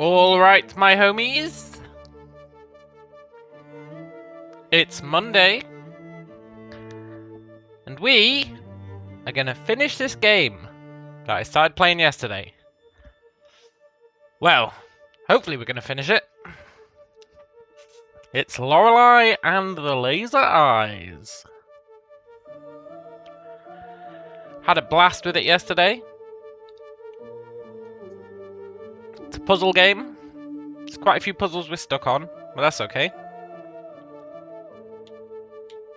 Alright, my homies. It's Monday. And we are gonna finish this game that I started playing yesterday. Well, hopefully we're gonna finish it. It's Lorelei and the Laser Eyes. Had a blast with it yesterday. It's a puzzle game. There's quite a few puzzles we're stuck on, but that's okay.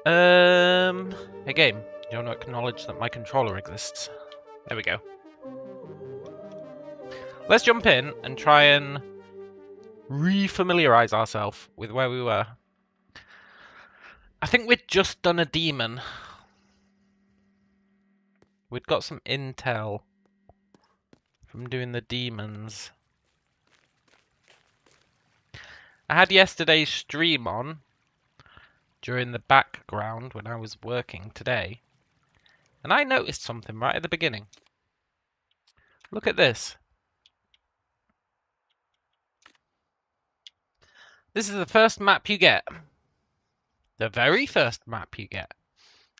Hey game, you want to acknowledge that my controller exists? There we go. Let's jump in and try and re-familiarize ourselves with where we were. I think we'd just done a demon. We'd got some intel from doing the demons. I had yesterday's stream on during the background when I was working today, and I noticed something right at the beginning. Look at this. This is the first map you get. The very first map you get.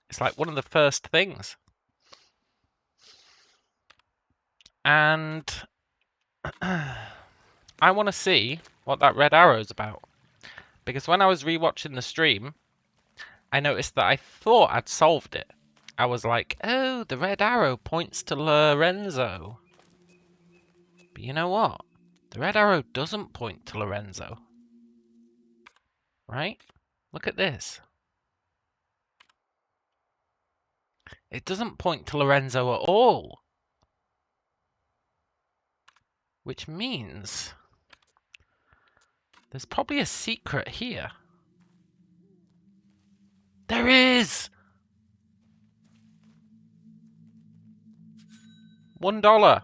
It's like one of the first things. And I want to see what that red arrow's about. Because when I was rewatching the stream, I noticed that I thought I'd solved it. I was like, oh, the red arrow points to Lorenzo. But you know what? The red arrow doesn't point to Lorenzo. Right? Look at this. It doesn't point to Lorenzo at all. Which means there's probably a secret here. There is! $1.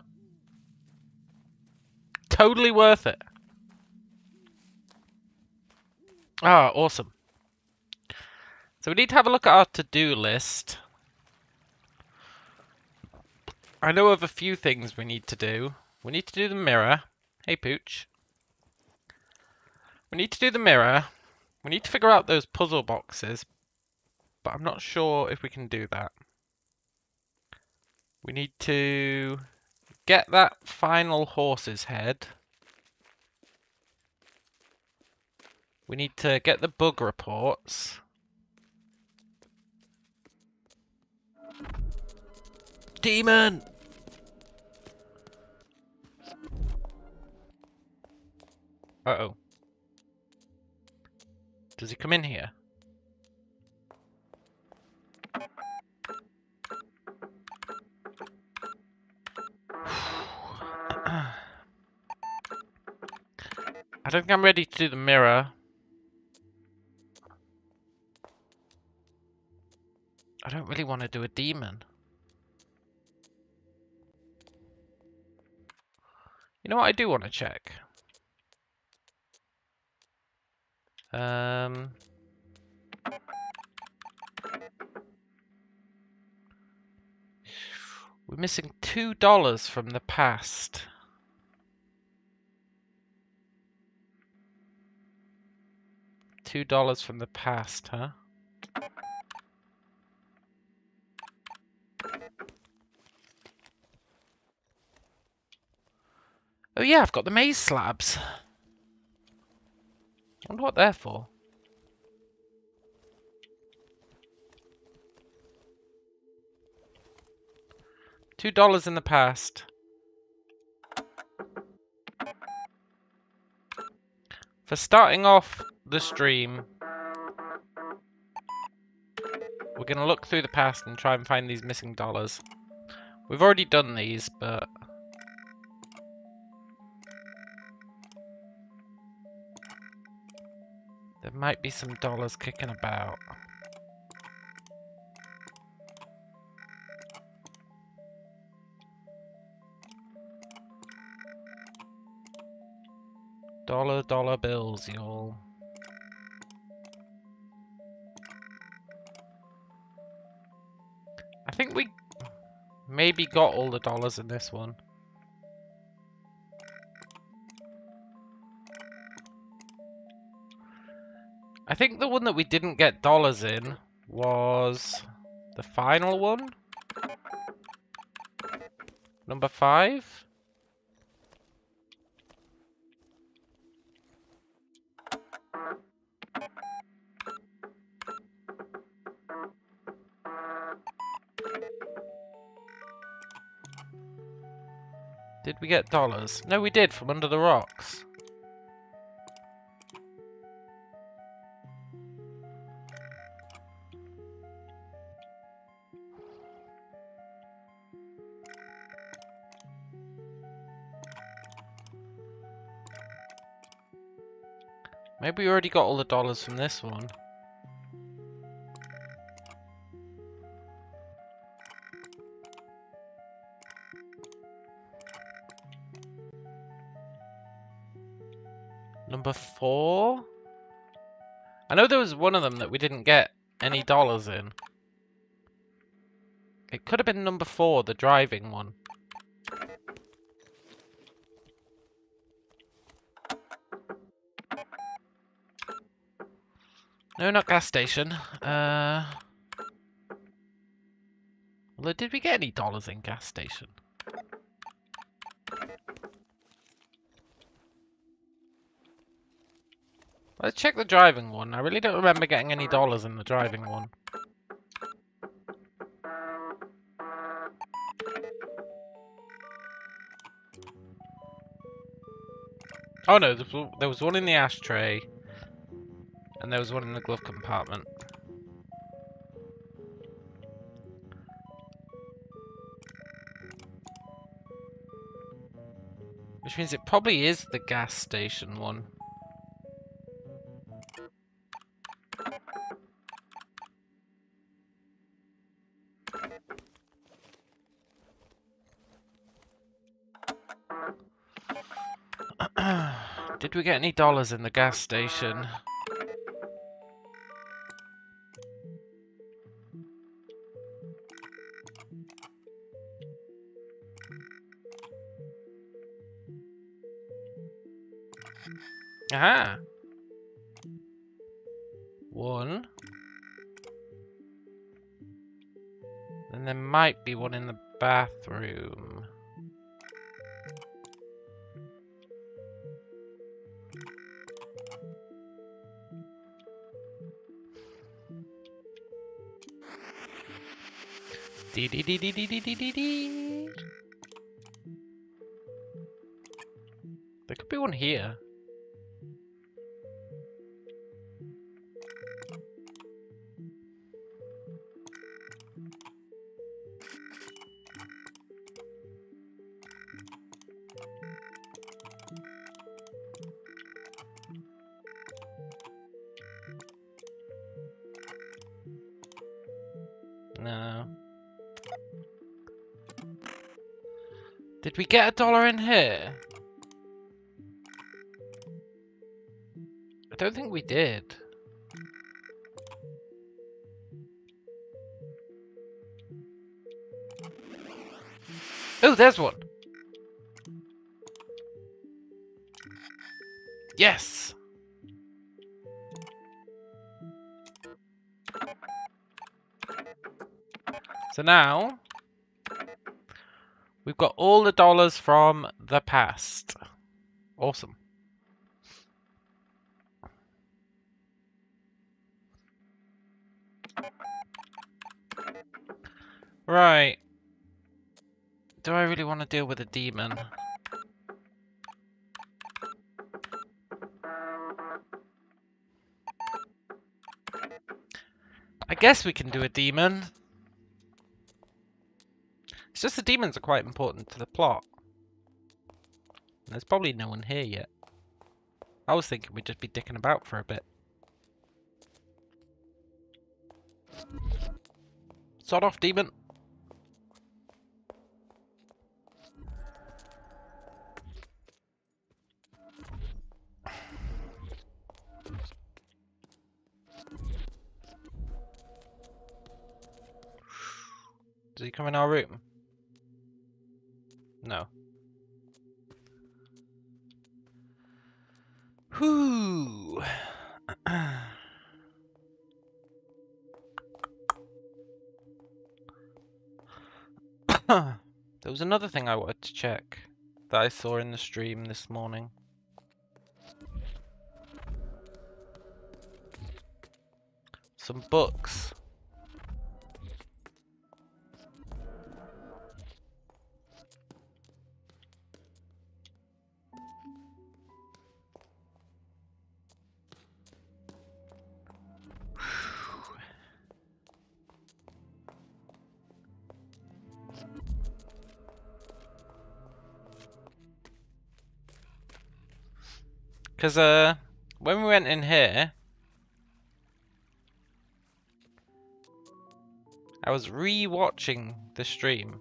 Totally worth it. Ah, awesome. So we need to have a look at our to-do list. I know of a few things we need to do. We need to do the mirror. Hey, Pooch. We need to do the mirror. We need to figure out those puzzle boxes. But I'm not sure if we can do that. We need to get that final horse's head. We need to get the bug reports. Demon! Uh-oh. Does he come in here? I don't think I'm ready to do the mirror. I don't really want to do a demon. You know what I do want to check? We're missing $2 from the past. $2 from the past, huh? Oh yeah, I've got the maze slabs. I wonder what they're for. $2 in the past. For starting off the stream, we're going to look through the past and try and find these missing dollars. We've already done these, but there might be some dollars kicking about. Dollar bills, y'all. I think we maybe got all the dollars in this one. think the one that we didn't get dollars in was the final one. Number 5. Did we get dollars? No, we did, from under the rocks. Maybe we already got all the dollars from this one. Number 4? I know there was one of them that we didn't get any dollars in. It could have been number 4, the driving one. No, not gas station. Although, did we get any dollars in gas station? Let's check the driving one. I really don't remember getting any dollars in the driving one. Oh no, there was one in the ashtray. And there was one in the glove compartment. Which means it probably is the gas station one. Did we get any dollars in the gas station? Aha! 1. And there might be one in the bathroom. Dee dee dee dee dee dee dee dee dee. There could be one here. No. Did we get a dollar in here? I don't think we did. Oh, there's one. Yes. So now we've got all the dollars from the past. Awesome. Right. Do I really want to deal with a demon? I guess we can do a demon. It's just the demons are quite important to the plot. And there's probably no one here yet. I was thinking we'd just be dicking about for a bit. Sod off, demon. Does he come in our room? No. Whew. There was another thing I wanted to check that I saw in the stream this morning. Some books. Because when we went in here, I was re-watching the stream,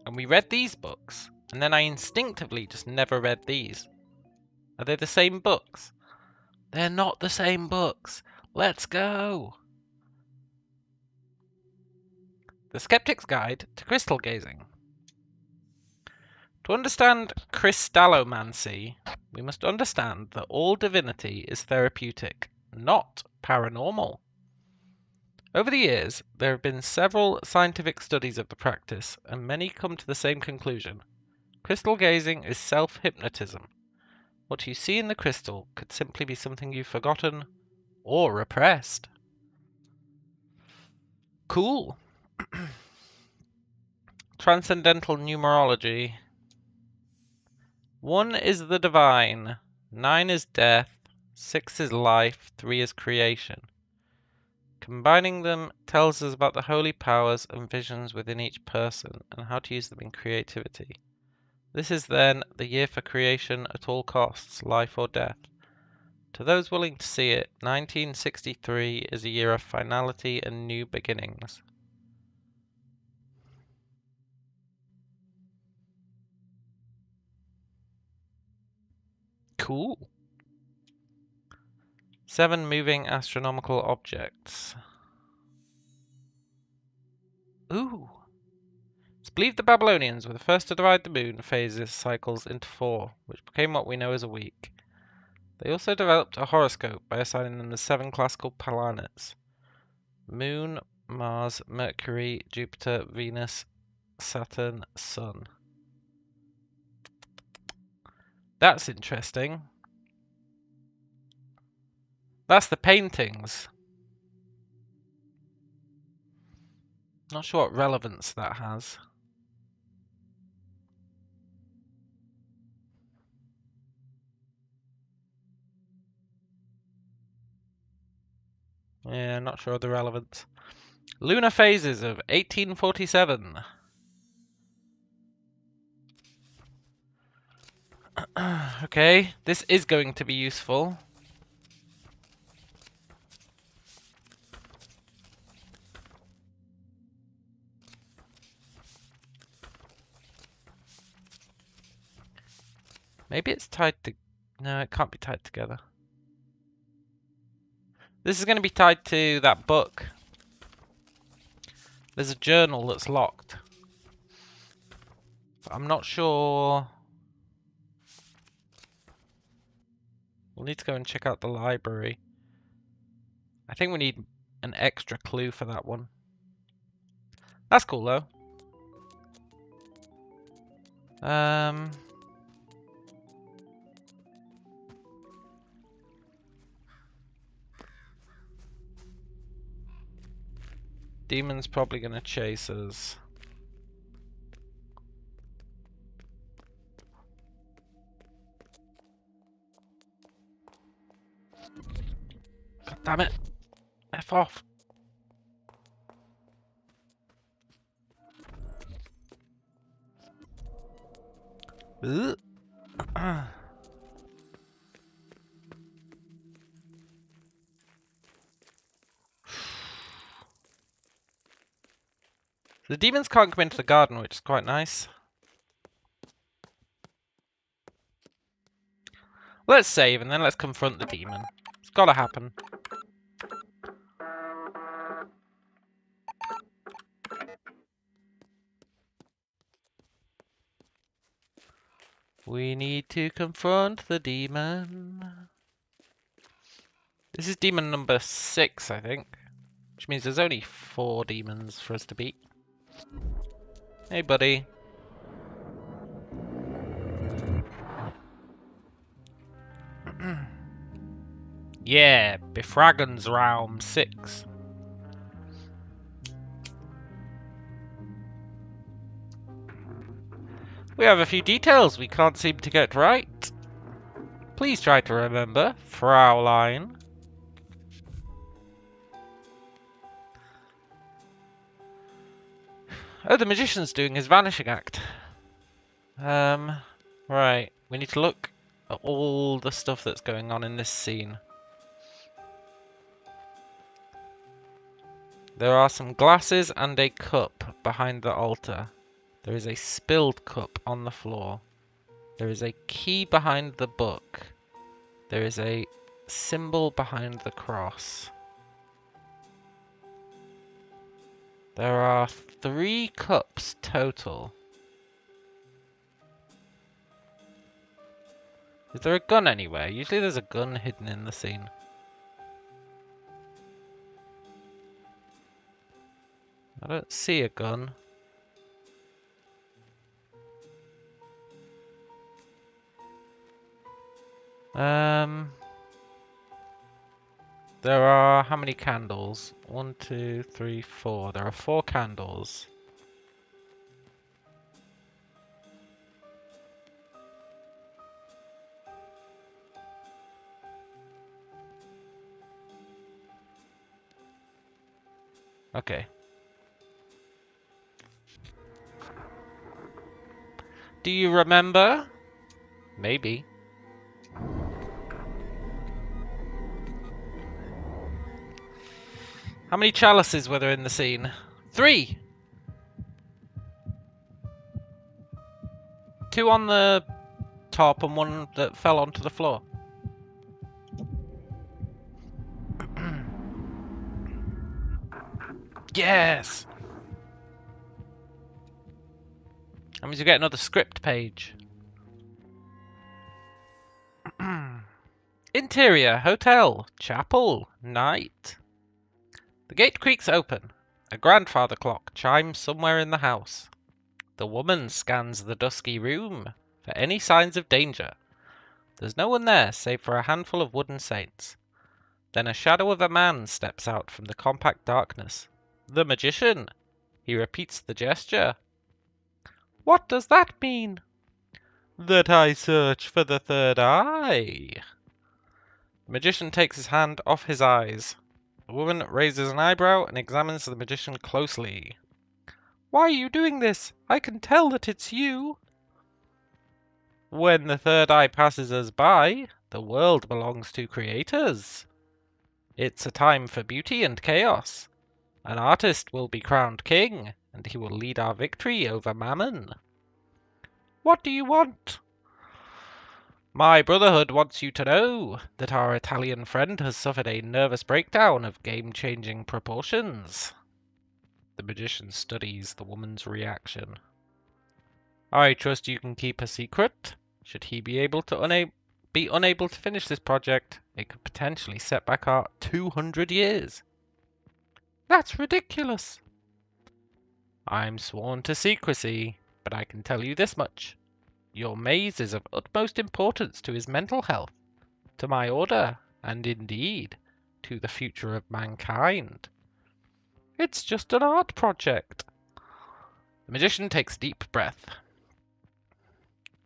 and we read these books, and then I instinctively just never read these. Are they the same books? They're not the same books. Let's go! The Skeptic's Guide to Crystal Gazing. To understand crystallomancy, we must understand that all divinity is therapeutic, not paranormal. Over the years, there have been several scientific studies of the practice, and many come to the same conclusion. Crystal gazing is self-hypnotism. What you see in the crystal could simply be something you've forgotten or repressed. Cool. Transcendental numerology. 1 is the divine, 9 is death, 6 is life, 3 is creation. Combining them tells us about the holy powers and visions within each person and how to use them in creativity. This is then the year for creation at all costs, life or death. To those willing to see it, 1963 is a year of finality and new beginnings. Cool. 7 moving astronomical objects. Ooh. It's believed the Babylonians were the first to divide the moon phases cycles into 4, which became what we know as a week. They also developed a horoscope by assigning them the 7 classical planets: Moon, Mars, Mercury, Jupiter, Venus, Saturn, Sun. That's interesting. That's the paintings. Not sure what relevance that has. Yeah, not sure of the relevance. Lunar phases of 1847. Okay, this is going to be useful. Maybe it's tied to... No, it can't be tied together. This is going to be tied to that book. There's a journal that's locked. But I'm not sure... We'll need to go and check out the library. I think we need an extra clue for that one. That's cool though. Demon's probably gonna chase us. God damn it! F off! Ugh. The demons can't come into the garden, which is quite nice. Let's save and then let's confront the demon. It's gotta happen. We need to confront the demon. This is demon number 6, I think. Which means there's only 4 demons for us to beat. Hey, buddy. Yeah, Befragan's Realm 6. We have a few details we can't seem to get right. Please try to remember, Fraulein. Oh, the magician's doing his vanishing act. Right. We need to look at all the stuff that's going on in this scene. There are some glasses and a cup behind the altar. There is a spilled cup on the floor. There is a key behind the book. There is a symbol behind the cross. There are 3 cups total. Is there a gun anywhere? Usually there's a gun hidden in the scene. I don't see a gun. There are how many candles? 1, 2, 3, 4. There are 4 candles. Okay. Do you remember? Maybe. How many chalices were there in the scene? 3! 2 on the top and 1 that fell onto the floor. Yes! That means you get another script page. Interior, hotel, chapel, night. The gate creaks open. A grandfather clock chimes somewhere in the house. The woman scans the dusky room for any signs of danger. There's no one there save for a handful of wooden saints. Then a shadow of a man steps out from the compact darkness. The magician. He repeats the gesture. What does that mean? That I search for the third eye. The magician takes his hand off his eyes. The woman raises an eyebrow and examines the magician closely. Why are you doing this? I can tell that it's you. When the third eye passes us by, the world belongs to creators. It's a time for beauty and chaos. An artist will be crowned king, and he will lead our victory over Mammon. What do you want? My Brotherhood wants you to know that our Italian friend has suffered a nervous breakdown of game-changing proportions. The magician studies the woman's reaction. I trust you can keep a secret. Should he be unable to finish this project, it could potentially set back our 200 years. That's ridiculous. I'm sworn to secrecy, but I can tell you this much. Your maze is of utmost importance to his mental health, to my order, and indeed, to the future of mankind. It's just an art project. The magician takes a deep breath.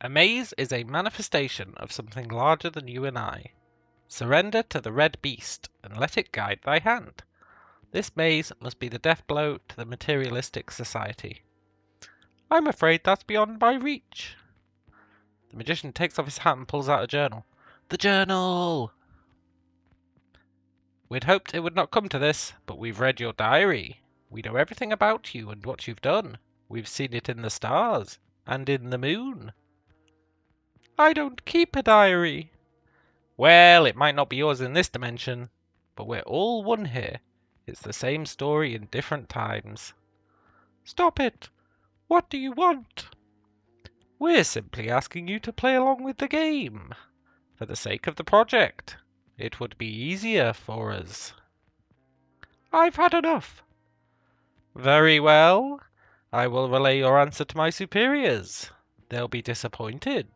A maze is a manifestation of something larger than you and I. Surrender to the red beast, and let it guide thy hand. This maze must be the death blow to the materialistic society. I'm afraid that's beyond my reach. The magician takes off his hat and pulls out a journal. The journal! We'd hoped it would not come to this, but we've read your diary. We know everything about you and what you've done. We've seen it in the stars and in the moon. I don't keep a diary. Well, it might not be yours in this dimension, but we're all one here. It's the same story in different times. Stop it! What do you want? We're simply asking you to play along with the game. For the sake of the project. It would be easier for us. I've had enough. Very well. I will relay your answer to my superiors. They'll be disappointed.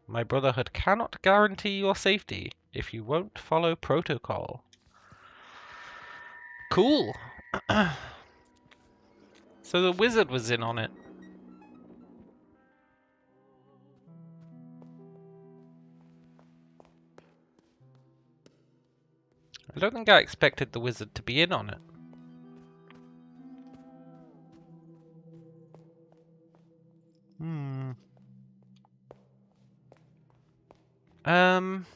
My brotherhood cannot guarantee your safety if you won't follow protocol. Cool. So the wizard was in on it. I don't think I expected the wizard to be in on it. Um...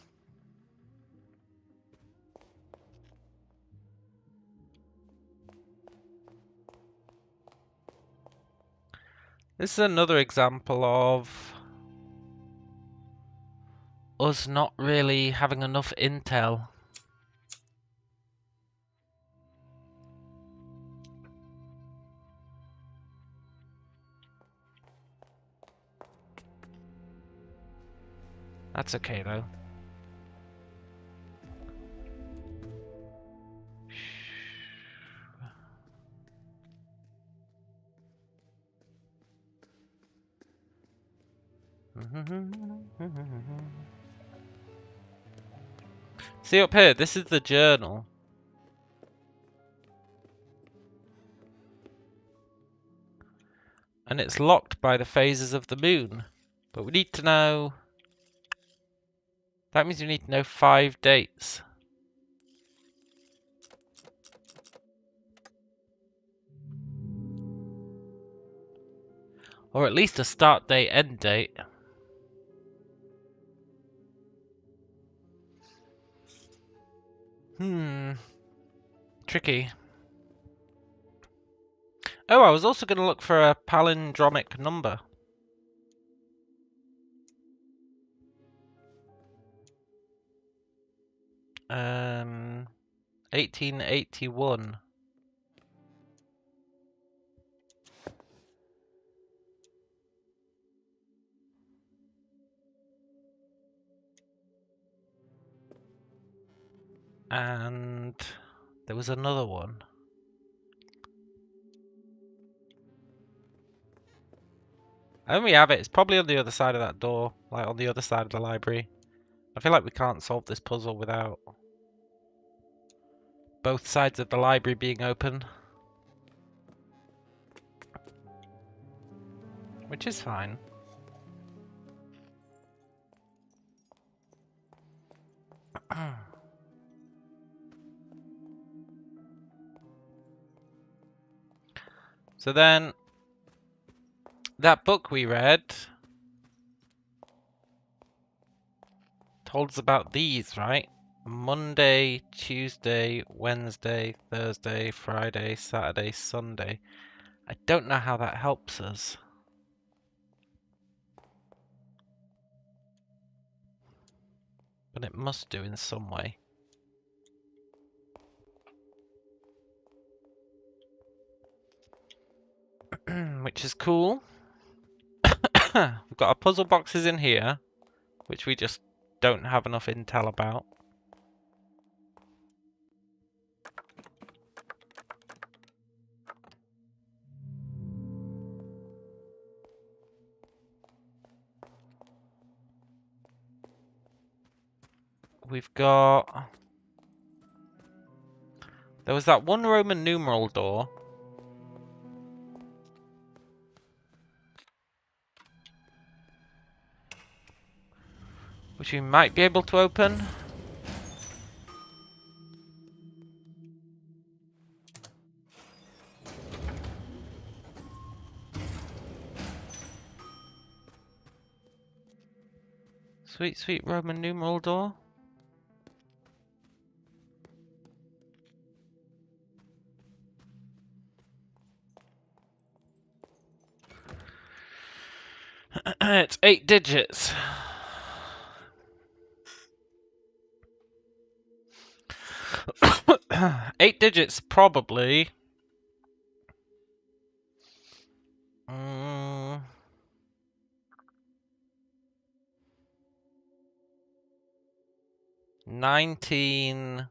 This is another example of us not really having enough intel. That's okay though. See up here, this is the journal. And it's locked by the phases of the moon. But we need to know... That means we need to know 5 dates. Or at least a start date, end date. Tricky. Oh, I was also going to look for a palindromic number. Um, 1881. And there was another one. And we have it. It's probably on the other side of that door, like on the other side of the library. I feel like we can't solve this puzzle without both sides of the library being open. Which is fine. So then, that book we read told us about these, right? Monday, Tuesday, Wednesday, Thursday, Friday, Saturday, Sunday. I don't know how that helps us. But it must do in some way. Which is cool. We've got our puzzle boxes in here, which we just don't have enough intel about. We've got... There was that one Roman numeral door. Which we might be able to open. Sweet, sweet Roman numeral door. It's 8 digits. Eight digits, probably. 19...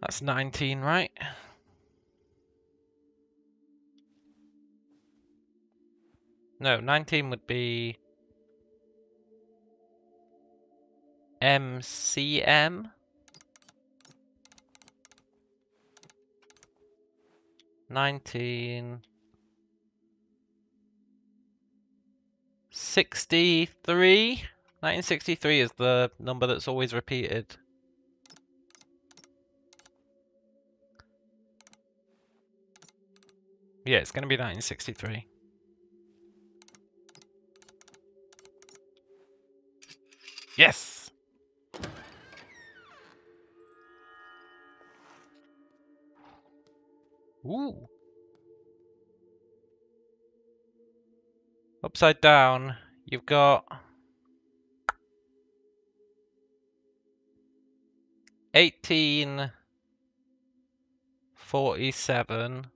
That's 19, right? No, 19 would be MCM. 1963. 1963 is the number that's always repeated. Yeah, it's going to be 1963. Yes! Ooh. Upside down, you've got 1847,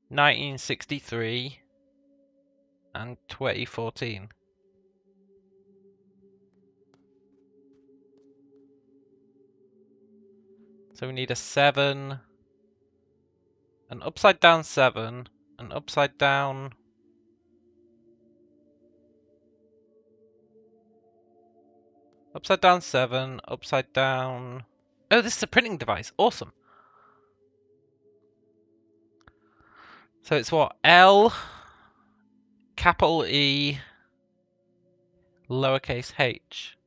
1963, and 2014. So we need a 7, an upside down 7, an upside down... Upside down 7, upside down... Oh, this is a printing device. Awesome. So it's what? L, capital E, lowercase h.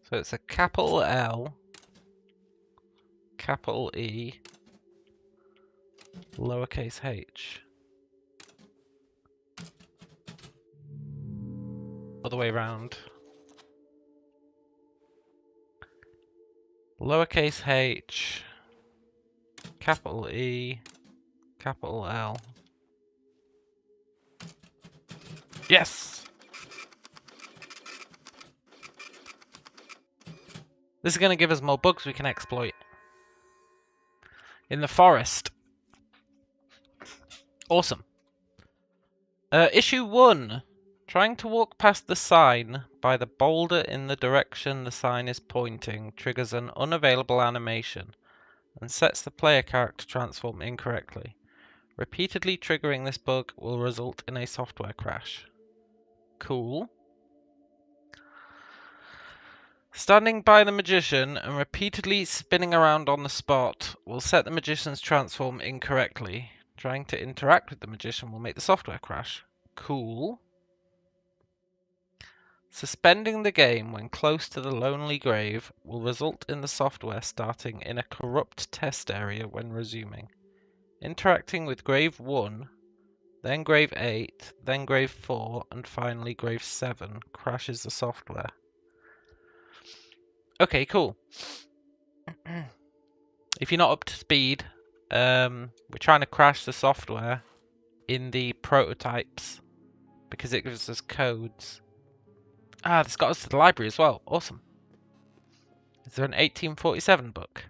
So it's a capital L, capital E, lowercase h. Other way around. Lowercase h, capital E, capital L. Yes! This is going to give us more bugs we can exploit. In the forest. Awesome. Issue 1. Trying to walk past the sign by the boulder in the direction the sign is pointing triggers an unavailable animation and sets the player character transform incorrectly. Repeatedly triggering this bug will result in a software crash. Cool. Standing by the magician and repeatedly spinning around on the spot will set the magician's transform incorrectly. Trying to interact with the magician will make the software crash. Cool. Suspending the game when close to the lonely grave will result in the software starting in a corrupt test area when resuming. Interacting with grave 1, then grave 8, then grave 4, and finally grave 7 crashes the software. Okay, cool. If you're not up to speed, we're trying to crash the software in the prototypes because it gives us codes. Ah, this got us to the library as well. Awesome. Is there an 1847 book?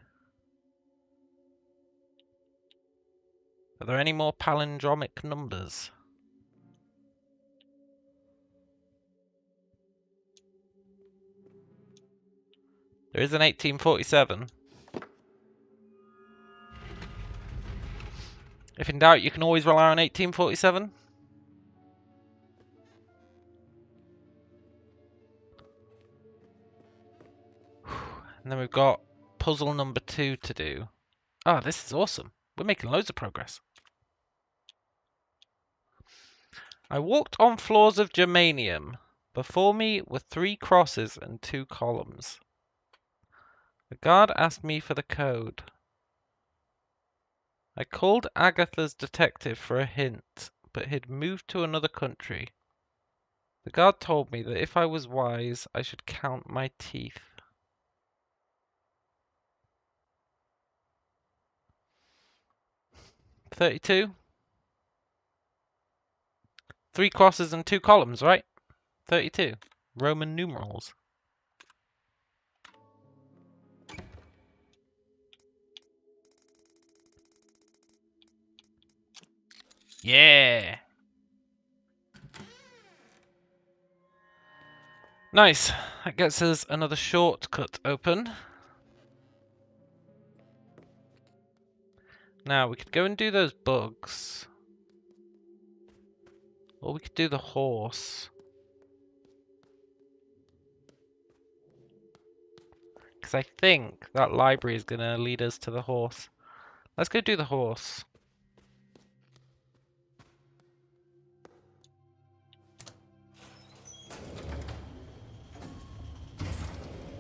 Are there any more palindromic numbers? There is an 1847. If in doubt, you can always rely on 1847. And then we've got puzzle number 2 to do. Ah, this is awesome. We're making loads of progress. I walked on floors of germanium. Before me were 3 crosses and 2 columns. The guard asked me for the code. I called Agatha's detective for a hint, but he'd moved to another country. The guard told me that if I was wise, I should count my teeth. 32? 3 crosses and 2 columns, right? 32. Roman numerals. Yeah! Nice. That gets us another shortcut open. Now, we could go and do those bugs. Or we could do the horse. Because I think that library is going to lead us to the horse. Let's go do the horse.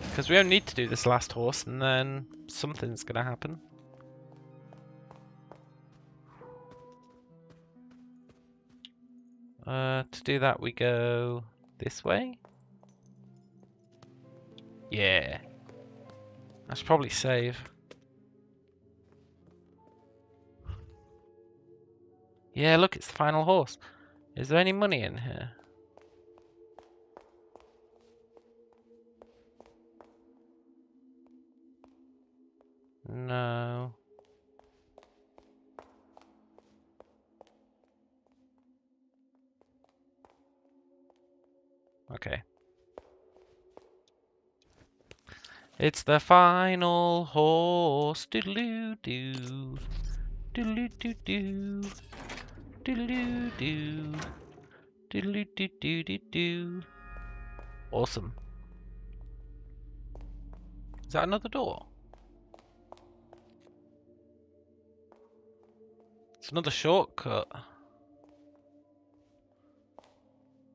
Because we only need to do this last horse and then something's going to happen. To do that we go this way. Yeah. I should probably save. Yeah, look, it's the final horse. Is there any money in here? No. Okay. It's the final horse. Doodaloo doo. Doodaloo doo doo. Doodaloo doo. Doodaloo doo doo doo doo. Awesome. Is that another door? It's another shortcut.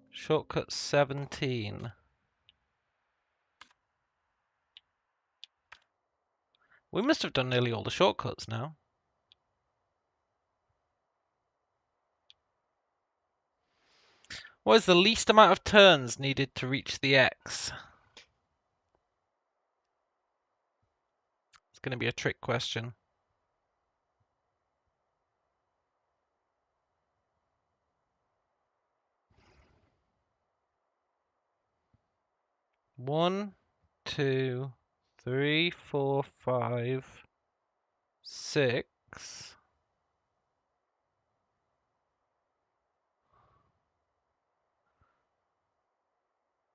Shortcut 17. We must have done nearly all the shortcuts now. What is the least amount of turns needed to reach the X? It's going to be a trick question. One, two, three, four, five, 6.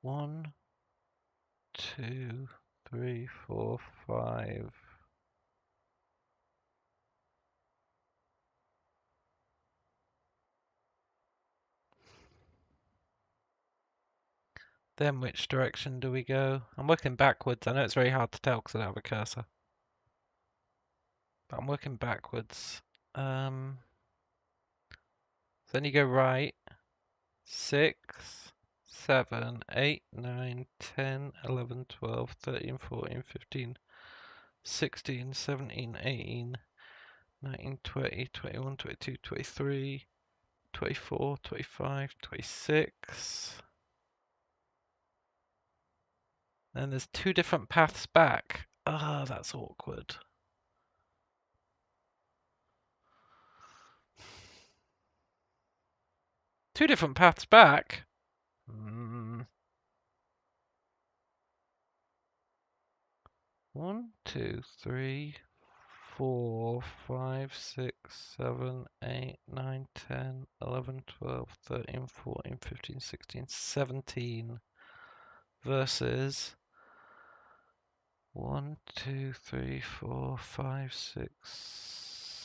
One, two, three, four, 5. Then which direction do we go? I'm working backwards. I know it's very hard to tell because I don't have a cursor. But I'm working backwards. Then you go right. 6, 7, 8, 9, 10, 11, 12, 13, 14, 15, 16, 17, 18, 19, 20, 21, 22, 23, 24, 25, 26. And there's 2 different paths back. Ah, that's awkward. Two different paths back? 1, 2, 3, 4, 5, 6, 7, 8, 9, 10, 11, 12, 13, 14, 15, 16, 17 versus 1, 2, 3, 4, 5, 6,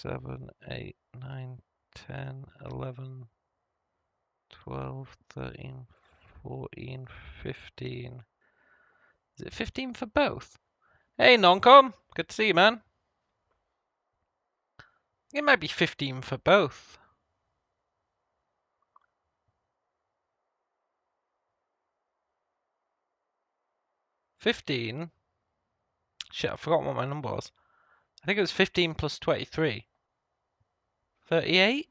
7, 8, 9, 10, 11, 12, 13, 14, 15. Is it 15 for both? Hey, Noncom. Good to see you, man. It might be 15 for both. 15? Shit, I forgot what my number was. I think it was 15 plus 23. 38?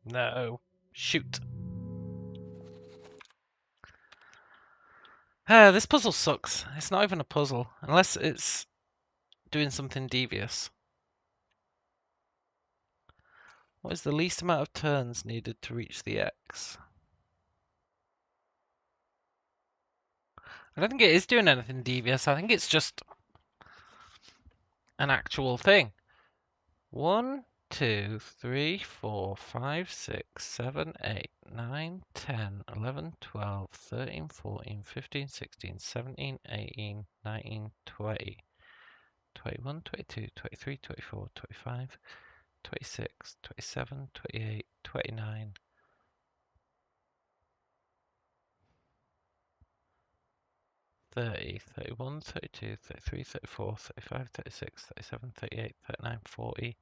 No. Shoot. This puzzle sucks. It's not even a puzzle. Unless it's doing something devious. What is the least amount of turns needed to reach the X? I don't think it is doing anything devious. I think it's just an actual thing. 1, 2, 3, 4, 5, 6, 7, 8, 9, 10, 11, 12, 13, 14, 15, 16, 17, 18, 19, 20, 21, 22, 23, 24, 25, 26, 27, 28, 29, 30, 31, 32, 33, 34, 35, 36, 37, 38, 39, 40,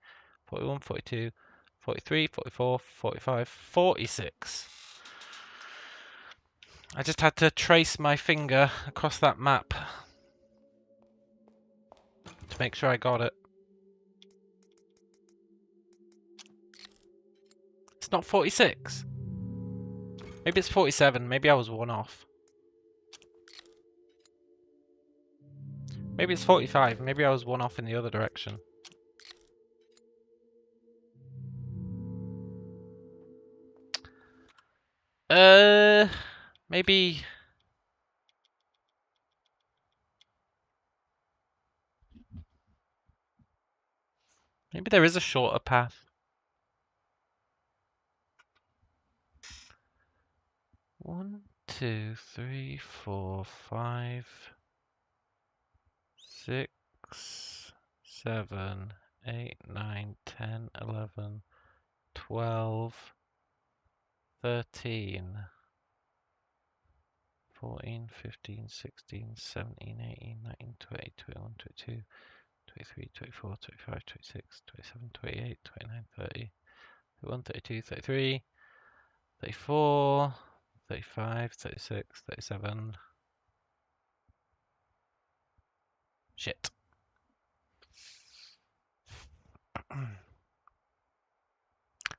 41, 42, 43, 44, 45, 46. I just had to trace my finger across that map to make sure I got it. It's not 46. Maybe it's 47. Maybe I was one off. Maybe it's 45. Maybe I was one off in the other direction. Maybe... Maybe there is a shorter path. 1, 2, 3, 4, 5, 6, 7, 8, 9, 10, 11, 12, 13, 14, 15, 16, 17, 18, 19, 20, 21, 22, 23, 24, 25, 26, 27, 28, 29, 30, 31, 32, 33, 34, 35, 36, 37. Shit.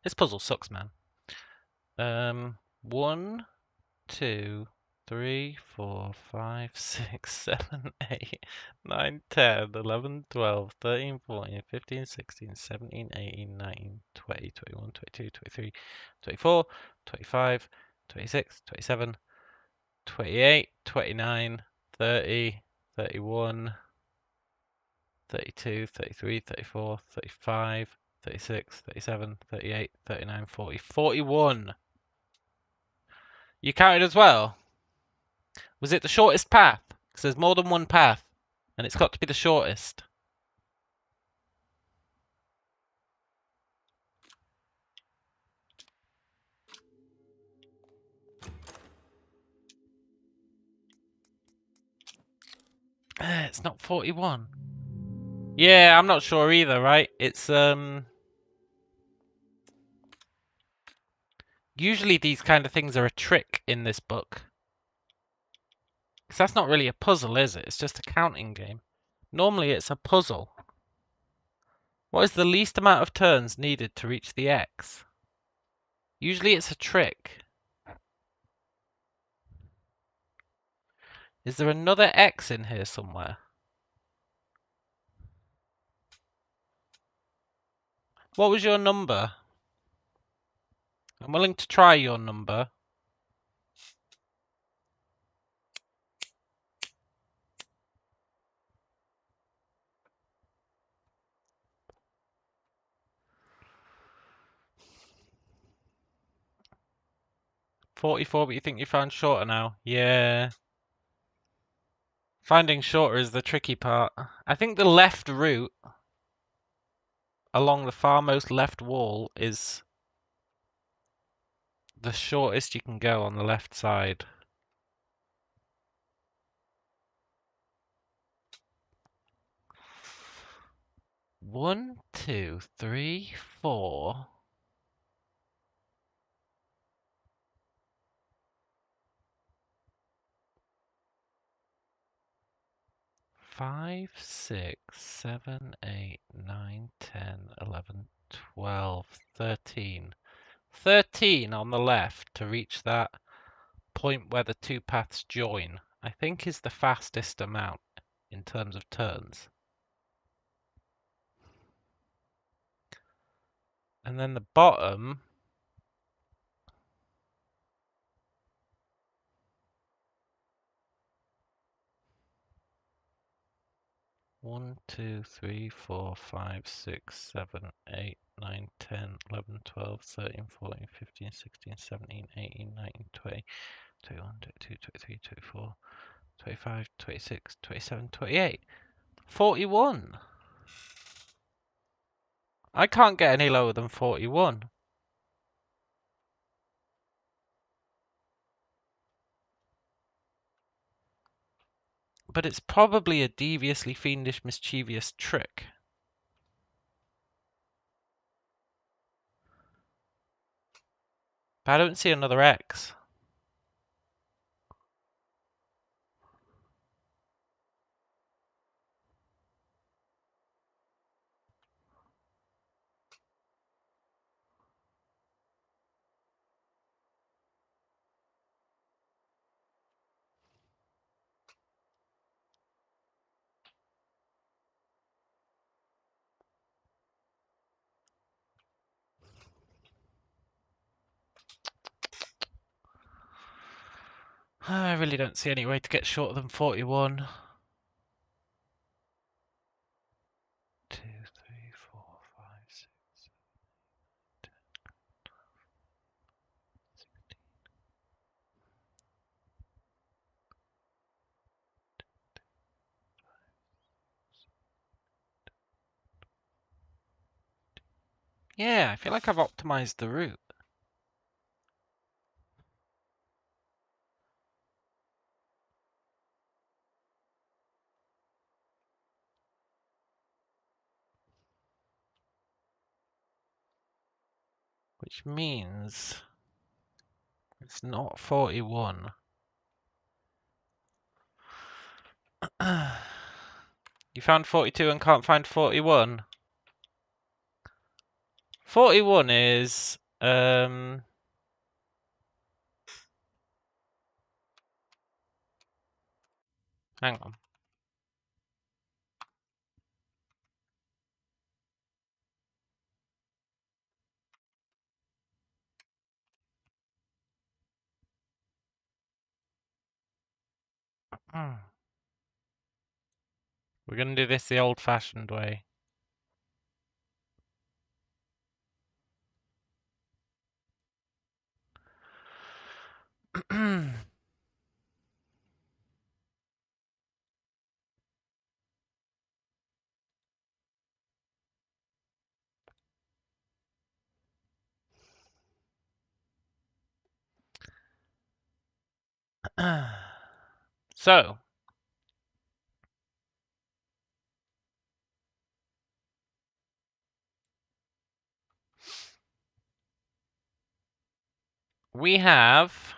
This puzzle sucks, man. 1, 2, 3, 4, 5, 6, 7, 8, 9, 10, 11, 12, 13, 14, 15, 16, 17, 18, 19, 20, 21, 22, 23, 24, 25, 26, 27, 28, 29, 30, 31, 32, 33, 34, 35, 36, 37, 38, 39, 40, 41. You counted as well? Was it the shortest path? Because there's more than one path, and it's got to be the shortest. It's not 41. Yeah, I'm not sure either, right? It's, usually these kind of things are a trick in this book. Because that's not really a puzzle, is it? It's just a counting game. Normally it's a puzzle. What is the least amount of turns needed to reach the X? Usually it's a trick. Is there another X in here somewhere? What was your number? I'm willing to try your number. $44, but you think you found shorter now? Yeah. Finding shorter is the tricky part. I think the left route along the farmost left wall is the shortest you can go on the left side. One, two, three, four. 5, 6, 7, 8, 9, 10, 11, 12, 13. 13 on the left to reach that point where the two paths join, I think is the fastest amount in terms of turns. And then the bottom, 1, 2, 3, 4, 5, 6, 7, 8, 9, 10, 11, 12, 13, 14, 15, 16, 17, 18, 19, 20, 21, 22, 23, 24, 25, 26, 27, 28. 41. I can't get any lower than 41. But it's probably a deviously fiendish, mischievous trick. But I don't see another X. I really don't see any way to get shorter than 41. 2, 3, 4, 5, 6, 7, 16. Yeah, I feel like I've optimized the route. Which means it's not 41. You found 42 and can't find 41? 41 is... hang on. We're going to do this the old-fashioned way. So, we have...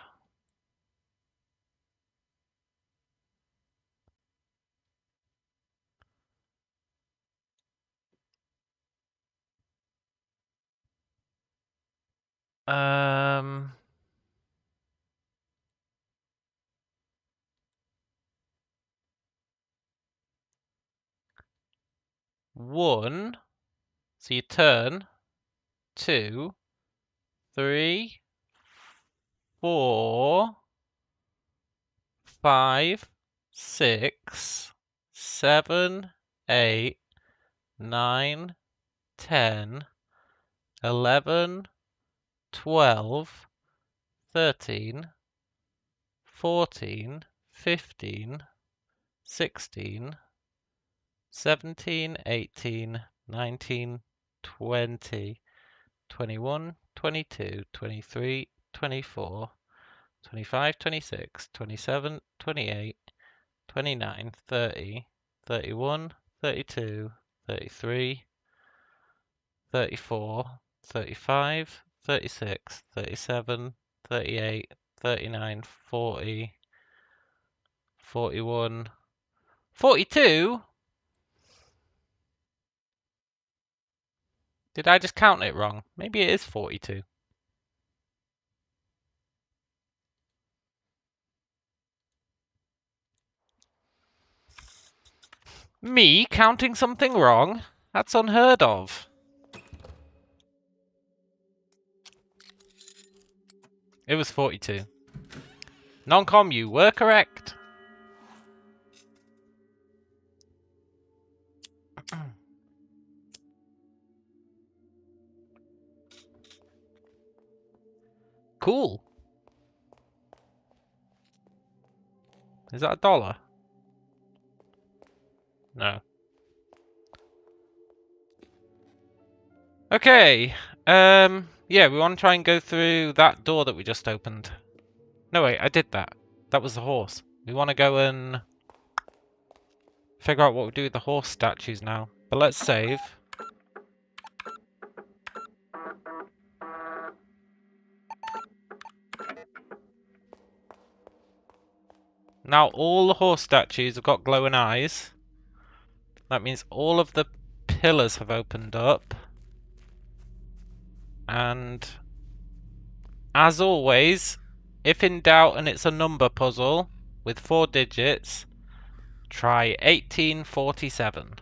one, so you turn, 2, 3, 4, 5, 6, 7, 8, 9, 10, 11, 12, 13, 14, 15, 16, 17, 18, 19, 20, 21, 22, 23, 24, 25, 26, 27, 28, 29, 30, 31, 32, 33, 34, 35, 36, 37, 38, 39, 40, 41, 42? Did I just count it wrong? Maybe it is 42. Me counting something wrong? That's unheard of. It was 42. Non-com, you were correct. Cool. Is that $1? No. Okay. Yeah, we want to try and go through that door that we just opened. No, wait, I did that. That was the horse. We want to go and figure out what we do with the horse statues now. But let's save. Now all the horse statues have got glowing eyes. That means all of the pillars have opened up. And as always, if in doubt and it's a number puzzle with 4 digits, try 1847.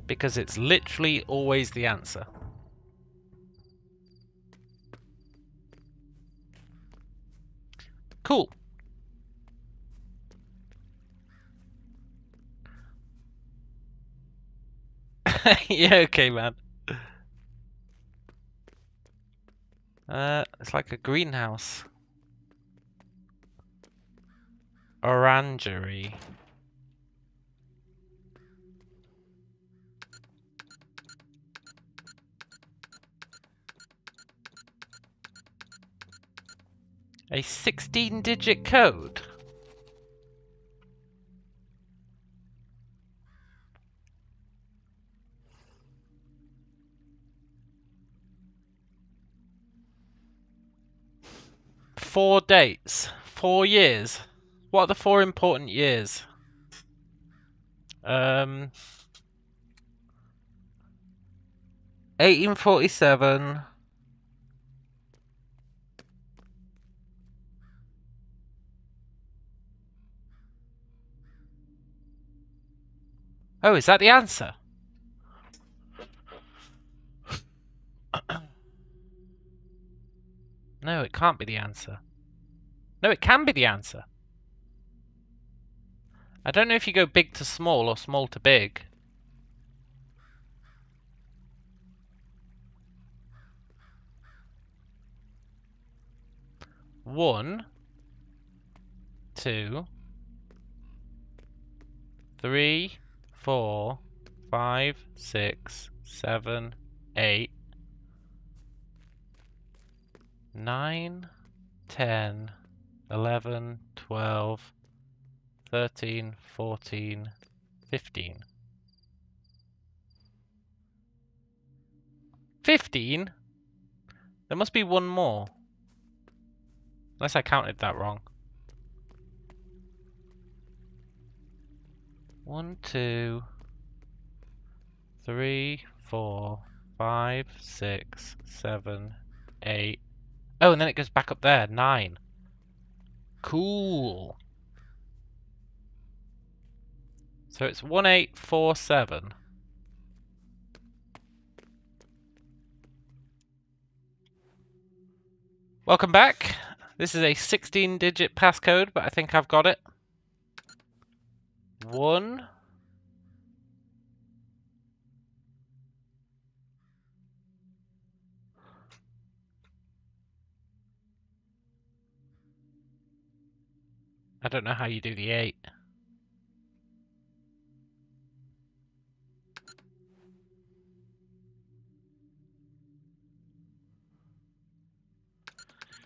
Because it's literally always the answer. Cool. Yeah, okay, man. It's like a greenhouse. Orangery. A 16-digit code. Four dates. 4 years. What are the 4 important years? 1847. Oh, is that the answer? No, it can't be the answer. No, it can be the answer. I don't know if you go big to small or small to big. One, 2, 3, 4, 5, 6, 7, 8, 9, 10, 11, 12, 13, 14, 15. 15? There must be one more. Unless I counted that wrong. 1, 2, 3, 4, 5, 6, 7, 8. Oh, and then it goes back up there. 9. Cool. So it's 1847. Welcome back. This is a 16-digit passcode, but I think I've got it. 1. I don't know how you do the 8.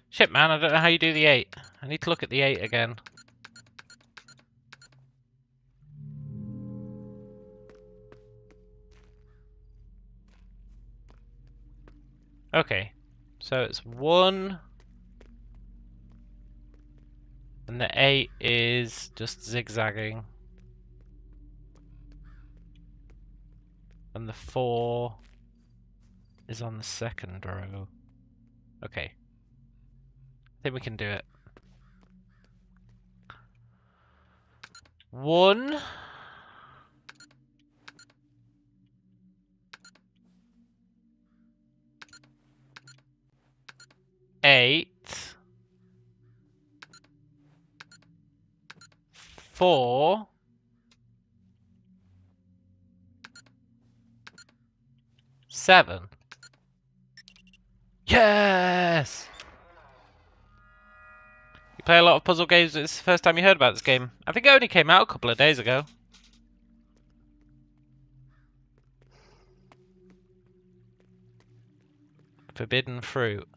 Shit, man, I don't know how you do the 8. I need to look at the 8 again. Okay, so it's 1, and the 8 is just zigzagging. And the 4 is on the second row. Okay. I think we can do it. 1, 8, 4, 7. Yes! You play a lot of puzzle games. It's the first time you heard about this game. I think it only came out a couple of days ago. Forbidden fruit.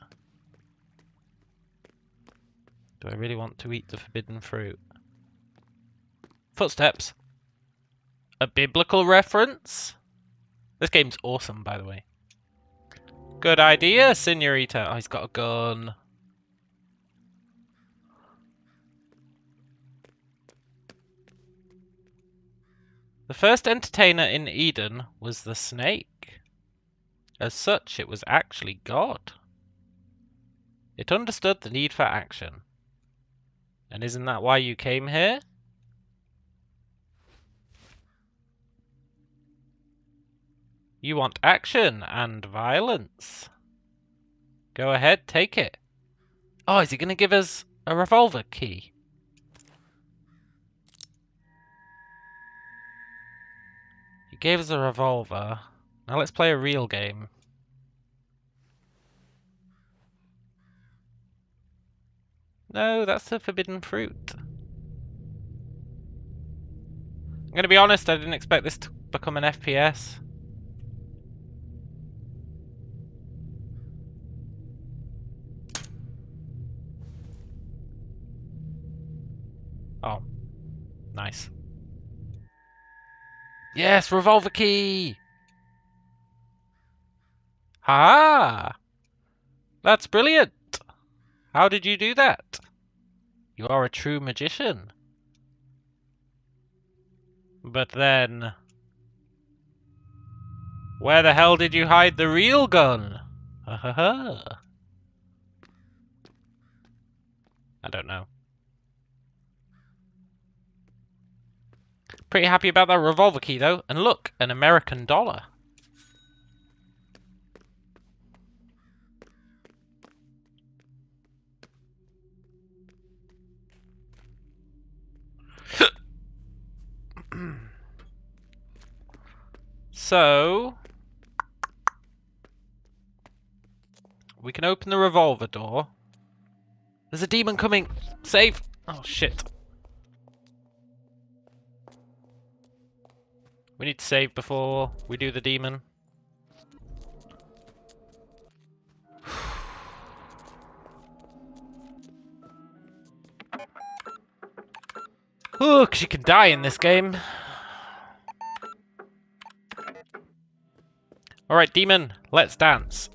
Do I really want to eat the forbidden fruit? Footsteps. A biblical reference? This game's awesome, by the way. Good idea, senorita. Oh, he's got a gun. The first entertainer in Eden was the snake. As such, it was actually God. It understood the need for action. And isn't that why you came here? You want action and violence. Go ahead, take it. Oh, is he going to give us a revolver key? He gave us a revolver. Now let's play a real game. No, that's the forbidden fruit. I'm going to be honest, I didn't expect this to become an FPS. Oh, nice. Yes, revolver key! Ha! That's brilliant! How did you do that? You are a true magician. But then... where the hell did you hide the real gun? Ha ha ha. I don't know. Pretty happy about that revolver key though. And look, an American dollar. So... we can open the revolver door. There's a demon coming! Save! Oh shit. We need to save before we do the demon. Oh, 'cause you can die in this game. Alright, demon, let's dance.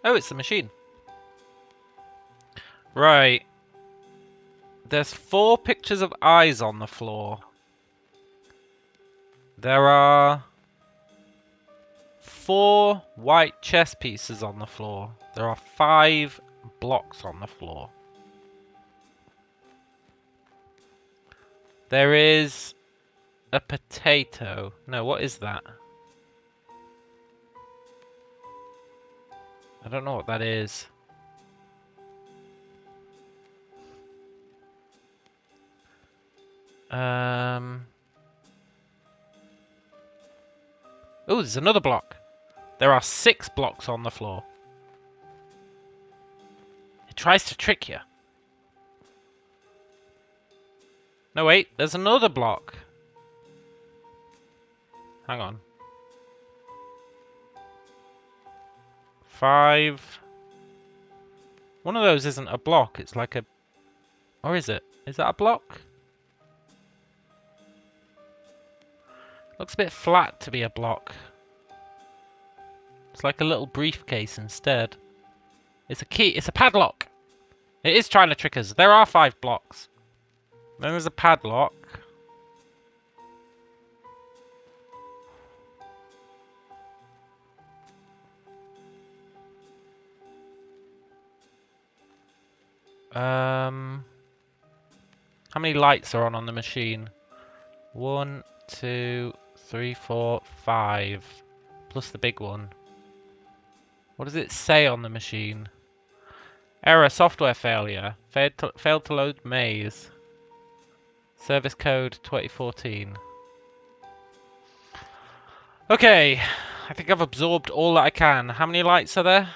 Oh, it's the machine. Right. There's 4 pictures of eyes on the floor. There are 4 white chess pieces on the floor. There are 5 blocks on the floor. There is a potato. No, what is that? I don't know what that is. Oh, there's another block. There are 6 blocks on the floor. It tries to trick you. No, wait, there's another block. Hang on. 5. One of those isn't a block, it's like a... or is it? Is that a block? Looks a bit flat to be a block. It's like a little briefcase instead. It's a key. It's a padlock. It is trying to trick us. There are 5 blocks. Then there's a padlock. How many lights are on the machine? 1, 2, 3, 4, 5. Plus the big one. What does it say on the machine? Error, software failure. Failed to load maze. Service code 2014. Okay, I think I've absorbed all that I can. How many lights are there?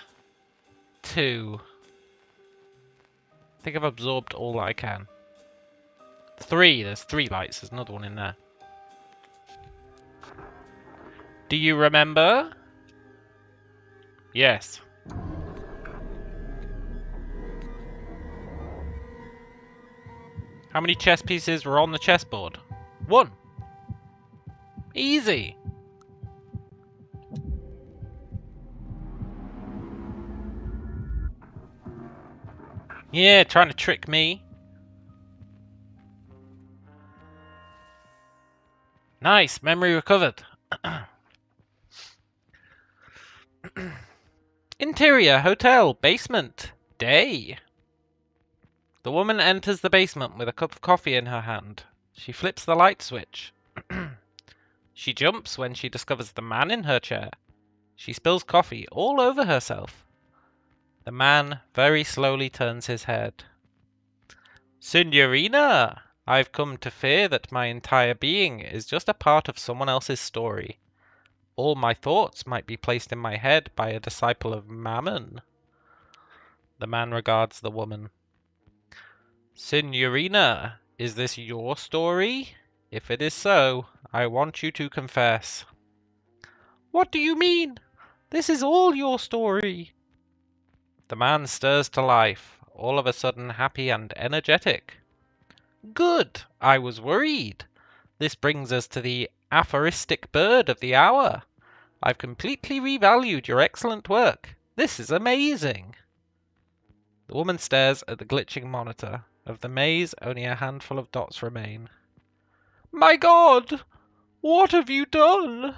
2. I think I've absorbed all that I can. 3, there's 3 lights, there's another one in there. Do you remember? Yes. How many chess pieces were on the chessboard? 1. Easy. Yeah, trying to trick me. Nice, memory recovered. Interior, hotel, basement, day. The woman enters the basement with a cup of coffee in her hand. She flips the light switch. She jumps when she discovers the man in her chair. She spills coffee all over herself. The man very slowly turns his head. Signorina, I've come to fear that my entire being is just a part of someone else's story. All my thoughts might be placed in my head by a disciple of Mammon. The man regards the woman. Signorina, is this your story? If it is so, I want you to confess. What do you mean? This is all your story. The man stirs to life, all of a sudden happy and energetic. Good! I was worried. This brings us to the aphoristic bird of the hour. I've completely revalued your excellent work. This is amazing. The woman stares at the glitching monitor. Of the maze, only a handful of dots remain. My God! What have you done?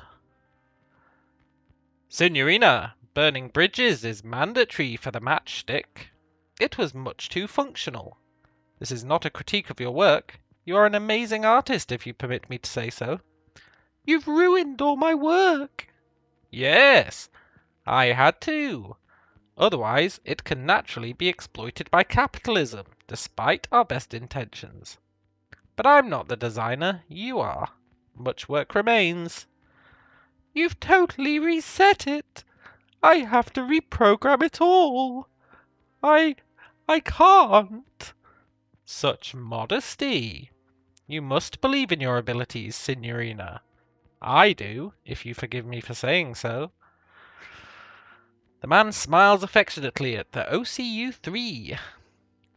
Signorina, burning bridges is mandatory for the matchstick. It was much too functional. This is not a critique of your work. You are an amazing artist, if you permit me to say so. You've ruined all my work. Yes, I had to. Otherwise, it can naturally be exploited by capitalism, despite our best intentions. But I'm not the designer, you are. Much work remains. You've totally reset it. I have to reprogram it all. I can't. Such modesty. You must believe in your abilities, Signorina. I do, if you forgive me for saying so. The man smiles affectionately at the OCU-3.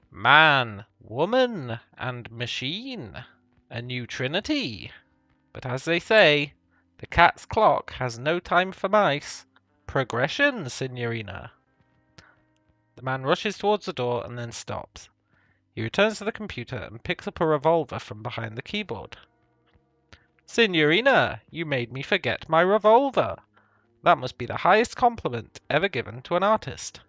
Man, woman, and machine. A new trinity. But as they say, the cat's clock has no time for mice. Progression, Signorina. The man rushes towards the door and then stops. He returns to the computer and picks up a revolver from behind the keyboard. Signorina, you made me forget my revolver. That must be the highest compliment ever given to an artist.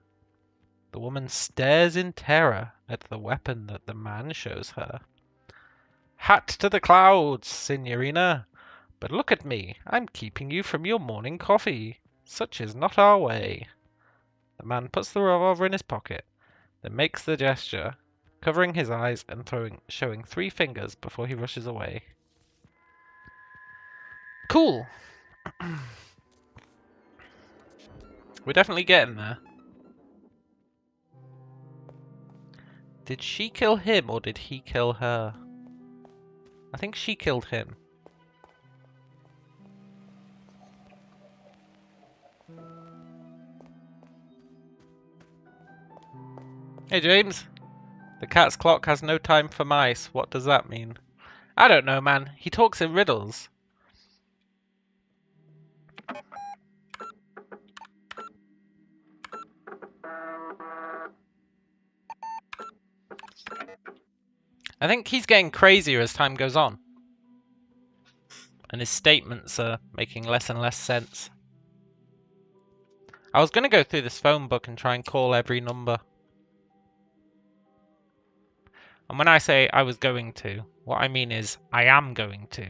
The woman stares in terror at the weapon that the man shows her. Hat to the clouds, Signorina. But look at me, I'm keeping you from your morning coffee. Such is not our way. The man puts the revolver in his pocket, then makes the gesture, covering his eyes and showing 3 fingers before he rushes away. Cool. We're definitely getting there. Did she kill him or did he kill her? I think she killed him. Hey James, the cat's clock has no time for mice. What does that mean? I don't know, man. He talks in riddles. I think he's getting crazier as time goes on. And his statements are making less and less sense. I was going to go through this phone book and try and call every number. And when I say I was going to, what I mean is I am going to,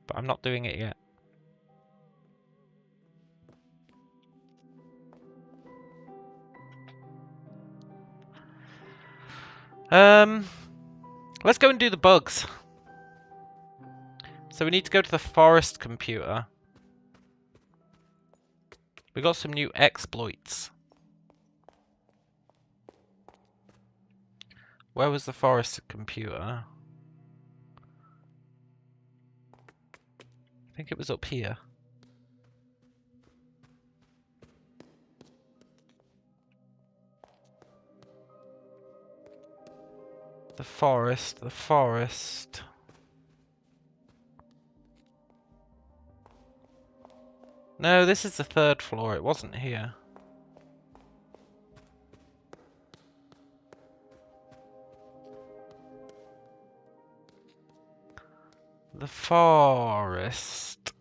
but I'm not doing it yet. Let's go and do the bugs. So we need to go to the forest computer. We got some new exploits. Where was the forest computer? I think it was up here. The forest, the forest. No, this is the 3rd floor. It wasn't here. The forest.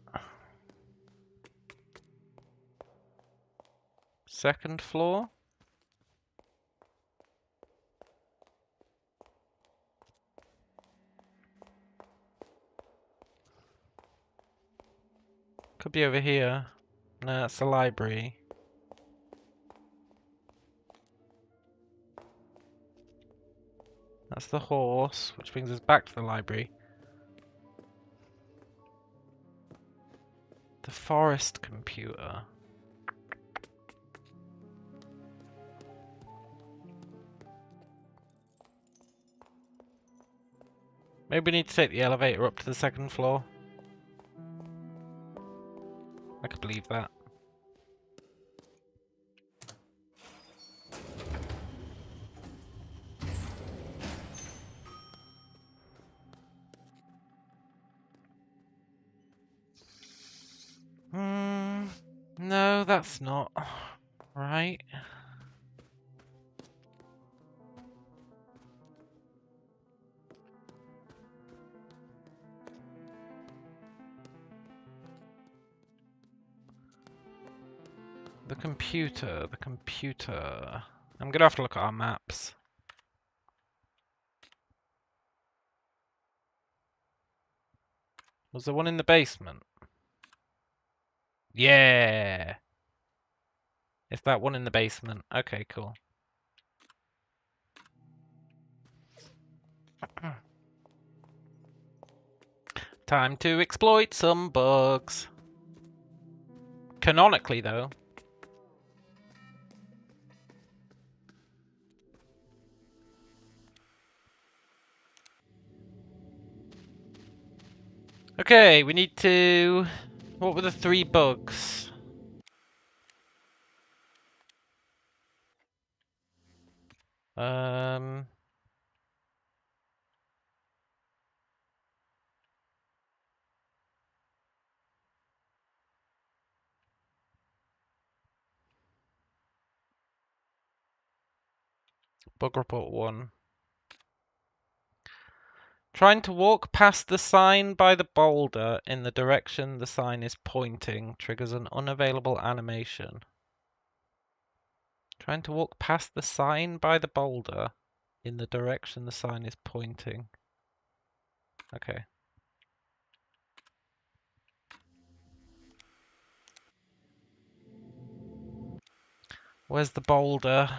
2nd floor? Could be over here. No, that's the library. That's the horse, which brings us back to the library. The forest computer. Maybe we need to take the elevator up to the 2nd floor. I could believe that. No, that's not right. The computer, the computer. I'm gonna have to look at our maps. Was there one in the basement? Yeah! It's that one in the basement. Okay, cool. Time to exploit some bugs. Canonically, though. Okay, we need to... What were the 3 bugs? Bug report 1. Trying to walk past the sign by the boulder in the direction the sign is pointing triggers an unavailable animation. Trying to walk past the sign by the boulder in the direction the sign is pointing. Okay. Where's the boulder?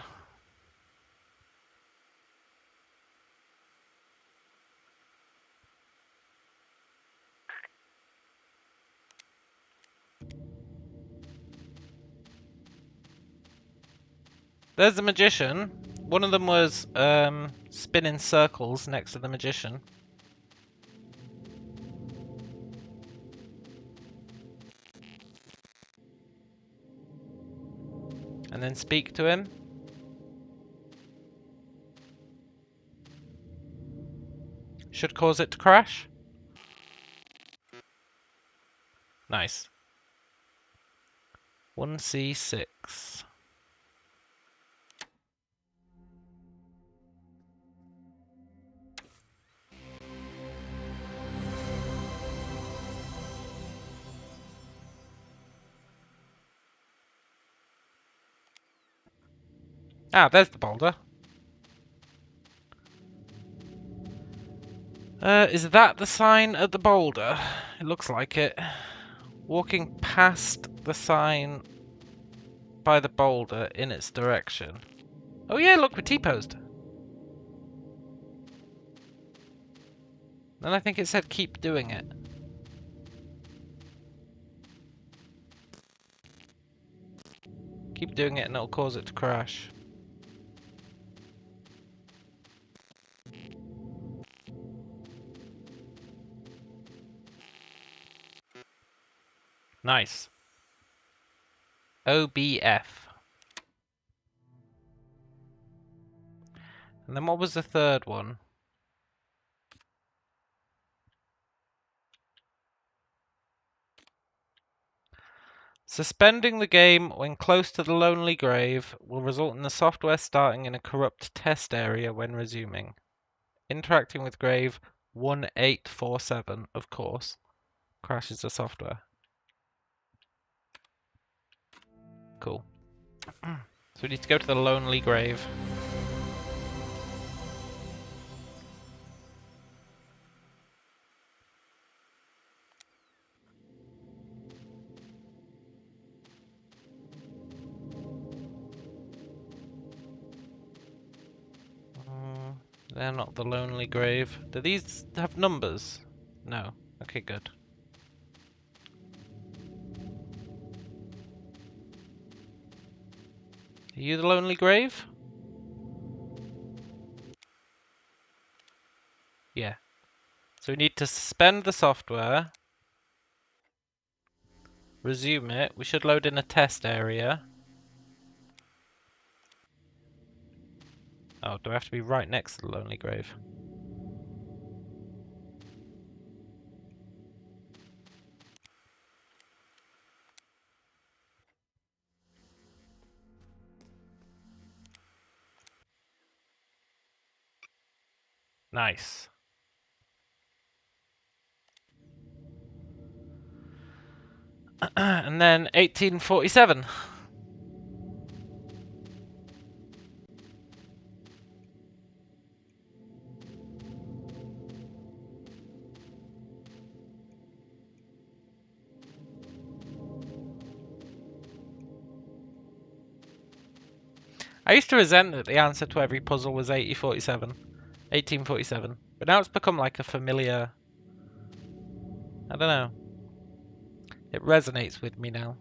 There's the magician. One of them was spinning circles next to the magician. And then speak to him. Should cause it to crash. Nice. 1C6. Ah, there's the boulder. Is that the sign at the boulder? It looks like it. Walking past the sign by the boulder in its direction. Oh yeah, look, we're T-posed. Then I think it said keep doing it. Keep doing it and it'll cause it to crash. Nice. OBF. And then what was the third one? Suspending the game when close to the lonely grave will result in the software starting in a corrupt test area when resuming. Interacting with grave 1847, of course, crashes the software. Cool. So we need to go to the lonely grave. They're not the lonely grave. Do these have numbers? No. Okay, good. Are you the lonely grave? Yeah. So we need to suspend the software. Resume it. We should load in a test area. Oh, do I have to be right next to the lonely grave? Nice. And then 1847. I used to resent that the answer to every puzzle was 1847. But now it's become like a familiar... I don't know. It resonates with me now.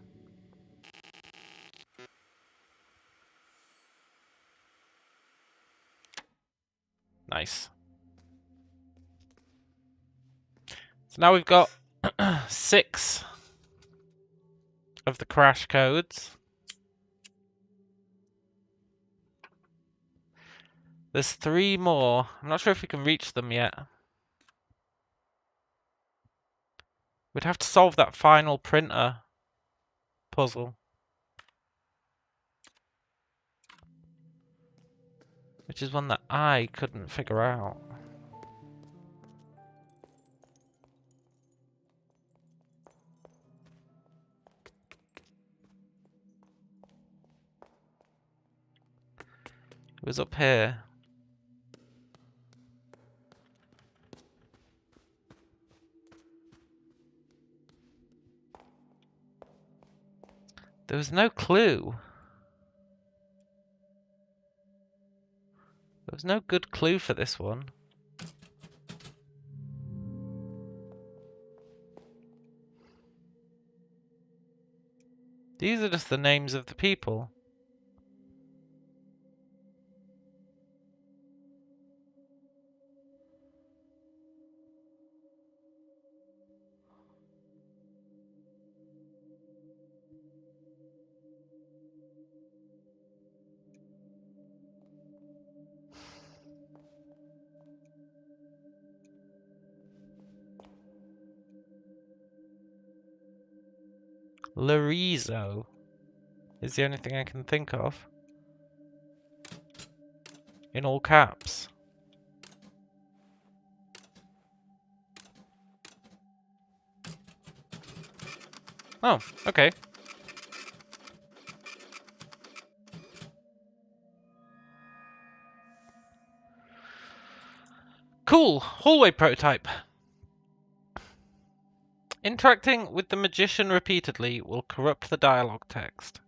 Nice. So now we've got 6 of the crash codes. There's 3 more. I'm not sure if we can reach them yet. We'd have to solve that final printer puzzle. Which is one that I couldn't figure out. It was up here. There was no clue. There was no good clue for this one. These are just the names of the people. Lorizo is the only thing I can think of. In all caps. Oh, okay. Cool. Hallway prototype. Interacting with the magician repeatedly will corrupt the dialogue text.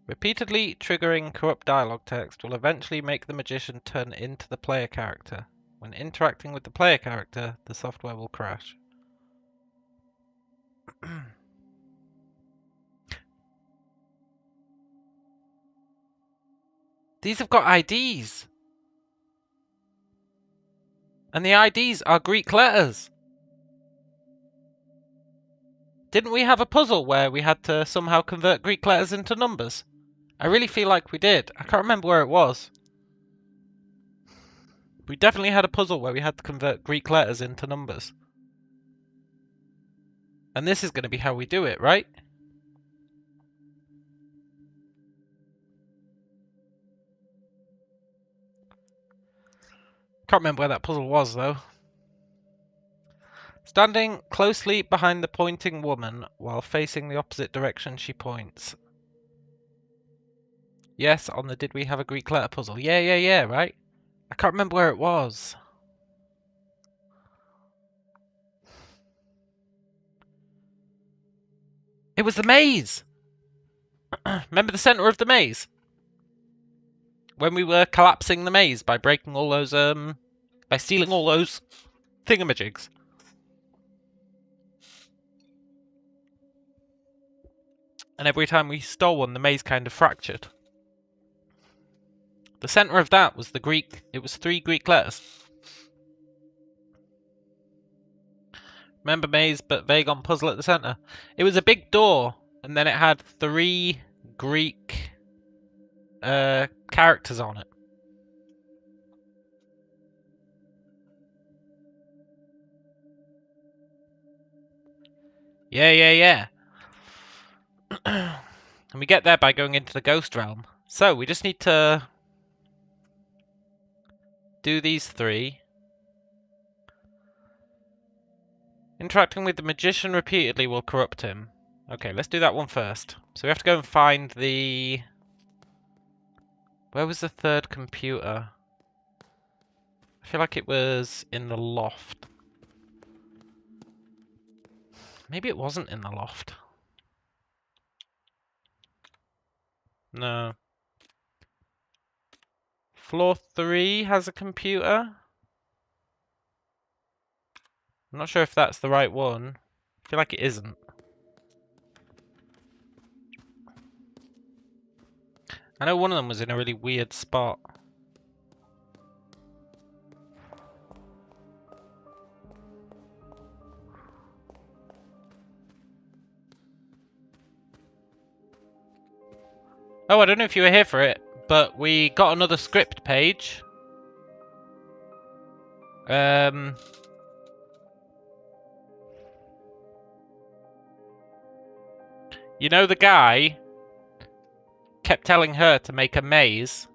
Repeatedly triggering corrupt dialogue text will eventually make the magician turn into the player character. When interacting with the player character, the software will crash. These have got IDs. And the IDs are Greek letters. Didn't we have a puzzle where we had to somehow convert Greek letters into numbers? I really feel like we did. I can't remember where it was. We definitely had a puzzle where we had to convert Greek letters into numbers. And this is going to be how we do it, right? Can't remember where that puzzle was, though. Standing closely behind the pointing woman while facing the opposite direction she points. Yes, on the did we have a Greek letter puzzle? Yeah, right? I can't remember where it was. It was the maze! Remember the center of the maze? When we were collapsing the maze by breaking all those, by stealing all those thingamajigs. And every time we stole one, the maze kind of fractured. The center of that was the Greek, it was 3 Greek letters. Remember maze, but vague on puzzle at the center. It was a big door, and then it had 3 Greek characters on it. Yeah. And we get there by going into the ghost realm. So we just need to do these 3. Interacting with the magician repeatedly will corrupt him. Okay, let's do that one first. So we have to go and find the... Where was the 3rd computer? I feel like it was in the loft. Maybe it wasn't in the loft. No. Floor 3 has a computer. I'm not sure if that's the right one. I feel like it isn't. I know one of them was in a really weird spot. Oh, I don't know if you were here for it, but we got another script page. You know the guy kept telling her to make a maze?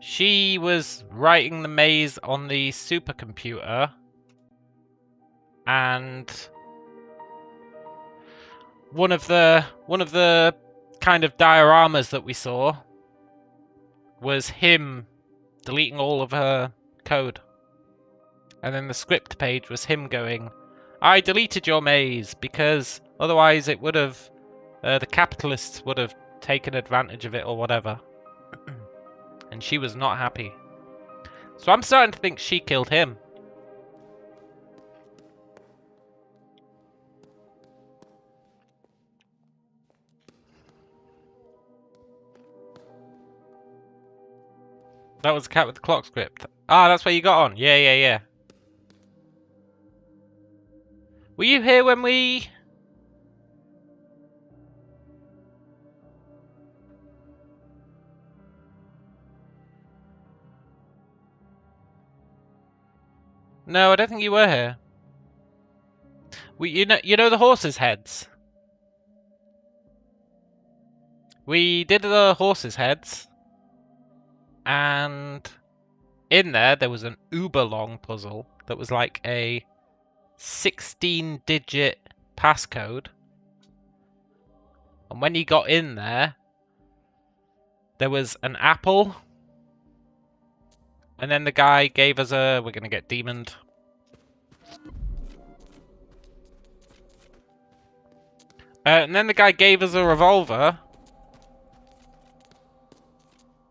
She was writing the maze on the supercomputer, and one of the kind of dioramas that we saw was him deleting all of her code. And then the script page was him going, I deleted your maze because otherwise it would have, the capitalists would have taken advantage of it or whatever. And she was not happy. So I'm starting to think she killed him. That was the cat with the clock script. Ah, that's where you got on. Yeah. Were you here when we... No, I don't think you were here. You know the horses' heads? We did the horses' heads. And in there was an uber long puzzle that was like a 16-digit passcode. And when you got in there was an apple And then the guy gave us a... We're gonna get demoned. And then the guy gave us a revolver.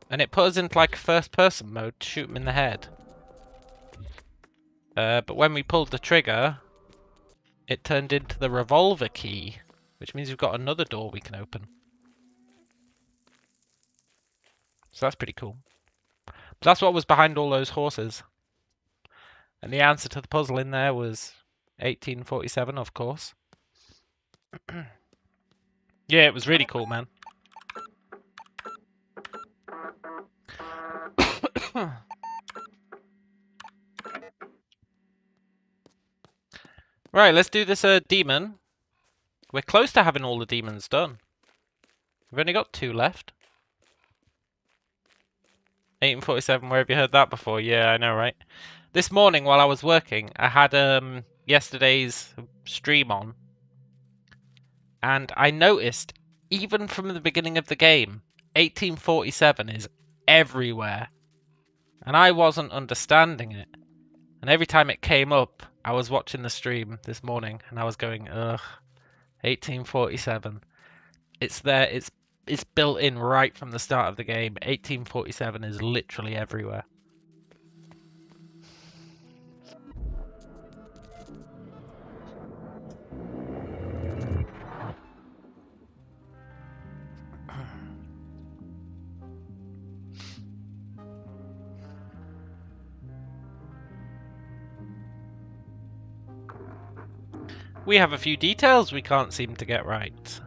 And it put us into like first person mode to shoot him in the head. But when we pulled the trigger, it turned into the revolver key, which means we've got another door we can open. So that's pretty cool. But that's what was behind all those horses. And the answer to the puzzle in there was 1847, of course. Yeah, it was really cool, man. Right, let's do this demon. We're close to having all the demons done. We've only got 2 left. 1847, where have you heard that before? Yeah, I know, right? This morning while I was working, I had yesterday's stream on. And I noticed, even from the beginning of the game, 1847 is everywhere. And I wasn't understanding it. And every time it came up, I was watching the stream this morning, and I was going, ugh, 1847. It's there, it's built in right from the start of the game. 1847 is literally everywhere. We have a few details we can't seem to get right.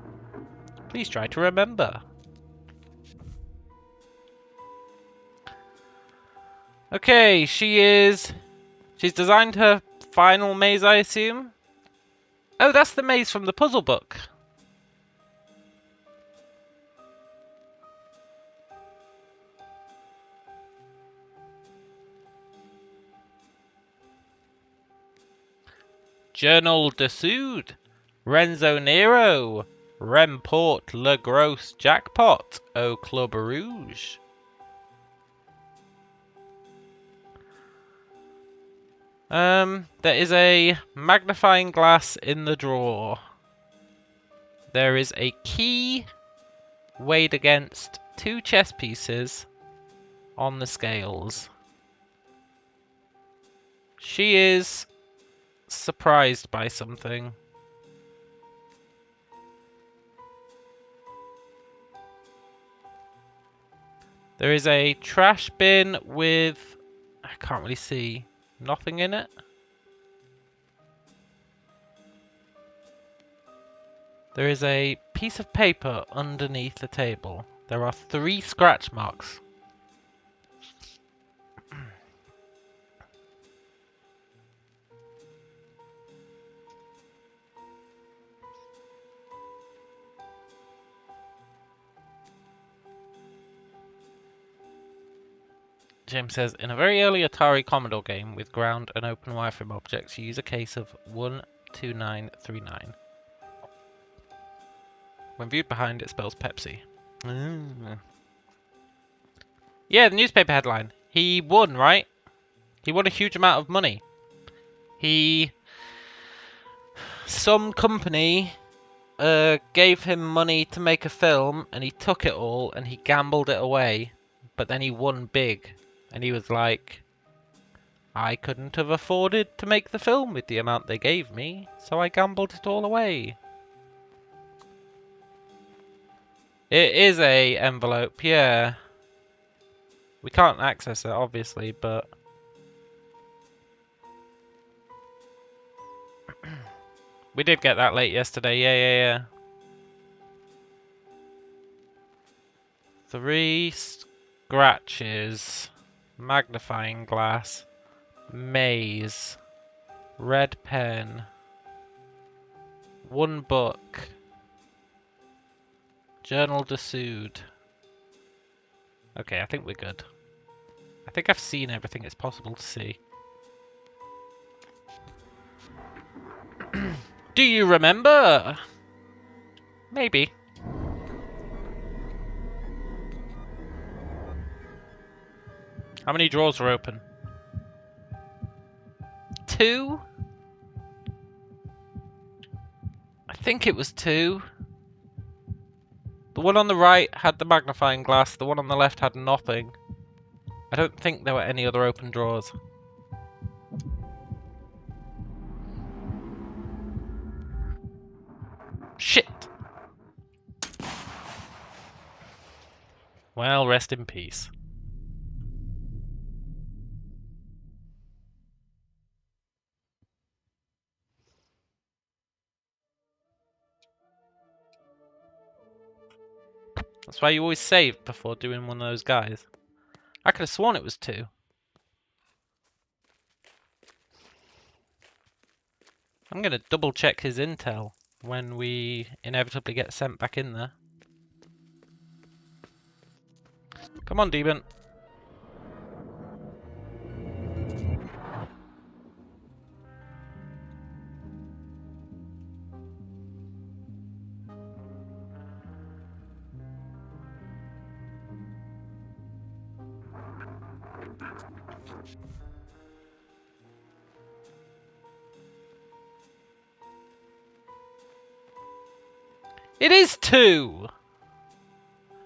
Please try to remember. Okay, she's designed her final maze, I assume? Oh, that's the maze from the puzzle book. Journal de Sud, Renzo Nero, Remport Le Gros Jackpot, Au Club Rouge. There is a magnifying glass in the drawer. There is a key weighed against 2 chess pieces on the scales. She is surprised by something. There is a trash bin with, I can't really see, nothing in it. There is a piece of paper underneath the table. There are 3 scratch marks. James says, in a very early Atari Commodore game with ground and open wireframe objects, you use a case of 12939. When viewed behind, it spells Pepsi. Yeah, the newspaper headline. He won, right? He won a huge amount of money. Some company gave him money to make a film, and he took it all, and he gambled it away. But then he won big. And he was like, I couldn't have afforded to make the film with the amount they gave me, so I gambled it all away. It is a envelope, yeah. We can't access it, obviously, but... we did get that late yesterday, yeah. 3 scratches. Magnifying glass. Maze. Red pen. 1 book. Journal de Sud. Okay, I think we're good. I think I've seen everything it's possible to see. Do you remember? Maybe. How many drawers were open? 2? I think it was 2. The one on the right had the magnifying glass, the one on the left had nothing. I don't think there were any other open drawers. Shit! Well, rest in peace. That's why you always save before doing one of those guys. I could have sworn it was 2. I'm gonna double check his intel when we inevitably get sent back in there. Come on, demon. It is 2!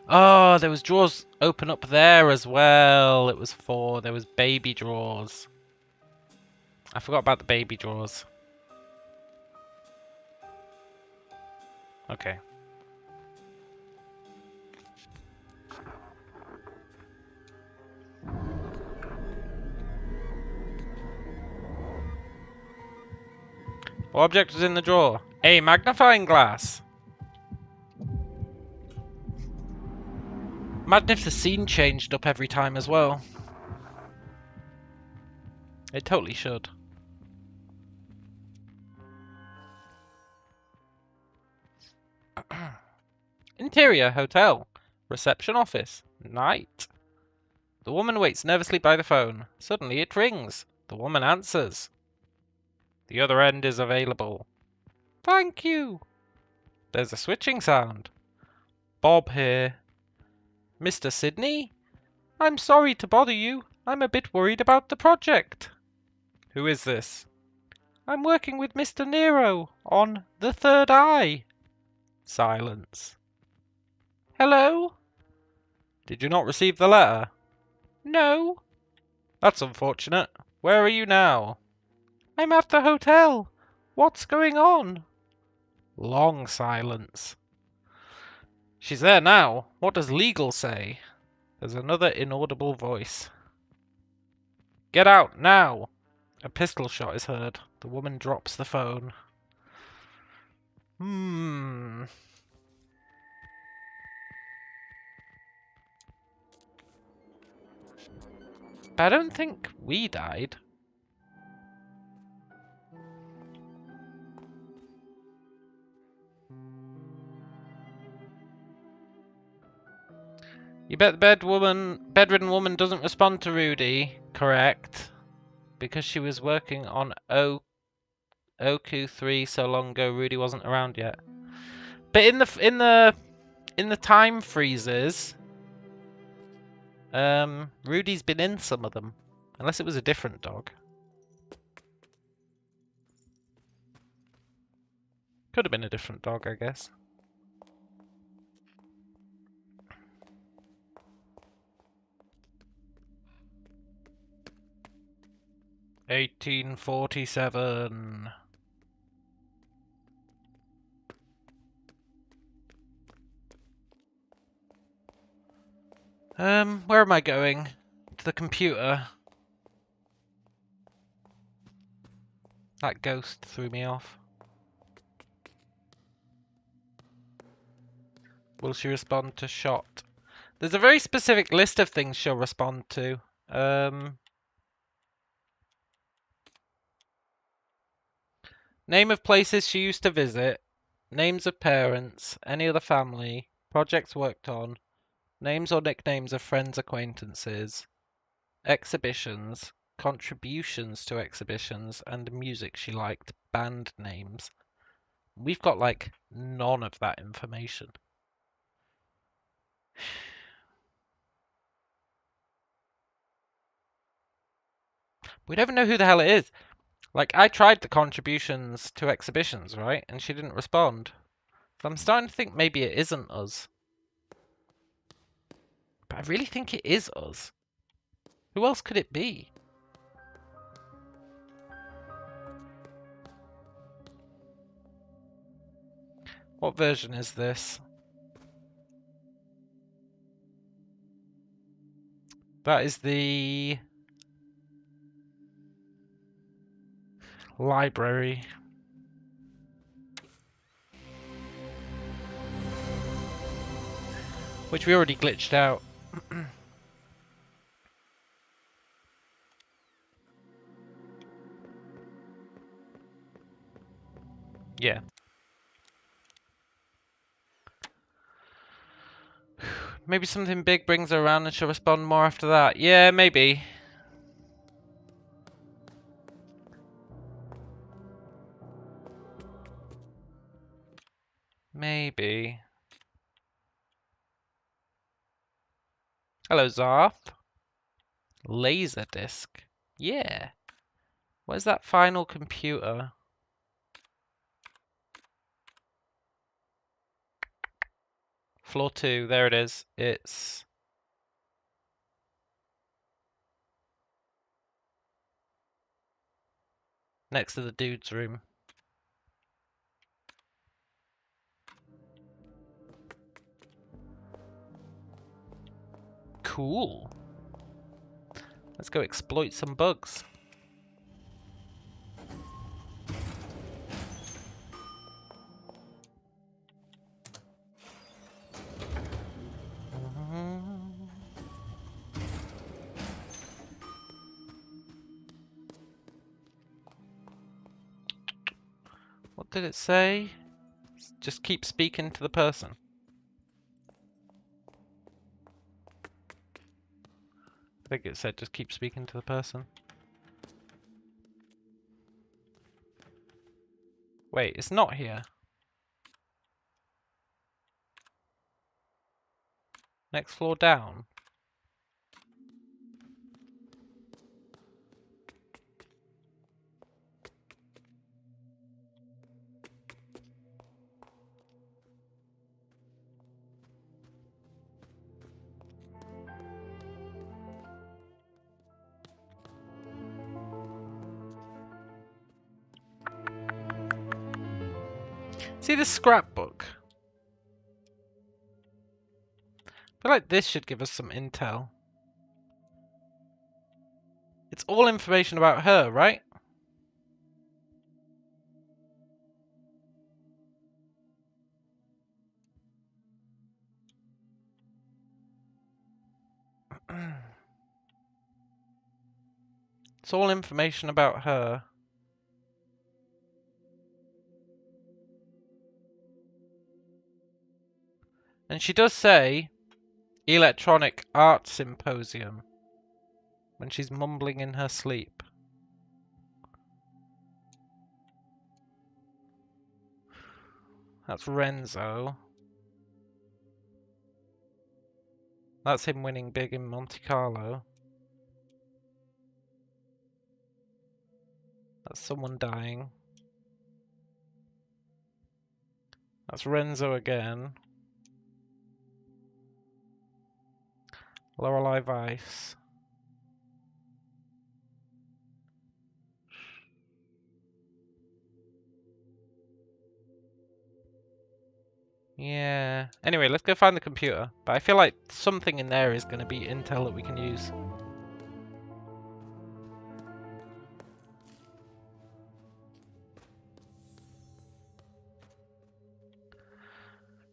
Oh, there was drawers open up there as well. It was 4. There was baby drawers. I forgot about the baby drawers. Okay. What object was in the drawer? A magnifying glass. Imagine if the scene changed up every time as well. It totally should. Interior hotel. Reception office. Night. The woman waits nervously by the phone. Suddenly it rings. The woman answers. The other end is available. Thank you. There's a switching sound. Bob here. Mr. Sidney? I'm sorry to bother you. I'm a bit worried about the project. Who is this? I'm working with Mr. Nero on The Third Eye. Silence. Hello? Did you not receive the letter? No. That's unfortunate. Where are you now? I'm at the hotel. What's going on? Long silence. She's there now. What does legal say? There's another inaudible voice. Get out, now! A pistol shot is heard. The woman drops the phone. But I don't think we died. You bet the bedridden woman doesn't respond to Rudy. Correct. Because she was working on OQ3 so long ago, Rudy wasn't around yet. But in the time freezes, Rudy's been in some of them, unless it was a different dog. Could have been a different dog, I guess. $18.47. Where am I going? To the computer. That ghost threw me off. Will she respond to shot? There's a very specific list of things she'll respond to. Name of places she used to visit. Names of parents. Any other family. Projects worked on. Names or nicknames of friends, acquaintances. Exhibitions. Contributions to exhibitions. And music she liked. Band names. We've got, like, none of that information. We don't even know who the hell it is. Like, I tried the contributions to exhibitions, right? And she didn't respond. So I'm starting to think maybe it isn't us. But I really think it is us. Who else could it be? What version is this? That is the library. Which we already glitched out. Yeah. Maybe something big brings her around and she'll respond more after that. Yeah, maybe. Maybe. Hello, Zarth. Laser disc. Yeah. Where's that final computer? Floor 2. There it is. It's next to the dude's room. Cool. Let's go exploit some bugs. What did it say? Just keep speaking to the person. I think it said just keep speaking to the person. Wait, it's not here. Next floor down. See this scrapbook? I feel like this should give us some intel. It's all information about her, right? It's all information about her. And she does say Electronic Art Symposium when she's mumbling in her sleep. That's Renzo. That's him winning big in Monte Carlo. That's someone dying. That's Renzo again. Lorelei Weiss. Yeah. Anyway, let's go find the computer. But I feel like something in there is going to be intel that we can use.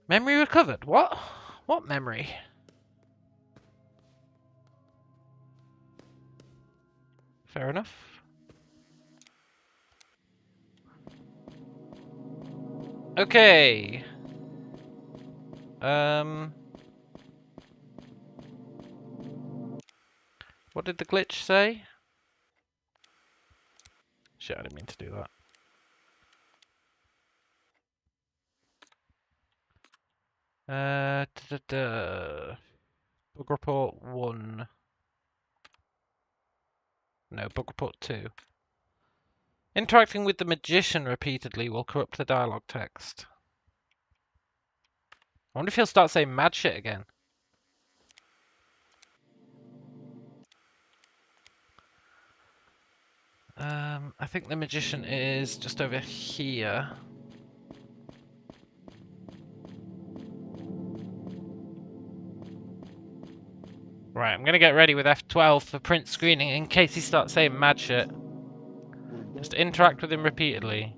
Memory recovered. What? What memory? Fair enough. Okay. What did the glitch say? Shit, I didn't mean to do that. Book report 1. No, book report 2. Interacting with the magician repeatedly will corrupt the dialogue text. I wonder if he'll start saying mad shit again. I think the magician is just over here. Right, I'm gonna get ready with F12 for print screening in case he starts saying mad shit. Just interact with him repeatedly.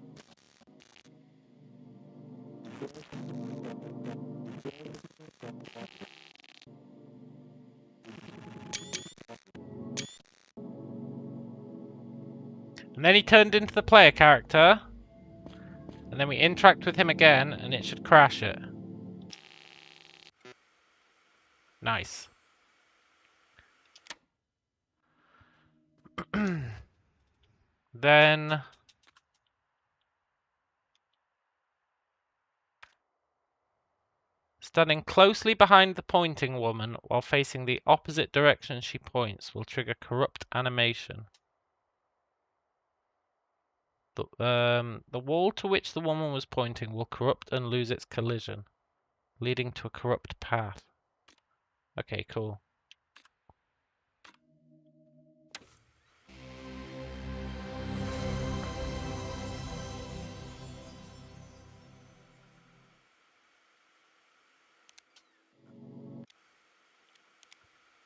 And then he turned into the player character. And then we interact with him again, and it should crash it. Nice. Then... standing closely behind the pointing woman while facing the opposite direction she points will trigger corrupt animation. The wall to which the woman was pointing will corrupt and lose its collision, leading to a corrupt path. Okay, cool.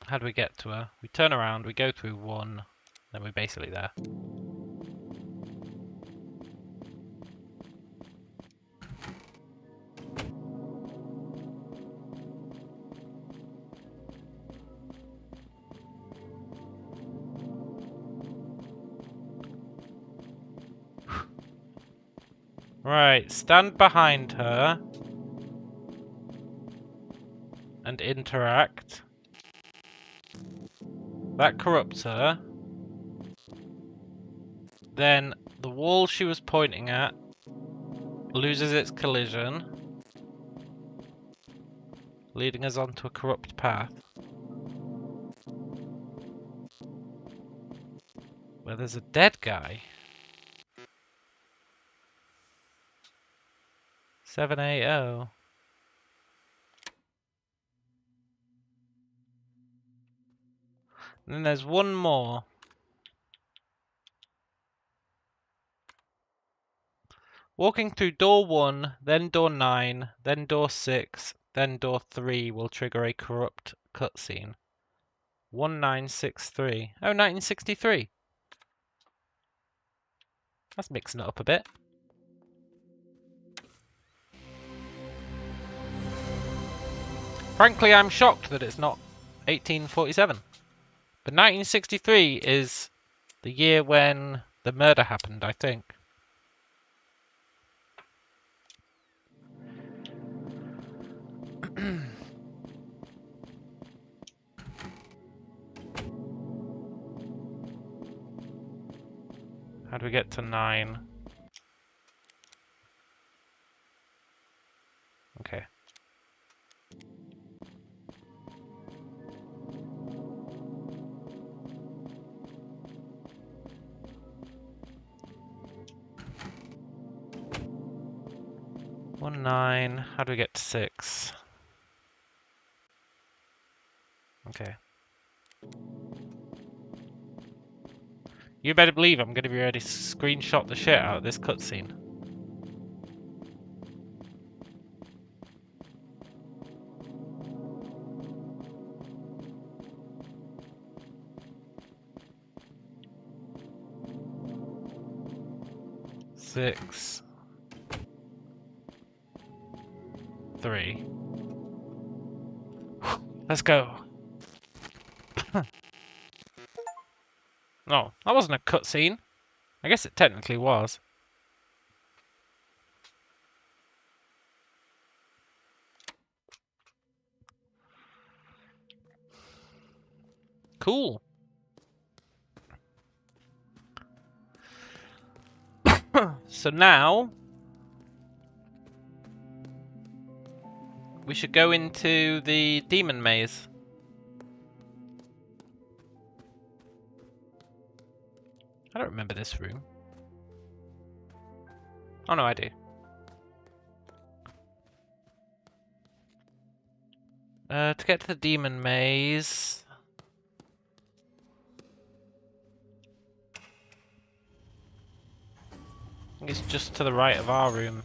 How do we get to her? We turn around, we go through one, then we're basically there. Right, stand behind her and interact. That corrupts her. Then the wall she was pointing at loses its collision, leading us onto a corrupt path. Where there's a dead guy. 780. And then there's one more. Walking through door 1, then door 9, then door 6, then door 3 will trigger a corrupt cutscene. 1963. Oh, 1963. That's mixing it up a bit. Frankly, I'm shocked that it's not 1847. But 1963 is the year when the murder happened, I think. How do we get to 9? Okay. One 9. How do we get to 6? Okay. You better believe I'm going to be ready to screenshot the shit out of this cutscene. Six. 3. Let's go. No, that wasn't a cutscene. I guess it technically was. Cool. So now we should go into the demon maze. I don't remember this room. Oh no, I do. To get to the demon maze... I think it's just to the right of our room.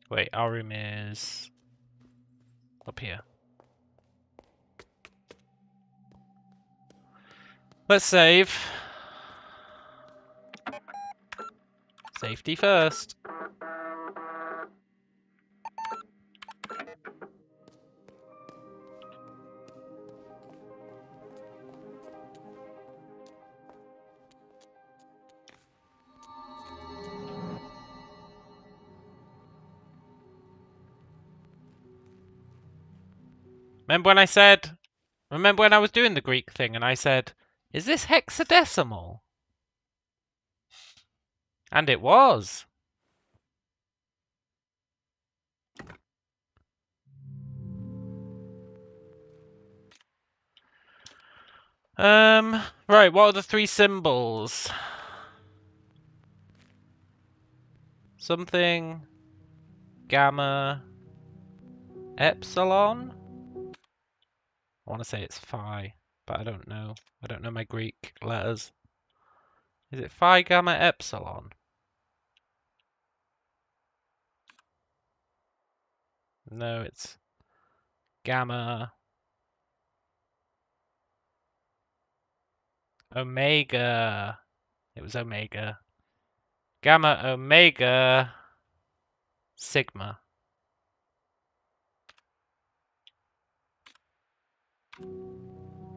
Wait, our room is up here. Let's save. Safety first. Remember when I said... Remember when I was doing the Greek thing and I said, is this hexadecimal? And it was. Right, what are the three symbols? Something... Gamma... Epsilon? I want to say it's phi, but I don't know. I don't know my Greek letters. Is it phi, gamma, epsilon? No, it's gamma, omega. It was omega. Gamma, omega, sigma.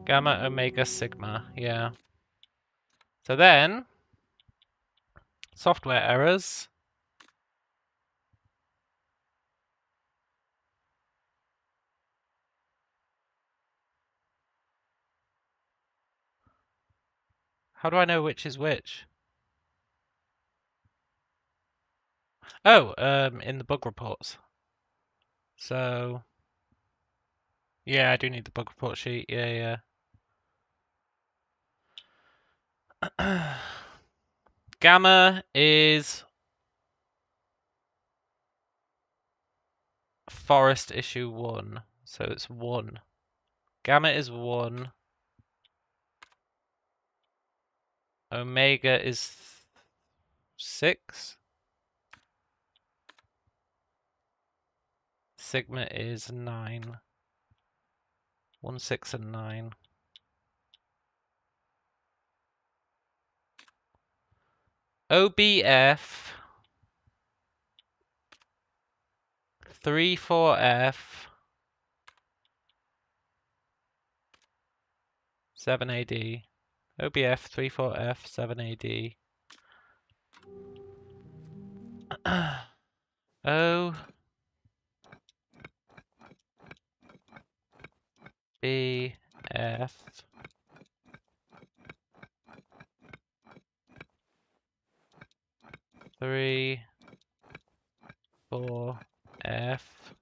Gamma, omega, sigma. Yeah. So then, software errors. How do I know which is which? Oh, in the bug reports. So, yeah, I do need the bug report sheet. Yeah, yeah. Gamma is forest issue 1. So it's 1. Gamma is 1. Omega is 6. Sigma is 9. 1, 6, and 9. OBF 3, 4F 7 AD. OBF 3, 4F 7 AD. O B F 3, 4 F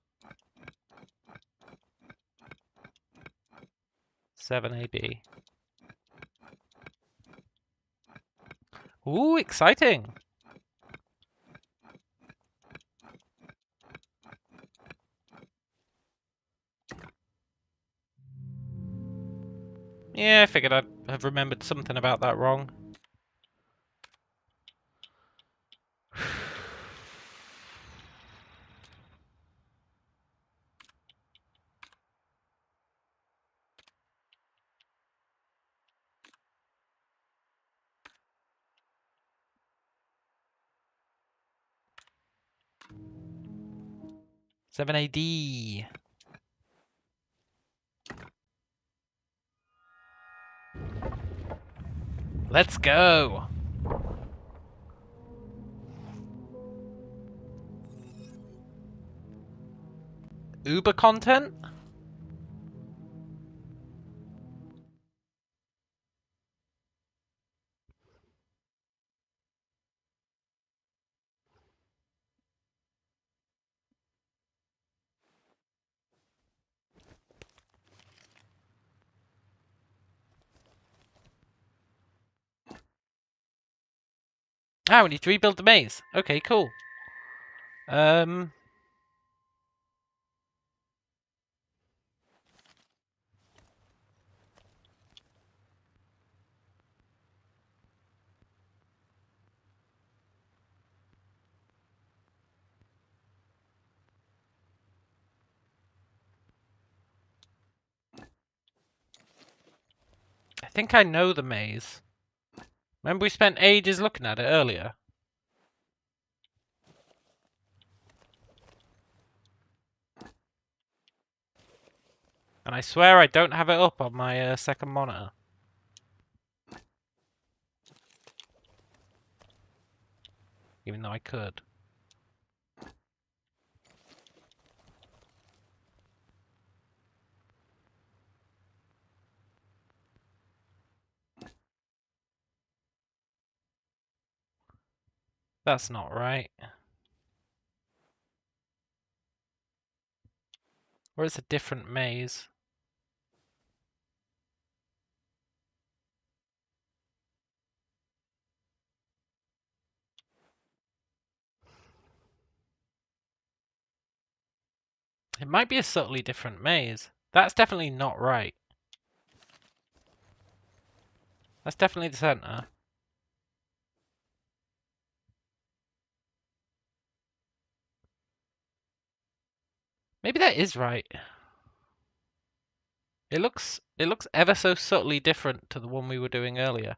7 AB. Ooh, exciting! Yeah, I figured I'd have remembered something about that wrong. Seven AD. Let's go. Uber content? Ah, we need to rebuild the maze. Okay, cool. I think I know the maze. Remember we spent ages looking at it earlier? And I swear I don't have it up on my second monitor. Even though I could. That's not right. Or it's a different maze. It might be a subtly different maze. That's definitely not right. That's definitely the center. Maybe that is right. It looks ever so subtly different to the one we were doing earlier.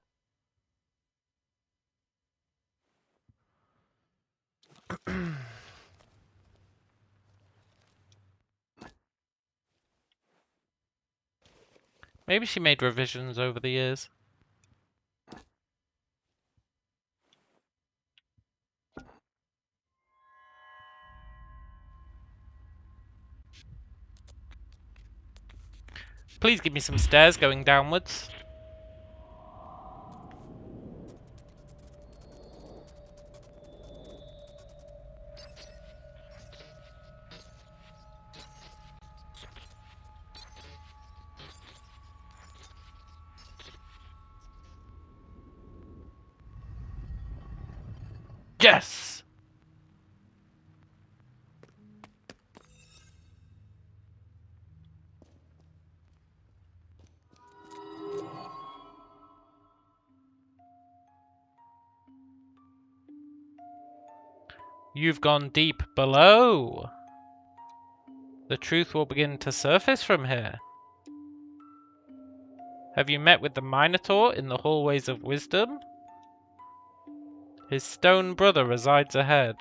Maybe she made revisions over the years. Please give me some stairs going downwards. Yes! You've gone deep below. The truth will begin to surface from here. Have you met with the Minotaur in the hallways of wisdom? His stone brother resides ahead.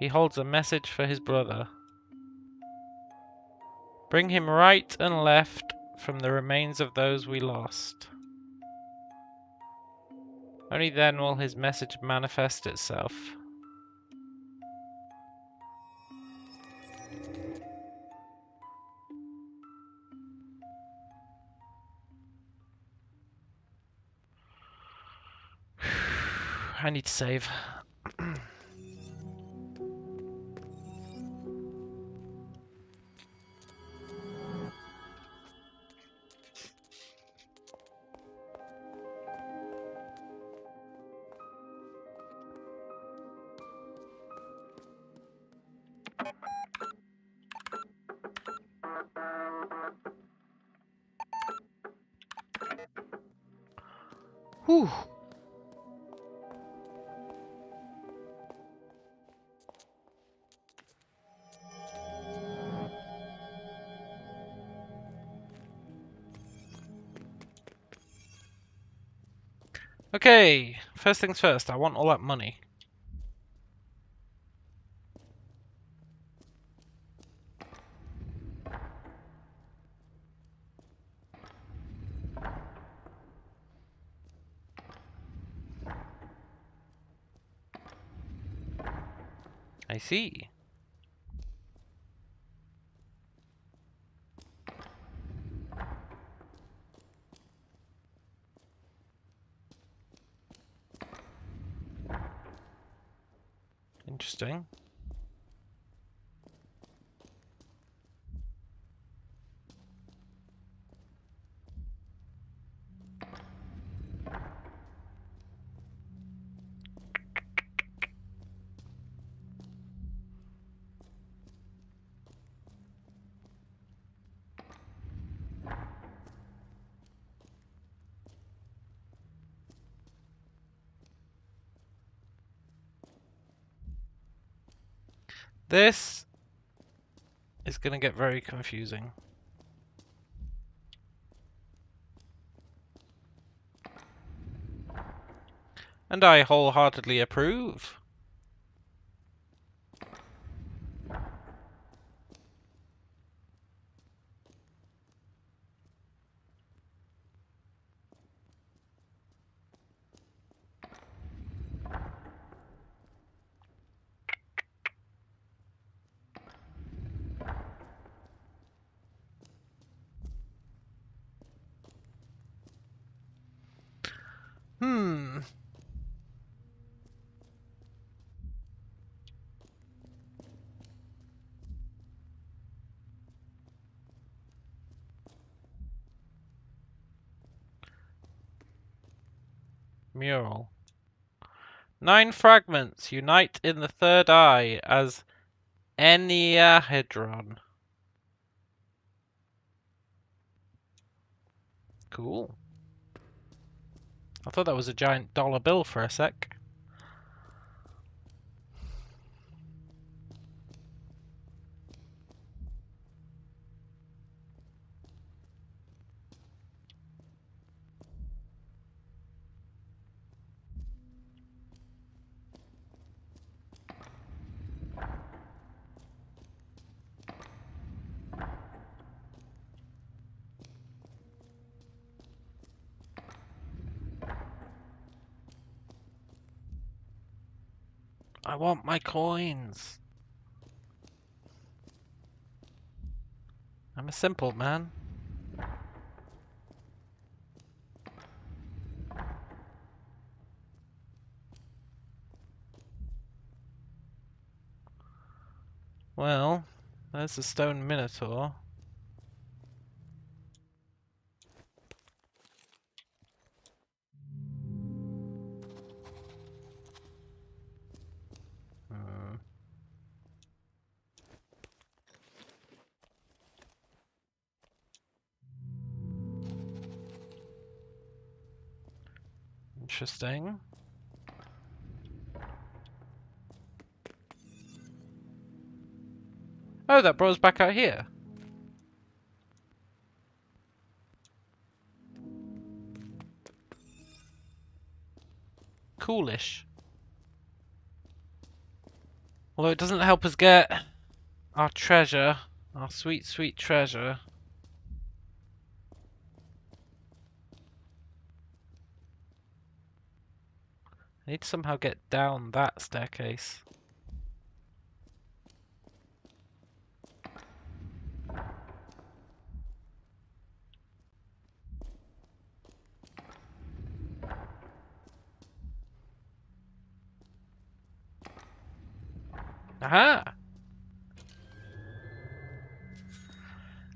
He holds a message for his brother. Bring him right and left from the remains of those we lost. Only then will his message manifest itself. I need to save. Whew. Okay, first things first, I want all that money. I see. Interesting. This is going to get very confusing. And I wholeheartedly approve. Hmm. Mural. 9 fragments unite in the third eye as Enneahedron. Cool. I thought that was a giant dollar bill for a sec. I want my coins. I'm a simple man. Well, there's the stone Minotaur. Interesting. Oh, that brought us back out here. Coolish. Although it doesn't help us get our treasure. Our sweet, sweet treasure. I need to somehow get down that staircase. Aha!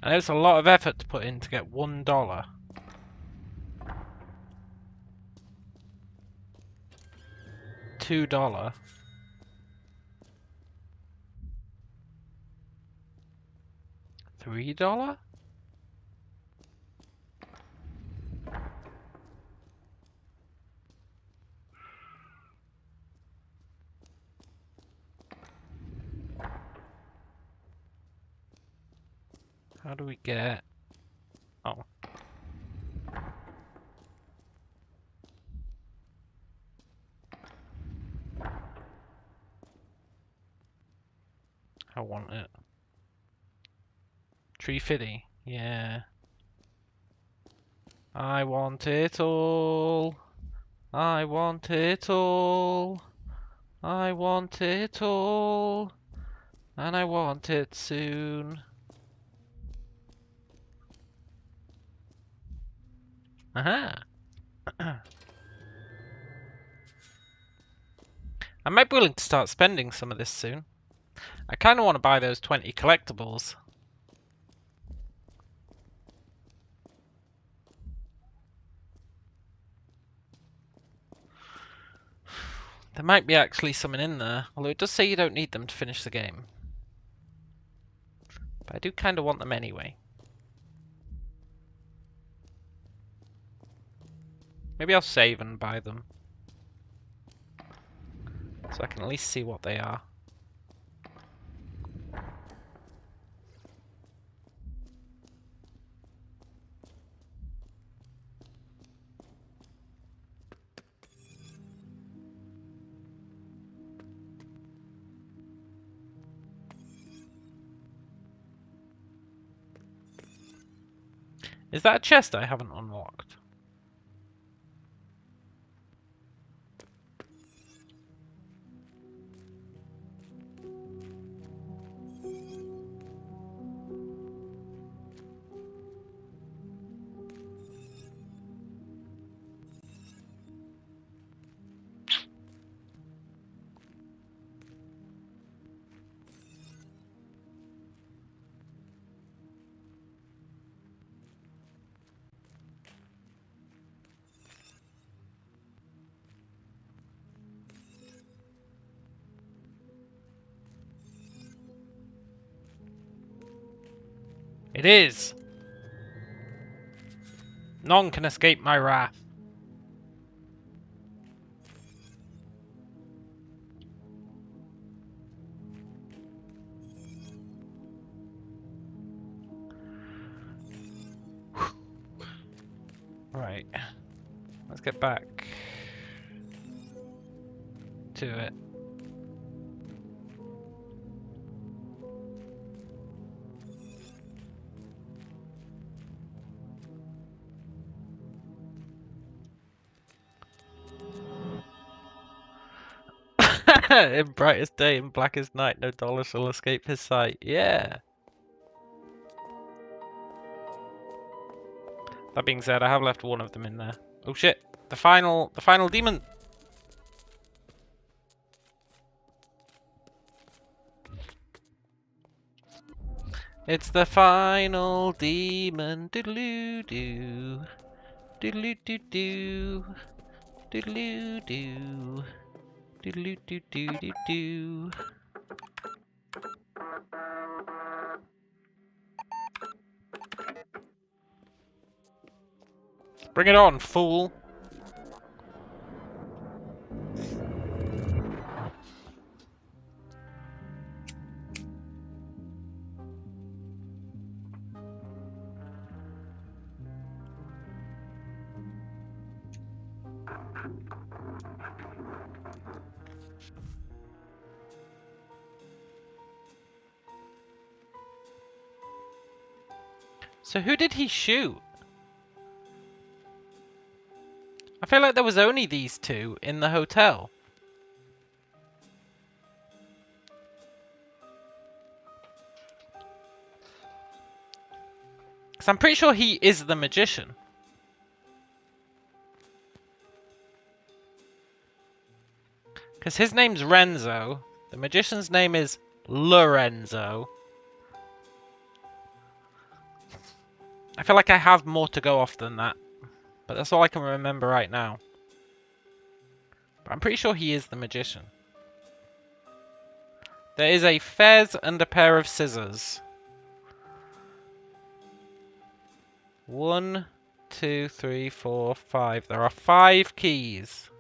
And it's a lot of effort to put in to get $1. $2. $3? How do we get... Oh. I want it. Tree fitty. Yeah. I want it all. I want it all. I want it all. And I want it soon. Aha! I might be willing to start spending some of this soon. I kind of want to buy those 20 collectibles. There might be actually something in there, although it does say you don't need them to finish the game. But I do kind of want them anyway. Maybe I'll save and buy them. So I can at least see what they are. Is that a chest I haven't unlocked? It is! None can escape my wrath. Right. Let's get back to it. In brightest day, in blackest night, no dollar shall escape his sight. Yeah. That being said, I have left one of them in there. Oh shit! The final demon. It's the final demon. Doodaloo doo. Doodaloo doo doo. Doodaloo doo. Doodaloo doo doo doo doo. Bring it on, fool! So who did he shoot? I feel like there was only these two in the hotel. Because I'm pretty sure he is the magician. Because his name's Renzo. The magician's name is Lorenzo. I feel like I have more to go off than that. But that's all I can remember right now. But I'm pretty sure he is the magician. There is a fez and a pair of scissors. 1, 2, 3, 4, 5. There are 5 keys.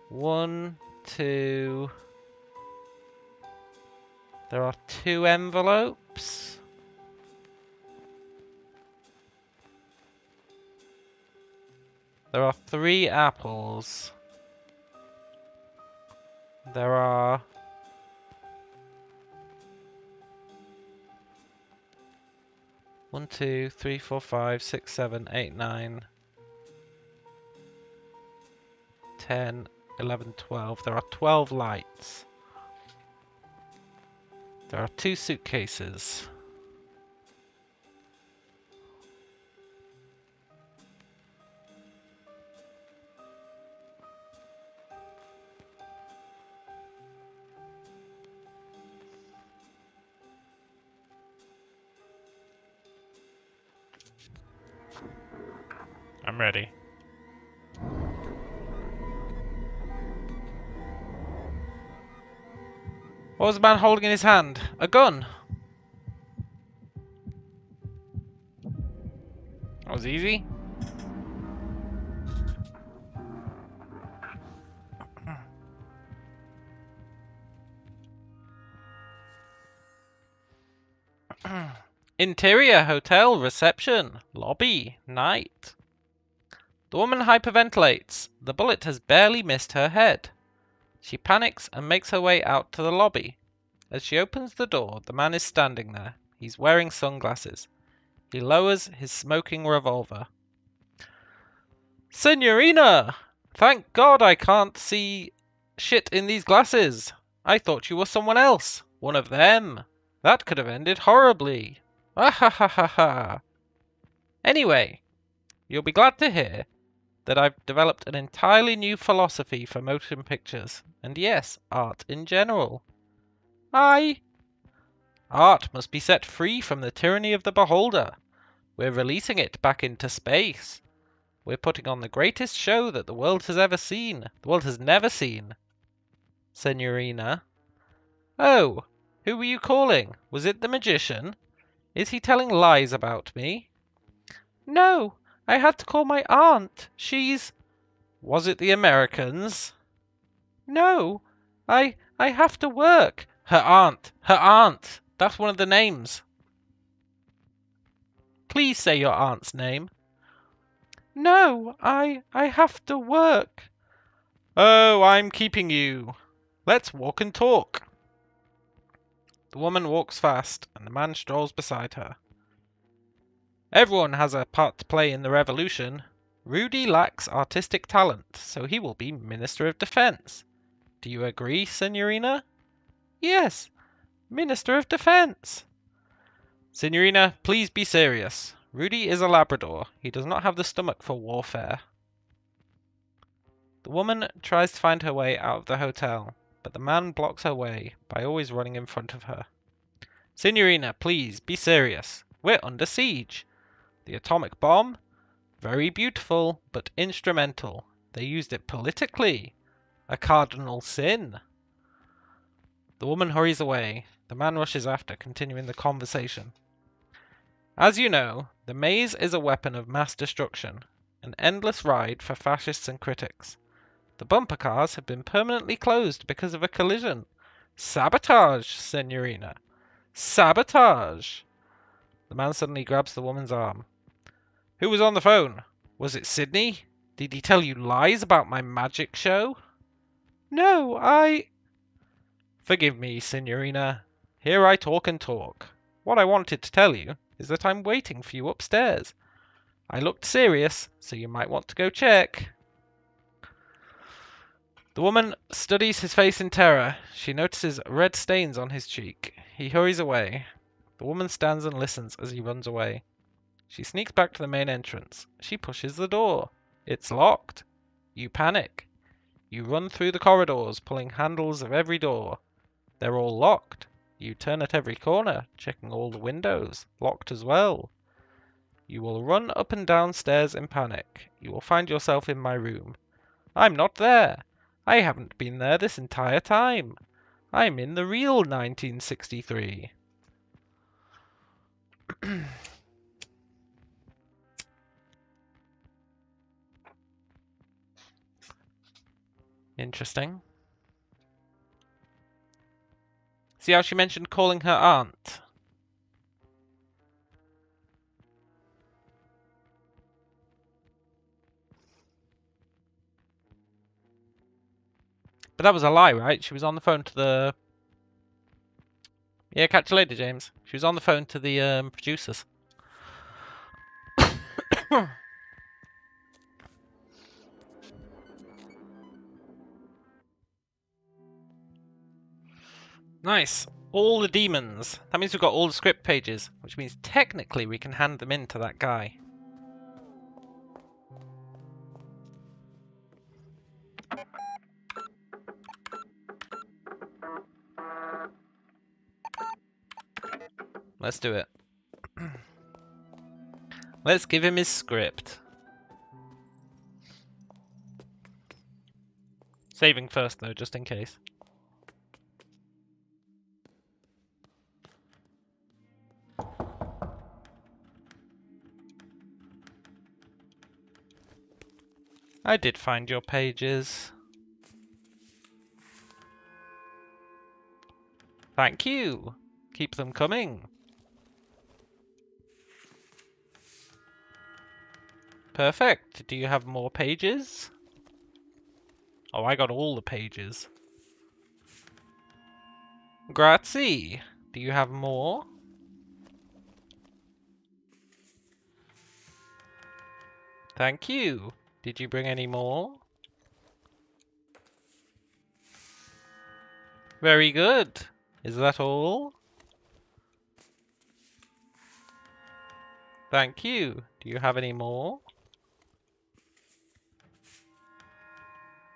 1, 2. There are 2 envelopes. There are 3 apples. There are 1, 2, 3, 4, 5, 6, 7, 8, 9, 10, 11, 12. There are 12 lights. There are 2 suitcases. I'm ready. What was the man holding in his hand? A gun. That was easy. Interior hotel reception lobby night. The woman hyperventilates. The bullet has barely missed her head. She panics and makes her way out to the lobby. As she opens the door, the man is standing there. He's wearing sunglasses. He lowers his smoking revolver. Signorina! Thank God I can't see shit in these glasses. I thought you were someone else. One of them. That could have ended horribly. Ah ha ha ha ha. Anyway, you'll be glad to hear that I've developed an entirely new philosophy for motion pictures, and yes, art in general. Art must be set free from the tyranny of the beholder. We're releasing it back into space. We're putting on the greatest show that the world has ever seen. The world has never seen. Signorina. Oh, who were you calling? Was it the magician? Is he telling lies about me? No, I had to call my aunt. She's... Was it the Americans? No, I have to work. Her aunt. Her aunt. That's one of the names. Please say your aunt's name. No, I have to work. Oh, I'm keeping you. Let's walk and talk. The woman walks fast, and the man strolls beside her. Everyone has a part to play in the revolution. Rudy lacks artistic talent, so he will be Minister of Defense. Do you agree, Signorina? Yes, Minister of Defense. Signorina, please be serious. Rudy is a Labrador. He does not have the stomach for warfare. The woman tries to find her way out of the hotel, but the man blocks her way by always running in front of her. Signorina, please, be serious. We're under siege. The atomic bomb? Very beautiful, but instrumental. They used it politically. A cardinal sin. The woman hurries away. The man rushes after, continuing the conversation. As you know, the maze is a weapon of mass destruction, an endless ride for fascists and critics. The bumper cars have been permanently closed because of a collision. Sabotage, Signorina. Sabotage! The man suddenly grabs the woman's arm. Who was on the phone? Was it Sydney? Did he tell you lies about my magic show? No, Forgive me, Signorina. Here I talk and talk. What I wanted to tell you is that I'm waiting for you upstairs. I looked serious, so you might want to go check. The woman studies his face in terror. She notices red stains on his cheek. He hurries away. The woman stands and listens as he runs away. She sneaks back to the main entrance. She pushes the door. It's locked. You panic. You run through the corridors, pulling handles of every door. They're all locked. You turn at every corner, checking all the windows, locked as well. You will run up and down stairs in panic. You will find yourself in my room. I'm not there. I haven't been there this entire time. I'm in the real 1963. Interesting. See how she mentioned calling her aunt? But that was a lie, right? She was on the phone to the... Yeah, catch you later, James. She was on the phone to the producers. Nice. All the demons. That means we've got all the script pages, which means technically we can hand them in to that guy. Let's do it. Let's give him his script. Saving first, though, just in case. I did find your pages. Thank you. Keep them coming. Perfect. Do you have more pages? Oh, I got all the pages. Grazie. Do you have more? Thank you. Did you bring any more? Very good. Is that all? Thank you. Do you have any more?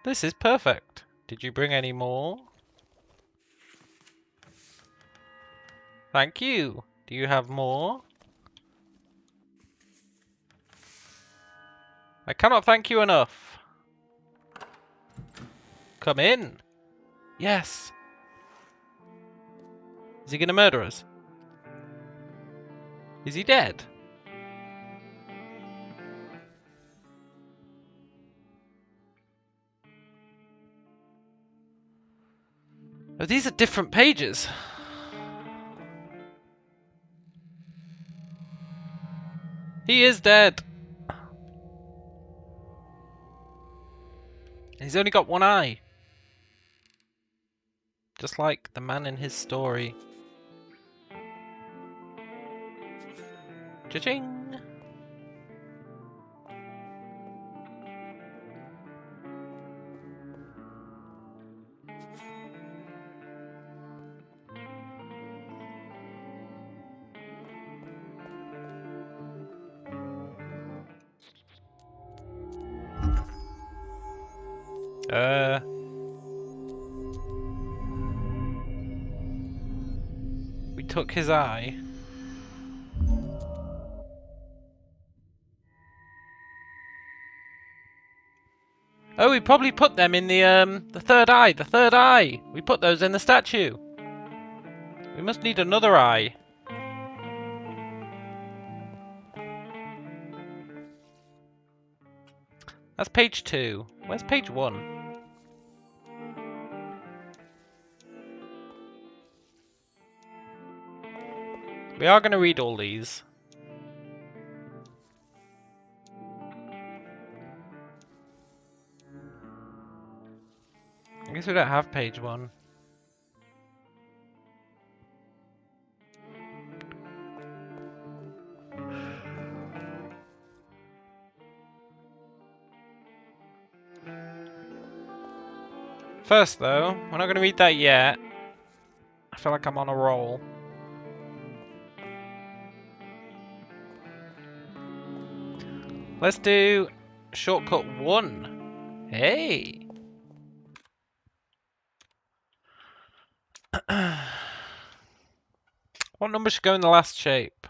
This is perfect. Did you bring any more? Thank you. Do you have more? I cannot thank you enough. Come in. Yes. Is he gonna murder us? Is he dead? Oh, these are different pages. He is dead. He's only got one eye. Just like the man in his story. Cha-ching! We took his eye. Oh, we probably put them in the third eye. The third eye. We put those in the statue. We must need another eye. That's page 2. Where's page 1? We are going to read all these. I guess we don't have page 1. First, though, we're not going to read that yet. I feel like I'm on a roll. Let's do shortcut 1. Hey! What number should go in the last shape?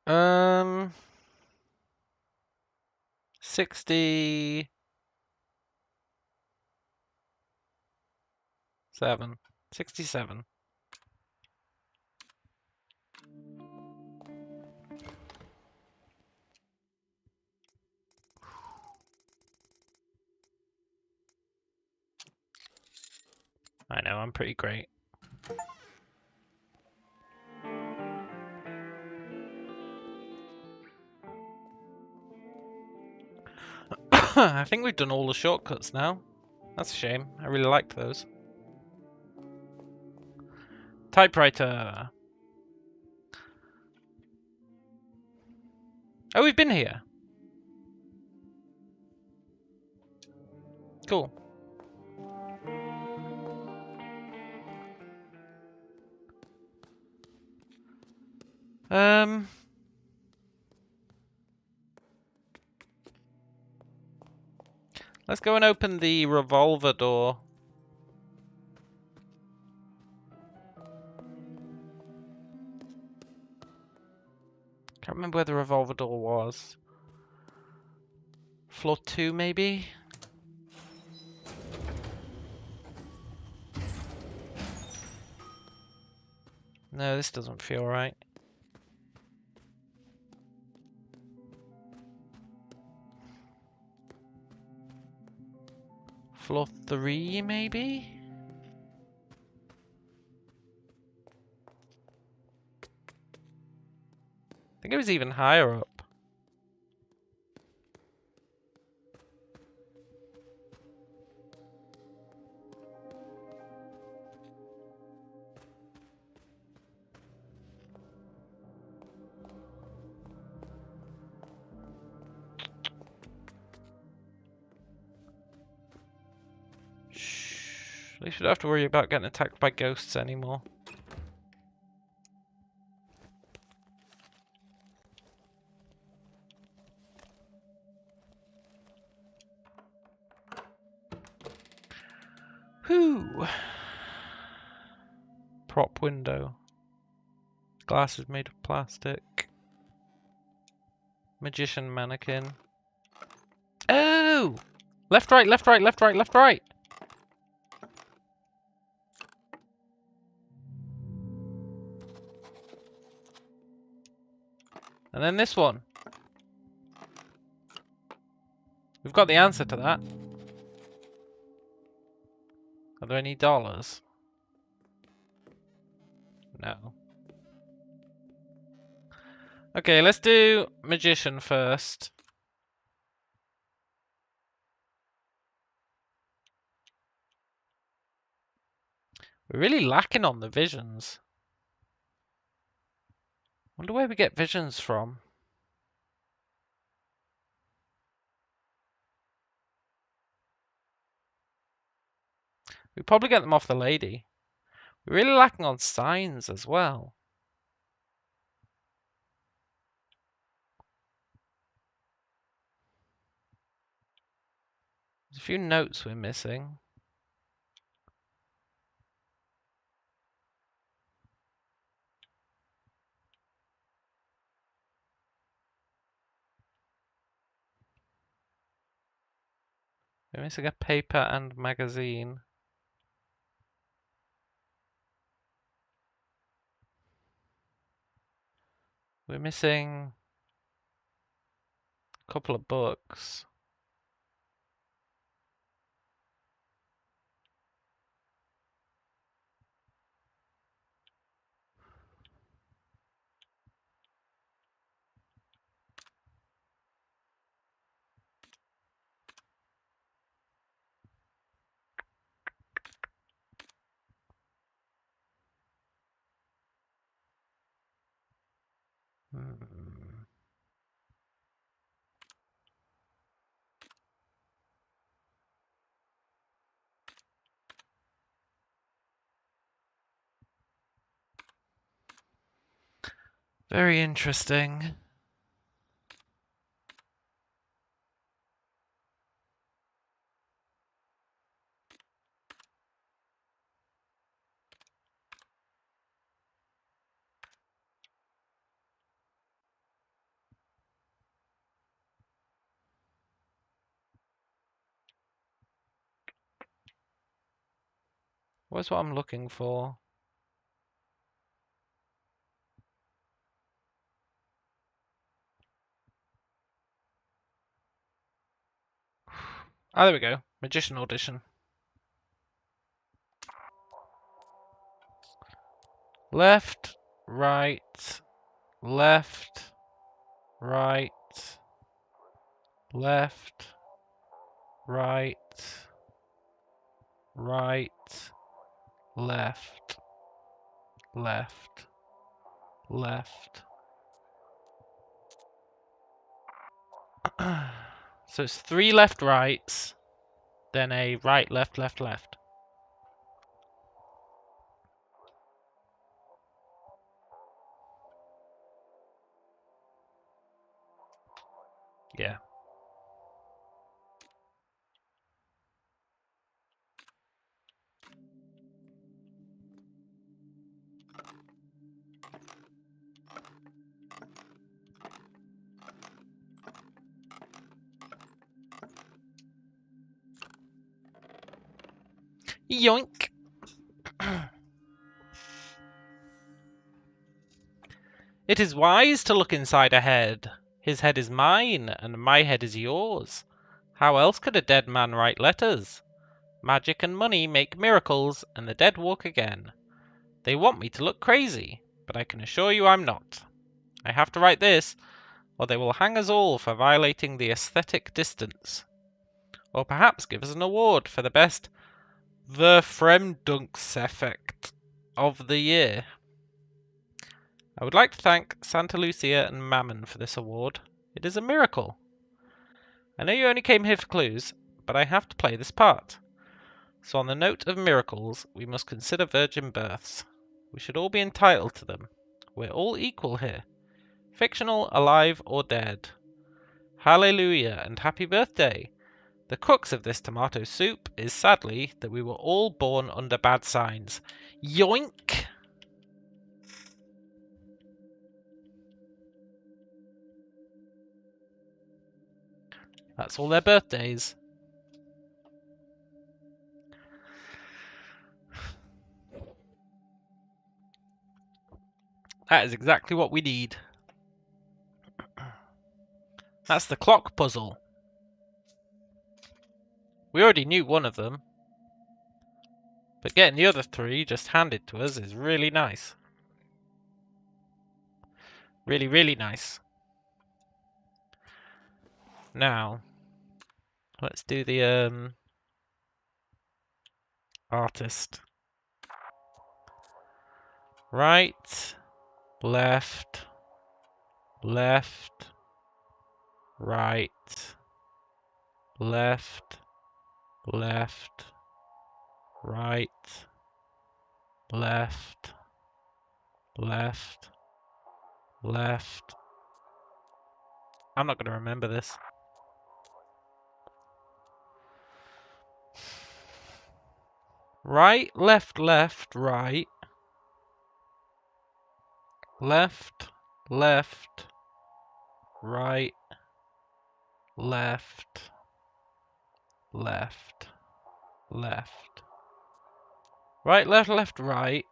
Um, 67. 67. I know, I'm pretty great. I think we've done all the shortcuts now. That's a shame. I really liked those. Typewriter. Oh, we've been here. Cool. Let's go and open the revolver door. Can't remember where the revolver door was. Floor 2, maybe? No, this doesn't feel right. Floor 3, maybe? I think it was even higher up. least we don't have to worry about getting attacked by ghosts anymore. Whew. Prop window. Glass is made of plastic. Magician mannequin. Oh! Left, right, left, right, left, right, left, right. And then this one. We've got the answer to that. Are there any dollars? No. Okay, let's do magician first. We're really lacking on the visions. Wonder where we get visions from. We probably get them off the lady. We're really lacking on signs as well. There's a few notes we're missing. We're missing a paper and magazine. We're missing a couple of books. Very interesting. What's what I'm looking for? Ah, there we go. Magician audition. Left, right, left, right, left, right, right, left, left, left. So it's 3 left rights, then a right, left, left, left. Yeah. Yoink! It is wise to look inside a head. His head is mine, and my head is yours. How else could a dead man write letters? Magic and money make miracles, and the dead walk again. They want me to look crazy, but I can assure you I'm not. I have to write this, or they will hang us all for violating the aesthetic distance. Or perhaps give us an award for the best Verfremdungseffekt of the year. I would like to thank Santa Lucia and Mammon for this award. It is a miracle. I know you only came here for clues, but I have to play this part. So on the note of miracles, we must consider virgin births. We should all be entitled to them. We're all equal here. Fictional, alive, or dead. Hallelujah and happy birthday. The crux of this tomato soup is sadly that we were all born under bad signs. Yoink! That's all their birthdays. That is exactly what we need. That's the clock puzzle. We already knew one of them, but getting the other three just handed to us is really nice. Really, really nice. Now, let's do the artist. Right, left, left, right, left, left, right, left, left, left. I'm not going to remember this. Right, left, left, right. Left, left, right, left, left, left. Right, left, left, right.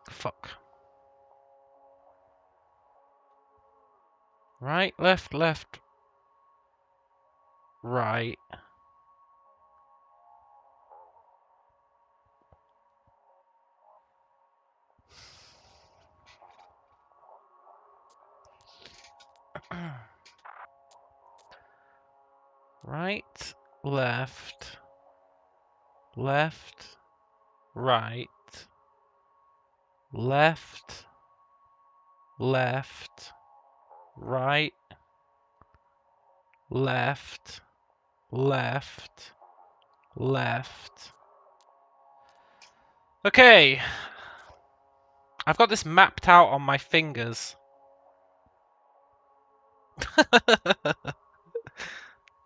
Fuck. Right, left, left, right. Right, left, left, right, left, left, right, left, left, left. Okay. I've got this mapped out on my fingers.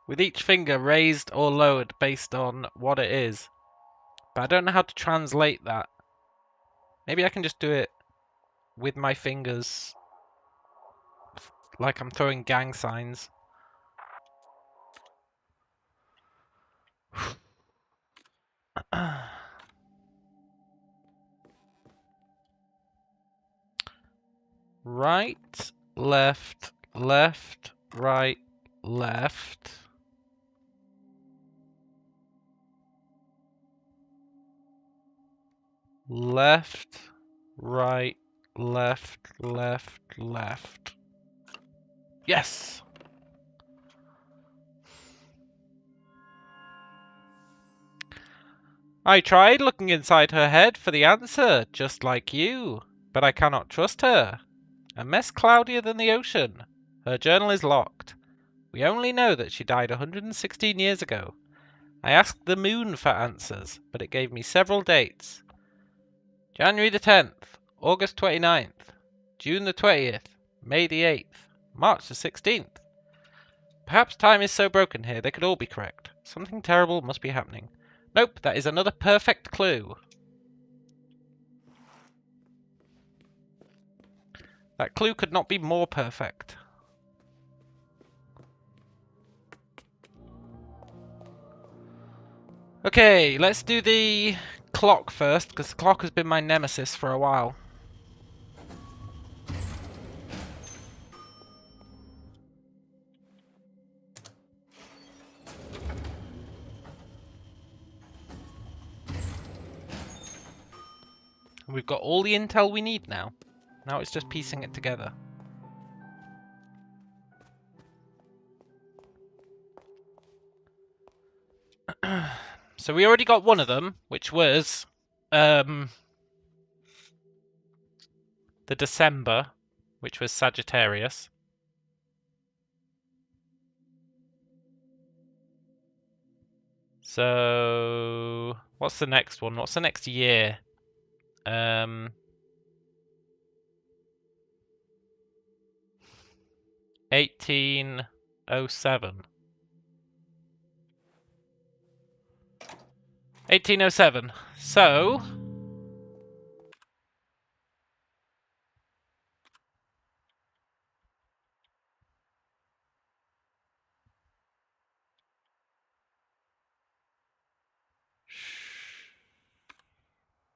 With each finger raised or lowered based on what it is. But I don't know how to translate that. Maybe I can just do it with my fingers. Like I'm throwing gang signs. Right, left, left, right, left. Left, right, left, left, left. Yes! I tried looking inside her head for the answer, just like you, but I cannot trust her. A mess cloudier than the ocean. Her journal is locked. We only know that she died 116 years ago. I asked the moon for answers, but it gave me several dates. January the 10th, August 29th, June the 20th, May the 8th, March the 16th. Perhaps time is so broken here they could all be correct. Something terrible must be happening. Nope, that is another perfect clue. That clue could not be more perfect. Okay, let's do the clock first, because the clock has been my nemesis for a while. We've got all the intel we need now. Now it's just piecing it together. So we already got one of them, which was the December, which was Sagittarius. So, what's the next one? What's the next year? 1807. 1807. So,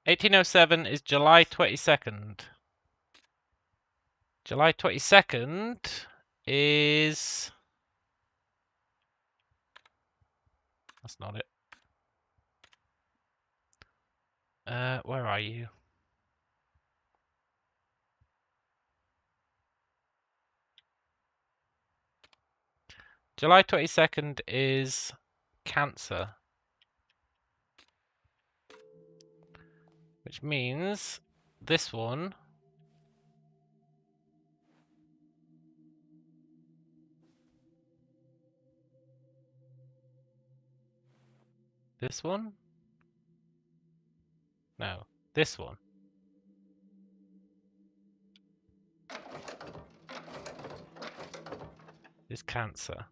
(1807) is July 22nd. July 22nd is... That's not it. Where are you? July 22nd is Cancer. Which means this one... This one? No, this one. Is Cancer.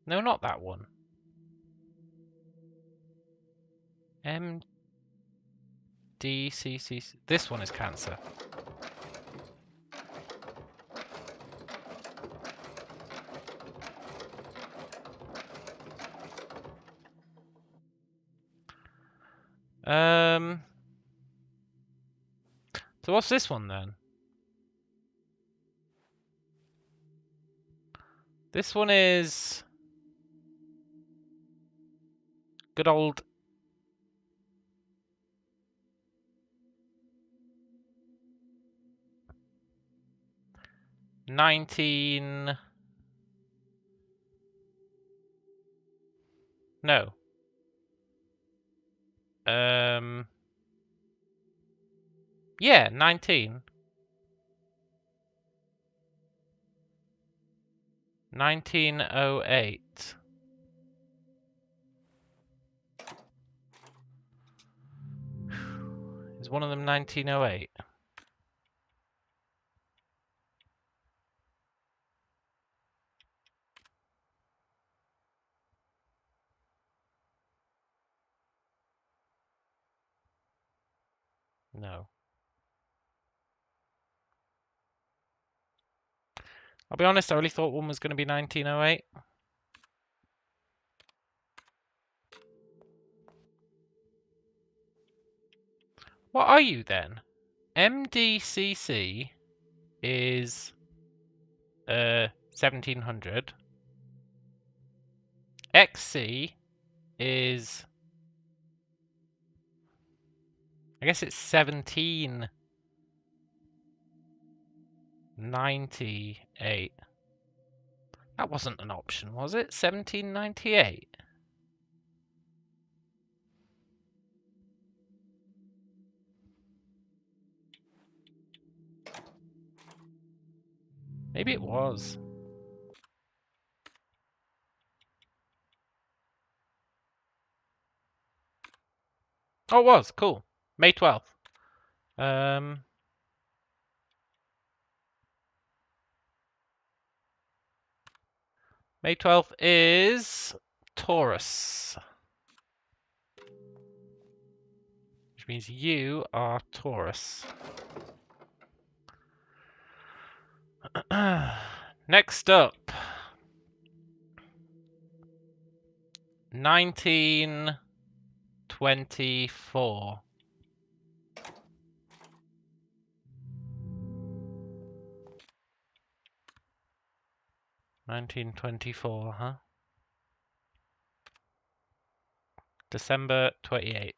No, not that one. MDCC. This one is Cancer. So what's this one then? This one is good old 19... No. Yeah, 19. 1908. Is one of them 1908? No. I'll be honest, I really thought one was going to be 1908. What are you then? MDCC is 1700. XC is... I guess it's 1798. That wasn't an option, was it? 1798? Maybe it was. Oh, it was. Cool. May 12th. May 12th is Taurus. Which means you are Taurus. Next up. 1924. 1924, huh? December 28th.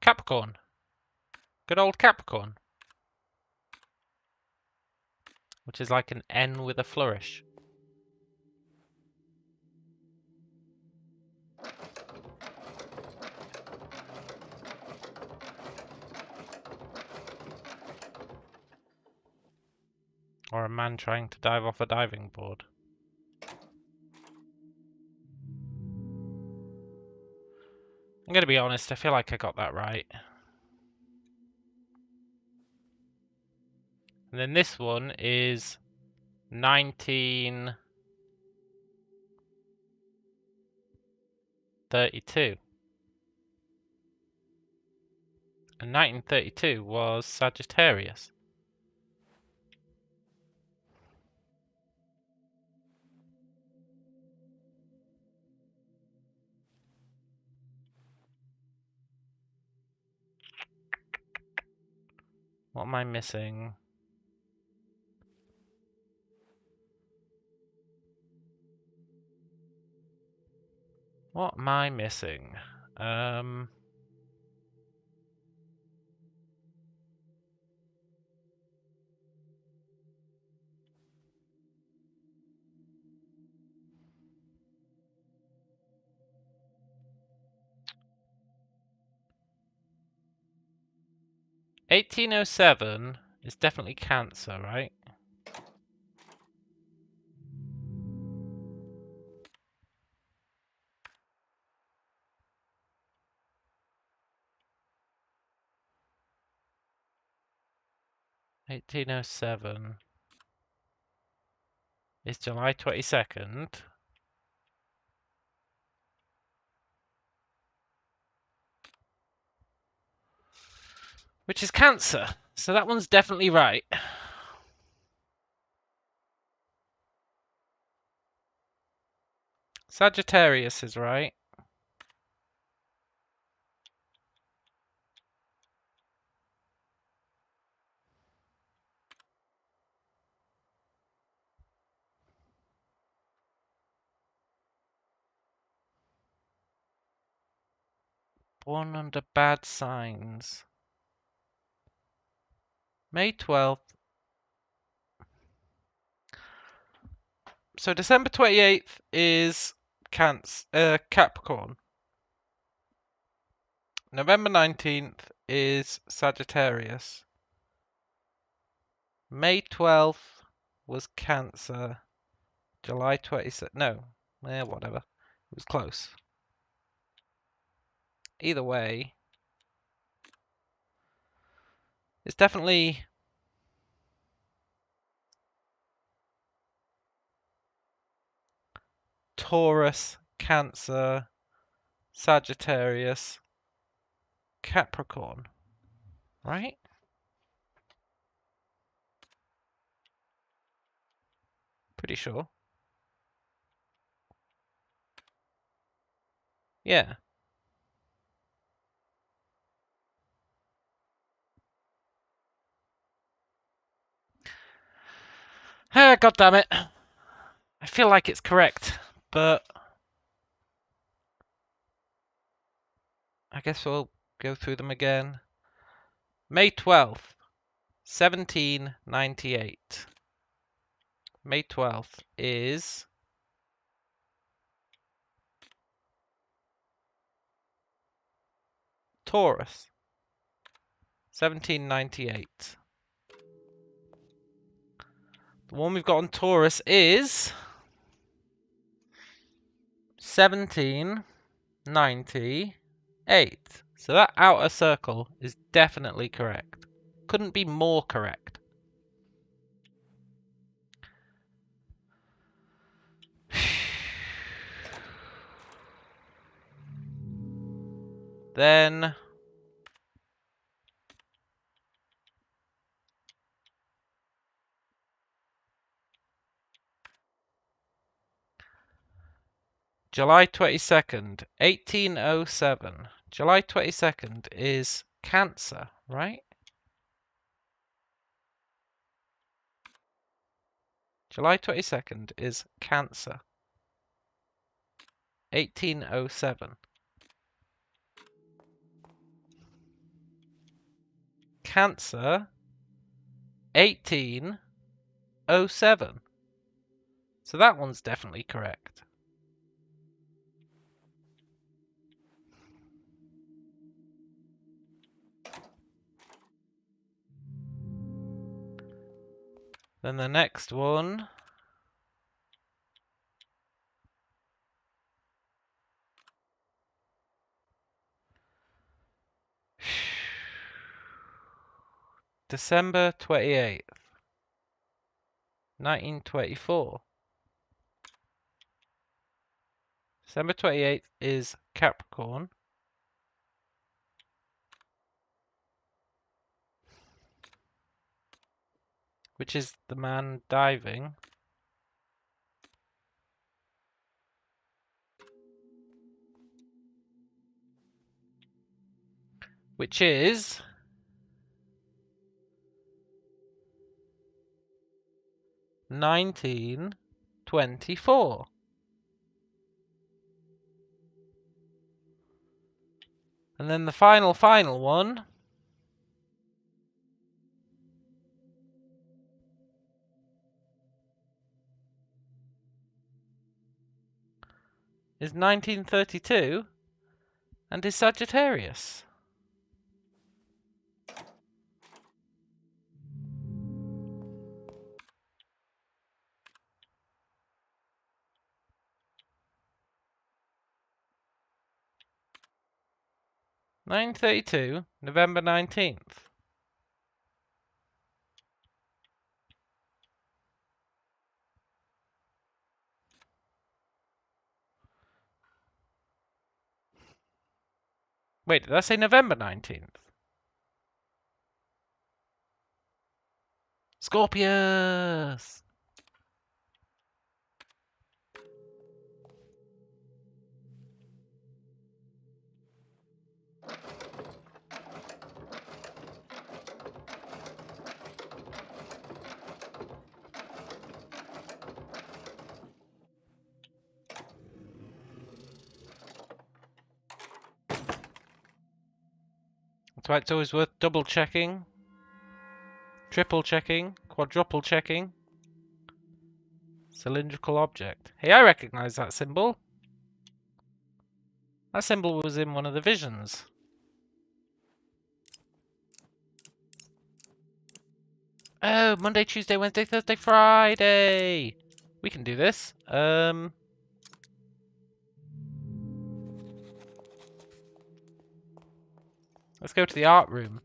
Capricorn. Good old Capricorn. Which is like an N with a flourish. Or a man trying to dive off a diving board. I'm gonna be honest, I feel like I got that right. And then this one is 1932. And 1932 was Sagittarius. What am I missing? What am I missing? 1807 is definitely Cancer, right? (1807) is July 22nd. Which is Cancer. So that one's definitely right. Sagittarius is right. Born under bad signs. May 12th. So December 28th is Capricorn. November 19th is Sagittarius. May 12th was Cancer. July 26th. No. Whatever. It was close. Either way, it's definitely Taurus, Cancer, Sagittarius, Capricorn. Right? Pretty sure. Yeah. God damn it. I feel like it's correct, but I guess we'll go through them again. May 12th, 1798. May 12th is Taurus, 1798. The one we've got on Taurus is 1798. So that outer circle is definitely correct. Couldn't be more correct. Then July 22nd, 1807. July 22nd is Cancer, right? July 22nd is Cancer. 1807. Cancer 1807. So that one's definitely correct. Then the next one. December 28th, 1924. December 28th is Capricorn. Which is the man diving. Which is 1924. And then the final one is 1932 and is Sagittarius. November 19th. Wait, did I say November 19th? Scorpius! That's why it's always worth double checking, triple checking, quadruple checking. Cylindrical object. Hey, I recognize that symbol. That symbol was in one of the visions. Oh, Monday, Tuesday, Wednesday, Thursday, Friday. We can do this. Let's go to the art room.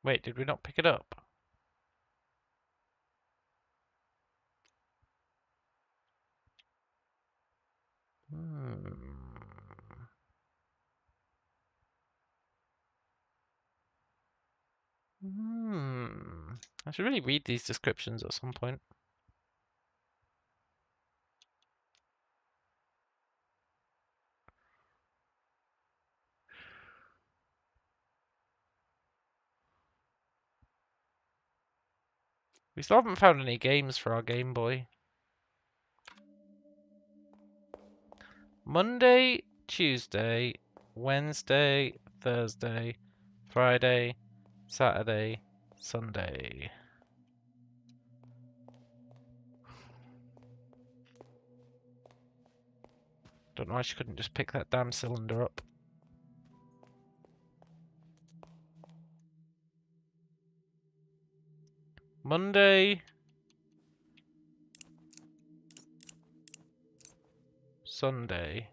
Wait, did we not pick it up? I should really read these descriptions at some point. We still haven't found any games for our Game Boy. Monday, Tuesday, Wednesday, Thursday, Friday, Saturday, Sunday. Don't know why she couldn't just pick that damn cylinder up. Monday, Sunday.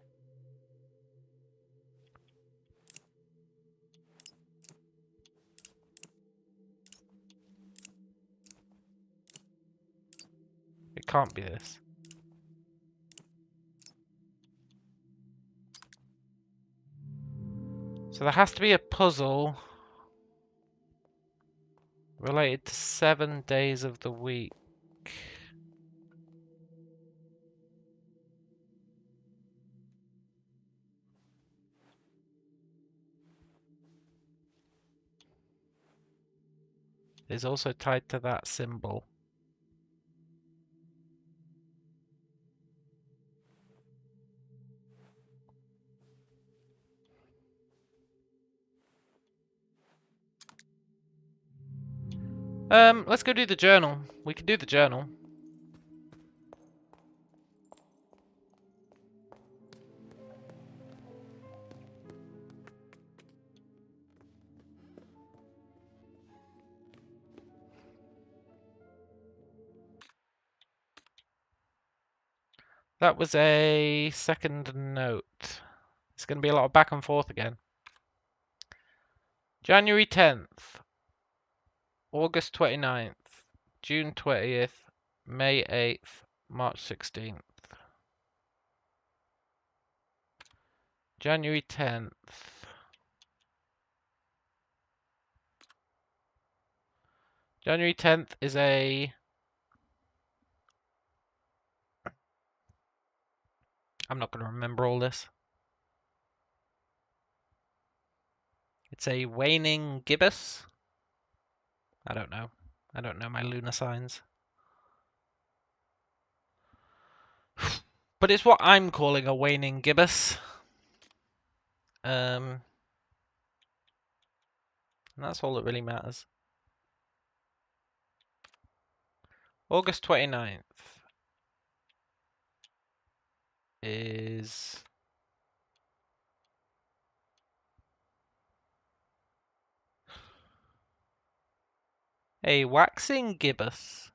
It can't be this. So there has to be a puzzle related to 7 days of the week. Is also tied to that symbol. Let's go do the journal. We can do the journal. That was a second note. It's going to be a lot of back and forth again. January 10th, August 29th, June 20th, May 8th, March 16th. January 10th. January 10th is a... I'm not going to remember all this. It's a waning gibbous. I don't know. I don't know my lunar signs. But it's what I'm calling a waning gibbous. And that's all that really matters. August 29th is a waxing gibbous.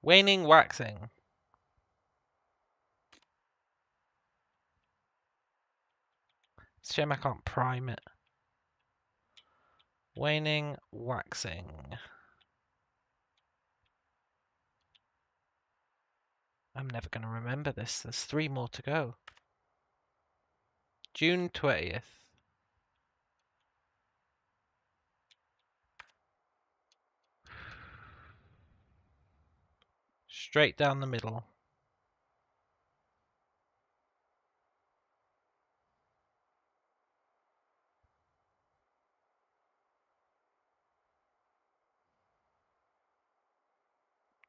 Waning waxing. It's a shame I can't prime it. Waning waxing. I'm never going to remember this. There's 3 more to go. June 20th. Straight down the middle.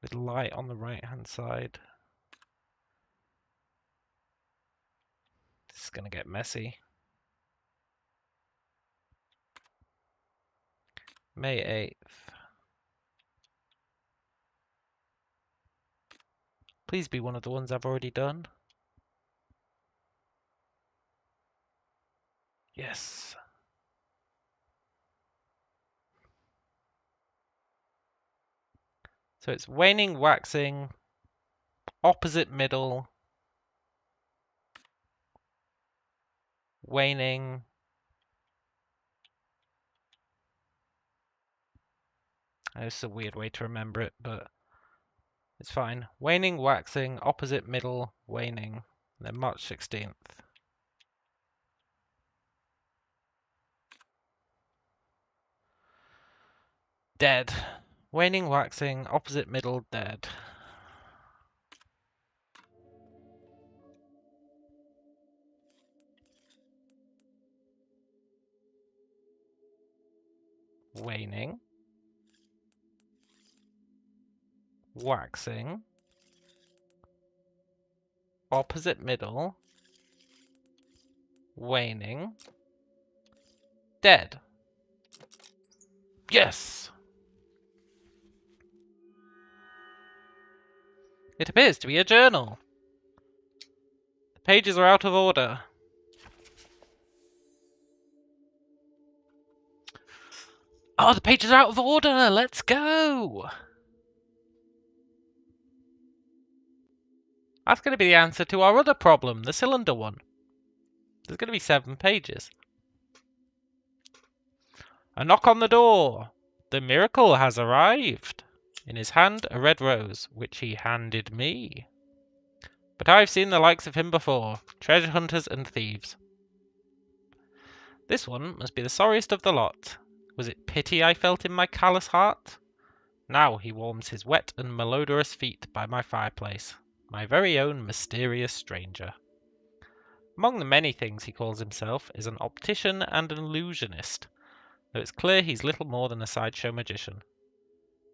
With light on the right hand side. This is going to get messy. May 8th. Please be one of the ones I've already done. Yes. So it's waning waxing, opposite middle, waning, it's a weird way to remember it, but it's fine. Waning, waxing, opposite middle, waning, and then March 16th. Dead. Waning, waxing, opposite middle, dead. Waning. Waxing. Opposite middle. Waning. Dead. Yes! It appears to be a journal. The pages are out of order. Oh, the pages are out of order! Let's go! That's going to be the answer to our other problem, the cylinder one. There's going to be 7 pages. A knock on the door. The miracle has arrived. In his hand, a red rose, which he handed me. But I've seen the likes of him before, treasure hunters and thieves. This one must be the sorriest of the lot. Was it pity I felt in my callous heart? Now he warms his wet and malodorous feet by my fireplace, my very own mysterious stranger. Among the many things he calls himself is an optician and an illusionist, though it's clear he's little more than a sideshow magician.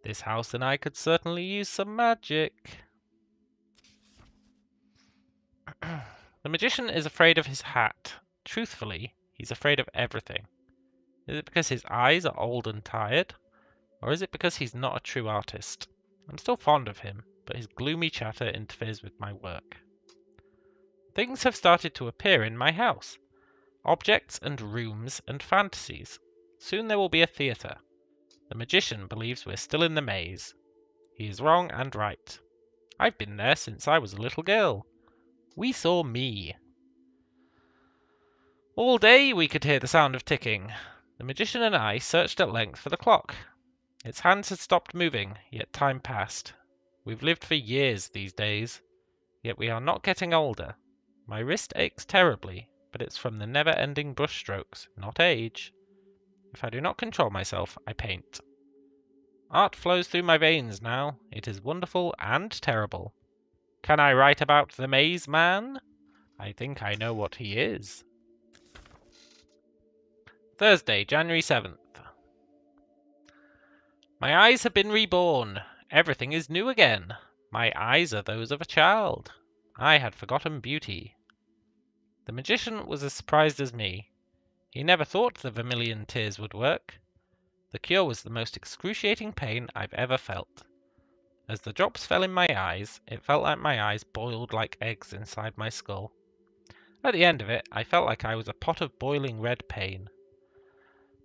This house and I could certainly use some magic. The magician is afraid of his hat. Truthfully, he's afraid of everything. Is it because his eyes are old and tired? Or is it because he's not a true artist? I'm still fond of him, but his gloomy chatter interferes with my work. Things have started to appear in my house. Objects and rooms and fantasies. Soon there will be a theatre. The magician believes we're still in the maze. He is wrong and right. I've been there since I was a little girl. We saw me. All day we could hear the sound of ticking. The magician and I searched at length for the clock. Its hands had stopped moving, yet time passed. We've lived for years these days, yet we are not getting older. My wrist aches terribly, but it's from the never-ending brushstrokes, not age. If I do not control myself, I paint. Art flows through my veins now. It is wonderful and terrible. Can I write about the Maze Man? I think I know what he is. Thursday, January 7th. My eyes have been reborn. Everything is new again. My eyes are those of a child. I had forgotten beauty. The magician was as surprised as me. He never thought the vermilion tears would work. The cure was the most excruciating pain I've ever felt. As the drops fell in my eyes, it felt like my eyes boiled like eggs inside my skull. At the end of it, I felt like I was a pot of boiling red pain.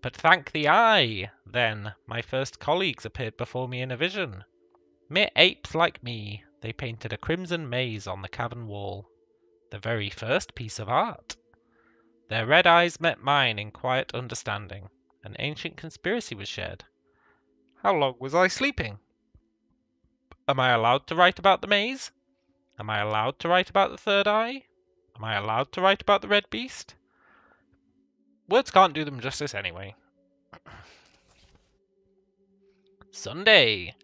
But thank the eye! Then my first colleagues appeared before me in a vision. Mere apes like me, they painted a crimson maze on the cavern wall. The very first piece of art. Their red eyes met mine in quiet understanding. An ancient conspiracy was shared. How long was I sleeping? Am I allowed to write about the maze? Am I allowed to write about the third eye? Am I allowed to write about the red beast? Words can't do them justice anyway. Sunday.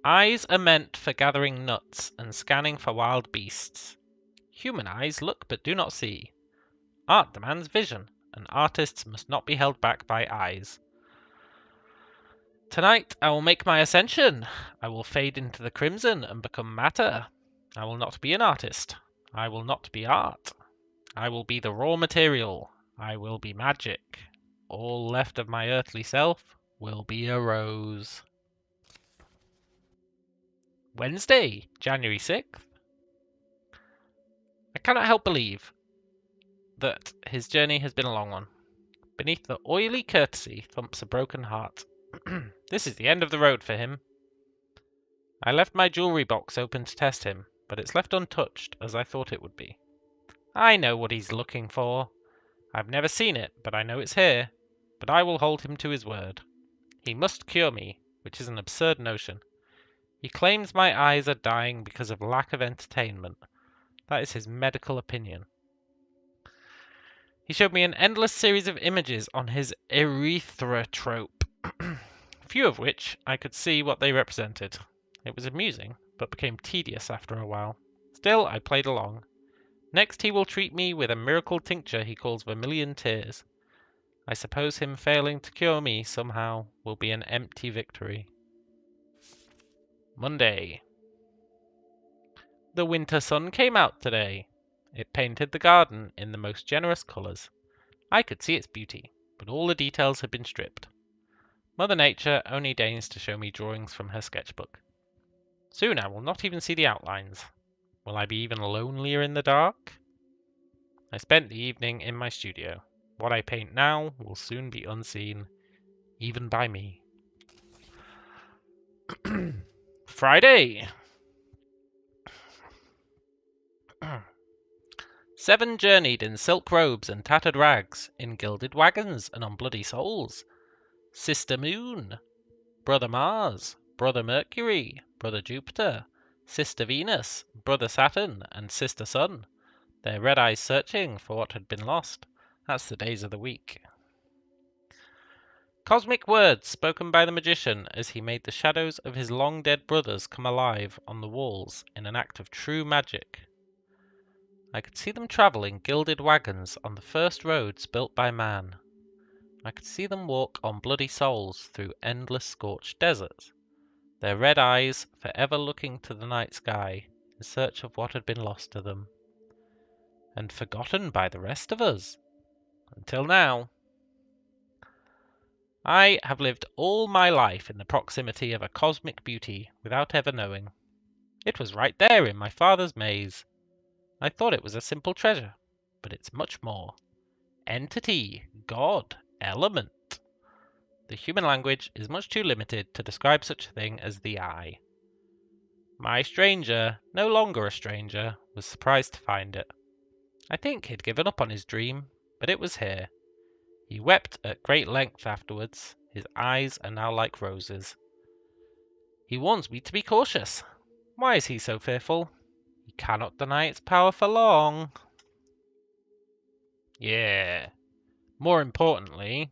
Eyes are meant for gathering nuts and scanning for wild beasts. Human eyes look but do not see. Art demands vision, and artists must not be held back by eyes. Tonight I will make my ascension. I will fade into the crimson and become matter. I will not be an artist. I will not be art. I will be the raw material. I will be magic. All left of my earthly self will be a rose. Wednesday, January 6th. I cannot help believe that his journey has been a long one. Beneath the oily courtesy thumps a broken heart. This is the end of the road for him. I left my jewelry box open to test him, but it's left untouched, as I thought it would be. I know what he's looking for. I've never seen it, but I know it's here. But I will hold him to his word. He must cure me, which is an absurd notion. He claims my eyes are dying because of lack of entertainment. That is his medical opinion. He showed me an endless series of images on his erythrotrope, few of which I could see what they represented. It was amusing, but became tedious after a while. Still, I played along. Next he will treat me with a miracle tincture he calls vermilion tears. I suppose him failing to cure me somehow will be an empty victory. Monday. The winter sun came out today. It painted the garden in the most generous colours. I could see its beauty, but all the details had been stripped. Mother Nature only deigns to show me drawings from her sketchbook. Soon I will not even see the outlines. Will I be even lonelier in the dark? I spent the evening in my studio. What I paint now will soon be unseen, even by me. Friday! 7 journeyed in silk robes and tattered rags, in gilded wagons and on bloody souls. Sister Moon, Brother Mars, Brother Mercury, Brother Jupiter, Sister Venus, Brother Saturn, and Sister Sun, their red eyes searching for what had been lost. That's the days of the week. Cosmic words spoken by the magician as he made the shadows of his long-dead brothers come alive on the walls in an act of true magic. I could see them travel in gilded wagons on the first roads built by man. I could see them walk on bloody souls through endless scorched deserts, their red eyes forever looking to the night sky in search of what had been lost to them, and forgotten by the rest of us. Until now. I have lived all my life in the proximity of a cosmic beauty without ever knowing. It was right there in my father's maze. I thought it was a simple treasure, but it's much more. Entity, God, element. The human language is much too limited to describe such a thing as the eye. My stranger, no longer a stranger, was surprised to find it. I think he'd given up on his dream, but it was here. He wept at great length afterwards. His eyes are now like roses. He warns me to be cautious. Why is he so fearful? He cannot deny its power for long. Yeah. More importantly,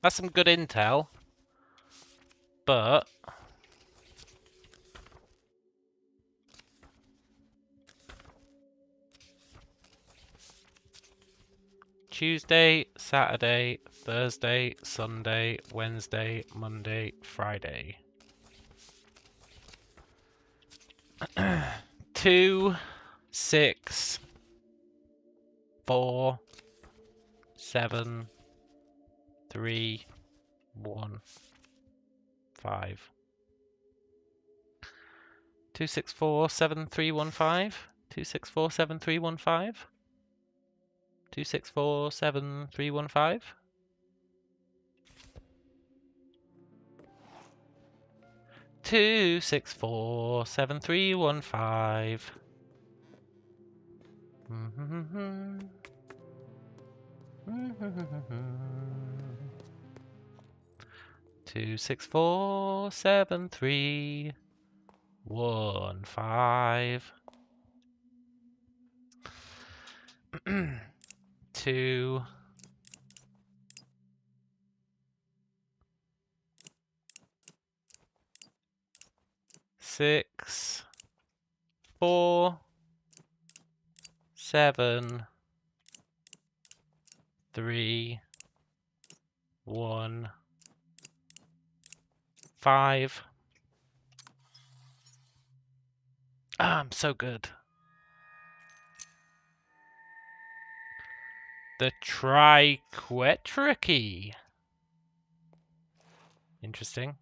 that's some good intel, but Tuesday, Saturday, Thursday, Sunday, Wednesday, Monday, Friday. 2, 6, 4, 7, 3, 1, 5. 2647315. 2647315. 2647315. 2647315. 2647315. 2 6 4 7 3 1 5. I'm so good. The Triquetra key. Interesting.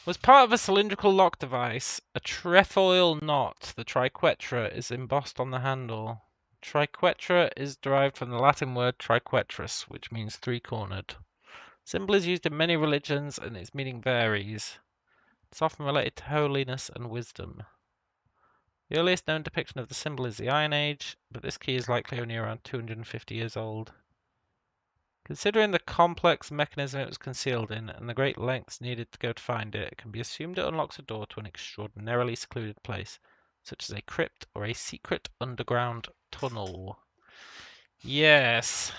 Was part of a cylindrical lock device, a trefoil knot. The triquetra is embossed on the handle. Triquetra is derived from the Latin word triquetrus, which means three-cornered. Symbol is used in many religions and its meaning varies. It's often related to holiness and wisdom. The earliest known depiction of the symbol is the Iron Age, but this key is likely only around 250 years old. Considering the complex mechanism it was concealed in and the great lengths needed to go to find it, it can be assumed it unlocks a door to an extraordinarily secluded place, such as a crypt or a secret underground tunnel. Yes.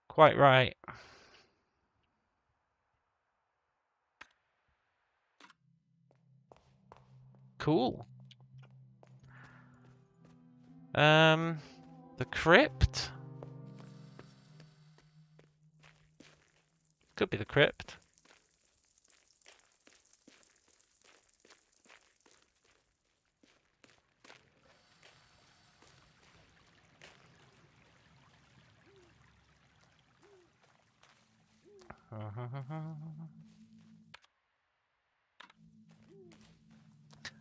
Quite right. Cool. The crypt? Could be the crypt.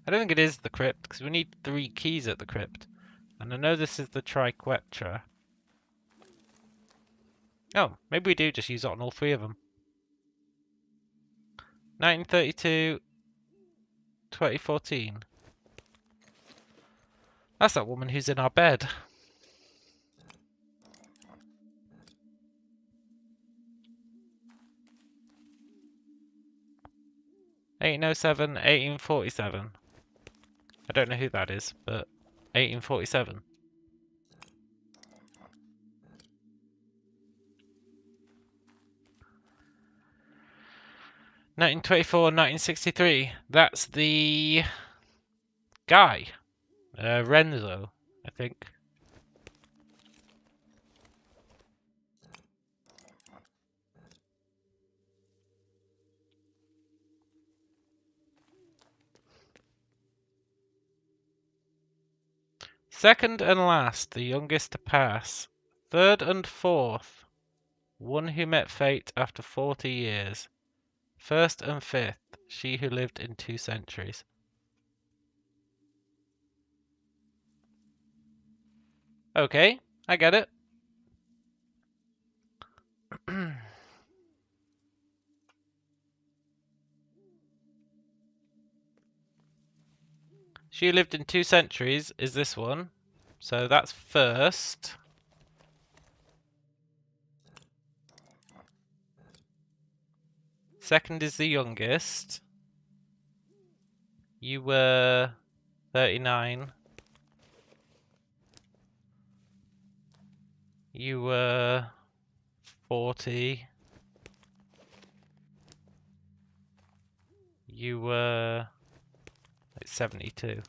I don't think it is the crypt, because we need 3 keys at the crypt. And I know this is the Triquetra. Oh, maybe we do just use it on all 3 of them. 1932, 2014. That's that woman who's in our bed. (1807, 1847). I don't know who that is, but 1847. (1924, 1963). That's the guy, Renzo, I think. Second and last, the youngest to pass. Third and fourth, one who met fate after 40 years. First and fifth, she who lived in 2 centuries. Okay, I get it. She lived in 2 centuries is this one. So that's first. Second is the youngest. You were 39. You were 40. You were like 72.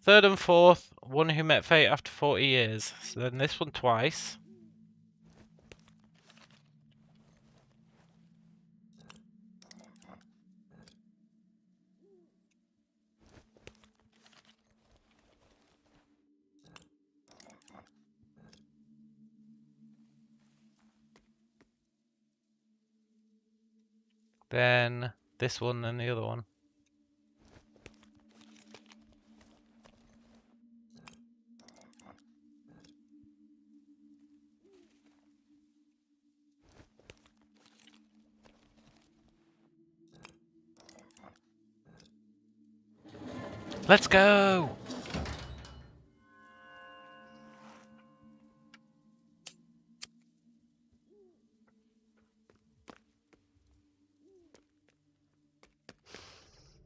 Third and fourth, one who met fate after 40 years. So then this one twice. Then this one and the other one. Let's go!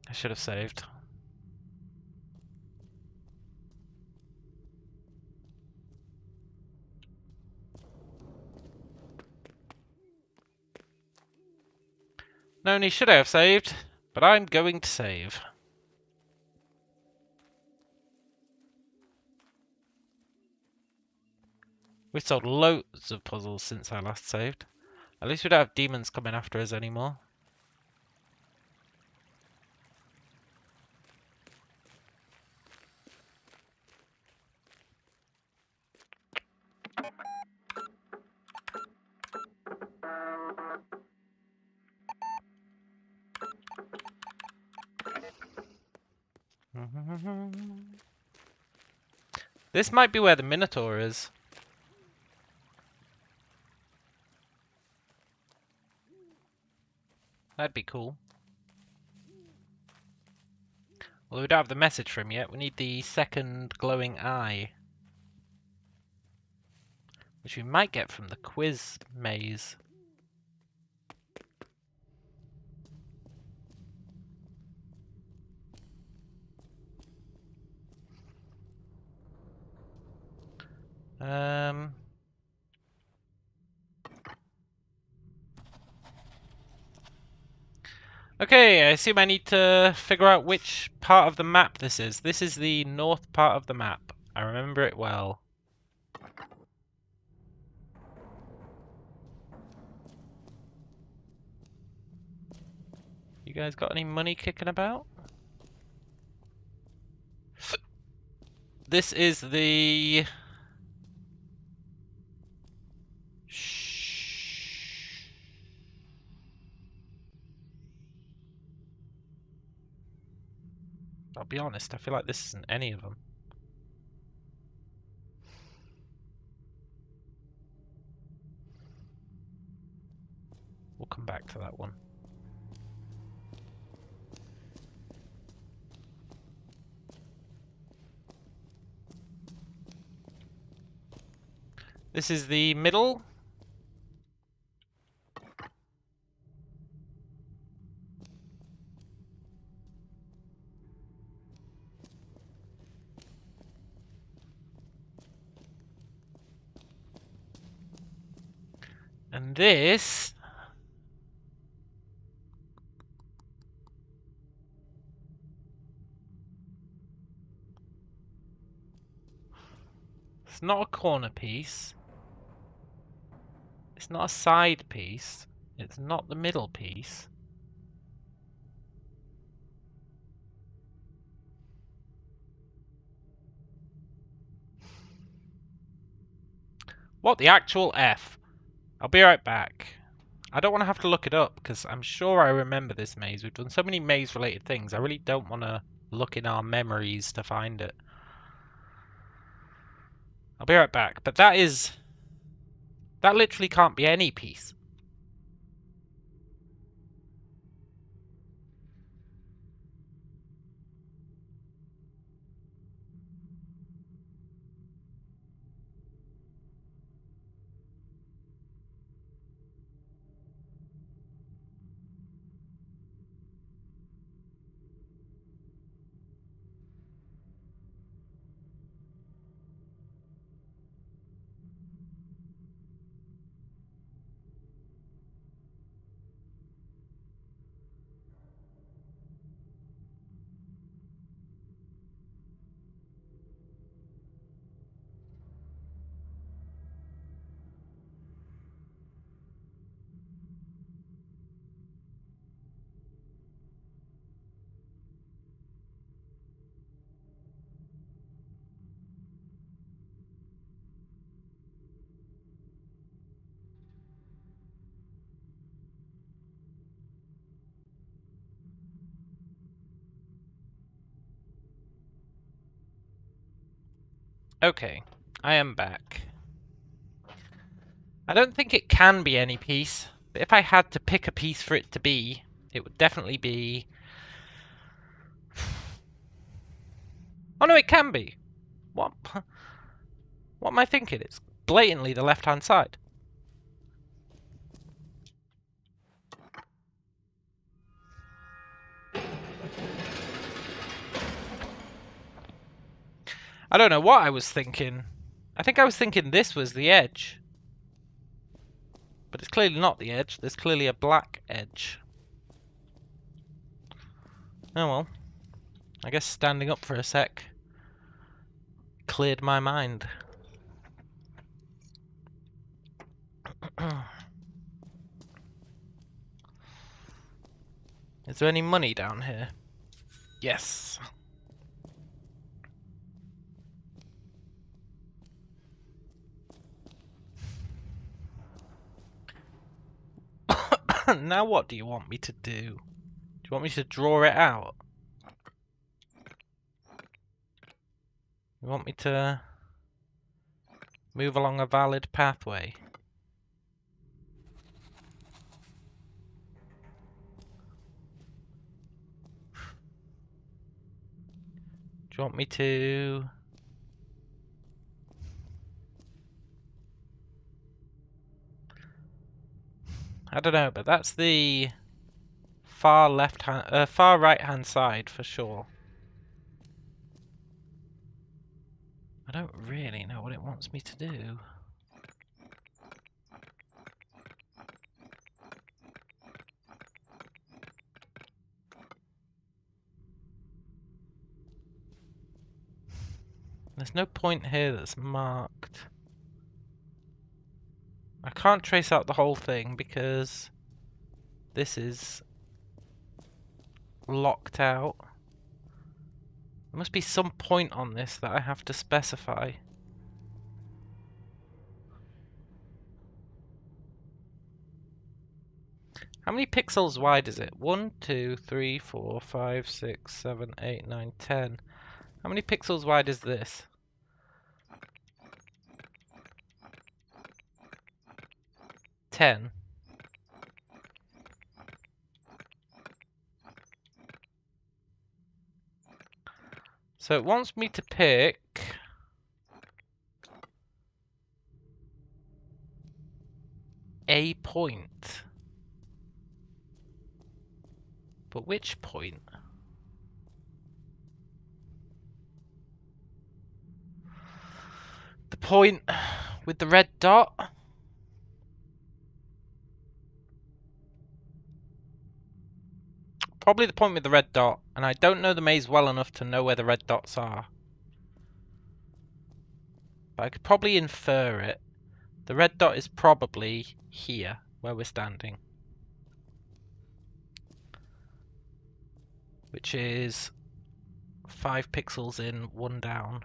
I should have saved. Not only should I have saved, but I'm going to save. We've solved loads of puzzles since I last saved. At least we don't have demons coming after us anymore. This might be where the Minotaur is. That'd be cool. Well, we don't have the message from him yet. We need the second glowing eye. Which we might get from the quiz maze. Okay, I assume I need to figure out which part of the map this is. This is the north part of the map. I remember it well. You guys got any money kicking about? This is the... I'll be honest, I feel like this isn't any of them. We'll come back to that one. This is the middle. And this... It's not a corner piece. It's not a side piece. It's not the middle piece. What the actual F? I'll be right back. I don't want to have to look it up, because I'm sure I remember this maze. We've done so many maze-related things. I really don't want to look in our memories to find it. I'll be right back. But that is... that literally can't be any piece. Okay, I am back. I don't think it can be any piece, but if I had to pick a piece for it to be, it would definitely be... oh no, it can be! What? What am I thinking? It's blatantly the left-hand side. I don't know what I was thinking. I think I was thinking this was the edge. But it's clearly not the edge. There's clearly a black edge. Oh well. I guess standing up for a sec cleared my mind. Is there any money down here? Yes. Now what do you want me to do? Do you want me to draw it out? You want me to move along a valid pathway? Do you want me to... I don't know, but that's the far far right hand side for sure. I don't really know what it wants me to do. There's no point here that's marked. I can't trace out the whole thing because this is locked out. There must be some point on this that I have to specify. How many pixels wide is it? 1, 2, 3, 4, 5, 6, 7, 8, 9, 10. How many pixels wide is this? 10. So it wants me to pick a point. But which point? The point with the red dot? Probably the point with the red dot, and I don't know the maze well enough to know where the red dots are. But I could probably infer it. The red dot is probably here, where we're standing. Which is 5 pixels in, 1 down.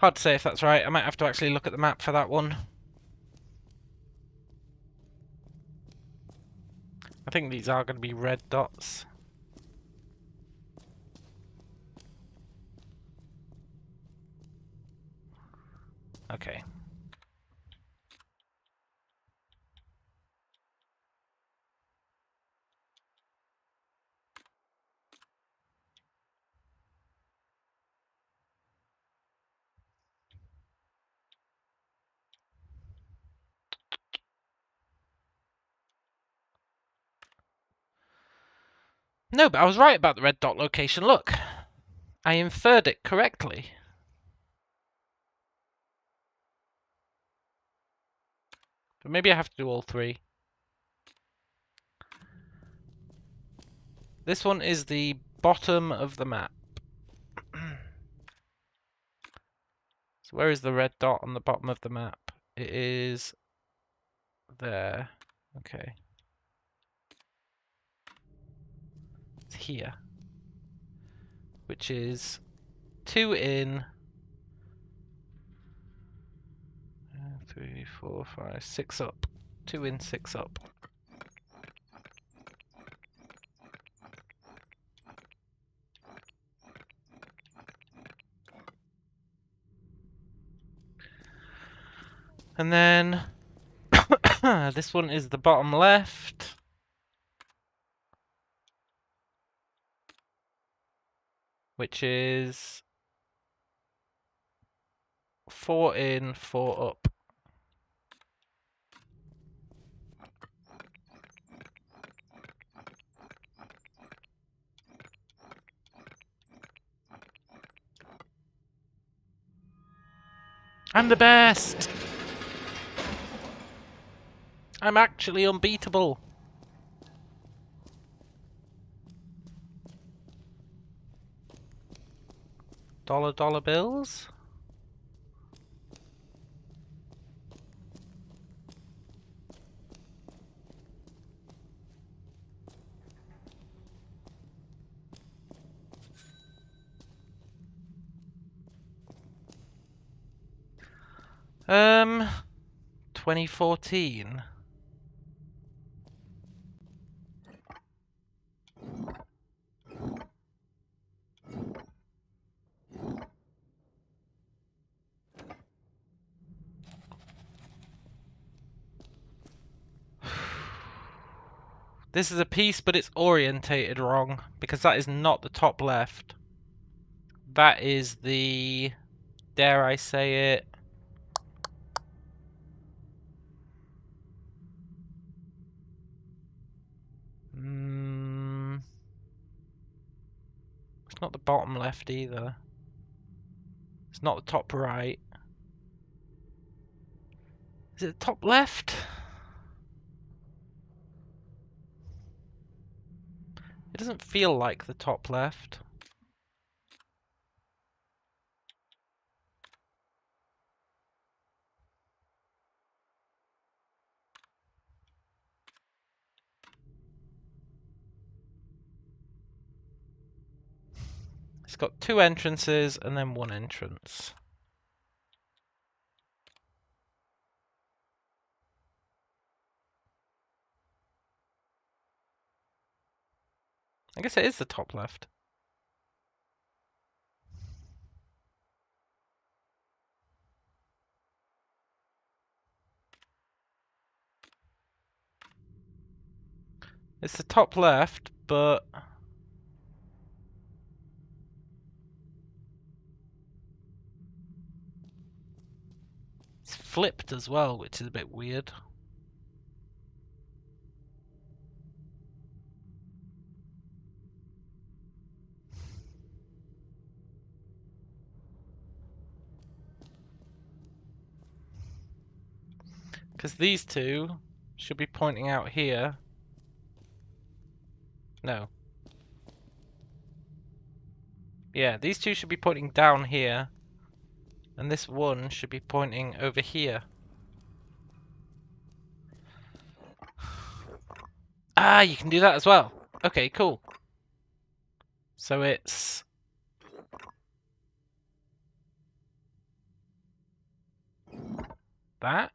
Hard to say if that's right. I might have to actually look at the map for that one. I think these are going to be red dots. Okay. No, but I was right about the red dot location. Look, I inferred it correctly. But maybe I have to do all three. This one is the bottom of the map. So where is the red dot on the bottom of the map? It is there. Okay. It's here. Which is 2 in... 3, 4, 5, 6 up. 2 in, 6 up. And then this one is the bottom left. Which is 4 in, 4 up. I'm the best! I'm actually unbeatable. Dollar bills? Um, 2014. This is a piece, but it's orientated wrong, because that is not the top left. That is the... dare I say it? It's not the bottom left either. It's not the top right. Is it the top left? It doesn't feel like the top left. It's got 2 entrances and then 1 entrance. I guess it is the top left. It's the top left, but... it's flipped as well, which is a bit weird. Because these two should be pointing out here. No. Yeah, these two should be pointing down here. And this one should be pointing over here. Ah, you can do that as well. Okay, cool. So it's... That.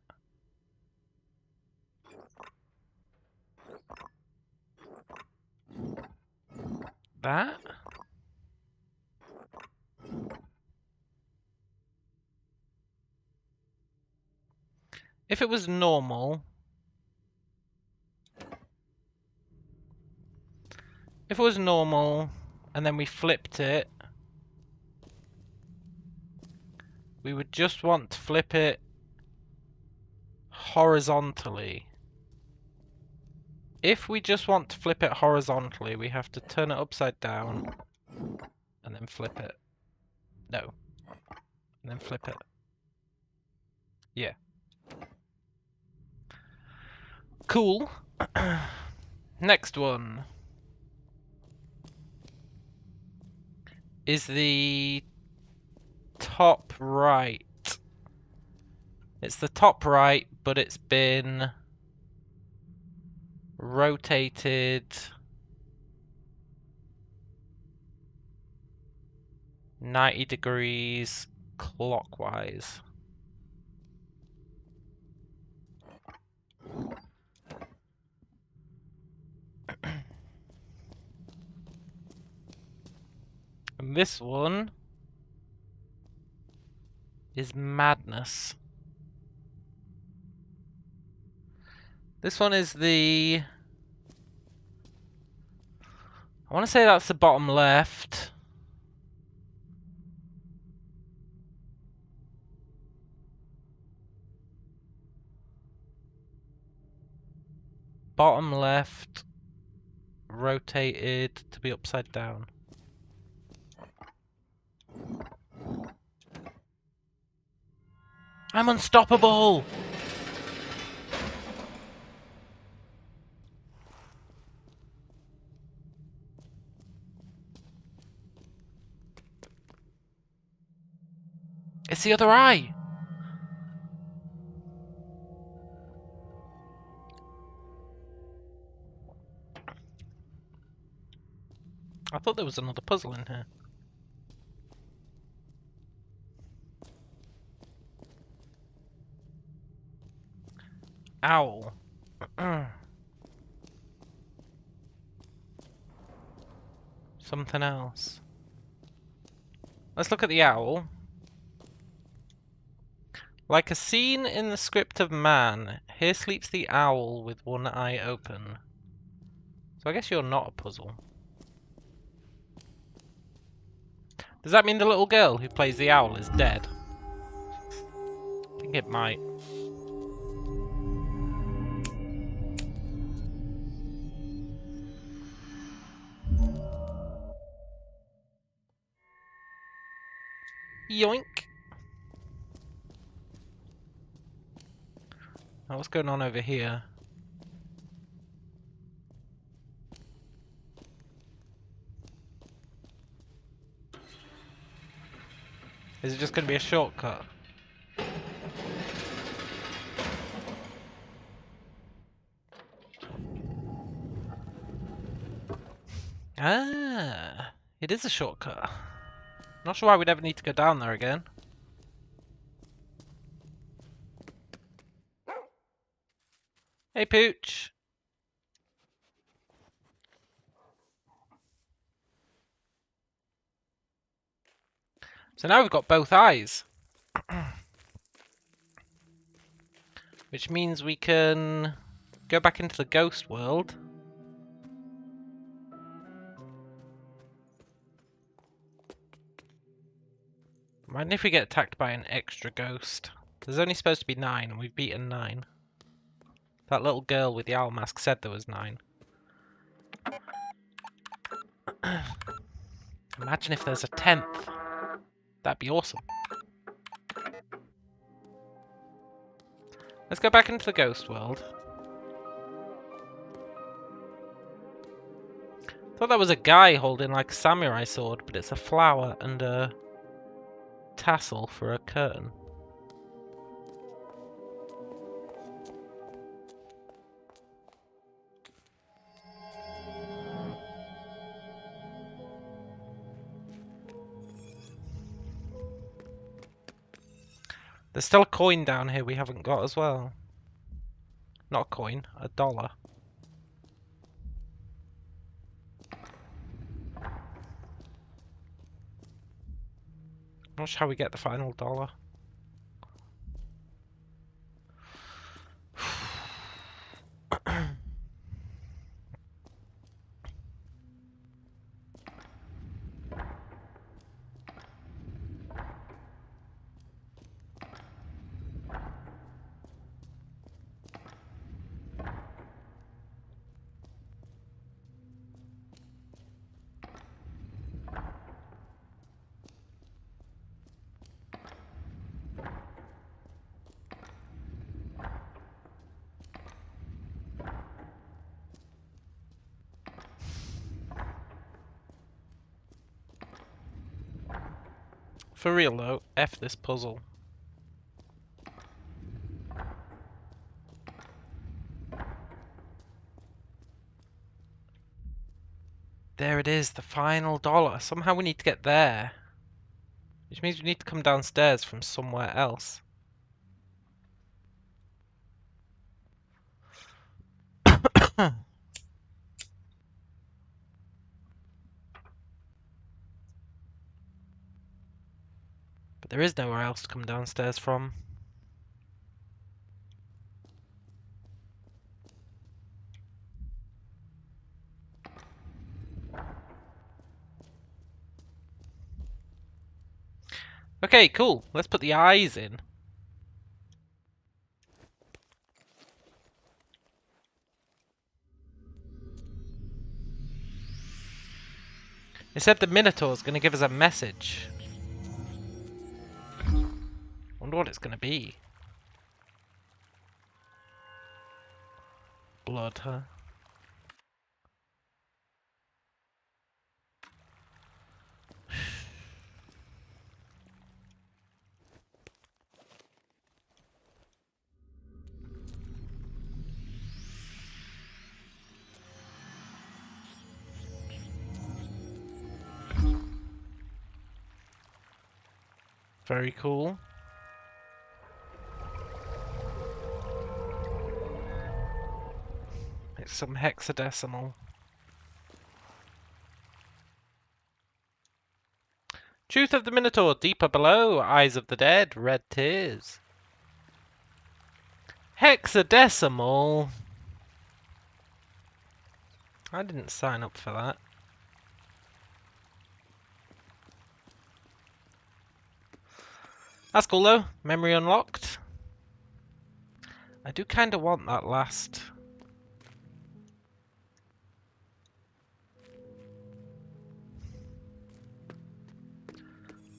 That. If it was normal... If it was normal, and then we flipped it, we would just want to flip it horizontally. If we just want to flip it horizontally, we have to turn it upside down, and then flip it. No. And then flip it. Yeah. Cool. Next one is the top right. It's the top right, but it's been rotated 90 degrees clockwise. And this one is madness. This one is the... I want to say that's the bottom left. Bottom left, rotated to be upside down. I'm unstoppable! It's the other eye! I thought there was another puzzle in here. Owl. Something else. Let's look at the owl. Like a scene in the script of Man, here sleeps the owl with one eye open. So I guess you're not a puzzle. Does that mean the little girl who plays the owl is dead? I think it might. Yoink! Now what's going on over here? Is it just going to be a shortcut? Ah, it is a shortcut. Not sure why we'd ever need to go down there again. Hey, Pooch. So now we've got both eyes. Which means we can go back into the ghost world. Imagine if we get attacked by an extra ghost. There's only supposed to be 9 and we've beaten 9. That little girl with the owl mask said there was 9. Imagine if there's a 10th. That'd be awesome. Let's go back into the ghost world. Thought that was a guy holding like a samurai sword, but it's a flower and a tassel for a curtain. There's still a coin down here we haven't got as well. Not a coin, a dollar. Not sure how we get the final dollar. For real though, F this puzzle. There it is, the final dollar. Somehow we need to get there. Which means we need to come downstairs from somewhere else. But there is nowhere else to come downstairs from. Okay, cool. Let's put the eyes in. It said the Minotaur's going to give us a message. Wonder what it's going to be. Blood, huh? Very cool. It's some hexadecimal. Truth of the Minotaur, deeper below, eyes of the dead, red tears. Hexadecimal? I didn't sign up for that. That's cool though, memory unlocked. I do kind of want that last.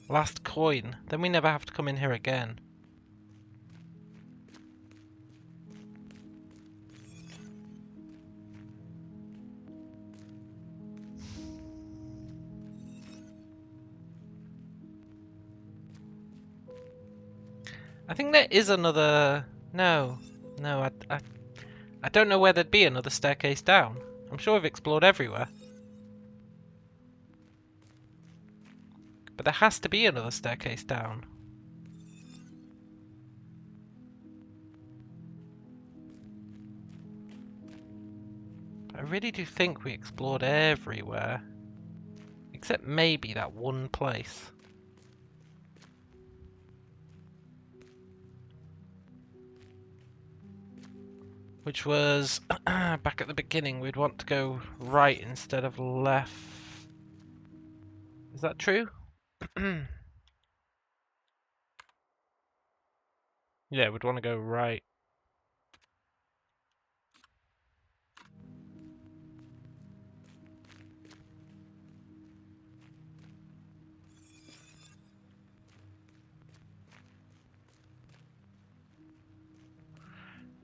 Last coin. Then we never have to come in here again. I think there is another. No, I don't know where there'd be another staircase down. I'm sure we've explored everywhere. But there has to be another staircase down. I really do think we explored everywhere. Except maybe that one place. Which was, back at the beginning, we'd want to go right instead of left. Is that true? Yeah, we'd want to go right.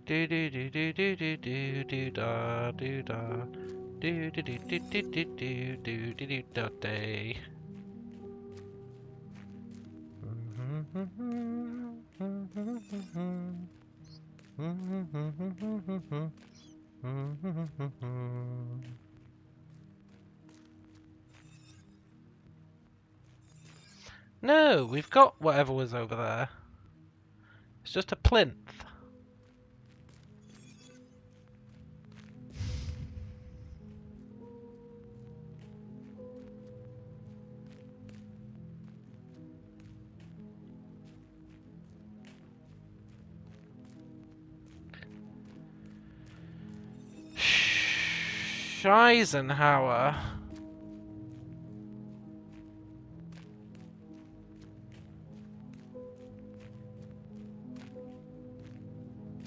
Do do do do do do do do da do da do do do do do do do do do do da day. No, we've got whatever was over there. It's just a plinth. Eisenhower.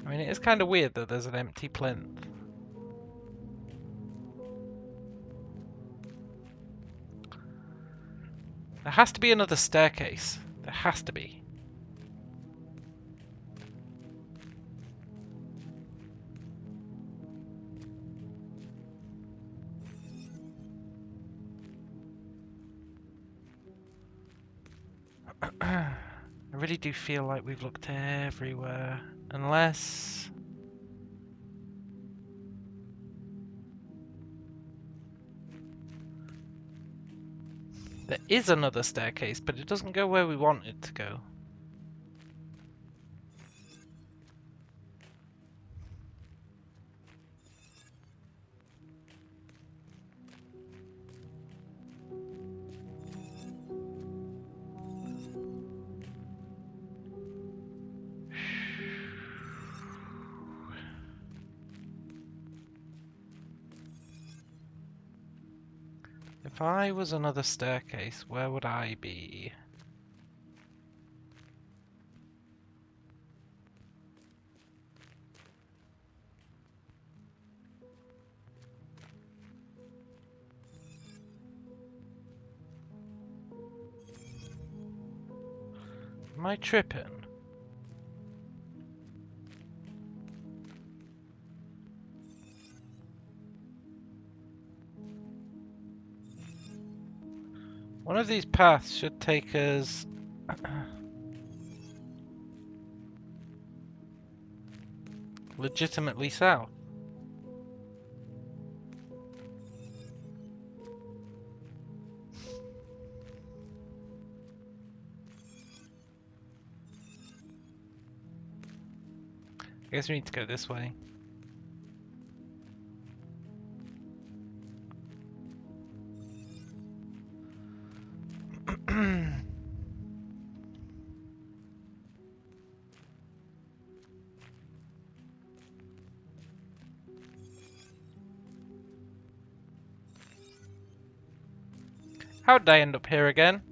I mean, it is kind of weird that there's an empty plinth. There has to be another staircase. There has to be. I really do feel like we've looked everywhere. Unless... there is another staircase, but it doesn't go where we want it to go. If I was another staircase, where would I be? Am I tripping? One of these paths should take us... legitimately south. I guess we need to go this way. How did I end up here again?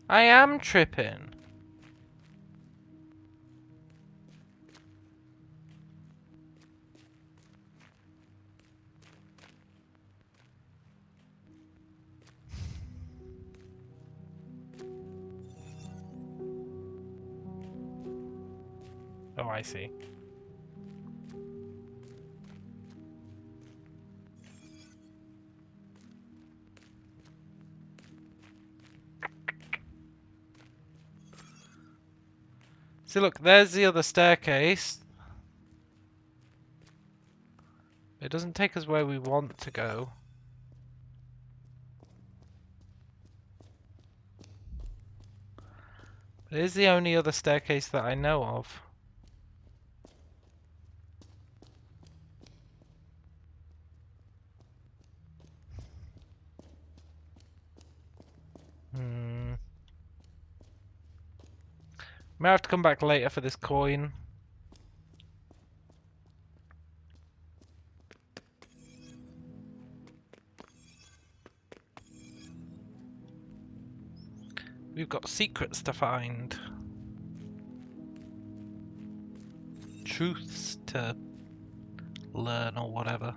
I am tripping. Oh, I see. See, look, there's the other staircase. It doesn't take us where we want to go. It is the only other staircase that I know of. May have to come back later for this coin. We've got secrets to find. Truths to learn or whatever.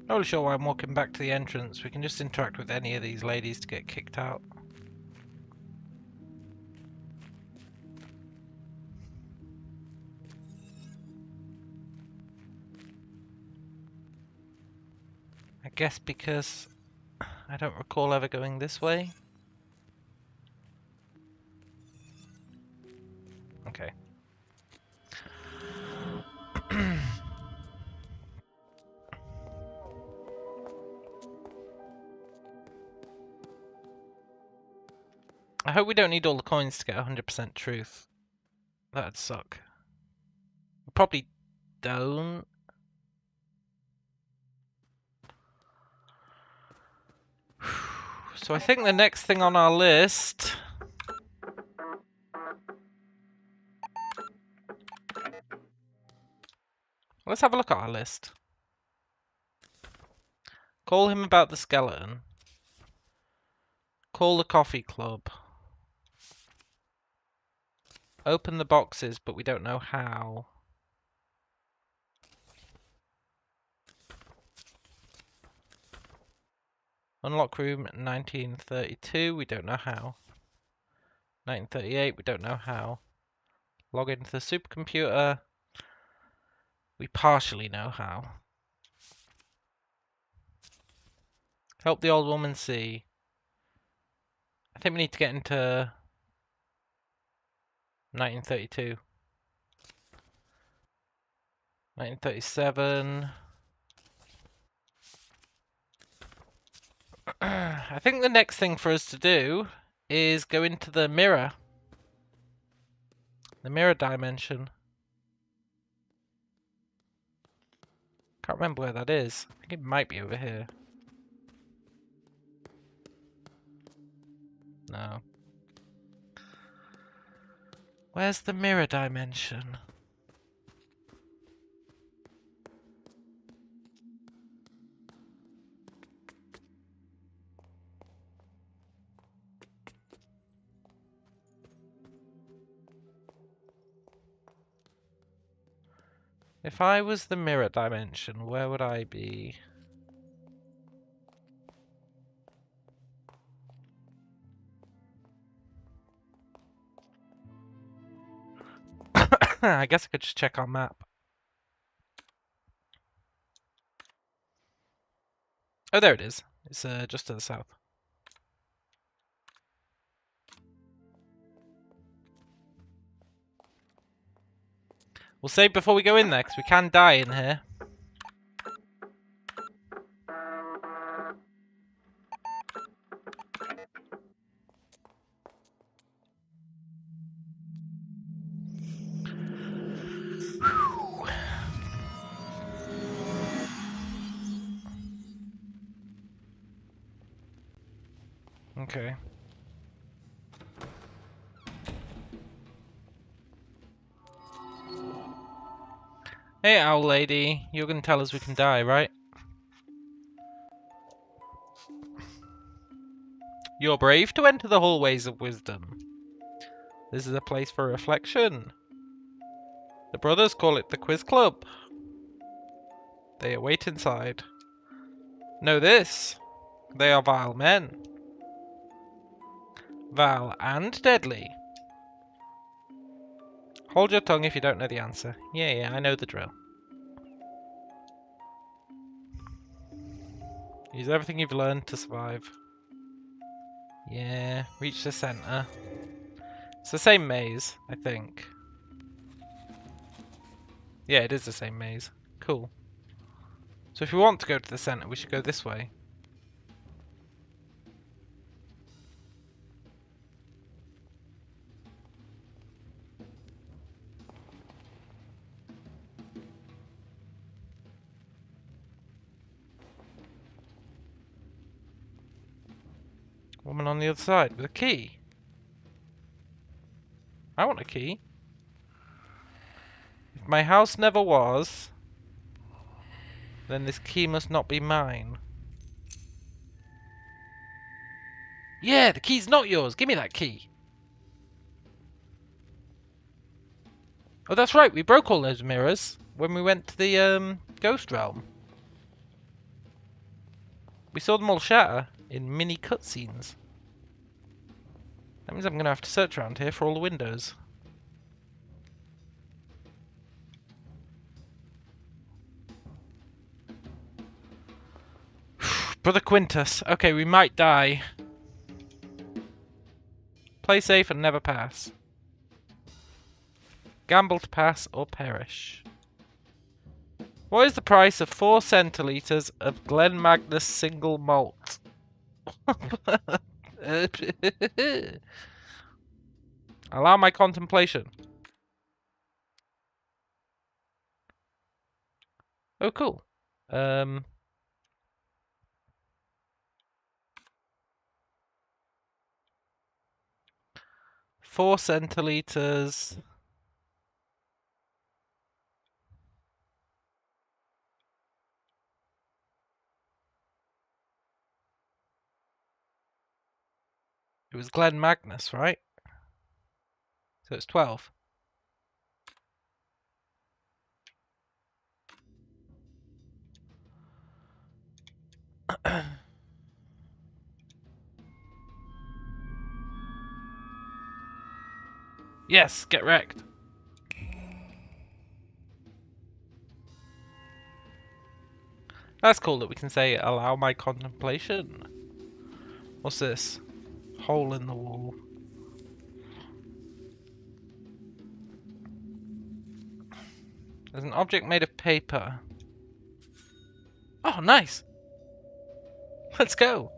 Not really sure why I'm walking back to the entrance. We can just interact with any of these ladies to get kicked out. I guess because I don't recall ever going this way. Okay. I hope we don't need all the coins to get 100% truth. That'd suck. We probably don't. So I think the next thing on our list... Let's have a look at our list. Call him about the skeleton. Call the coffee club. Open the boxes, but we don't know how. Unlock room 1932, we don't know how. 1938, we don't know how. Log into the supercomputer. We partially know how. Help the old woman see. I think we need to get into 1932. 1937. I think the next thing for us to do is go into the mirror. The mirror dimension. Can't remember where that is. I think it might be over here. No. Where's the mirror dimension? If I was the mirror dimension, where would I be? I guess I could just check our map. Oh, there it is. It's just to the south. We'll save before we go in there, because we can die in here. Okay. Hey, owl lady. You're gonna tell us we can die, right? You're brave to enter the hallways of wisdom. This is a place for reflection. The brothers call it the quiz club. They await inside. Know this. They are vile men. Vile and deadly. Hold your tongue if you don't know the answer. Yeah, I know the drill. Use everything you've learned to survive. Yeah, reach the center. It's the same maze, I think. Yeah, it is the same maze. Cool. So if we want to go to the center, we should go this way. Woman on the other side with a key. I want a key. If my house never was, then this key must not be mine. Yeah, the key's not yours. Give me that key. Oh, that's right. We broke all those mirrors when we went to the ghost realm. We saw them all shatter in mini cutscenes. That means I'm going to have to search around here for all the windows. Brother Quintus. Okay, we might die. Play safe and never pass. Gamble to pass or perish. What is the price of 4 centilitres of Glen Magnus single malt? Allow my contemplation. Oh, cool. 4 centiliters. It was Glenn Magnus, right? So it's 12. Yes, get wrecked. That's cool that we can say, allow my contemplation. What's this? Hole in the wall. There's an object made of paper. Oh, nice! Let's go!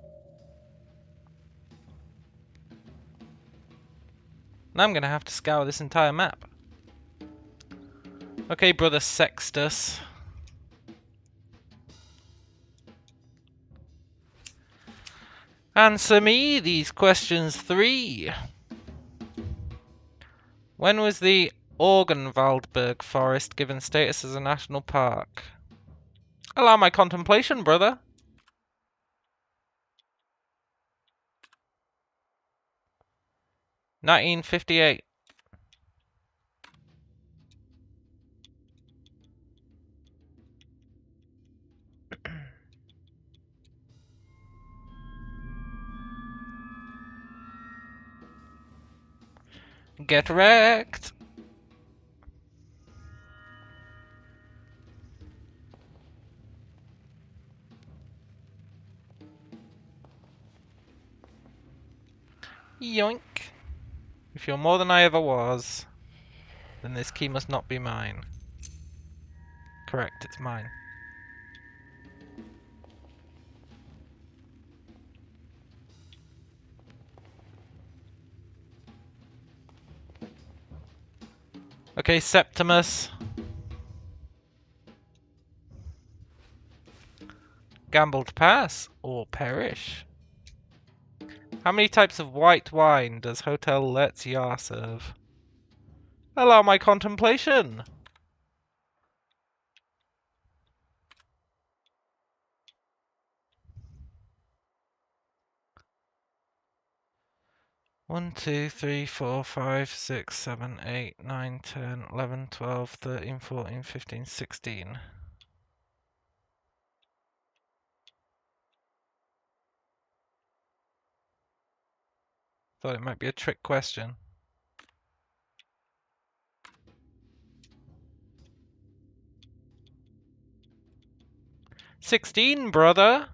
Now I'm gonna have to scour this entire map. Okay, brother Sextus. Answer me these questions 3. When was the Orgenwaldberg forest given status as a national park? Allow my contemplation, brother. 1958. Get wrecked! Yoink! If you're more than I ever was, then this key must not be mine. Correct, it's mine. Okay, Septimus. Gamble to pass or perish. How many types of white wine does Hotel Let's Yar serve? Allow my contemplation. One, 2, 3, 4, 5, 6, 7, 8, 9, 10, 11, 12, 13, 14, 15, 16. Thought it might be a trick question. "16, brother!"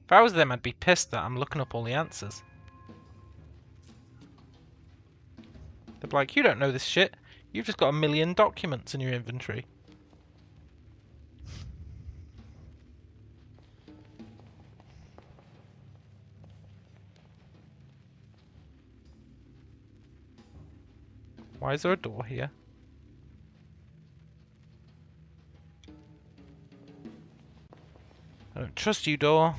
If I was them, I'd be pissed that I'm looking up all the answers. They'd be like, you don't know this shit. You've just got 1,000,000 documents in your inventory. Why is there a door here? I don't trust you, door.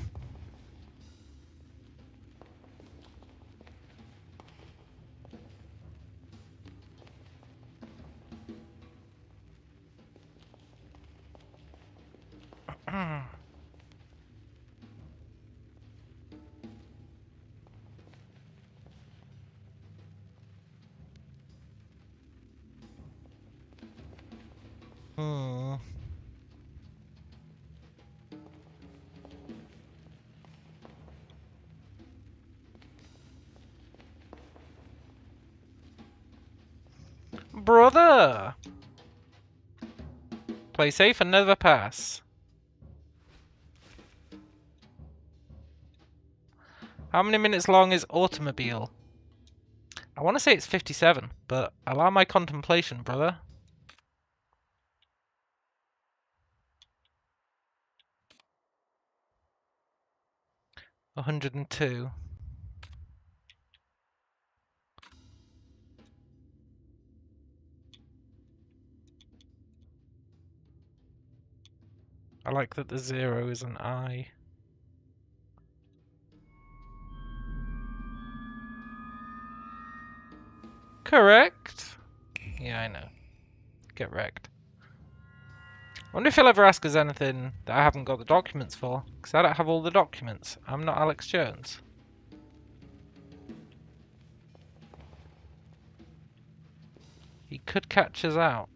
Brother! Play safe and never pass. How many minutes long is Automobile? I want to say it's 57, but allow my contemplation, brother. 102. I like that the 0 is an I. Correct. Yeah, I know. Get wrecked. I wonder if he'll ever ask us anything that I haven't got the documents for, because I don't have all the documents. I'm not Alex Jones. He could catch us out.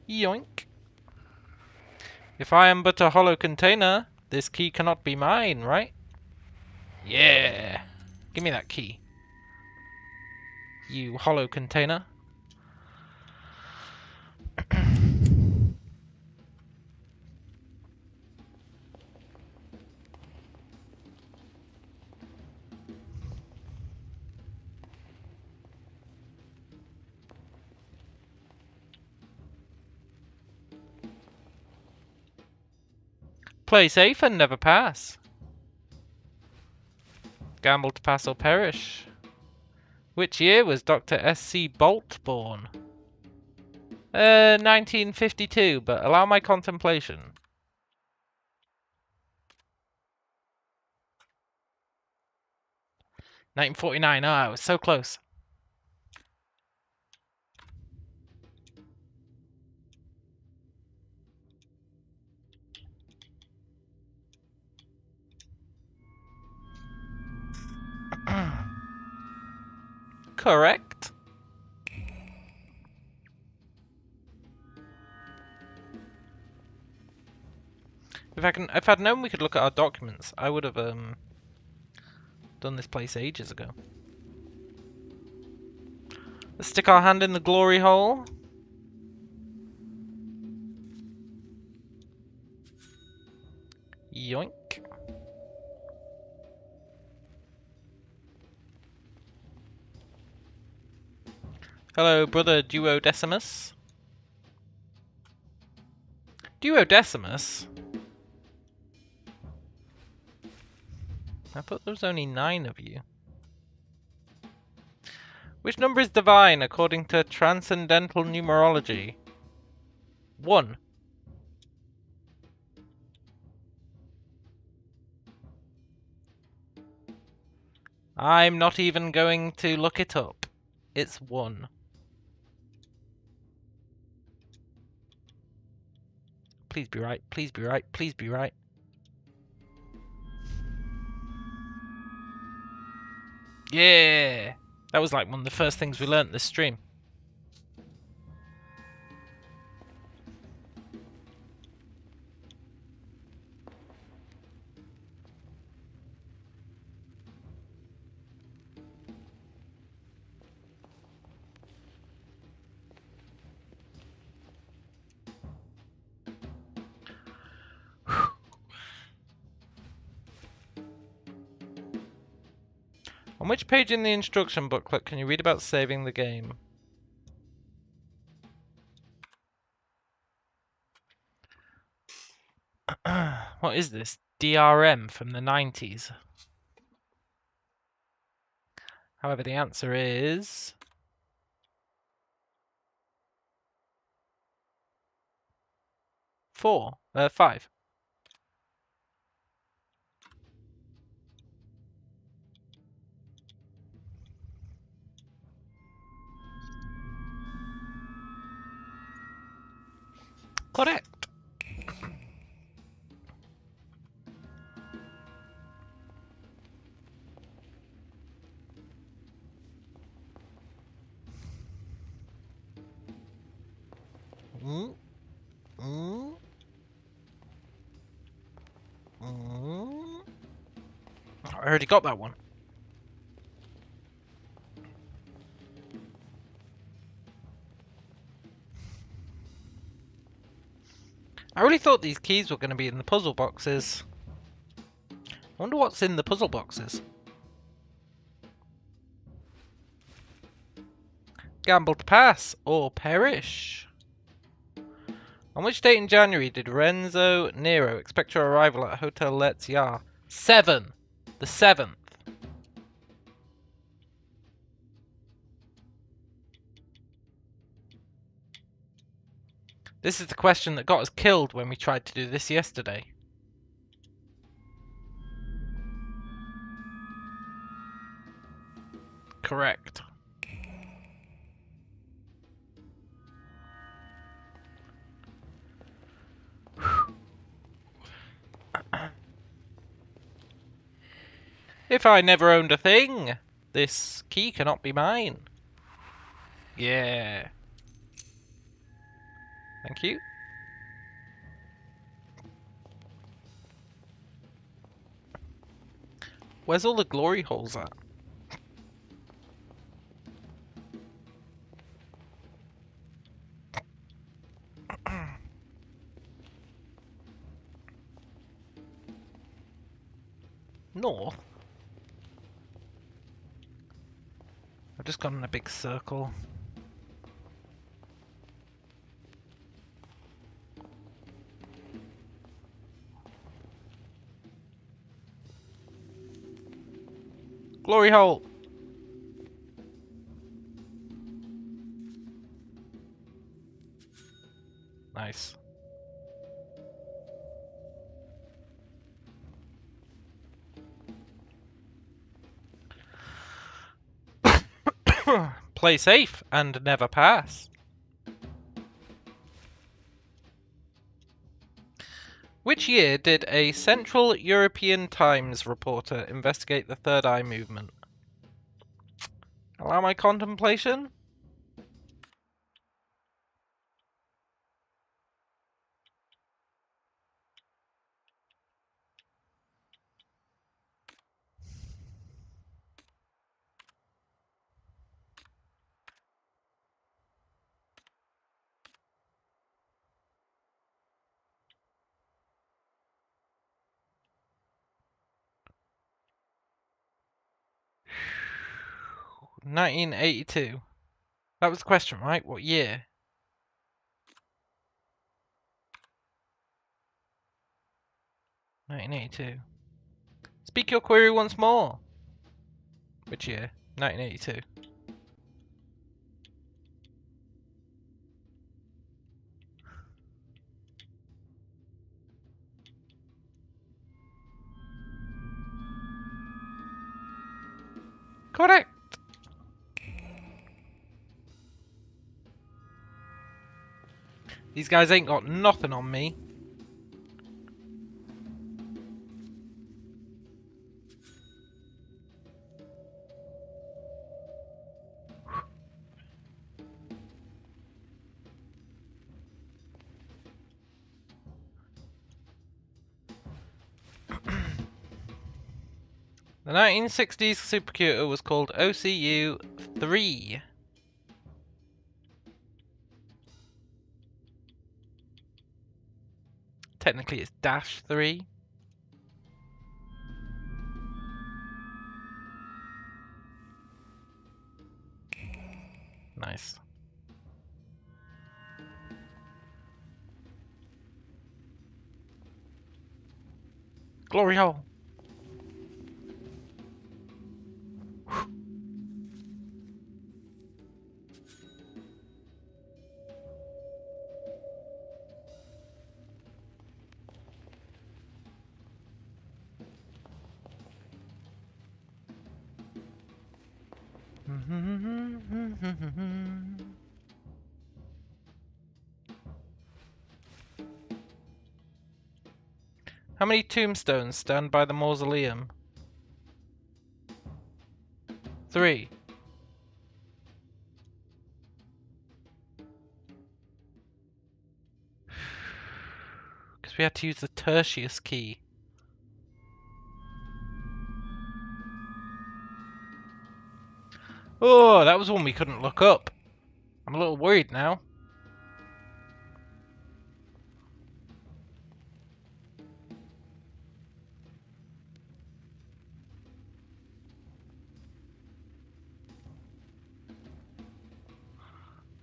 Yoink. If I am but a hollow container, this key cannot be mine, right? Yeah. Give me that key. You hollow container. Play safe and never pass. Gamble to pass or perish. Which year was Dr. S.C. Bolt born? 1952, but allow my contemplation. 1949. Ah, I was so close. Correct. If I'd known we could look at our documents, I would have done this place ages ago. Let's stick our hand in the glory hole. Yoink. Hello, brother Duodecimus. Duodecimus? I thought there was only 9 of you. Which number is divine according to transcendental numerology? 1. I'm not even going to look it up. It's 1. Please be right, please be right, please be right. Yeah! That was like one of the first things we learnt this stream. On which page in the instruction booklet can you read about saving the game? What is this? DRM from the 90s. However, the answer is 5. Correct. I already got that one. I really thought these keys were going to be in the puzzle boxes. I wonder what's in the puzzle boxes. Gamble to pass or perish. On which date in January did Renzo Nero expect your arrival at Hotel Letzia? 7. The 7th. This is the question that got us killed when we tried to do this yesterday. Correct. If I never owned a thing, this key cannot be mine. Yeah. Thank you. Where's all the glory holes at? North? I've just gone in a big circle. Glory hole! Nice. Play safe and never pass. Which year did a Central European Times reporter investigate the Third Eye movement? Allow my contemplation? (1982). That was the question, right? What year? (1982). Speak your query once more. Which year? 1982. Correct. These guys ain't got nothing on me. The 1960s supercomputer was called OCU-3. Technically it's -3. Nice. Glory hole. How many tombstones stand by the mausoleum? 3. Because we had to use the Tertius key. Oh, that was one we couldn't look up. I'm a little worried now.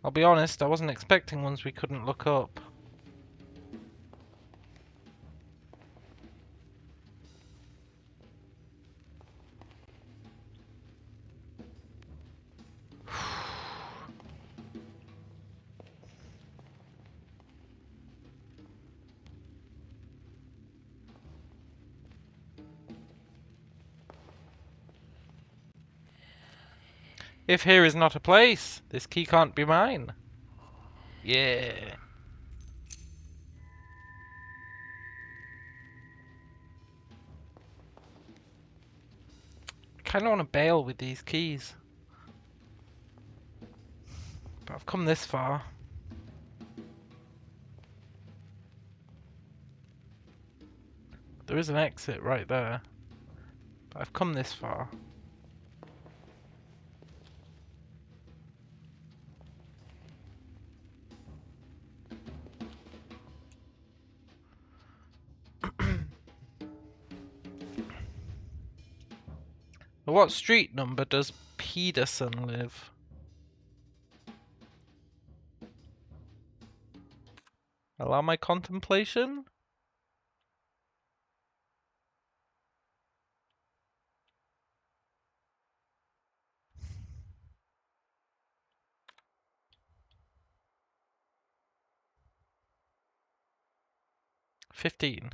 I'll be honest, I wasn't expecting ones we couldn't look up. If here is not a place, this key can't be mine. Yeah. I kinda wanna bail with these keys. But I've come this far. There is an exit right there. But I've come this far. At what street number does Pedersen live? Allow my contemplation? $15.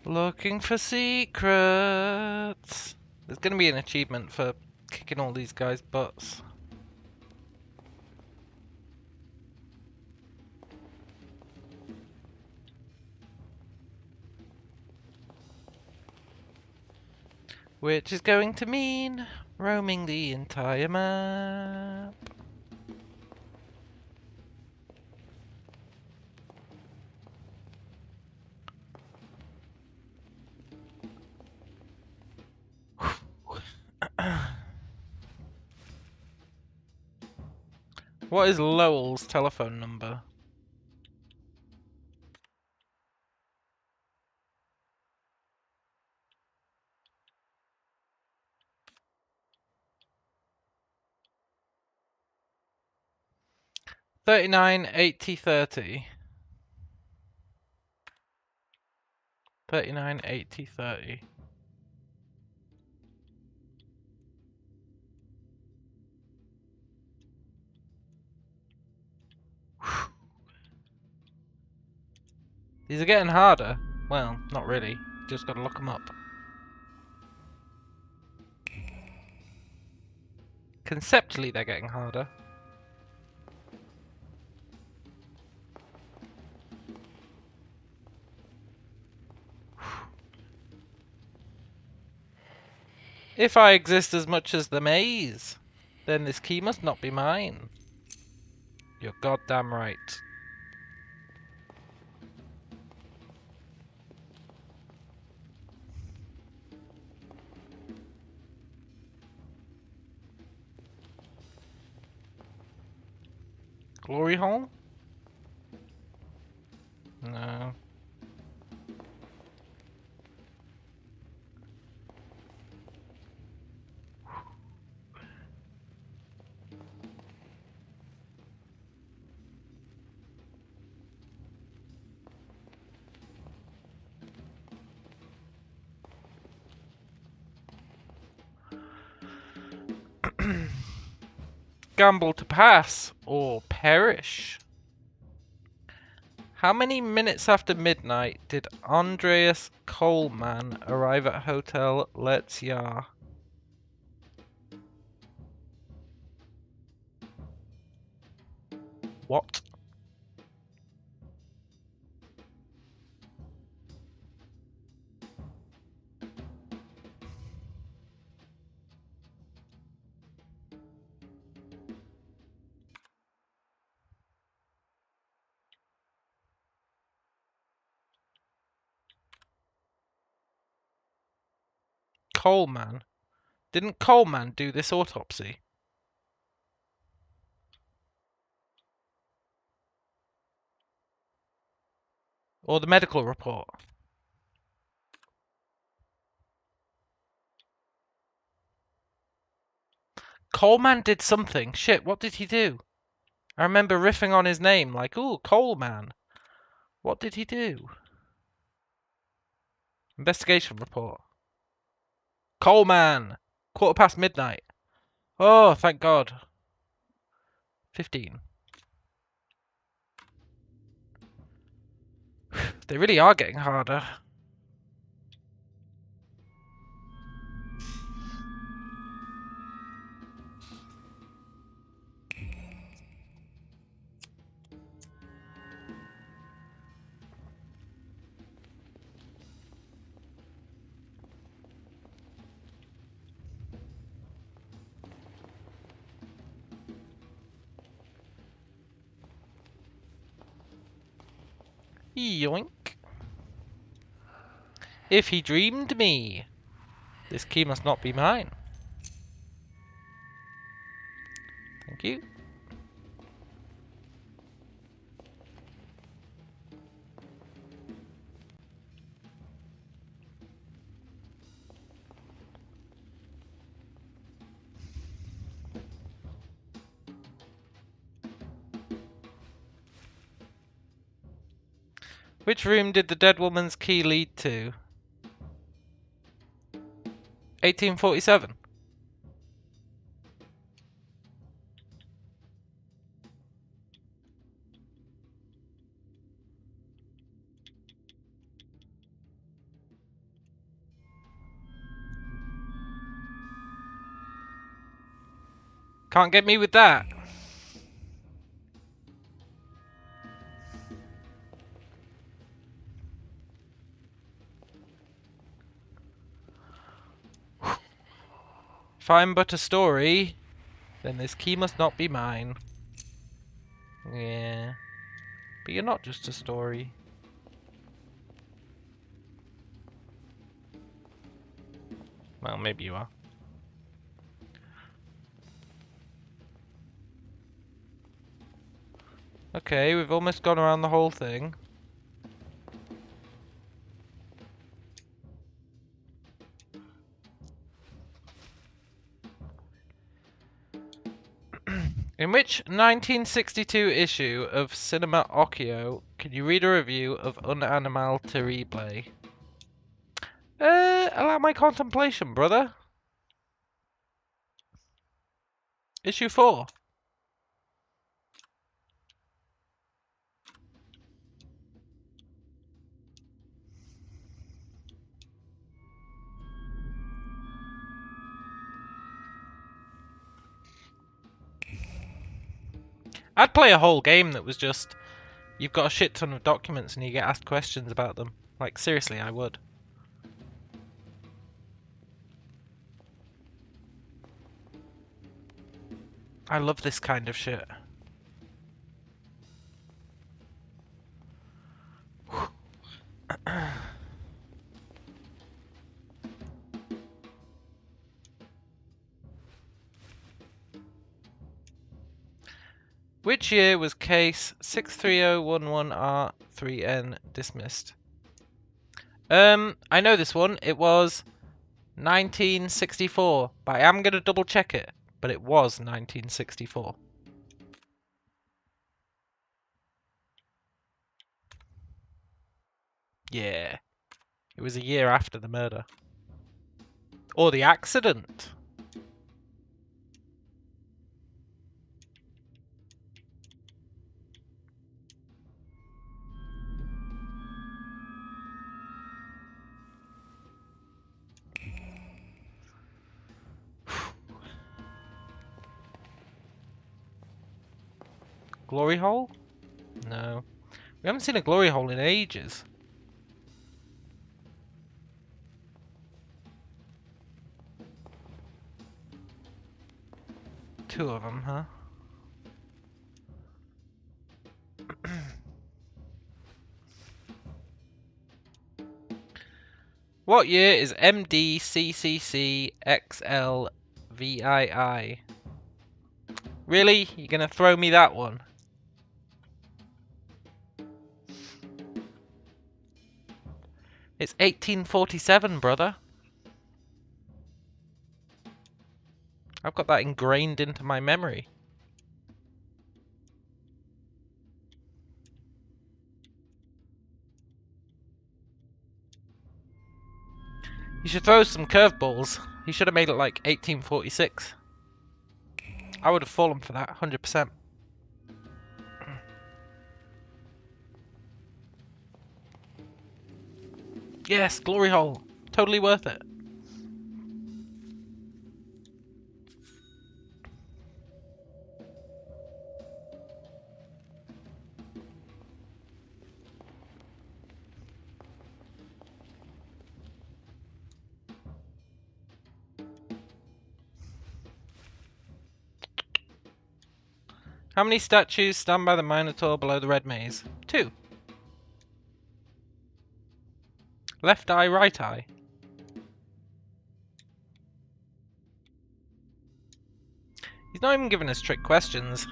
Looking for secrets. There's gonna be an achievement for kicking all these guys' butts. Which is going to mean roaming the entire map. What is Lowell's telephone number? $39 $80 $30. $39 $80 $30. These are getting harder. Well, not really. Just gotta look them up. Conceptually, they're getting harder. If I exist as much as the maze, then this key must not be mine. You're goddamn right. Glory hole? No. Gamble to pass or perish. How many minutes after midnight did Andreas Coleman arrive at Hotel Let's Yar? What? Coleman. Didn't Coleman do this autopsy? Or the medical report? Coleman did something. Shit, what did he do? I remember riffing on his name, like, ooh, Coleman. What did he do? Investigation report. Coleman! midnight. Oh, thank God. 15. They really are getting harder. Yoink. If he dreamed me, this key must not be mine. Thank you. Which room did the dead woman's key lead to? 1847. Can't get me with that. If I'm but a story, then this key must not be mine. Yeah. But you're not just a story. Well, maybe you are. Okay, we've almost gone around the whole thing. In which 1962 issue of Cinema Occhio can you read a review of Un Animal Terrible? Allow my contemplation, brother. Issue 4. I'd play a whole game that was just, you've got a shit ton of documents and you get asked questions about them. Like, seriously, I would. I love this kind of shit. Which year was case 63011R3N dismissed? I know this one. It was 1964, but I am going to double check it. But it was 1964. Yeah. It was a year after the murder. Or the accident. Glory hole? No. We haven't seen a glory hole in ages. Two of them, huh? What year is MDCCCXLVII? Really? You're gonna throw me that one? It's 1847, brother. I've got that ingrained into my memory. You should throw some curveballs. He should have made it like 1846. I would have fallen for that, 100%. Yes, glory hole. Totally worth it. How many statues stand by the Minotaur below the red maze? 2. Left eye, right eye. He's not even giving us trick questions.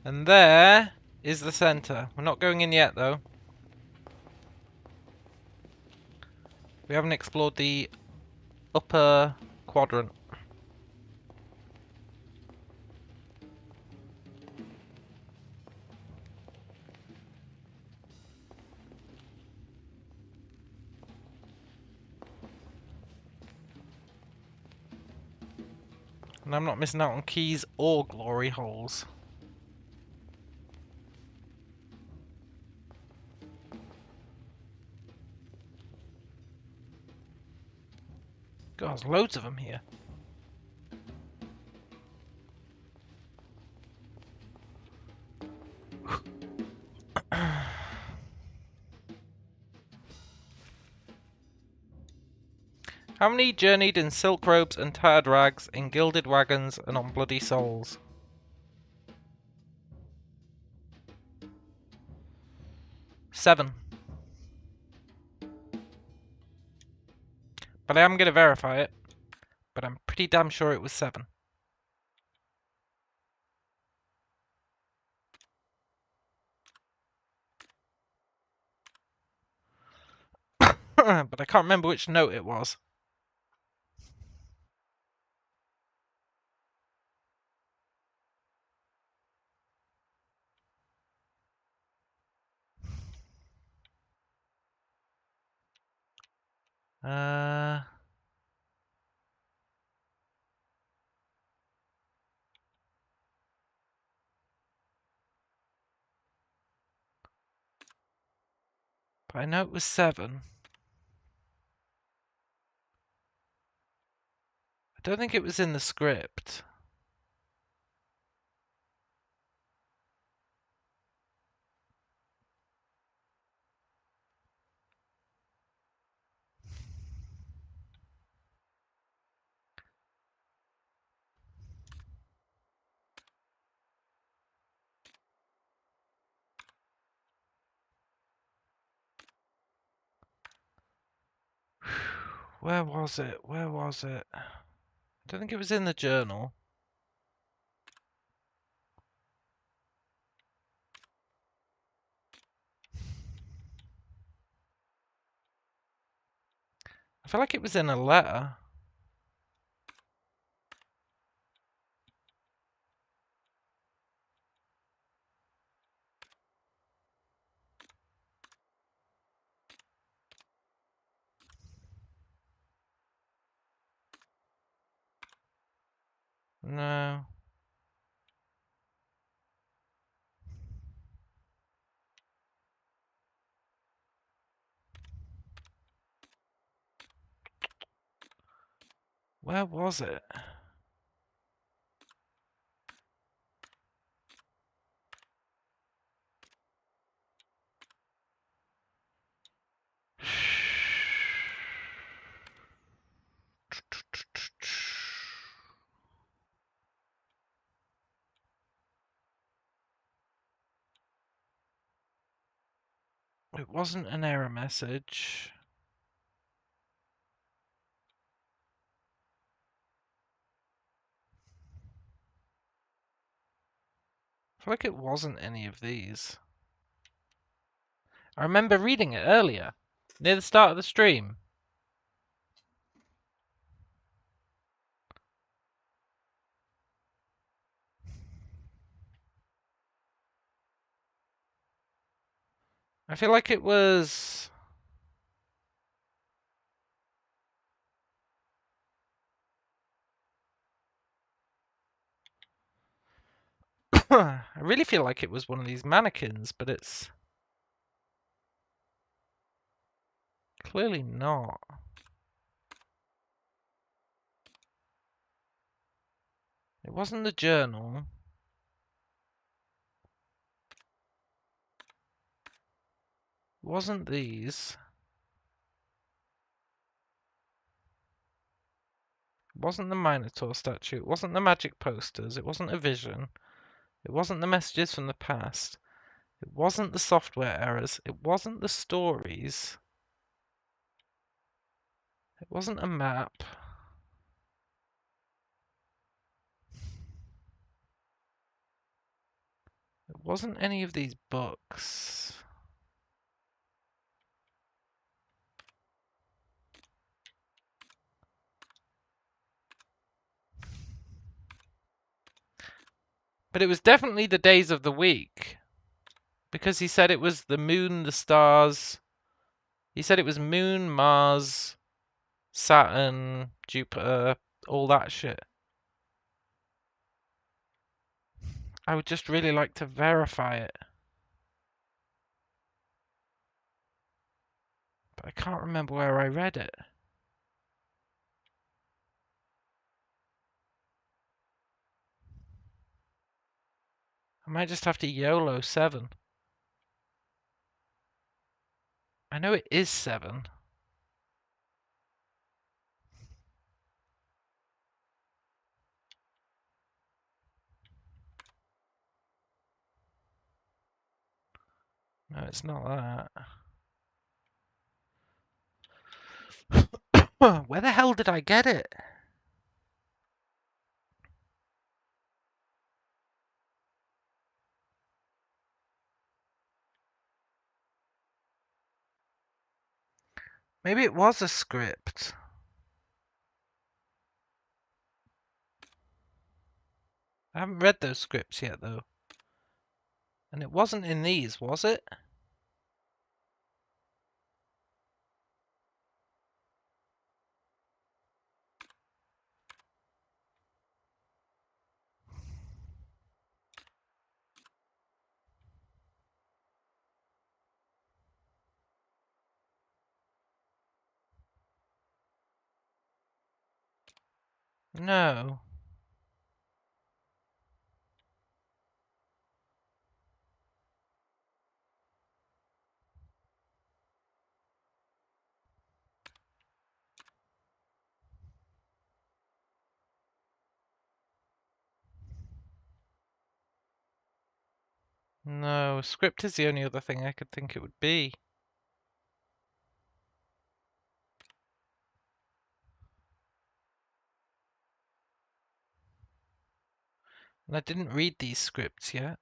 And there is the center. We're not going in yet, though. We haven't explored the upper quadrant. And I'm not missing out on keys or glory holes. God, there's loads of them here. How many journeyed in silk robes and tired rags, in gilded wagons and on bloody souls? 7. But I am going to verify it. But I'm pretty damn sure it was 7. But I can't remember which note it was. But I know it was 7. I don't think it was in the script. Where was it? Where was it? I don't think it was in the journal. I feel like it was in a letter. No. Where was it? It wasn't an error message. I feel like it wasn't any of these. I remember reading it earlier, near the start of the stream. I feel like it was... I really feel like it was one of these mannequins, but it's clearly not. It wasn't the journal. It wasn't these. It wasn't the Minotaur statue. It wasn't the magic posters. It wasn't a vision. It wasn't the messages from the past. It wasn't the software errors. It wasn't the stories. It wasn't a map. It wasn't any of these books. But it was definitely the days of the week. Because he said it was the moon, the stars. He said it was Moon, Mars, Saturn, Jupiter, all that shit. I would just really like to verify it. But I can't remember where I read it. I might just have to YOLO 7. I know it is 7. No, it's not that. Where the hell did I get it? Maybe it was a script. I haven't read those scripts yet, though. And it wasn't in these, was it? No. No, script is the only other thing I could think it would be. And I didn't read these scripts yet.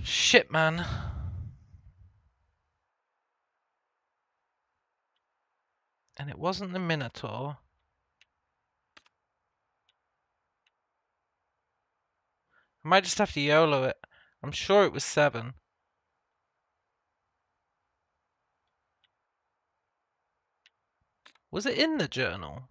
Shit, man. And it wasn't the Minotaur. I might just have to YOLO it. I'm sure it was 7. Was it in the journal?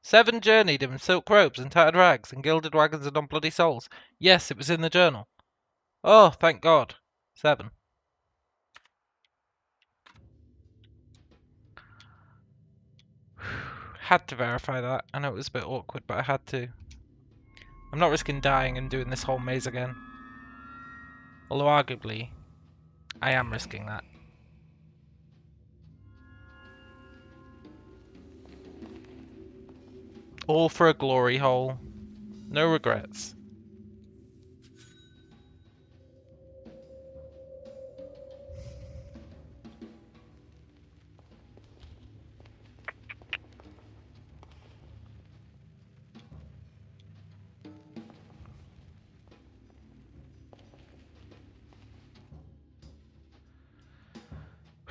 Seven journeyed in silk robes and tattered rags and gilded wagons and on bloody souls. Yes, it was in the journal. Oh, thank God. 7. Had to verify that. I know it was a bit awkward, but I had to. I'm not risking dying and doing this whole maze again. Although arguably, I am risking that. All for a glory hole. No regrets.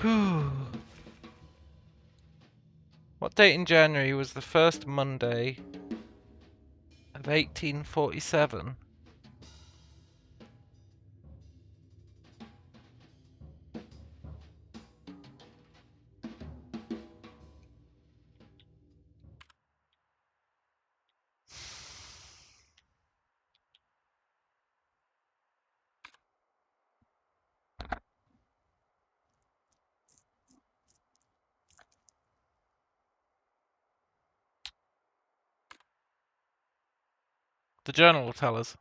Whew. What date in January was the first Monday of 1847? The journal will tell us.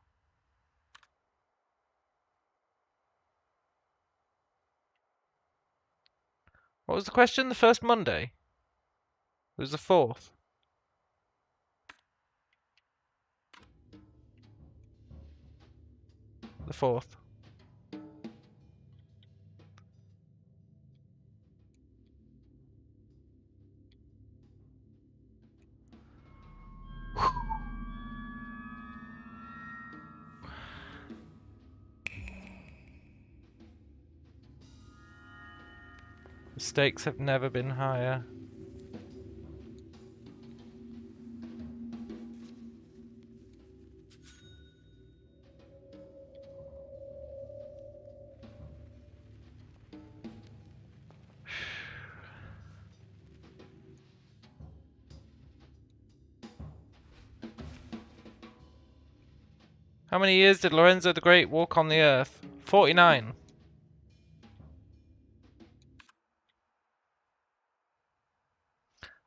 What was the question? The first Monday? It was the 4th. The 4th. The stakes have never been higher. How many years did Lorenzo the Great walk on the earth? 49.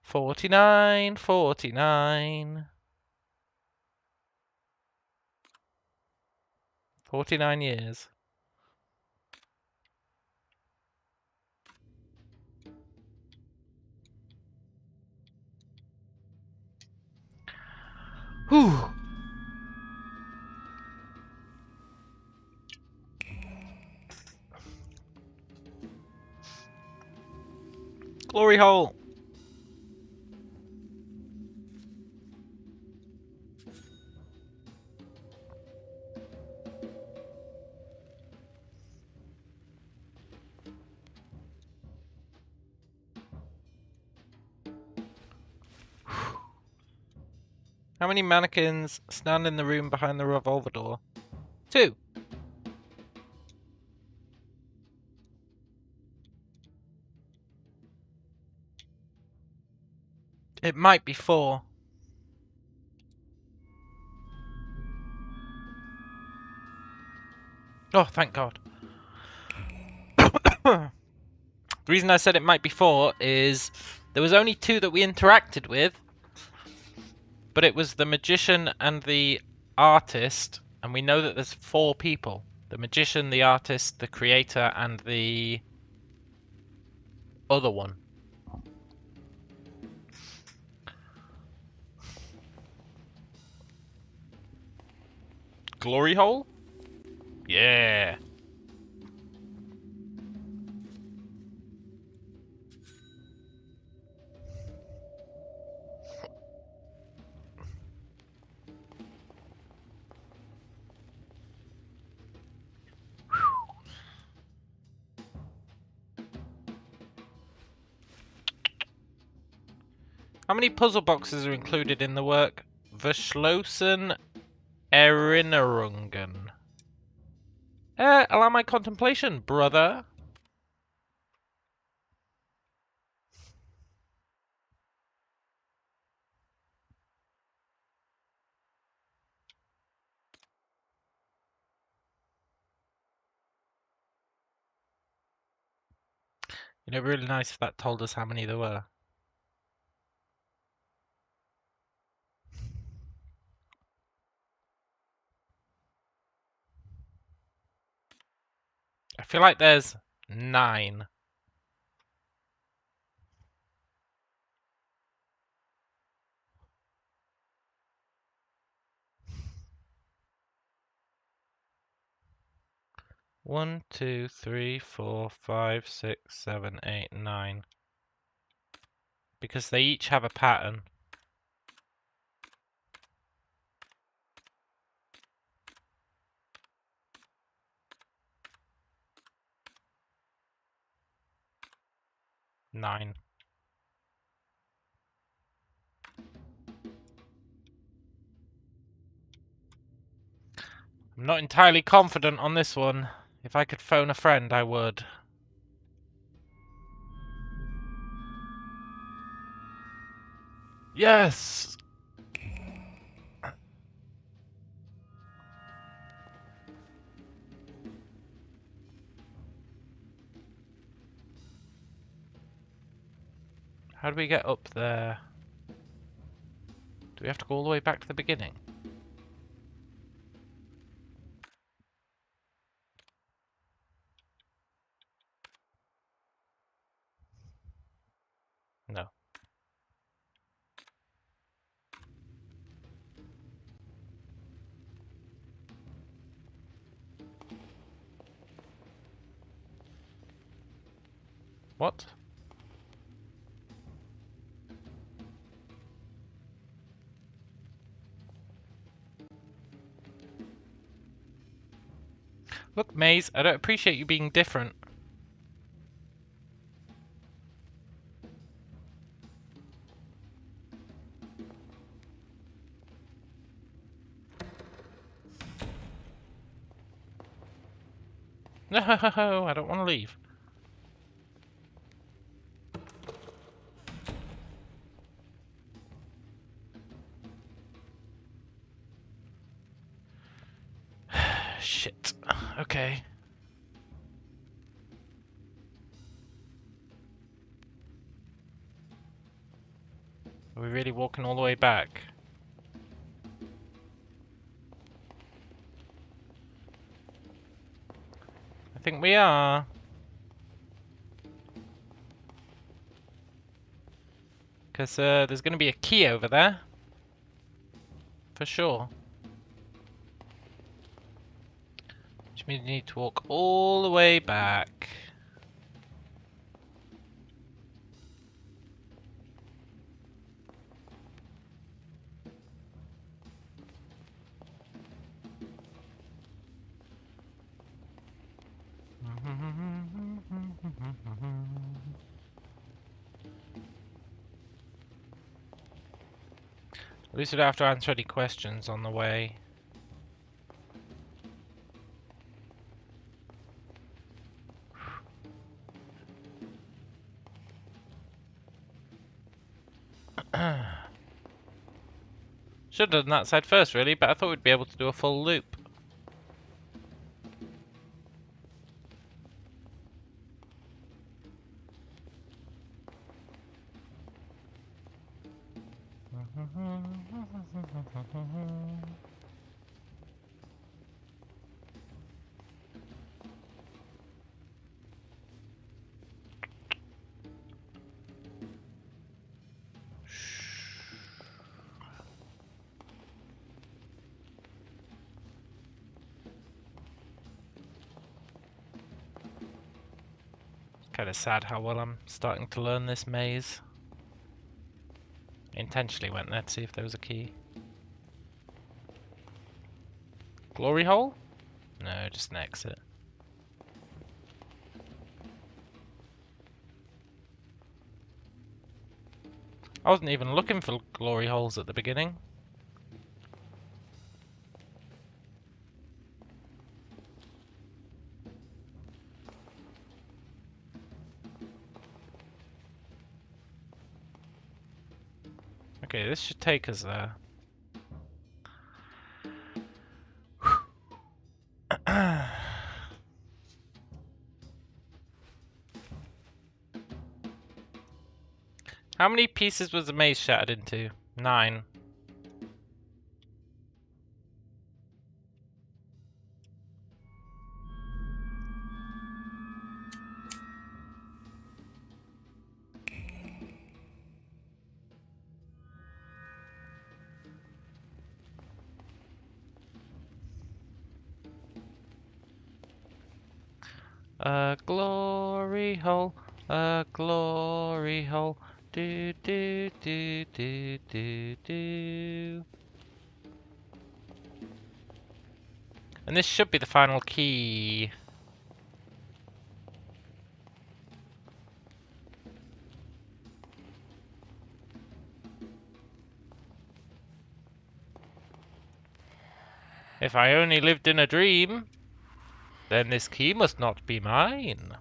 49, 49. 49 years. Whew. Glory hole. How many mannequins stand in the room behind the revolver door? 2. It might be 4. Oh, thank God. The reason I said it might be 4 is there was only 2 that we interacted with, but it was the magician and the artist, and we know that there's 4 people. The magician, the artist, the creator, and the other one. Glory hole? Yeah. How many puzzle boxes are included in the work Verschlossen Erinnerungen? Allow my contemplation, brother. You know, really nice if that told us how many there were. feel like there's 9. One, 2, 3, 4, 5, 6, 7, 8, 9. Because they each have a pattern. Nine. I'm not entirely confident on this one. If I could phone a friend, I would. Yes! How do we get up there? Do we have to go all the way back to the beginning? No. What? Look, Maze, I don't appreciate you being different. No, I don't want to leave. Shit. Okay. Are we really walking all the way back? I think we are. Because there's going to be a key over there. For sure. Which means you need to walk all the way back. At least we don't have to answer any questions on the way. Should have done that side first, really, but I thought we'd be able to do a full loop. Kind of sad how well I'm starting to learn this maze. I intentionally went there to see if there was a key. Glory hole? No, just an exit. I wasn't even looking for glory holes at the beginning. Okay, this should take us there. How many pieces was the maze shattered into? 9. A glory hole, a glory hole. Do do do do do do. And this should be the final key. If I only lived in a dream, then this key must not be mine.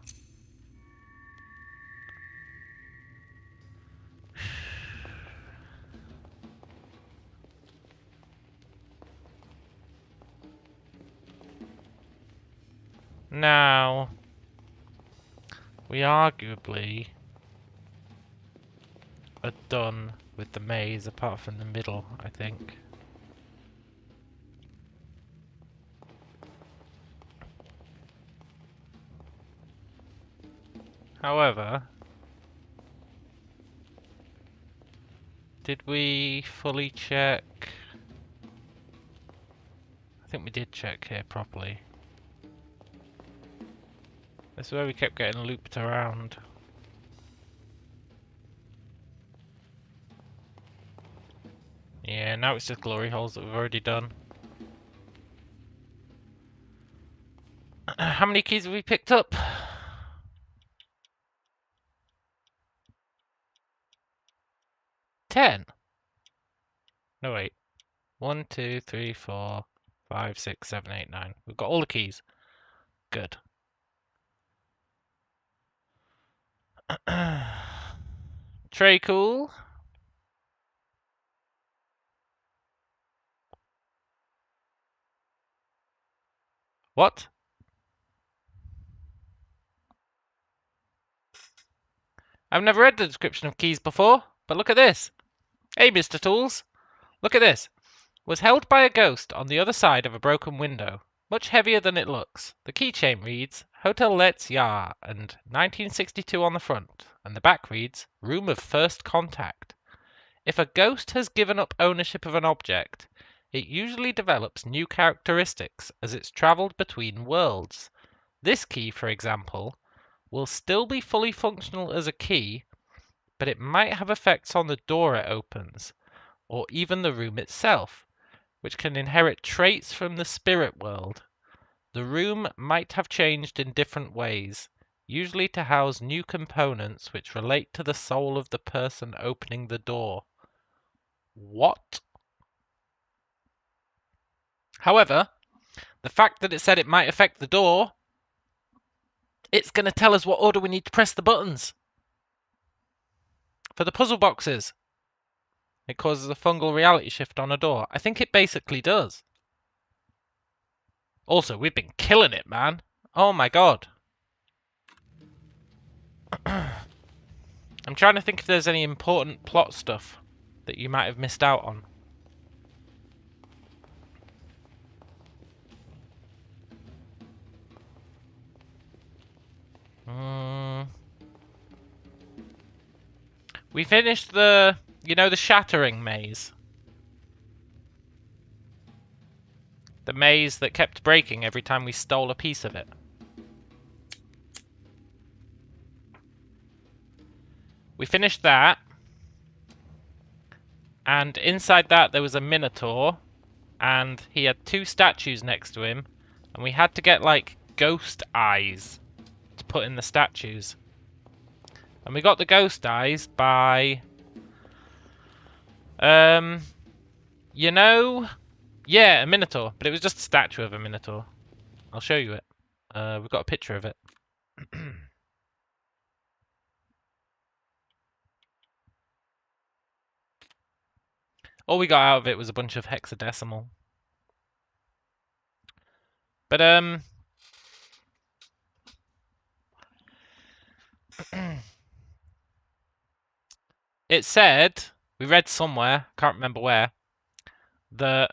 Now, we arguably are done with the maze, apart from the middle, I think. However, did we fully check? I think we did check here properly. This is where we kept getting looped around. Yeah, now it's just glory holes that we've already done. How many keys have we picked up? 10. No, wait. 1, 2, 3, 4, 5, 6, 7, 8, 9. We've got all the keys. Good. Tray cool. What? I've never read the description of keys before, but look at this. Hey, Mr. Tools. Look at this. Was held by a ghost on the other side of a broken window. Much heavier than it looks. The keychain reads, Hotel Let's Ya, and 1962 on the front, and the back reads, Room of First Contact. If a ghost has given up ownership of an object, it usually develops new characteristics as it's travelled between worlds. This key, for example, will still be fully functional as a key, but it might have effects on the door it opens, or even the room itself, which can inherit traits from the spirit world. The room might have changed in different ways, usually to house new components which relate to the soul of the person opening the door. What? However, the fact that it said it might affect the door, it's going to tell us what order we need to press the buttons. For the puzzle boxes, it causes a fungal reality shift on a door. I think it basically does. Also, we've been killing it, man. Oh my god. I'm trying to think if there's any important plot stuff that you might have missed out on. We finished the, the shattering maze. The maze that kept breaking every time we stole a piece of it. We finished that. And inside that there was a Minotaur. And he had 2 statues next to him. And we had to get, like, ghost eyes to put in the statues. And we got the ghost eyes by... yeah, a Minotaur. But it was just a statue of a Minotaur. I'll show you it. We've got a picture of it. All we got out of it was a bunch of hexadecimal. But, it said, we read somewhere, can't remember where, that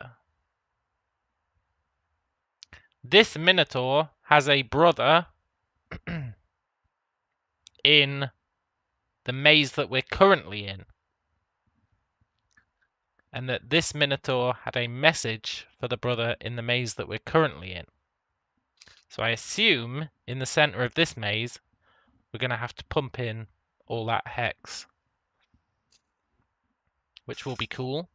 this Minotaur has a brother in the maze that we're currently in. And that this Minotaur had a message for the brother in the maze that we're currently in. So I assume in the center of this maze, we're going to have to pump in all that hex, which will be cool.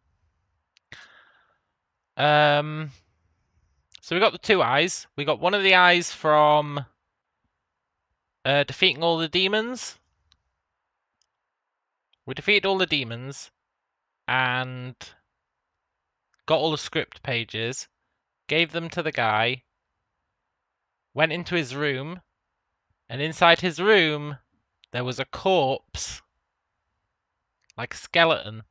So we got the 2 eyes. We got one of the eyes from defeating all the demons. We defeated all the demons and got all the script pages, gave them to the guy, went into his room, and inside his room there was a corpse, like a skeleton,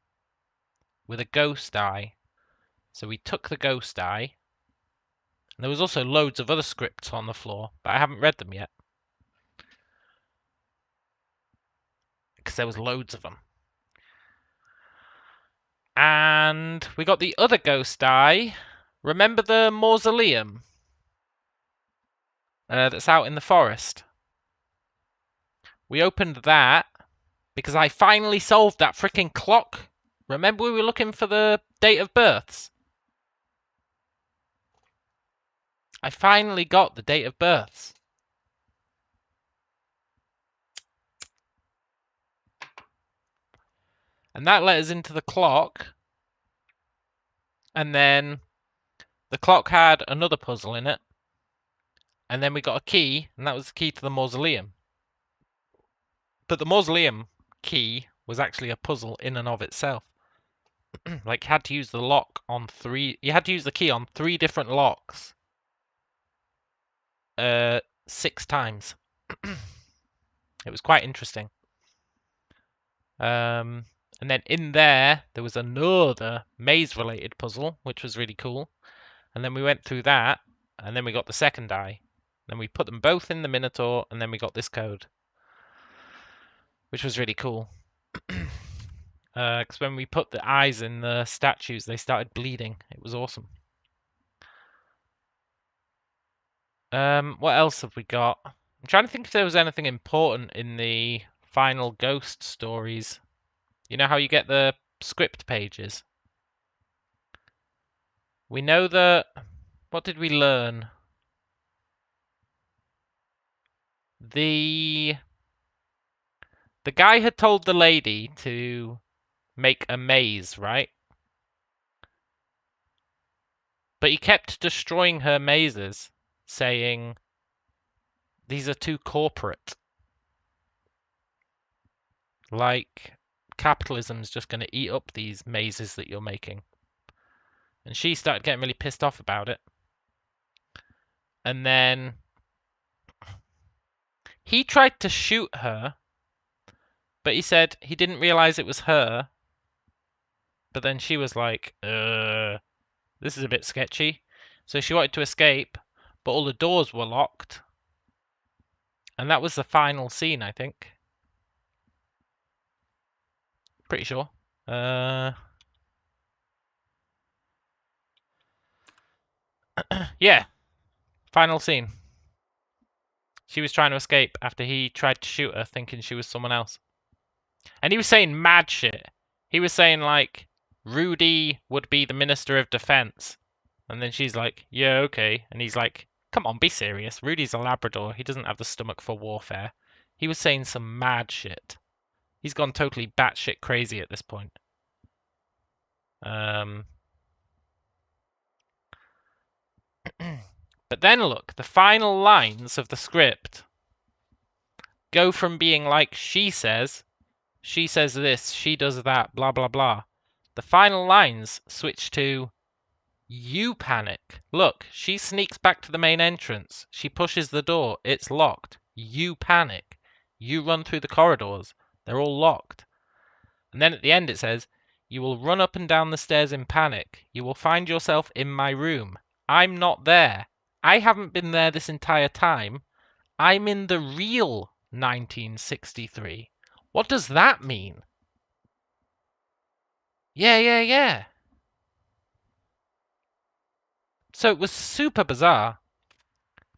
with a ghost eye. So we took the ghost eye, and there was also loads of other scripts on the floor, but I haven't read them yet, because there was loads of them. And we got the other ghost eye. Remember the mausoleum that's out in the forest? We opened that because I finally solved that freaking clock. Remember we were looking for the date of births? I finally got the date of births. And that let us into the clock. And then the clock had another puzzle in it. And then we got a key, and that was the key to the mausoleum. But the mausoleum key was actually a puzzle in and of itself. Like, you had to use the lock on 3... You had to use the key on 3 different locks. 6 times. It was quite interesting. And then in there was another maze-related puzzle, which was really cool. And then we went through that, and then we got the second eye. Then we put them both in the Minotaur, and then we got this code, which was really cool. Because when we put the eyes in the statues, they started bleeding. It was awesome. What else have we got? I'm trying to think if there was anything important in the final ghost stories. You know how you get the script pages? We know that... What did we learn? The guy had told the lady to make a maze, right? But he kept destroying her mazes, saying, these are too corporate. Like, capitalism's just going to eat up these mazes that you're making. And she started getting really pissed off about it. And then he tried to shoot her, but he said he didn't realize it was her. But then she was like, this is a bit sketchy. So she wanted to escape, but all the doors were locked. And that was the final scene, I think. Pretty sure. Yeah. Final scene. She was trying to escape after he tried to shoot her, thinking she was someone else. And he was saying mad shit. He was saying, like, Rudy would be the Minister of Defense. And then she's like, yeah, okay. And he's like, come on, be serious. Rudy's a Labrador. He doesn't have the stomach for warfare. He was saying some mad shit. He's gone totally batshit crazy at this point. But then look, the final lines of the script go from being like she says this, she does that, blah, blah, blah. The final lines switch to you panic. Look, she sneaks back to the main entrance. She pushes the door. It's locked. You panic. You run through the corridors. They're all locked. And then at the end it says, you will run up and down the stairs in panic. You will find yourself in my room. I'm not there. I haven't been there this entire time. I'm in the real 1963. What does that mean? Yeah. So it was super bizarre.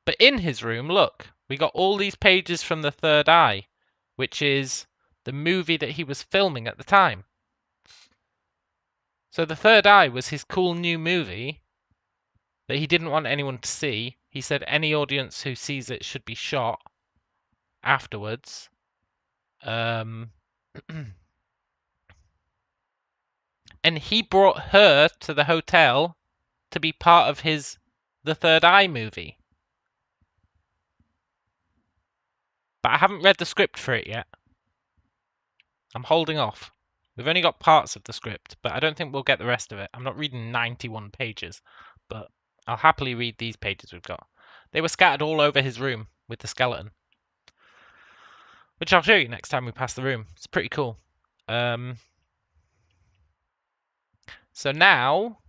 But in his room, look, we got all these pages from The Third Eye, which is the movie that he was filming at the time. So The Third Eye was his cool new movie that he didn't want anyone to see, He said any audience who sees it should be shot afterwards. And he brought her to the hotel to be part of The Third Eye movie. But I haven't read the script for it yet. I'm holding off. We've only got parts of the script, but I don't think we'll get the rest of it. I'm not reading 91 pages, but I'll happily read these pages we've got. They were scattered all over his room with the skeleton, which I'll show you next time we pass the room. It's pretty cool. So now,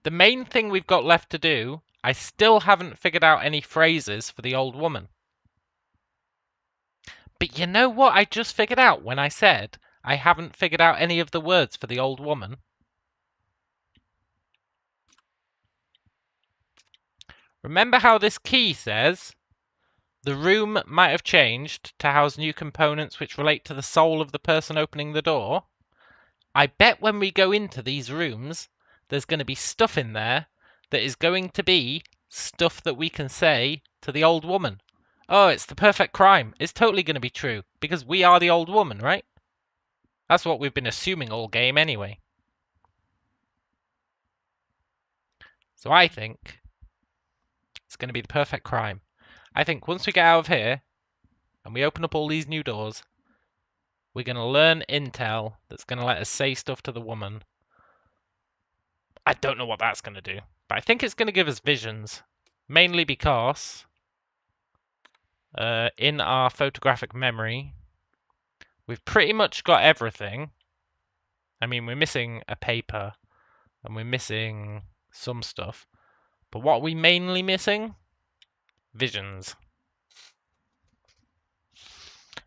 the main thing we've got left to do, I still haven't figured out any phrases for the old woman. But you know what I just figured out when I said I haven't figured out any of the words for the old woman? Remember how this key says, the room might have changed to house new components which relate to the soul of the person opening the door? I bet when we go into these rooms, there's going to be stuff in there that is going to be stuff that we can say to the old woman. Oh, it's the perfect crime. It's totally going to be true, because we are the old woman, right? That's what we've been assuming all game anyway. So I think it's going to be the perfect crime. I think once we get out of here, and we open up all these new doors, we're going to learn intel that's going to let us say stuff to the woman. I don't know what that's going to do, but I think it's going to give us visions, mainly because in our photographic memory, we've pretty much got everything. I mean, we're missing a paper, and we're missing some stuff, but what are we mainly missing? Visions.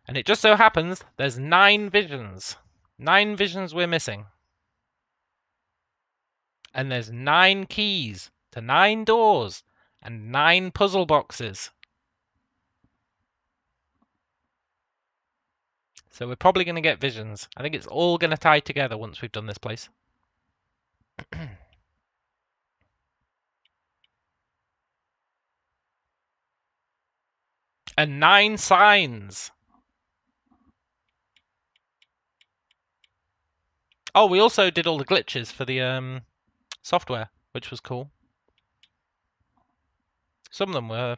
And it just so happens there's 9 visions. 9 visions we're missing. And there's 9 keys to 9 doors and 9 puzzle boxes. So we're probably going to get visions. I think it's all going to tie together once we've done this place. And 9 signs. Oh, we also did all the glitches for the software, which was cool. Some of them were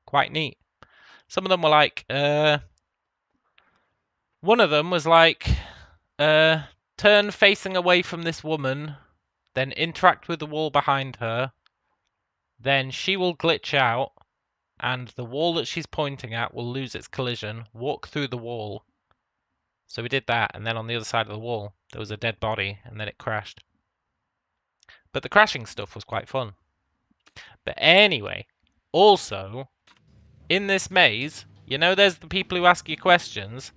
quite neat. Some of them were like, one of them was like, turn facing away from this woman, then interact with the wall behind her, then she will glitch out, and the wall that she's pointing at will lose its collision, walk through the wall. So we did that, and then on the other side of the wall, there was a dead body, and then it crashed. But the crashing stuff was quite fun. But anyway, also, in this maze, you know there's the people who ask you questions?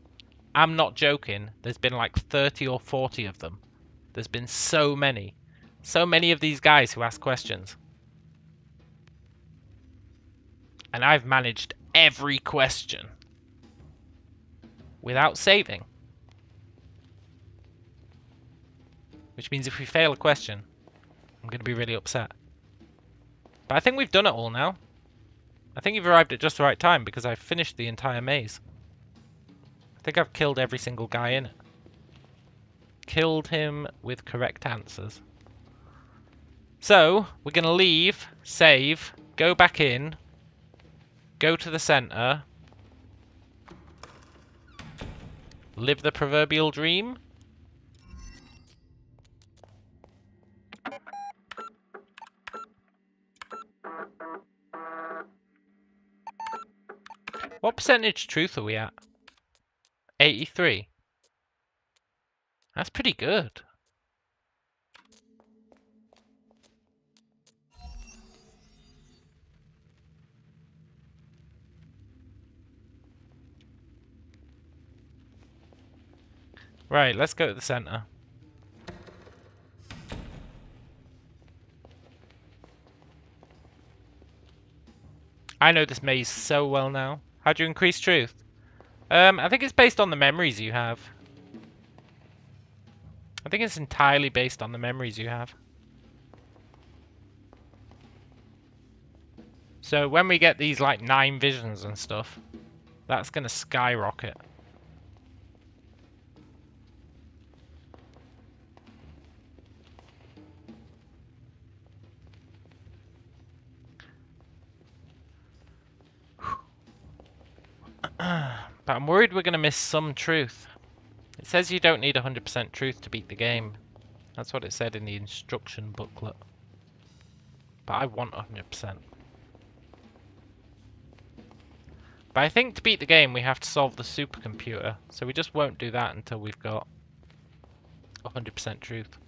I'm not joking. There's been like 30 or 40 of them. There's been so many. So many of these guys who ask questions. And I've managed every question without saving. Which means if we fail a question, I'm going to be really upset. But I think we've done it all now. I think you've arrived at just the right time because I've finished the entire maze. I think I've killed every single guy in it. Killed him with correct answers. So, we're going to leave, save, go back in, go to the center, live the proverbial dream. What percentage truth are we at? 83. That's pretty good. Right, let's go to the center. I know this maze so well now. How do you increase truth? I think it's based on the memories you have. I think it's entirely based on the memories you have. So when we get these like 9 visions and stuff, that's gonna skyrocket. But I'm worried we're gonna miss some truth. It says you don't need 100% truth to beat the game. That's what it said in the instruction booklet. But I want 100%. But I think to beat the game we have to solve the supercomputer. So we just won't do that until we've got 100% truth.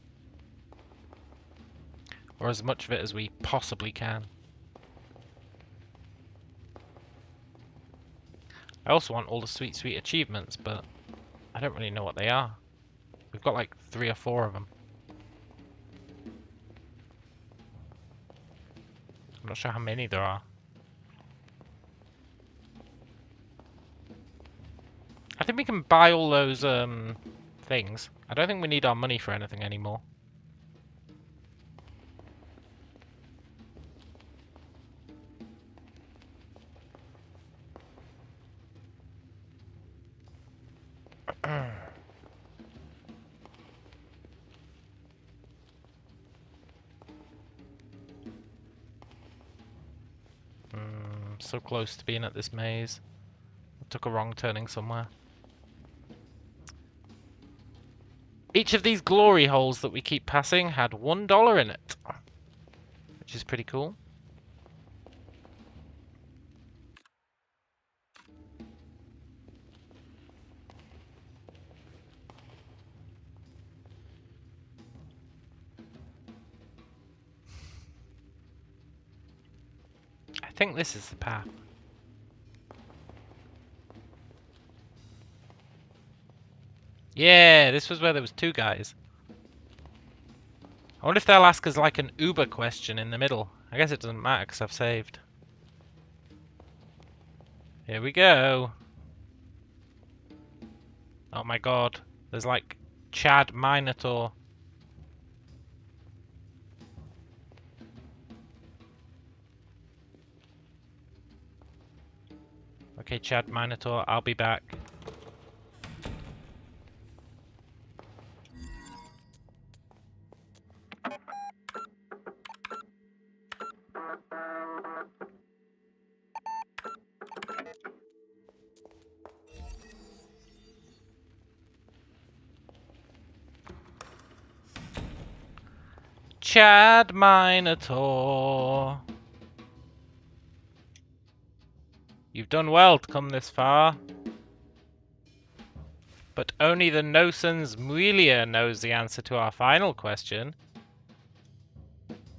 Or as much of it as we possibly can. I also want all the sweet, sweet achievements, but I don't really know what they are. We've got like 3 or 4 of them. I'm not sure how many there are. I think we can buy all those things. I don't think we need our money for anything anymore. So close to being at this maze. I took a wrong turning somewhere. Each of these glory holes that we keep passing had $1 in it, which is pretty cool. I think this is the path. Yeah, this was where there was 2 guys. I wonder if they'll ask us like an Uber question in the middle. I guess it doesn't matter because I've saved. Here we go. Oh my god. There's like Chad Minotaur. Okay, Chad Minotaur, I'll be back. Chad Minotaur. You've done well to come this far. But only the Nosens Muelia knows the answer to our final question.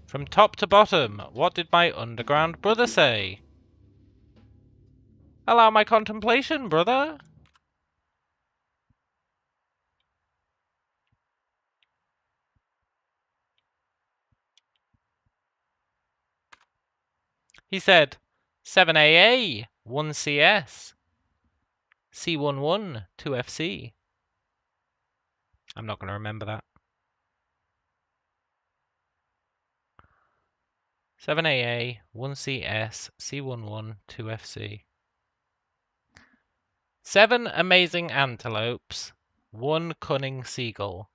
From top to bottom, what did my underground brother say? Allow my contemplation, brother. He said, 7AA, 1CS, C11, 2FC. I'm not going to remember that. 7AA, 1CS, C11, 2FC. 7 amazing antelopes, 1 cunning seagull.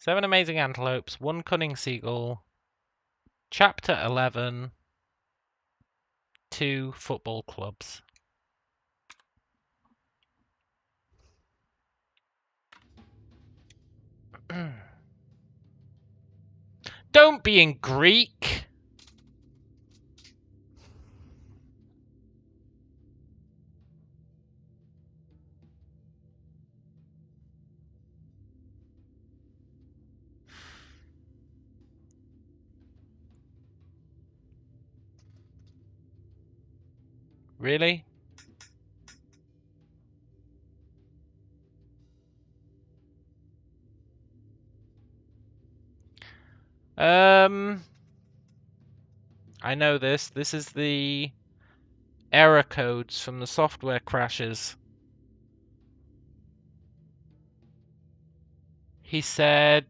Seven amazing antelopes, 1 cunning seagull. Chapter 11, 2 football clubs. Don't be in Greek! Really? I know this. This is the error codes from the software crashes. He said,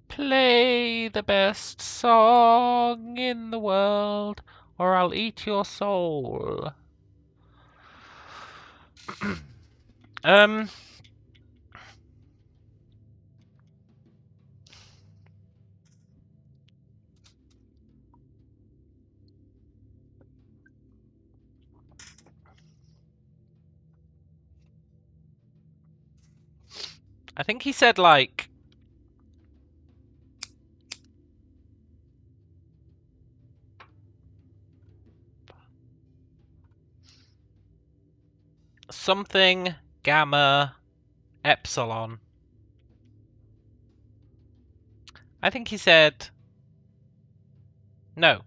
play the best song in the world, or I'll eat your soul. I think he said, like, something gamma epsilon. I think he said, no,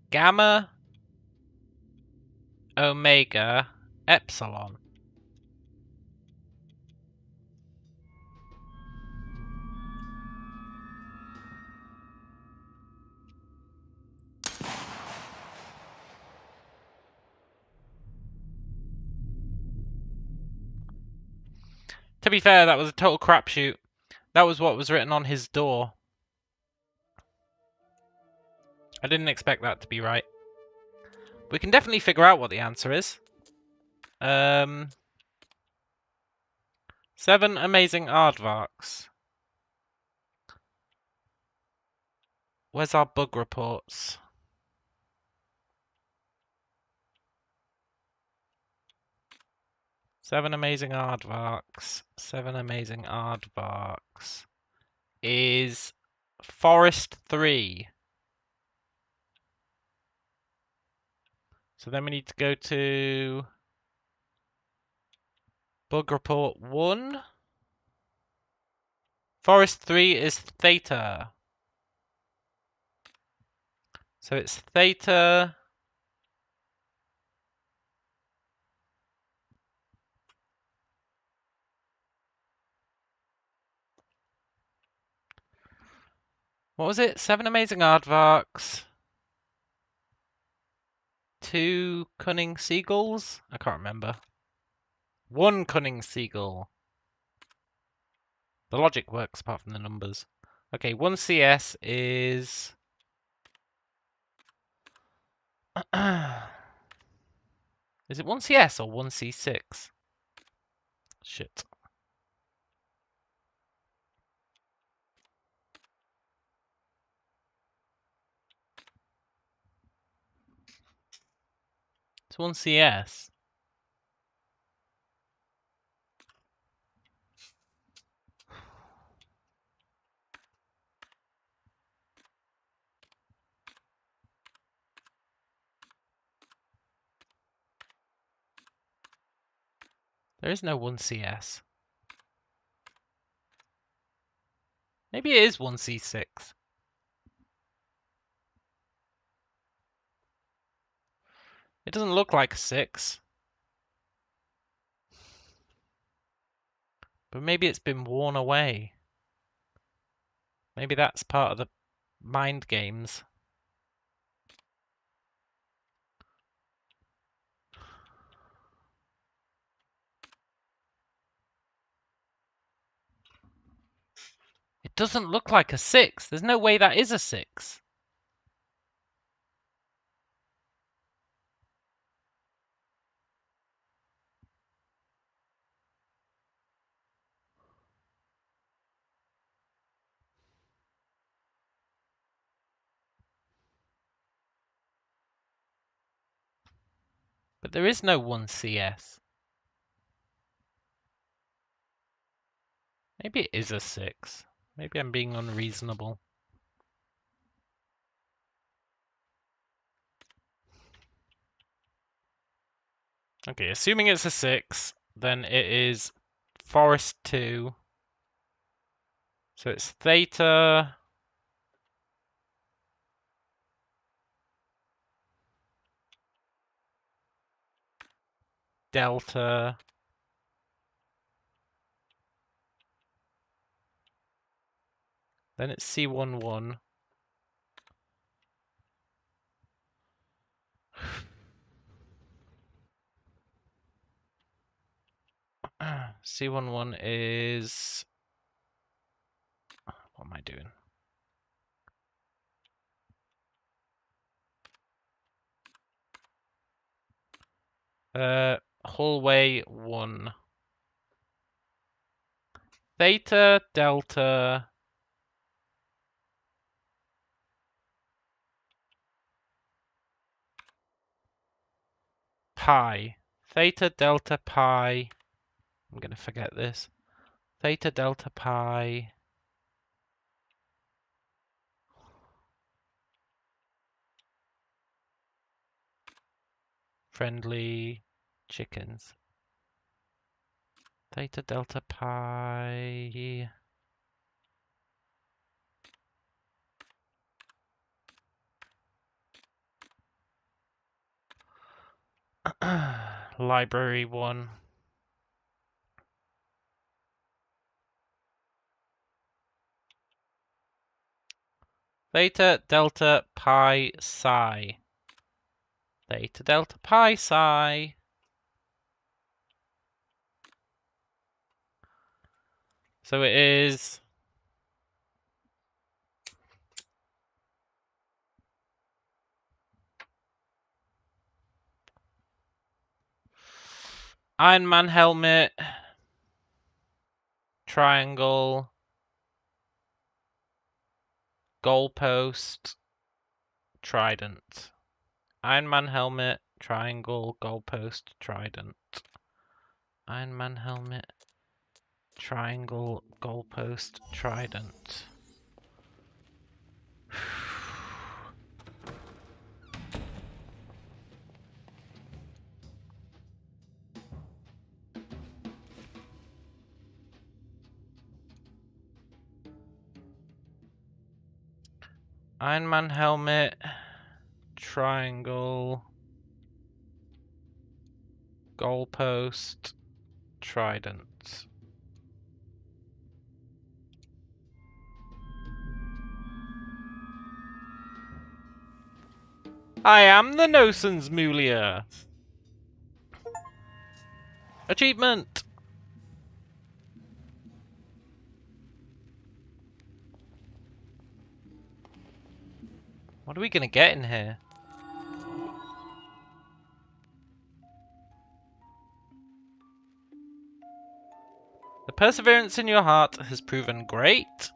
gamma omega epsilon. To be fair, that was a total crapshoot. That was what was written on his door. I didn't expect that to be right. We can definitely figure out what the answer is. 7 amazing aardvarks. Where's our bug reports? Seven amazing aardvarks. 7 amazing aardvarks. Is Forest 3. So then we need to go to bug report 1. Forest 3 is Theta. So it's Theta. What was it? 7 amazing aardvarks. 2 cunning seagulls? I can't remember. 1 cunning seagull. The logic works apart from the numbers. Okay, 1 CS is... Is it 1 CS or 1 C6? Shit. It's 1 CS. There is no 1 CS. Maybe it is 1 C6. It doesn't look like a 6. But maybe it's been worn away. Maybe that's part of the mind games. It doesn't look like a 6. There's no way that is a 6. But there is no 1 CS. Maybe it is a 6. Maybe I'm being unreasonable. Okay, assuming it's a 6, then it is Forest 2. So it's Theta, Delta, Then it's C11. C11 is... What am I doing? Hallway 1. Theta, delta... Pi. Theta, delta, pi... I'm gonna forget this. Theta, delta, pi... Friendly chickens. Theta, delta, pi... Library 1. Theta, delta, pi, psi. Theta, delta, pi, psi. So it is... Iron Man helmet. Triangle. Goalpost. Trident. Iron Man helmet. Triangle. Goalpost. Trident. Iron Man helmet. Triangle. Goalpost. Trident. Iron Man helmet. Triangle. Goalpost. Trident. I am the Nosens Mulia. Achievement. What are we gonna get in here? The perseverance in your heart has proven great.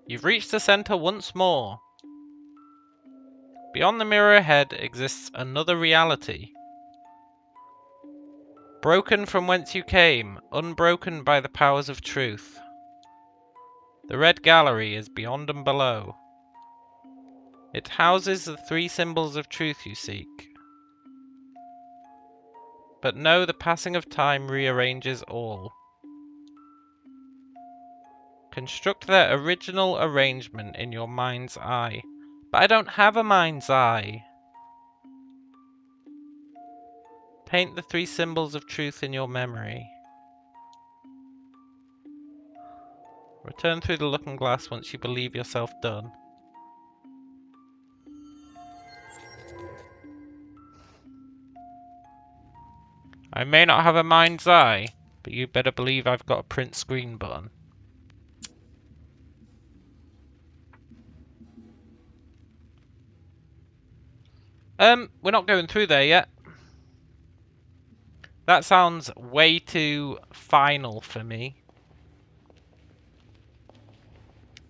You've reached the center once more. Beyond the mirror ahead exists another reality. Broken from whence you came, unbroken by the powers of truth. The Red Gallery is beyond and below. It houses the 3 symbols of truth you seek. But know the passing of time rearranges all. Construct their original arrangement in your mind's eye. But I don't have a mind's eye. Paint the 3 symbols of truth in your memory. Return through the looking glass once you believe yourself done. I may not have a mind's eye, but you better believe I've got a print screen button. We're not going through there yet. That sounds way too final for me.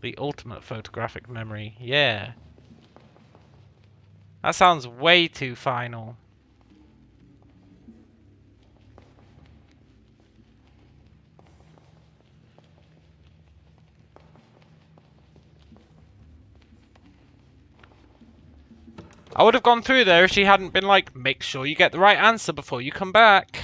The ultimate photographic memory, yeah. That sounds way too final. I would have gone through there if she hadn't been like, make sure you get the right answer before you come back.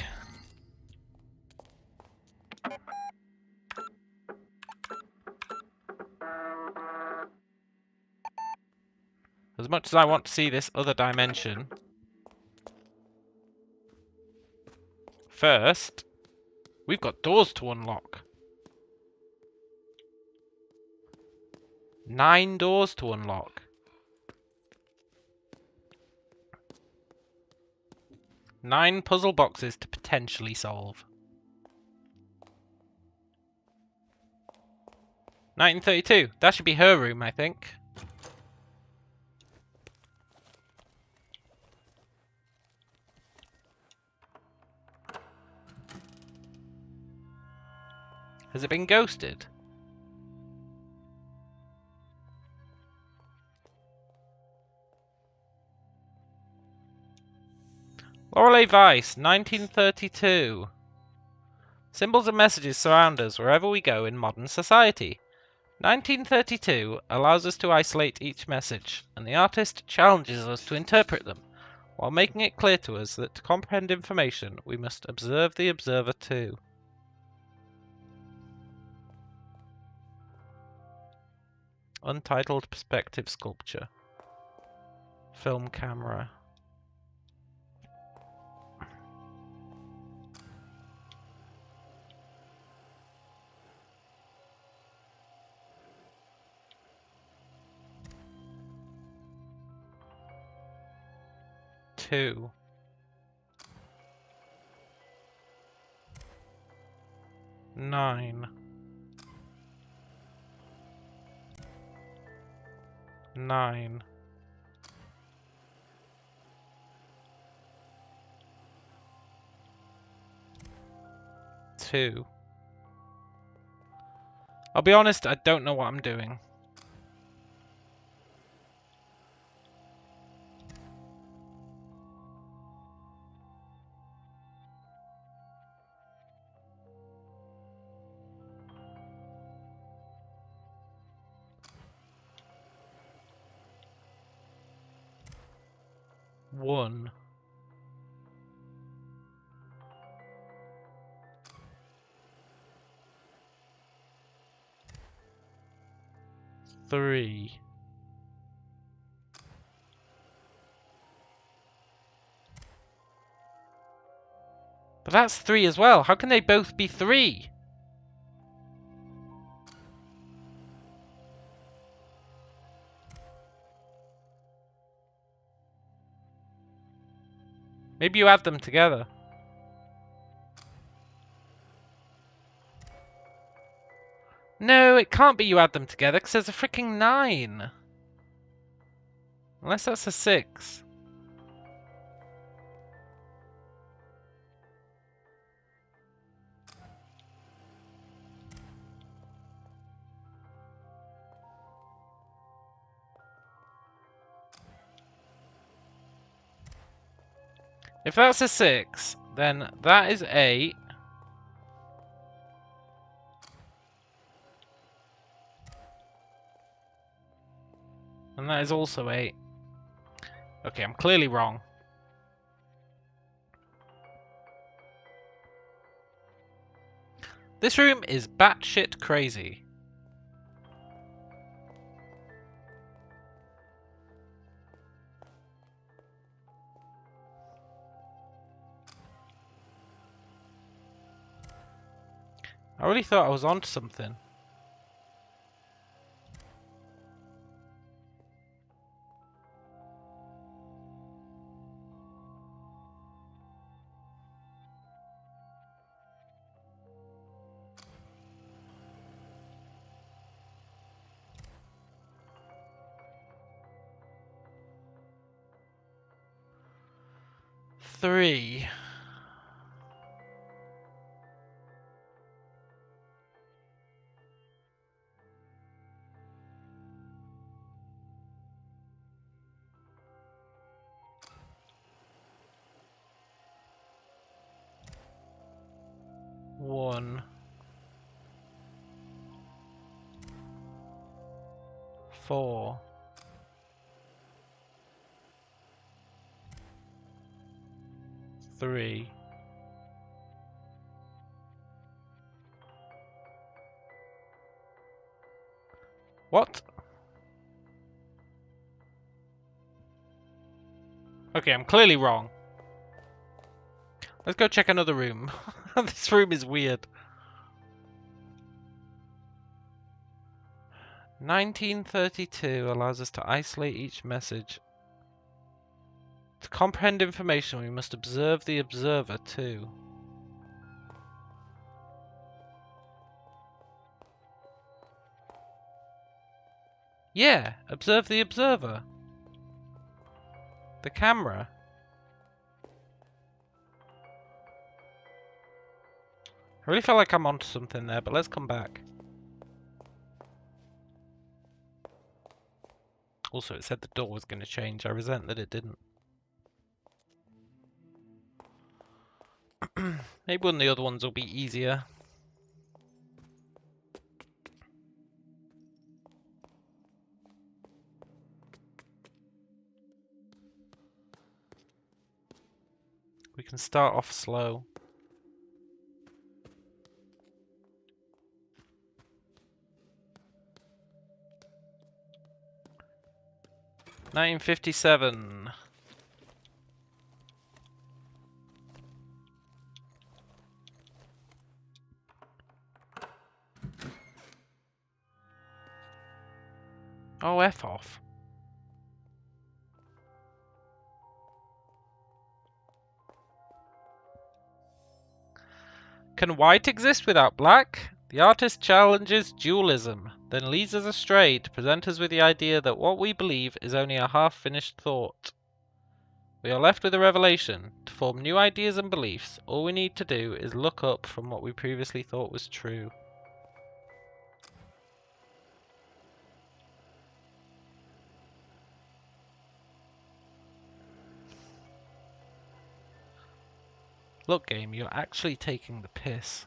As much as I want to see this other dimension, first, we've got doors to unlock. 9 doors to unlock. 9 puzzle boxes to potentially solve. 1932. That should be her room, I think. Has it been ghosted? Lorelei Vice, 1932. Symbols and messages surround us wherever we go in modern society. 1932 allows us to isolate each message, and the artist challenges us to interpret them, while making it clear to us that to comprehend information, we must observe the observer too. Untitled perspective sculpture. Film camera. Two. Nine. 9. 2. I'll be honest, I don't know what I'm doing. One. 3. But that's 3 as well. How can they both be 3? Maybe you add them together. No, it can't be you add them together because there's a freaking 9. Unless that's a 6. If that's a 6, then that is 8. And that is also 8. Okay, I'm clearly wrong. This room is batshit crazy. I really thought I was onto something. Three. One. 4. 3. What? Okay, I'm clearly wrong. Let's go check another room. This room is weird. 1932 allows us to isolate each message. To comprehend information, we must observe the observer too. Yeah, observe the observer. The camera. I really feel like I'm onto something there, but let's come back. Also, it said the door was going to change. I resent that it didn't. Maybe one of the other ones will be easier. We can start off slow. $1957. Oh, F off. Can white exist without black? The artist challenges dualism, then leads us astray to present us with the idea that what we believe is only a half-finished thought. We are left with a revelation. To form new ideas and beliefs, all we need to do is look up from what we previously thought was true. Look, game, you're actually taking the piss.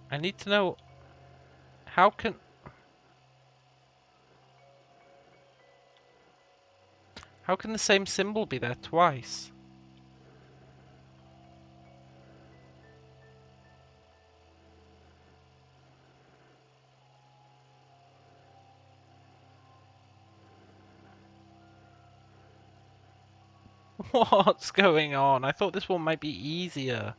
I need to know how can the same symbol be there twice? What's going on? I thought this one might be easier.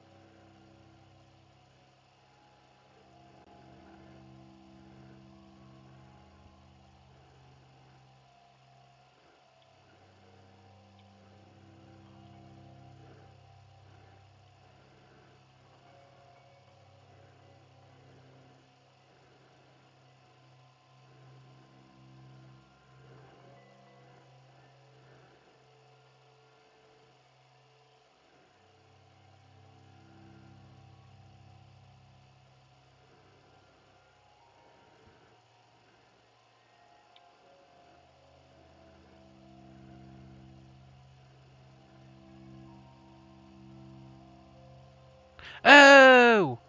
Oh!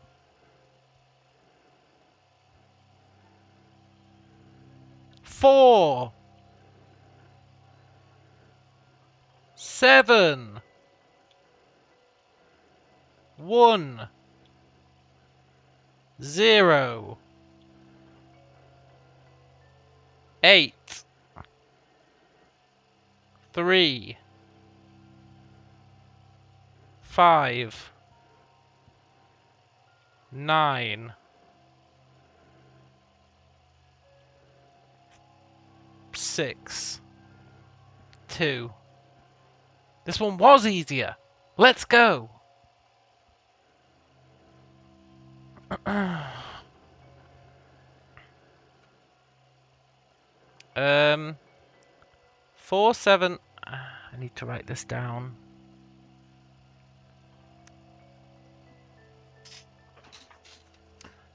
4, 7, 1, 0, 8, 3, 5, 9, 6, 2. This one was easier. Let's go. 4, 7. I need to write this down.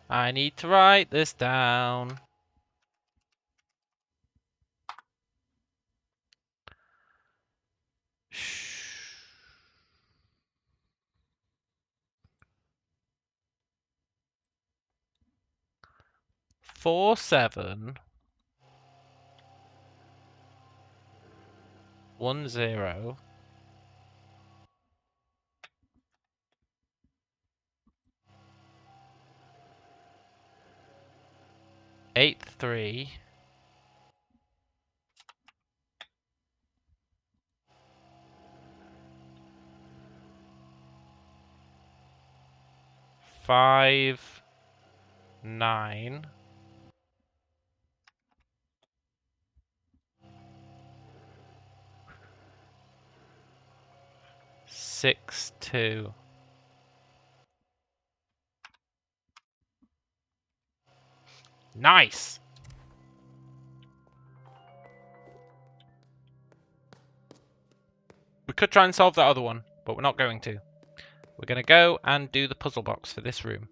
I need to write this down. Shh. 4, 7, 1, 0. 8-3. Five, 9. 6-2. Nice! We could try and solve that other one, but we're not going to. We're going to go and do the puzzle box for this room.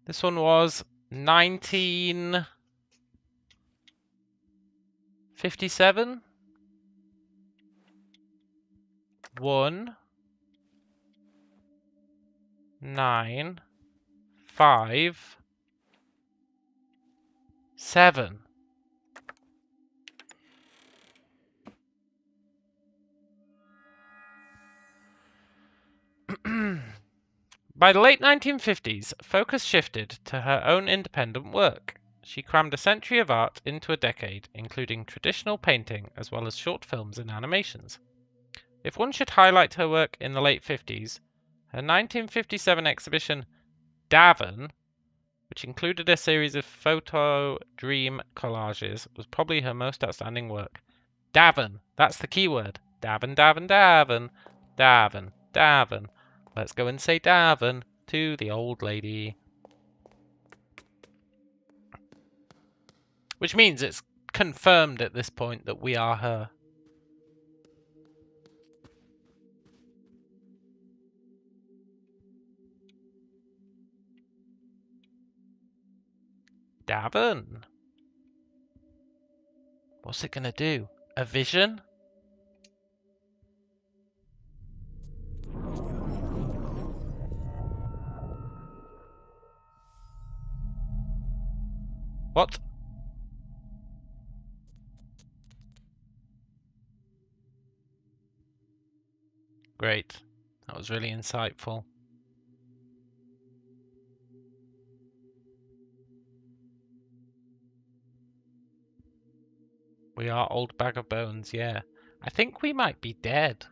This one was 1957. 1, 9, 5, 7. By the late 1950s, focus shifted to her own independent work. She crammed a century of art into a decade, including traditional painting as well as short films and animations. If one should highlight her work in the late 50s, her 1957 exhibition Davin, which included a series of photo dream collages, was probably her most outstanding work. Davin, that's the keyword. Davin, Davin, Davin, Davin, Davin. Let's go and say Davin to the old lady. Which means it's confirmed at this point that we are her. Davin. What's it gonna do? A vision? What? Great. That was really insightful. We are old bag of bones, yeah. I think we might be dead.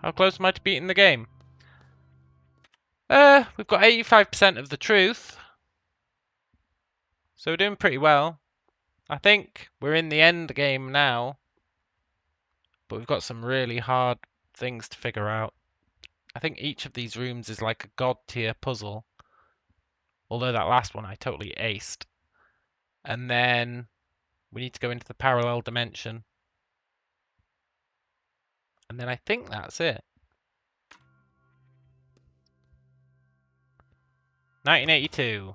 How close am I to beating the game? We've got 85% of the truth. So we're doing pretty well. I think we're in the end game now. But we've got some really hard things to figure out. I think each of these rooms is like a god tier puzzle. Although that last one I totally aced. And then we need to go into the parallel dimension. And then I think that's it. 1982.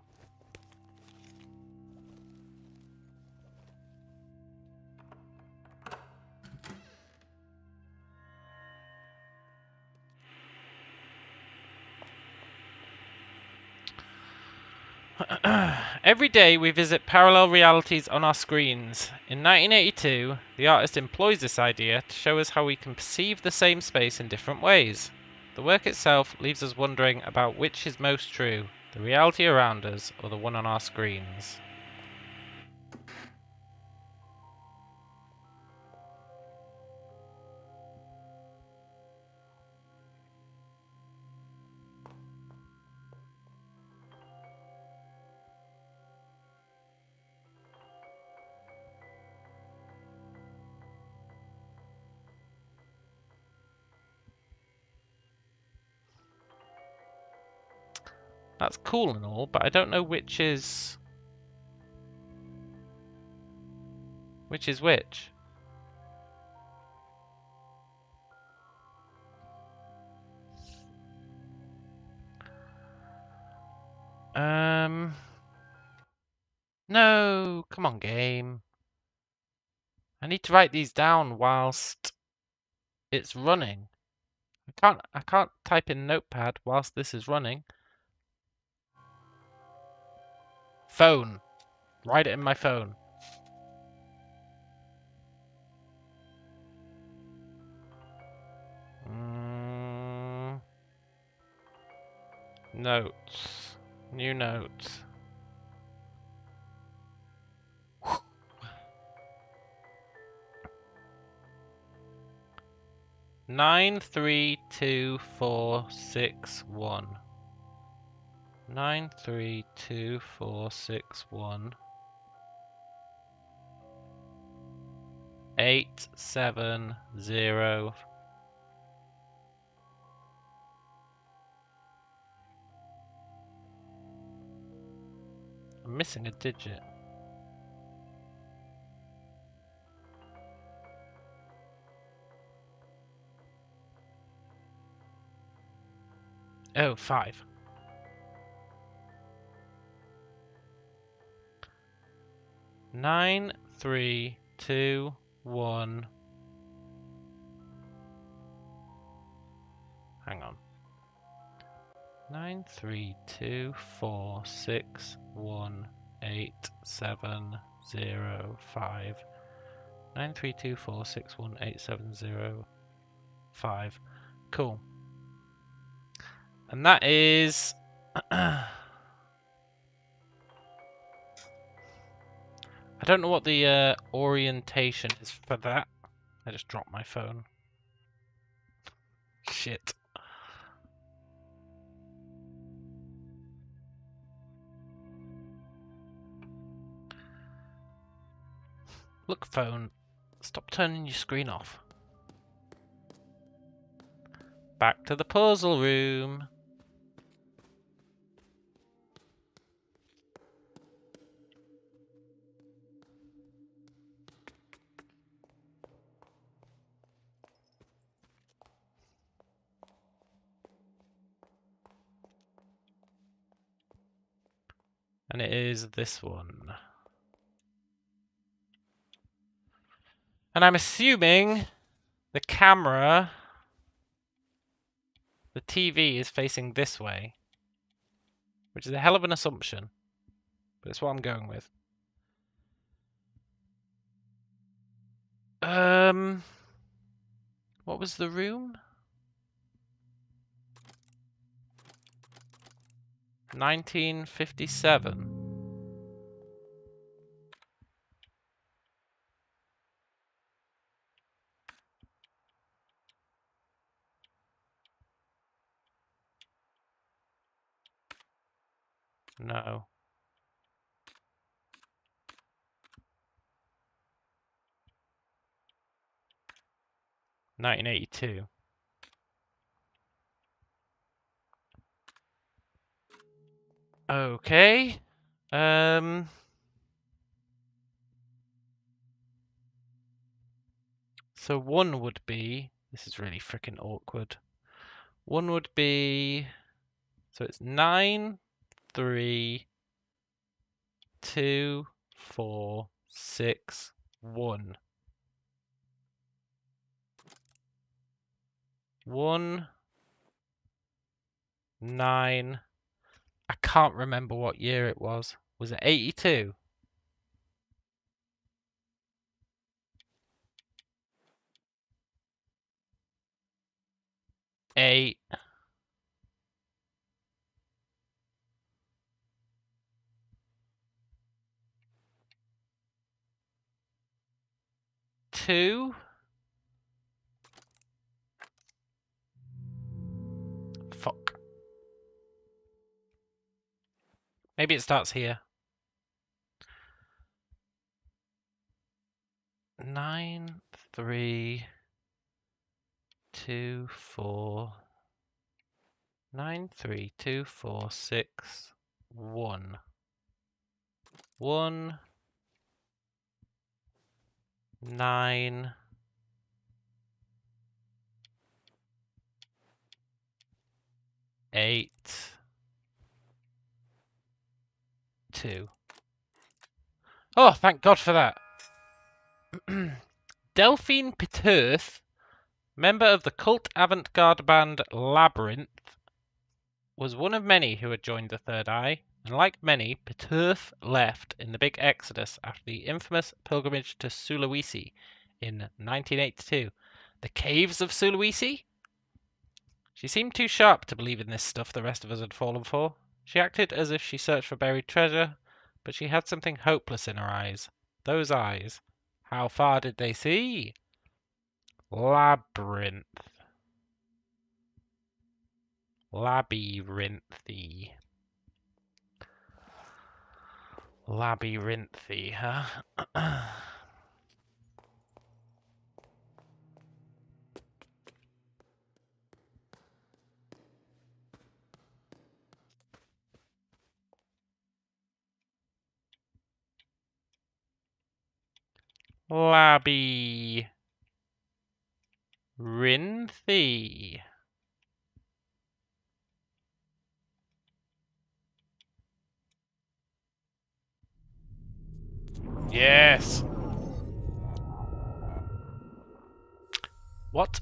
Every day we visit parallel realities on our screens. In 1982, the artist employs this idea to show us how we can perceive the same space in different ways. The work itself leaves us wondering about which is most true, the reality around us or the one on our screens. That's cool and all, but I don't know which is which. No, come on, game. I need to write these down whilst it's running. I can't type in Notepad whilst this is running. Phone. Write it in my phone. Notes. New notes. Nine, 3, 2, 4, 6, 1. 9, 3, 2, 4, 6, 1. 8, 7, 0. I'm missing a digit. Oh, 5. Nine, 3, 2, 1. Hang on. 9, 3, 2, 4, 6, 1, 8, 7, 0, 5. 9, 3, 2, 4, 6, 1, 8, 7, 0, 5. Cool. And that is... I don't know what the orientation is for that. I just dropped my phone. Shit. Look, phone. Stop turning your screen off. Back to the puzzle room. And it is this one. And I'm assuming the camera, the TV is facing this way. Which is a hell of an assumption. But it's what I'm going with. What was the room? 1957. No. 1982. Okay. So one would be... This is really freaking awkward. One would be... So it's 9, 3, 2, 4, 6, 1. 1, 9. I can't remember what year it was. Was it 82? 8. 2. Fuck. Maybe it starts here. 9, 3, 2, 4. 9, 3, 2, 4, 6, 1. 1, 9. 8. to. Oh, thank God for that. Delphine Peterth, member of the cult avant-garde band Labyrinth, was one of many who had joined the Third Eye, and like many, Peterth left in the big exodus after the infamous pilgrimage to Sulawesi in 1982. The caves of Sulawesi? She seemed too sharp to believe in this stuff the rest of us had fallen for. She acted as if she searched for buried treasure, but she had something hopeless in her eyes. Those eyes. How far did they see? Labyrinth. Labyrinthy. Labyrinthy, huh? Labyrinthy. Yes. What?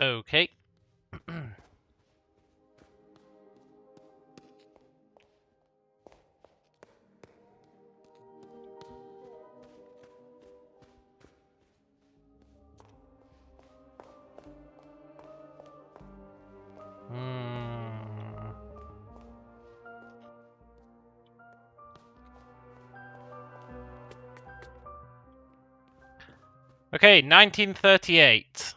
Okay. Okay, 1938.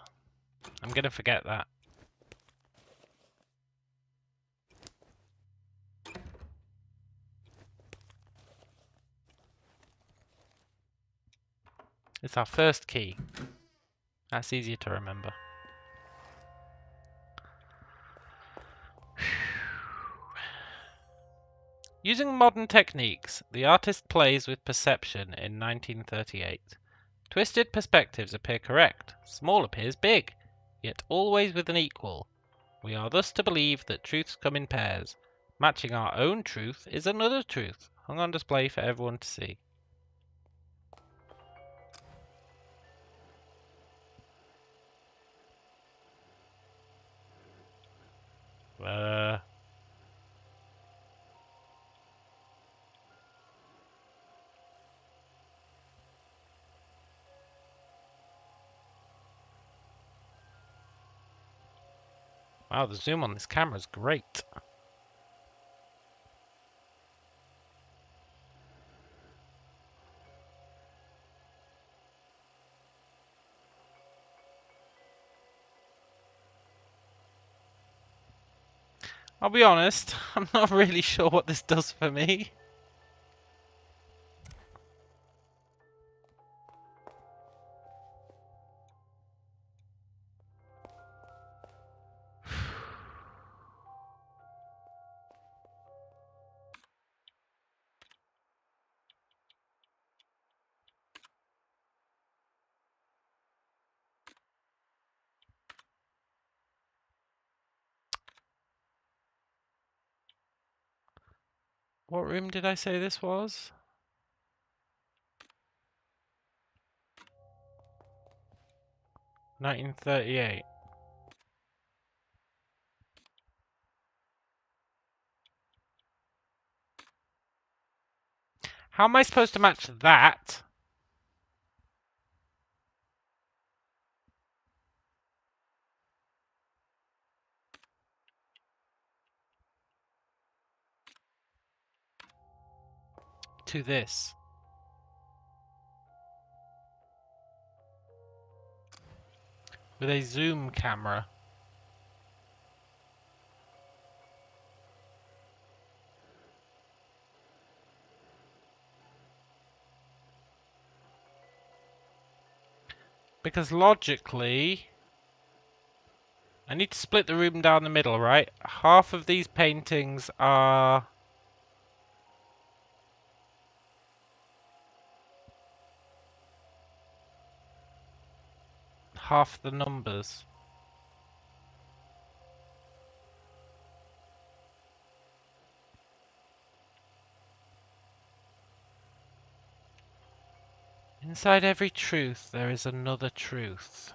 I'm gonna forget that. It's our first key. That's easier to remember. Using modern techniques, the artist plays with perception in 1938. Twisted perspectives appear correct, small appears big, yet always with an equal. We are thus to believe that truths come in pairs. Matching our own truth is another truth, hung on display for everyone to see. Wow, the zoom on this camera is great. I'll be honest, I'm not really sure what this does for me. What room did I say this was? 1938. How am I supposed to match that to this? With a zoom camera. Because logically, I need to split the room down the middle, right? Half of these paintings are... half the numbers. Inside every truth, there is another truth.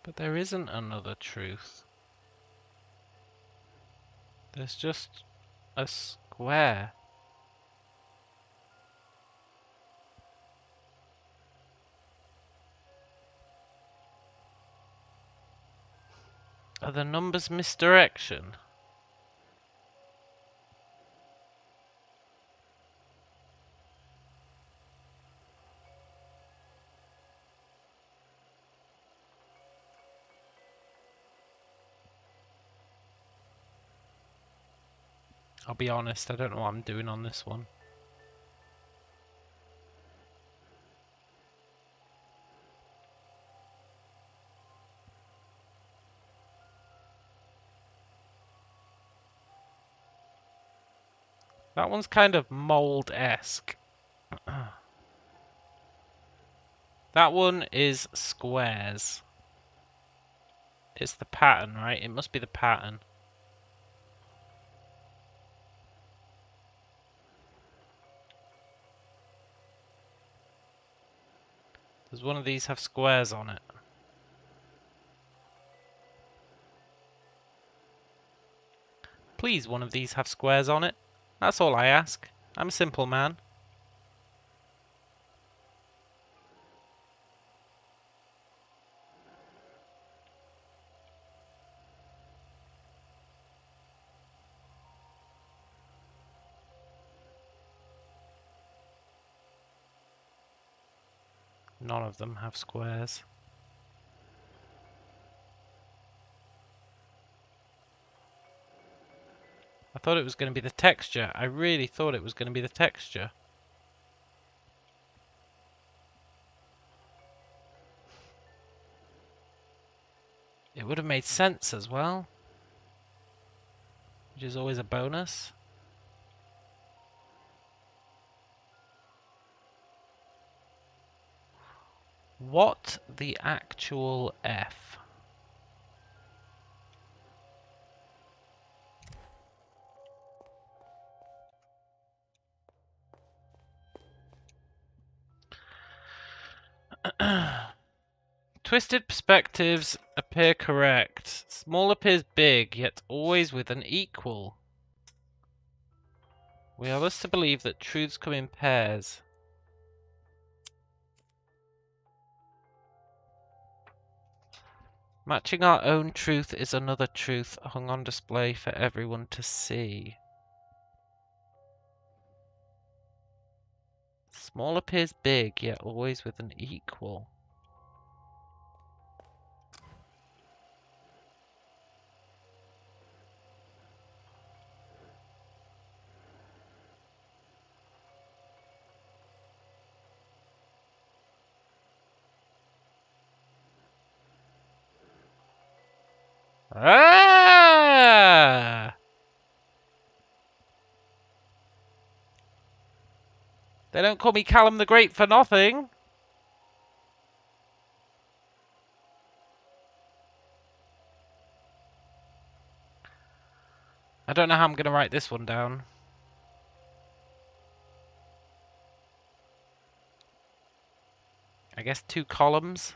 But there isn't another truth. There's just a square. Are the numbers misdirection? I'll be honest, I don't know what I'm doing on this one. That one's kind of mold-esque. That one is squares. It's the pattern, right? It must be the pattern. Does one of these have squares on it? Please, one of these have squares on it. That's all I ask. I'm a simple man. None of them have squares. I thought it was going to be the texture. I really thought it was going to be the texture. It would have made sense as well, which is always a bonus. What the actual F? Twisted perspectives appear correct. Small appears big, yet always with an equal. We are thus to believe that truths come in pairs. Matching our own truth is another truth hung on display for everyone to see. Small appears big, yet always with an equal. Ah! They don't call me Callum the Great for nothing. I don't know how I'm going to write this one down. I guess 2 columns.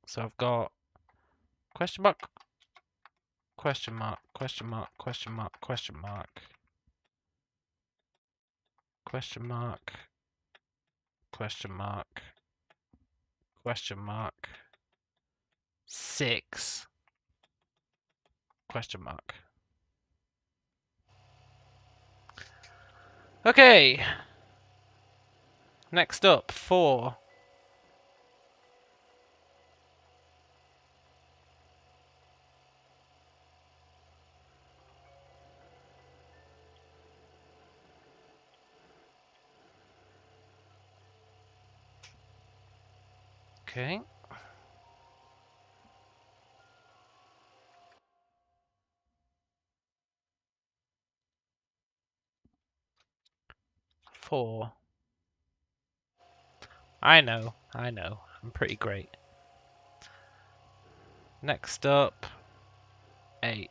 So I've got question mark, question mark, question mark, question mark, question mark, question mark, question mark, question mark, 6, question mark. Okay. Next up, 4. Okay. Four. I know. I'm pretty great. Next up, 8.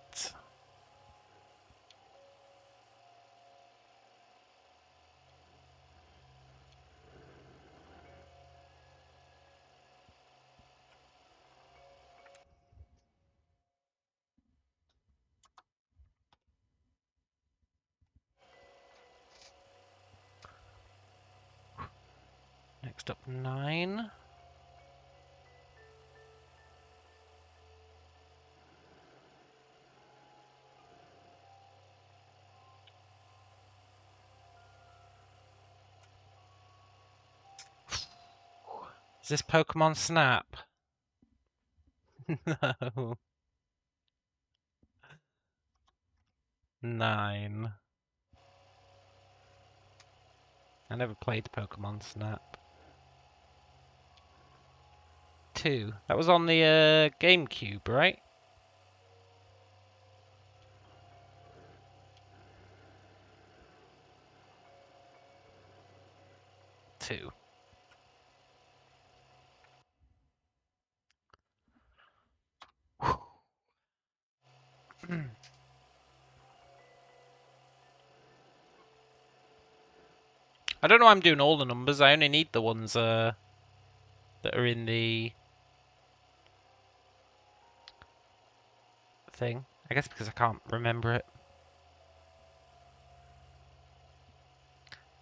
Next up, 9. Is this Pokemon Snap? No. 9. I never played Pokemon Snap. 2. That was on the GameCube, right? 2. I don't know why I'm doing all the numbers. I only need the ones that are in the thing. I guess because I can't remember it.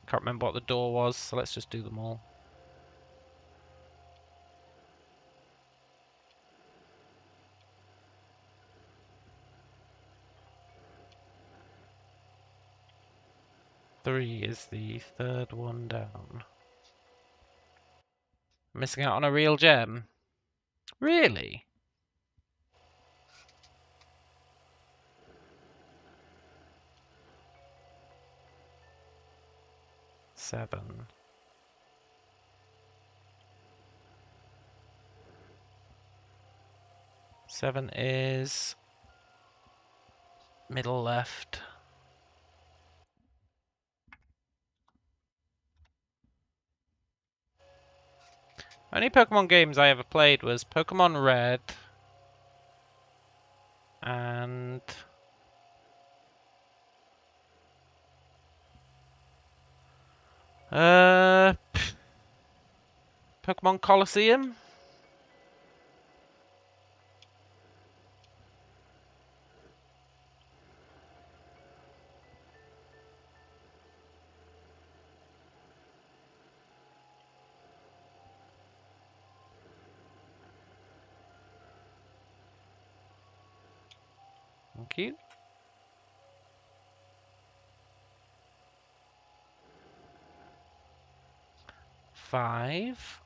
Can't remember what the door was, so let's just do them all. Three is the third one down. Missing out on a real gem? Really? Seven. Seven is middle left. Only Pokemon games I ever played was Pokemon Red and Pokemon Colosseum. Thank you. Five.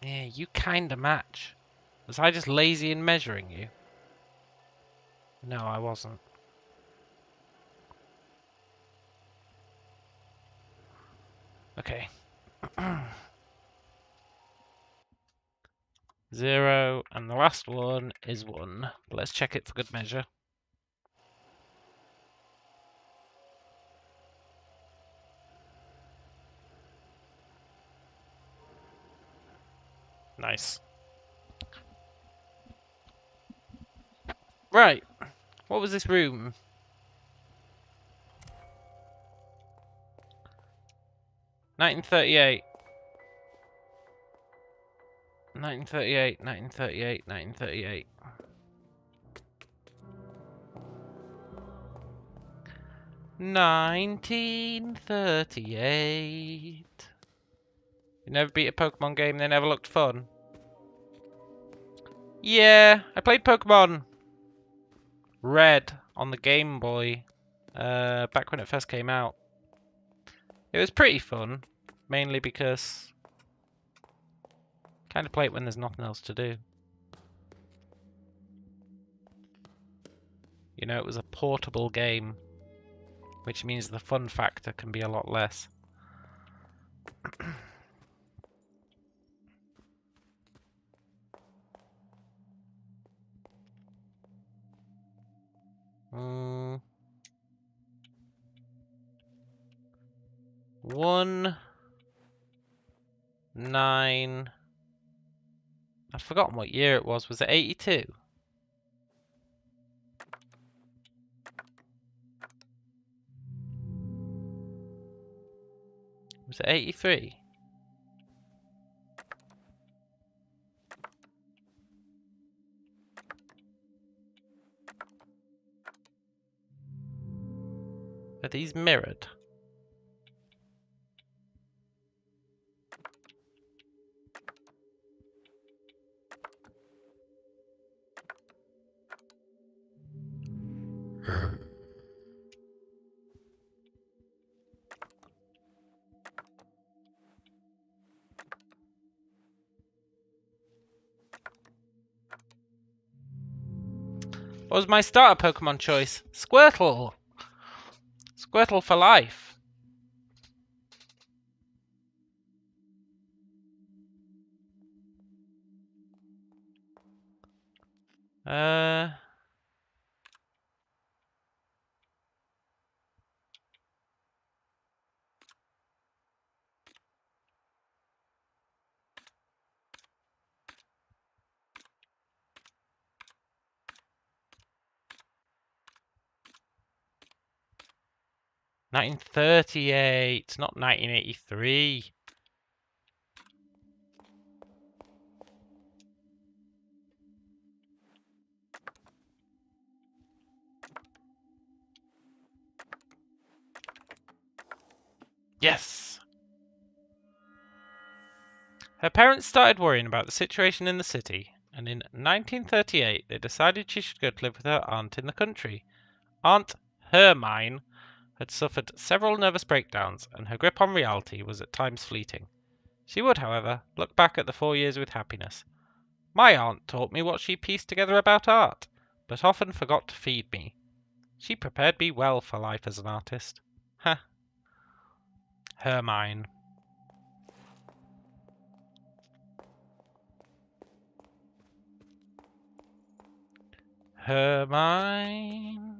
Yeah, you kinda match. Was I just lazy in measuring you? No, I wasn't. Okay. 0, and the last one is 1. Let's check it for good measure. Nice. Right. What was this room? 1938. 1938, 1938, 1938. 1938. You never beat a Pokemon game, they never looked fun. Yeah, I played Pokemon Red on the Game Boy back when it first came out. It was pretty fun, mainly because Kind of play it when there's nothing else to do. You know, it was a portable game, which means the fun factor can be a lot less. Mm. 1, 9. I've forgotten what year it was. Was it 82? Was it 83? Are these mirrored? What was my starter Pokemon choice? Squirtle! Squirtle for life. Uh... 1938, not 1983. Yes! Her parents started worrying about the situation in the city, and in 1938 they decided she should go to live with her aunt in the country. Aunt Hermine had suffered several nervous breakdowns, and her grip on reality was at times fleeting. She would, however, look back at the 4 years with happiness. My aunt taught me what she pieced together about art, but often forgot to feed me. She prepared me well for life as an artist. Ha. Hermine. Hermine.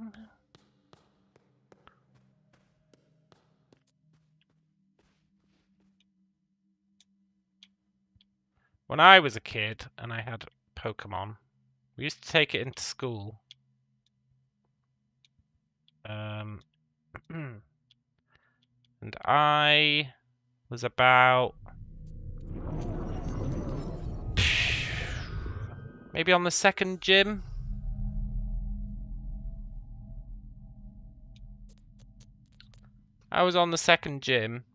When I was a kid and I had Pokemon, we used to take it into school. And I was about maybe on the second gym. I was on the second gym,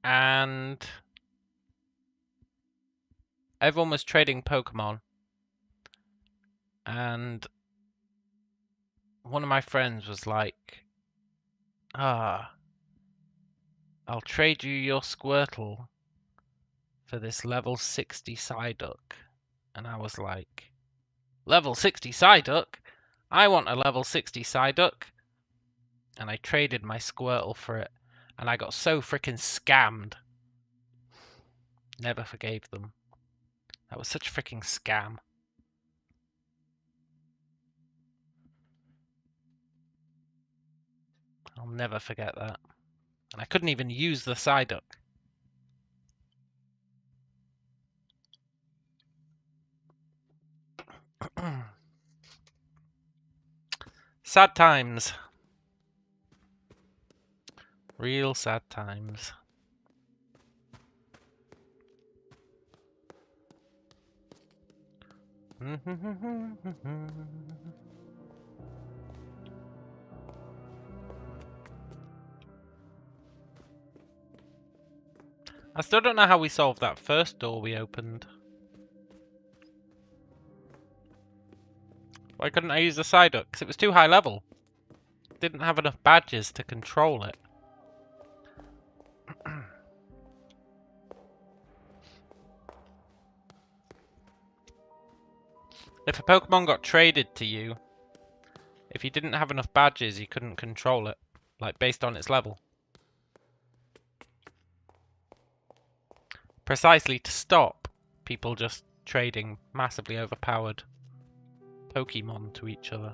and everyone was trading Pokemon, and one of my friends was like, I'll trade you your Squirtle for this level 60 Psyduck. And I was like, level 60 Psyduck? I want a level 60 Psyduck. And I traded my Squirtle for it, and I got so freaking scammed. Never forgave them. That was such a freaking scam. I'll never forget that. And I couldn't even use the Psyduck. Sad times. Real sad times. I still don't know how we solved that first door we opened. Why couldn't I use the Psyduck? Because it was too high level. Didn't have enough badges to control it. If a Pokemon got traded to you, if you didn't have enough badges, you couldn't control it, like based on its level. Precisely to stop people just trading massively overpowered Pokemon to each other.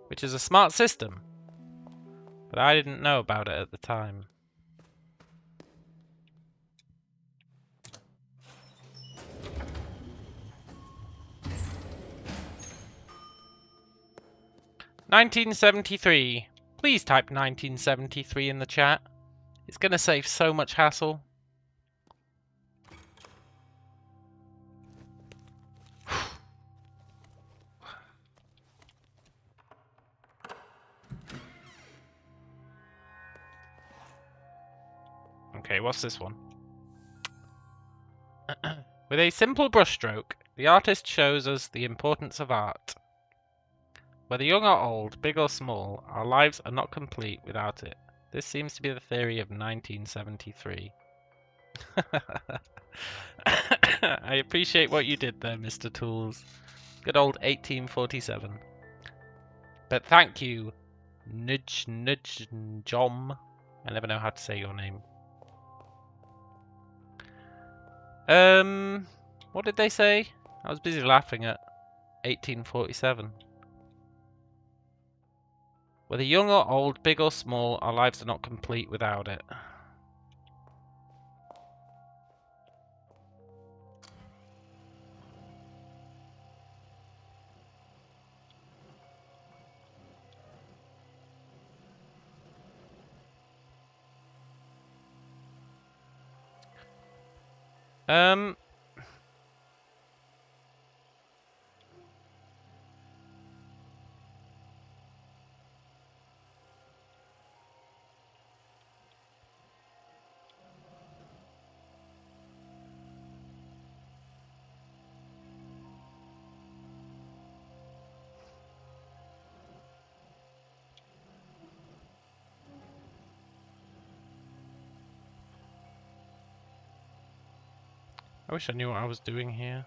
Which is a smart system, but I didn't know about it at the time. "1973. Please type 1973 in the chat. It's gonna save so much hassle. Okay, what's this one? With a simple brushstroke, the artist shows us the importance of art. Whether young or old, big or small, our lives are not complete without it. This seems to be the theory of 1973. I appreciate what you did there, Mr. Tools. Good old 1847. But thank you, Nudge Jom. I never know how to say your name. What did they say? I was busy laughing at 1847. Whether young or old, big or small, our lives are not complete without it. I wish I knew what I was doing here.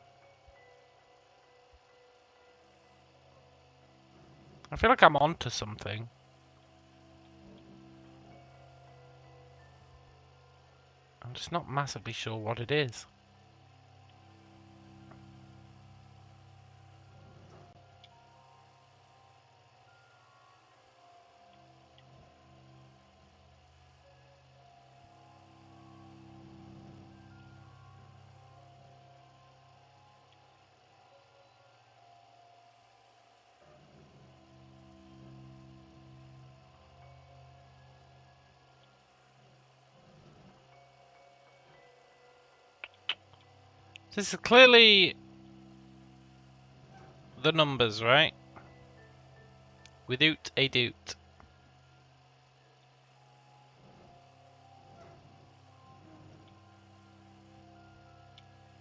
I feel like I'm onto something. I'm just not massively sure what it is. This is clearly the numbers, right? Without a doubt.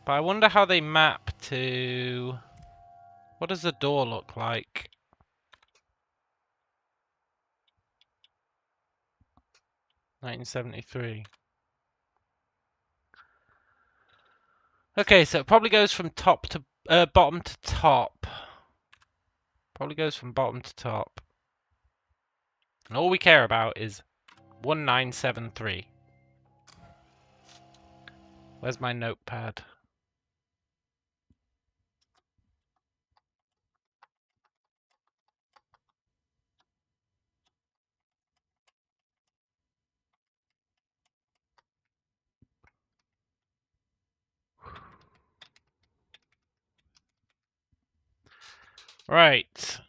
But I wonder how they map to... What does the door look like? "1973. Okay, so it probably goes from top to bottom to top. Probably goes from bottom to top. And all we care about is 1973. Where's my notepad? Right.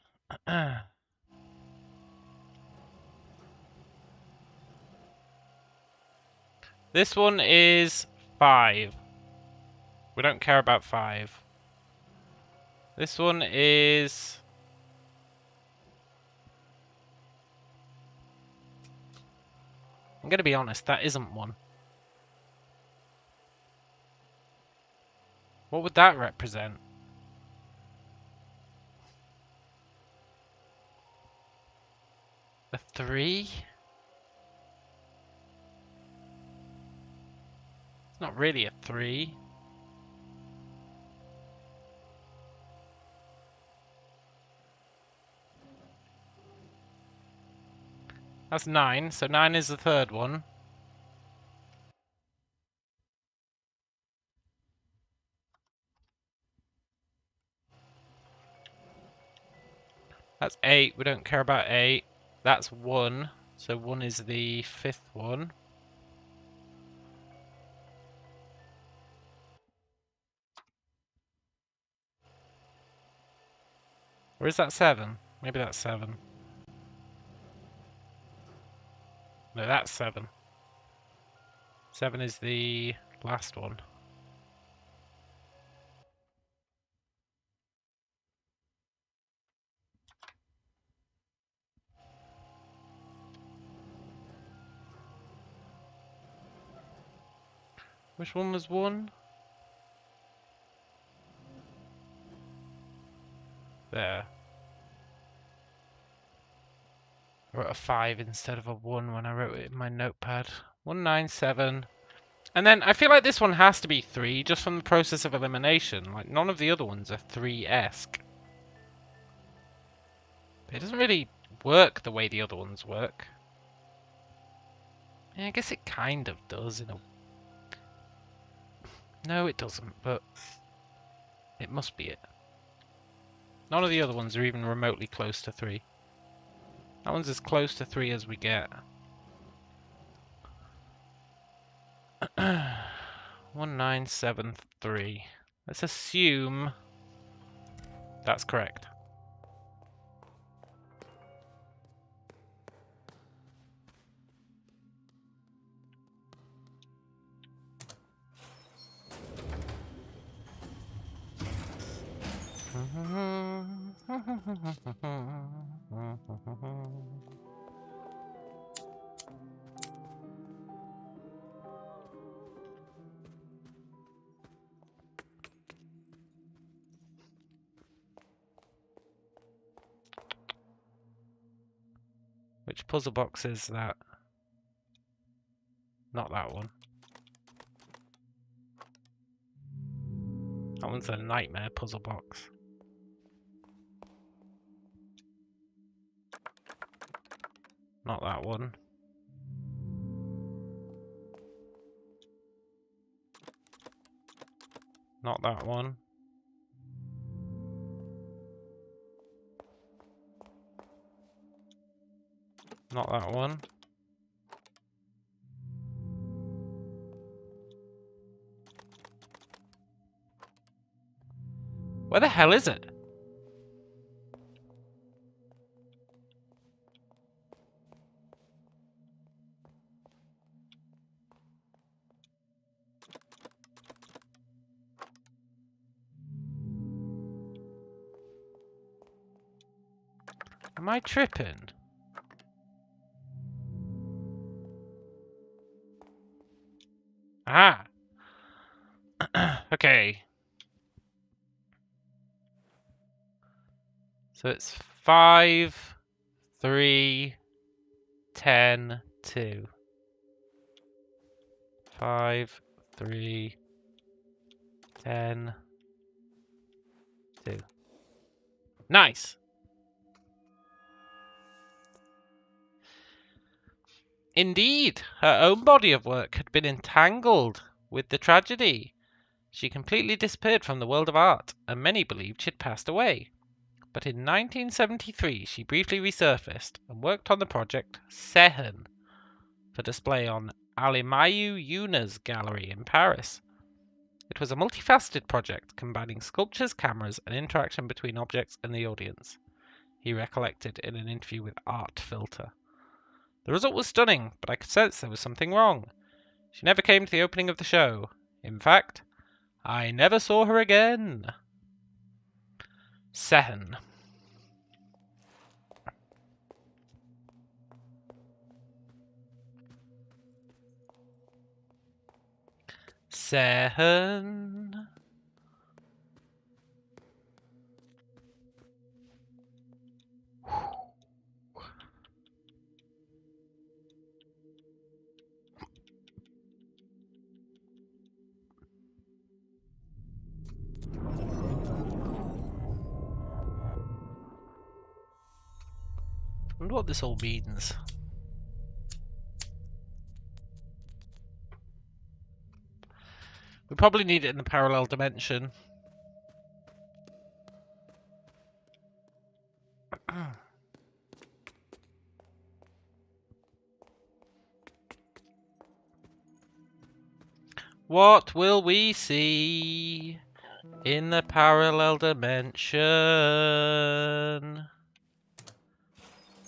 This one is 5. We don't care about 5. This one is... I'm gonna be honest, that isn't one. What would that represent? A 3? It's not really a 3. That's 9, so 9 is the third one. That's 8, we don't care about 8. That's 1, so 1 is the 5th one. Or is that 7? Maybe that's 7. No, that's 7. 7 is the last one. Which one was 1? There. I wrote a 5 instead of a 1 when I wrote it in my notepad. 197. And then I feel like this one has to be 3 just from the process of elimination. Like, none of the other ones are 3-esque. It doesn't really work the way the other ones work. Yeah, I guess it kind of does in a... No, it doesn't, but it must be it. None of the other ones are even remotely close to 3. That one's as close to 3 as we get. 1973. Let's assume that's correct. Which puzzle box is that? Not that one. That one's a nightmare puzzle box. Not that one. Not that one. Not that one. Where the hell is it? Am I tripping? Ah! Okay. So it's 5, 3, 10, 2. 5, 3, 10, 2. Nice! Indeed, her own body of work had been entangled with the tragedy. She completely disappeared from the world of art, and many believed she'd passed away. But in 1973 she briefly resurfaced and worked on the project Sehen for display on Alimayu Yuna's gallery in Paris. It was a multifaceted project combining sculptures, cameras, and interaction between objects and the audience, he recollected in an interview with Art Filter. The result was stunning, but I could sense there was something wrong. She never came to the opening of the show. In fact, I never saw her again. Sehen. Sehen. I wonder what this all means. We probably need it in the parallel dimension. What will we see in the parallel dimension?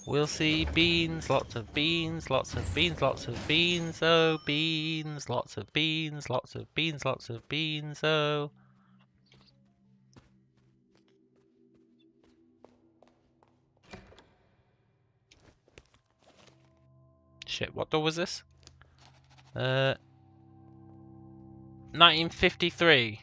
We'll see beans, lots of beans, lots of beans, lots of beans, oh beans, lots of beans, lots of beans, lots of beans, oh. Shit, what door was this? 1953.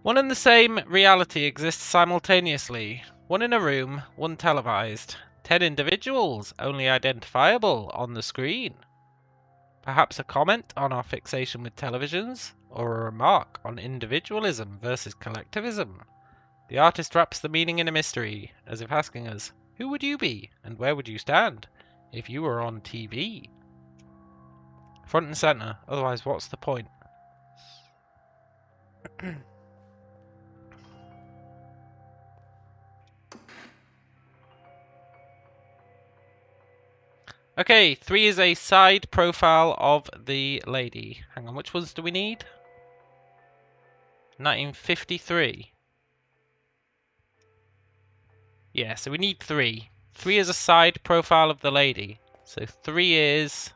One and the same reality exists simultaneously. One in a room, one televised. 10 individuals, only identifiable on the screen. Perhaps a comment on our fixation with televisions, or a remark on individualism versus collectivism. The artist wraps the meaning in a mystery, as if asking us, who would you be, and where would you stand, if you were on TV? Front and centre, otherwise what's the point? Okay, 3 is a side profile of the lady. Hang on, which ones do we need? 1953. Yeah, so we need 3. 3 is a side profile of the lady. So 3 is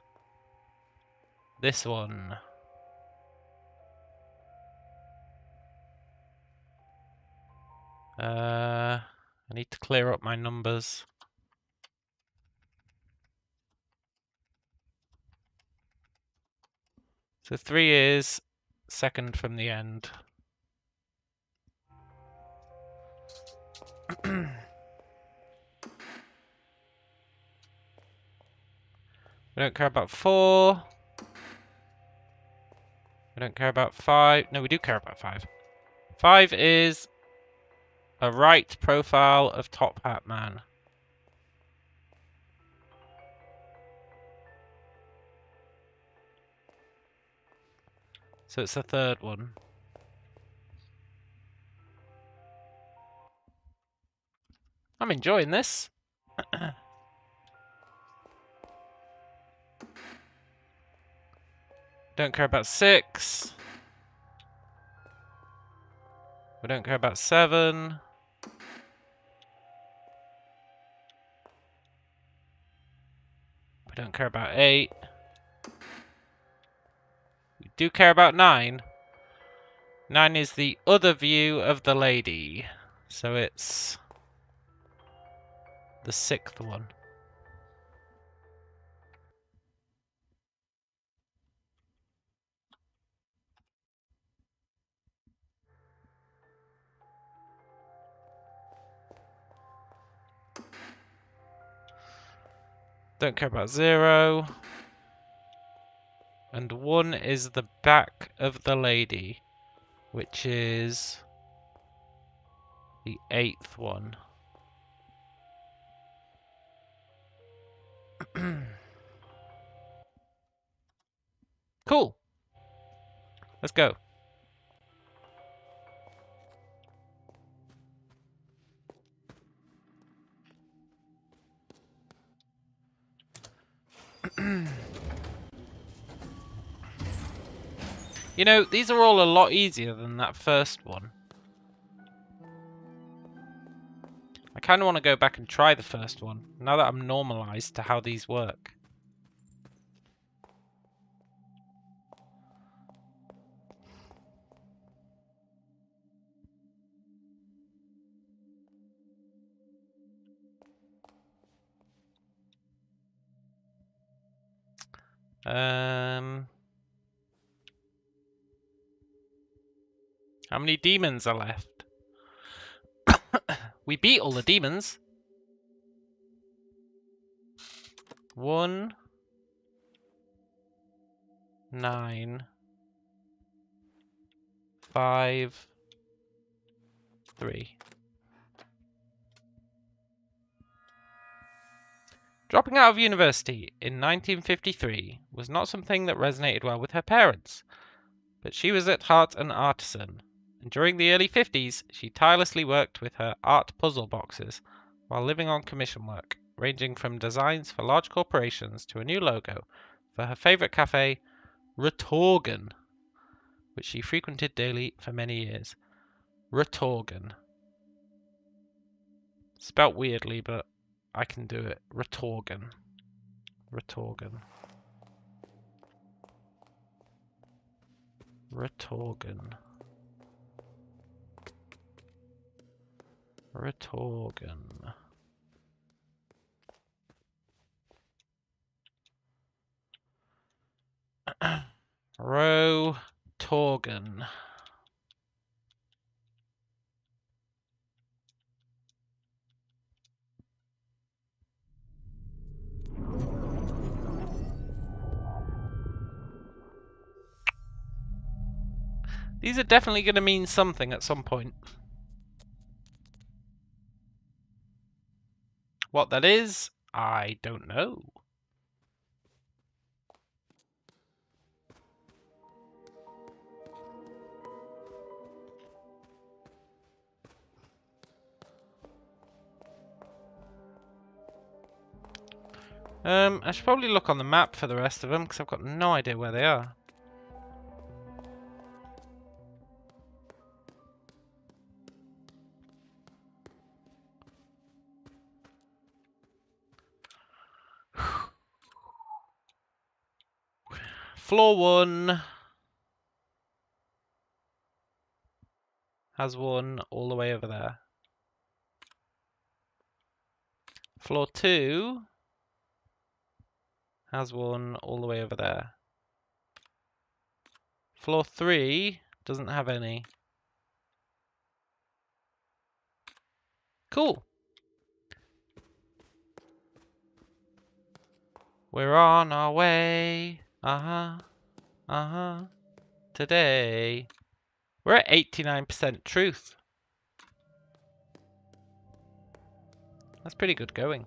this one. I need to clear up my numbers. So 3 is second from the end. We don't care about 4. We don't care about 5. No, we do care about 5. 5 is a right profile of Top Hat Man. So it's the third one. I'm enjoying this. Don't care about 6. We don't care about 7. We don't care about 8. We do care about 9. 9 is the other view of the lady. So it's the 6th one. Don't care about 0. And 1 is the back of the lady, which is the 8th one. Cool. Let's go. You know, these are all a lot easier than that first one. I kind of want to go back and try the first one, now that I'm normalized to how these work. How many demons are left? We beat all the demons. 1, 9, 5, 3. Dropping out of university in 1953 was not something that resonated well with her parents, but she was at heart an artisan, and during the early 50s she tirelessly worked with her art puzzle boxes while living on commission work, ranging from designs for large corporations to a new logo for her favourite cafe, Retorgen, which she frequented daily for many years. Retorgen. Spelt weirdly, but I can do it. Retorgen. Retorgen. Retorgen. Retorgen. Rotorgen. These are definitely going to mean something at some point. What that is, I don't know. I should probably look on the map for the rest of them, because I've got no idea where they are. Floor 1 has one all the way over there. Floor 2 has one all the way over there. Floor 3 doesn't have any. Cool. We're on our way. Today. We're at 89% truth. That's pretty good going.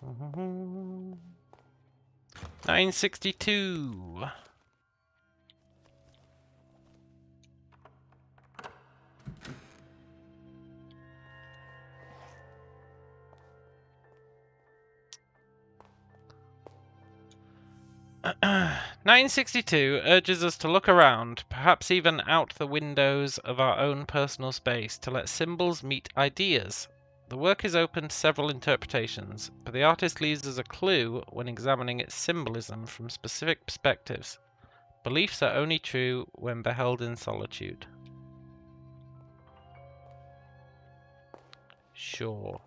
Mm-hmm. 962. (962) urges us to look around, perhaps even out the windows of our own personal space, to let symbols meet ideas. The work is open to several interpretations, but the artist leaves us a clue when examining its symbolism from specific perspectives. Beliefs are only true when beheld in solitude. Sure.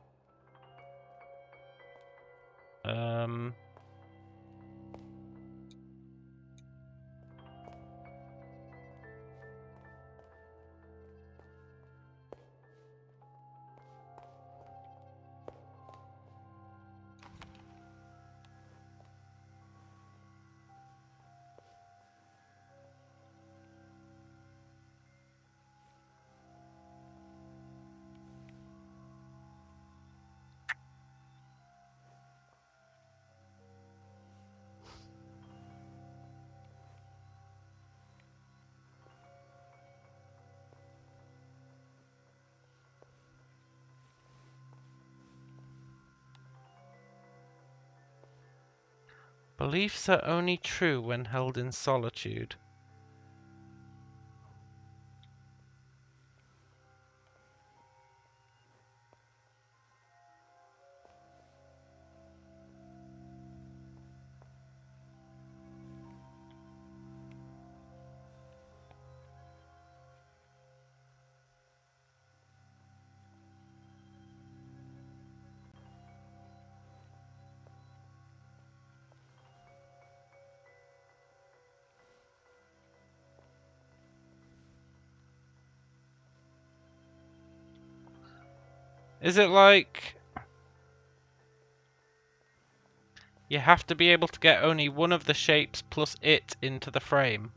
Beliefs are only true when held in solitude. Is it like you have to be able to get only one of the shapes plus it into the frame?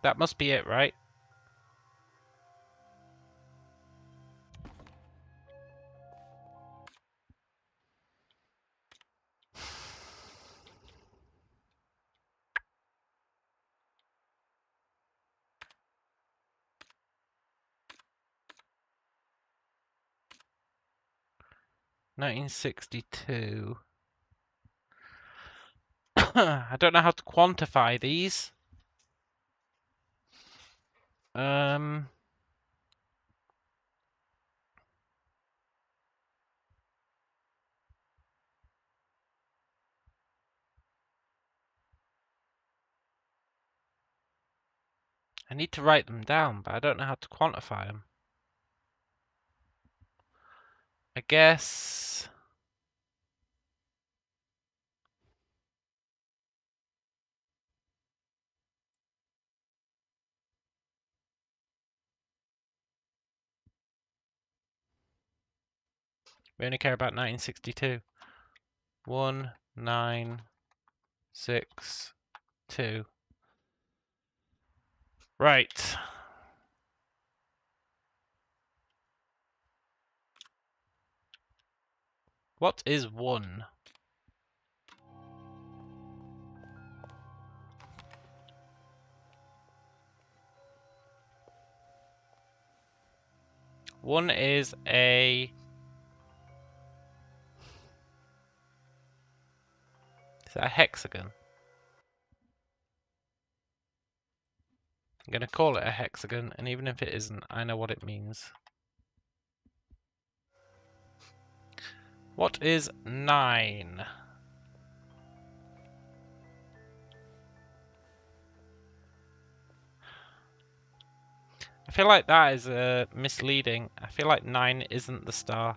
That must be it, right? (1962). I don't know how to quantify these. I need to write them down, but I don't know how to quantify them. I guess we only care about 1962. 1962. Right. What is 1? One is a... Is that a hexagon? I'm going to call it a hexagon, and even if it isn't, I know what it means. What is 9? I feel like that is misleading. I feel like 9 isn't the star,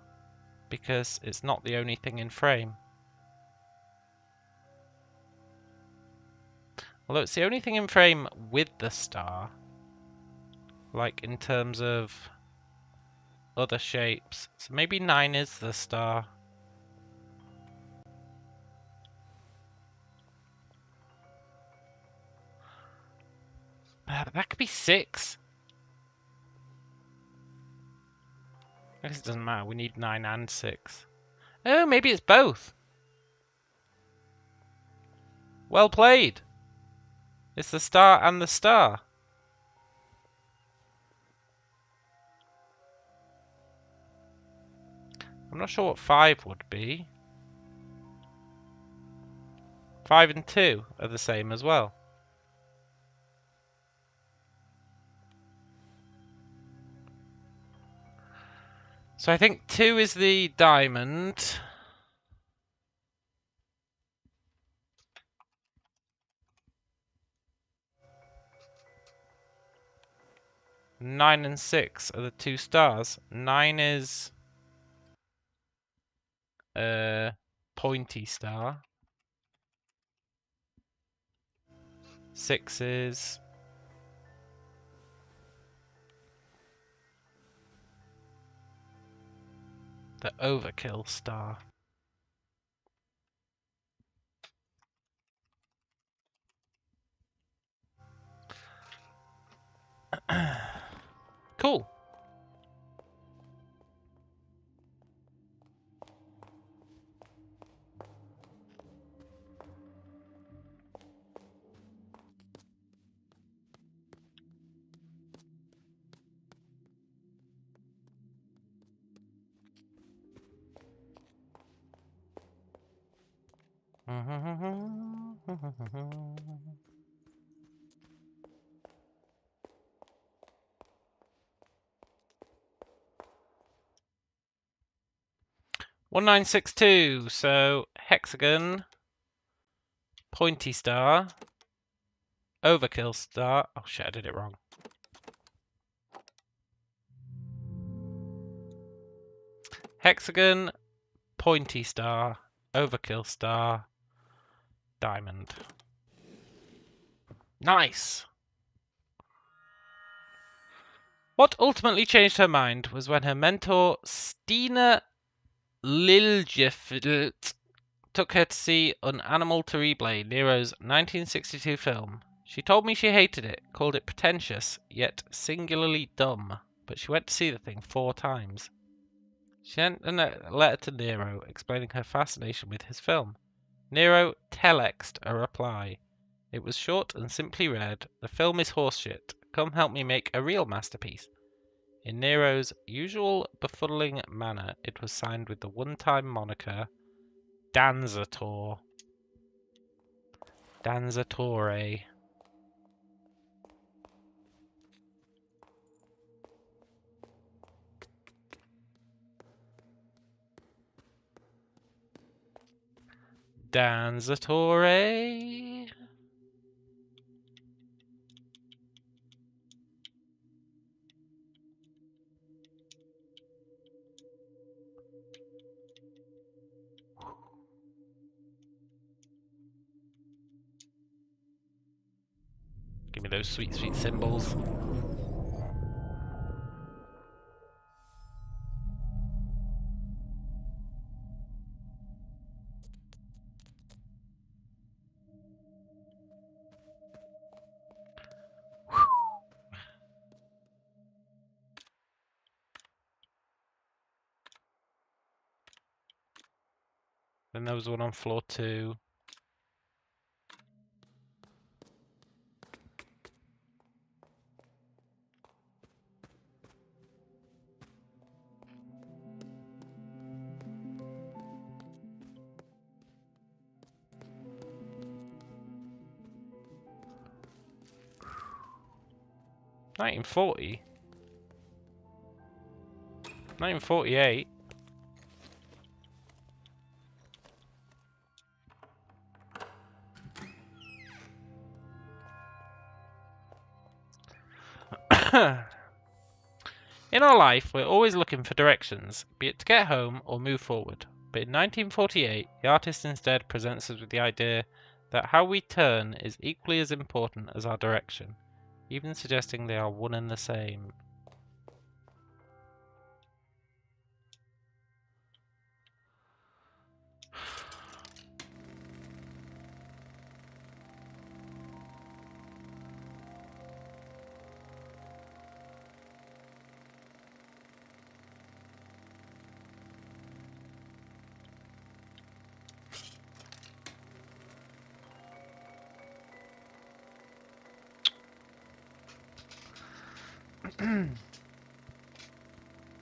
because it's not the only thing in frame. Although it's the only thing in frame with the star. Like, in terms of other shapes. So maybe 9 is the star. That could be 6. I guess it doesn't matter. We need 9 and 6. Oh, maybe it's both. Well played. It's the star and the star. I'm not sure what 5 would be. 5 and 2 are the same as well. So I think 2 is the diamond. Nine and 6 are the 2 stars. 9 is pointy star. 6 is the overkill star. Cool. One 1962. So hexagon, pointy star, overkill star. Oh shit, I did it wrong. Hexagon, pointy star, overkill star, diamond. Nice. What ultimately changed her mind was when her mentor, Stina Liljefelt, took her to see An Animal Terrible, Nero's 1962 film. She told me she hated it, called it pretentious, yet singularly dumb, but she went to see the thing 4 times. She sent a letter to Nero explaining her fascination with his film. Nero telexed a reply. It was short and simply read, "The film is horseshit. Come help me make a real masterpiece." In Nero's usual befuddling manner, it was signed with the one-time moniker Danzator. Danzatore. Danzatore. Give me those sweet, sweet symbols. Then there was one on floor 2. $1940. 1948. In our life, we're always looking for directions, be it to get home or move forward. But in 1948, the artist instead presents us with the idea that how we turn is equally as important as our direction, even suggesting they are one and the same.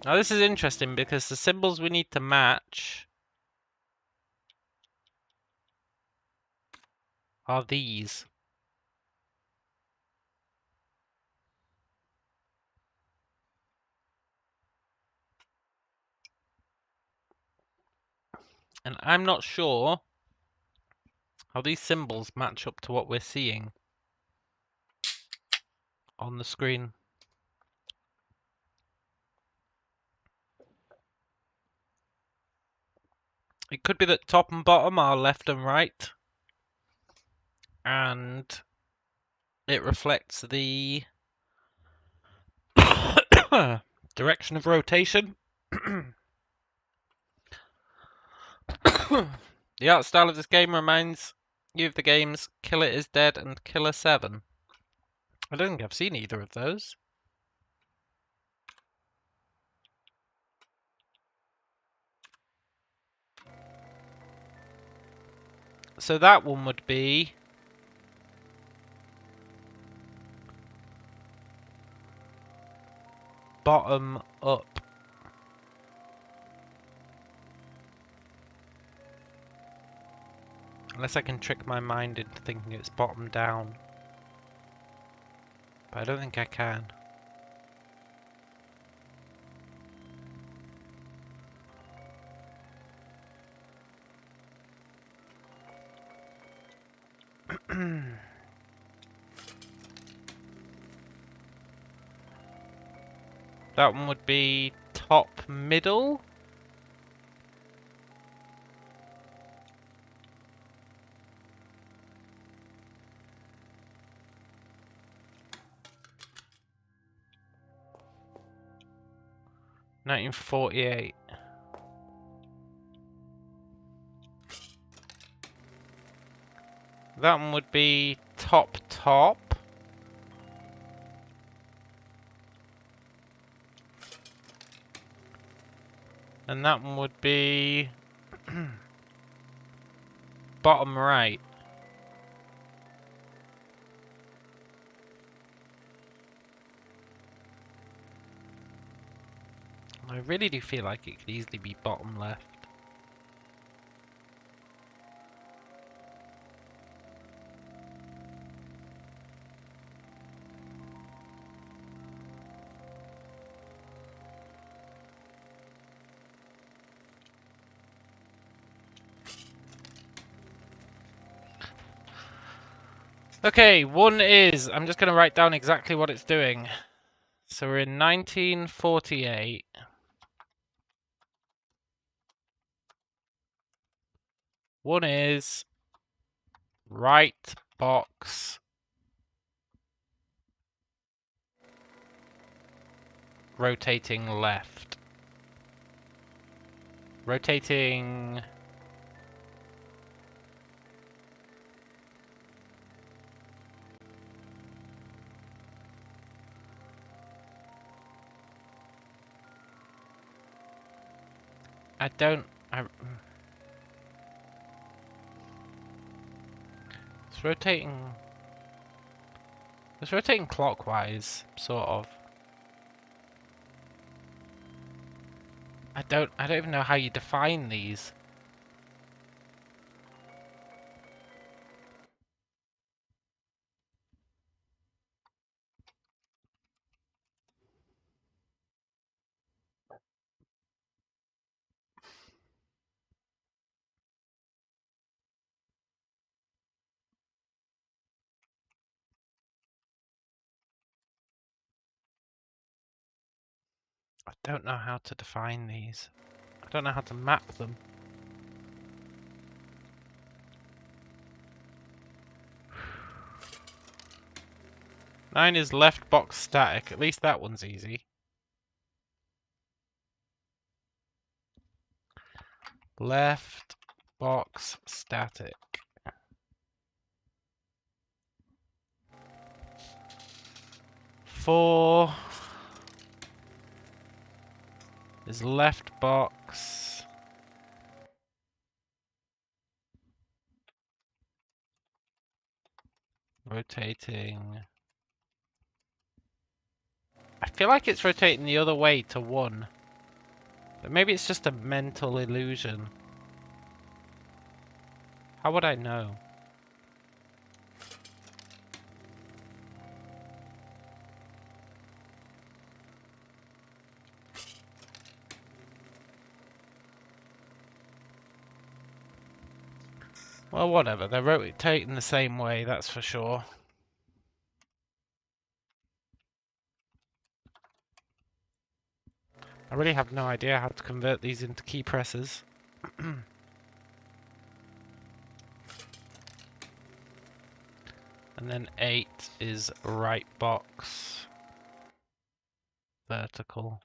Now this is interesting because the symbols we need to match are these. And I'm not sure how these symbols match up to what we're seeing on the screen. It could be that top and bottom are left and right, and it reflects the direction of rotation. The art style of this game reminds you of the games Killer is Dead and Killer 7. I don't think I've seen either of those. So that one would be bottom up. Unless I can trick my mind into thinking it's bottom down. But I don't think I can. That one would be top middle. 1948. That one would be top. And that one would be bottom right. I really do feel like it could easily be bottom left. Okay, one is, I'm just going to write down exactly what it's doing. So we're in 1948. One is right box rotating left. Rotating... It's rotating... It's rotating clockwise, sort of. I don't even know how you define these. I don't know how to define these. I don't know how to map them. Nine is left box static. At least that one's easy. Left box static. 4 is left box. Rotating. I feel like it's rotating the other way to 1. But maybe it's just a mental illusion. How would I know? Well, whatever. They're rotating the same way, that's for sure. I really have no idea how to convert these into key presses. And then 8 is right box. Vertical.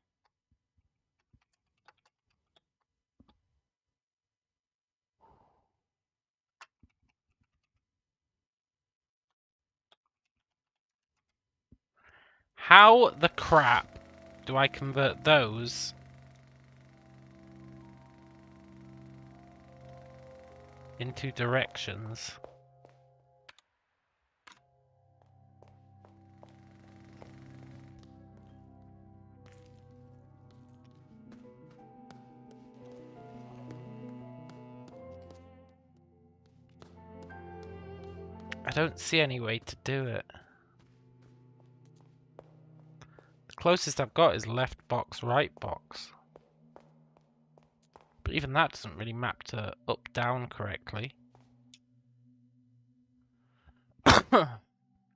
How the crap do I convert those into directions? I don't see any way to do it. The closest I've got is left box, right box. But even that doesn't really map to up, down correctly.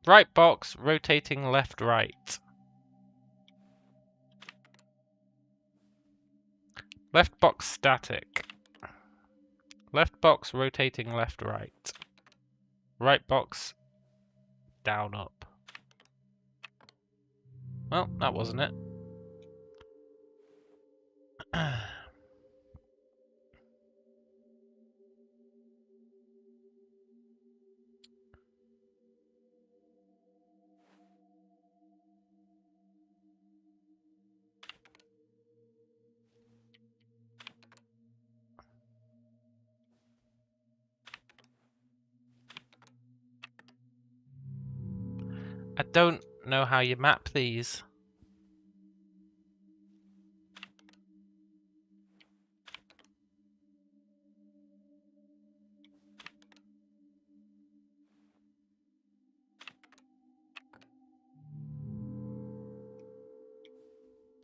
Right box, rotating left, right. Left box static. Left box rotating left, right. Right box down, up. Well, that wasn't it. I don't know how you map these.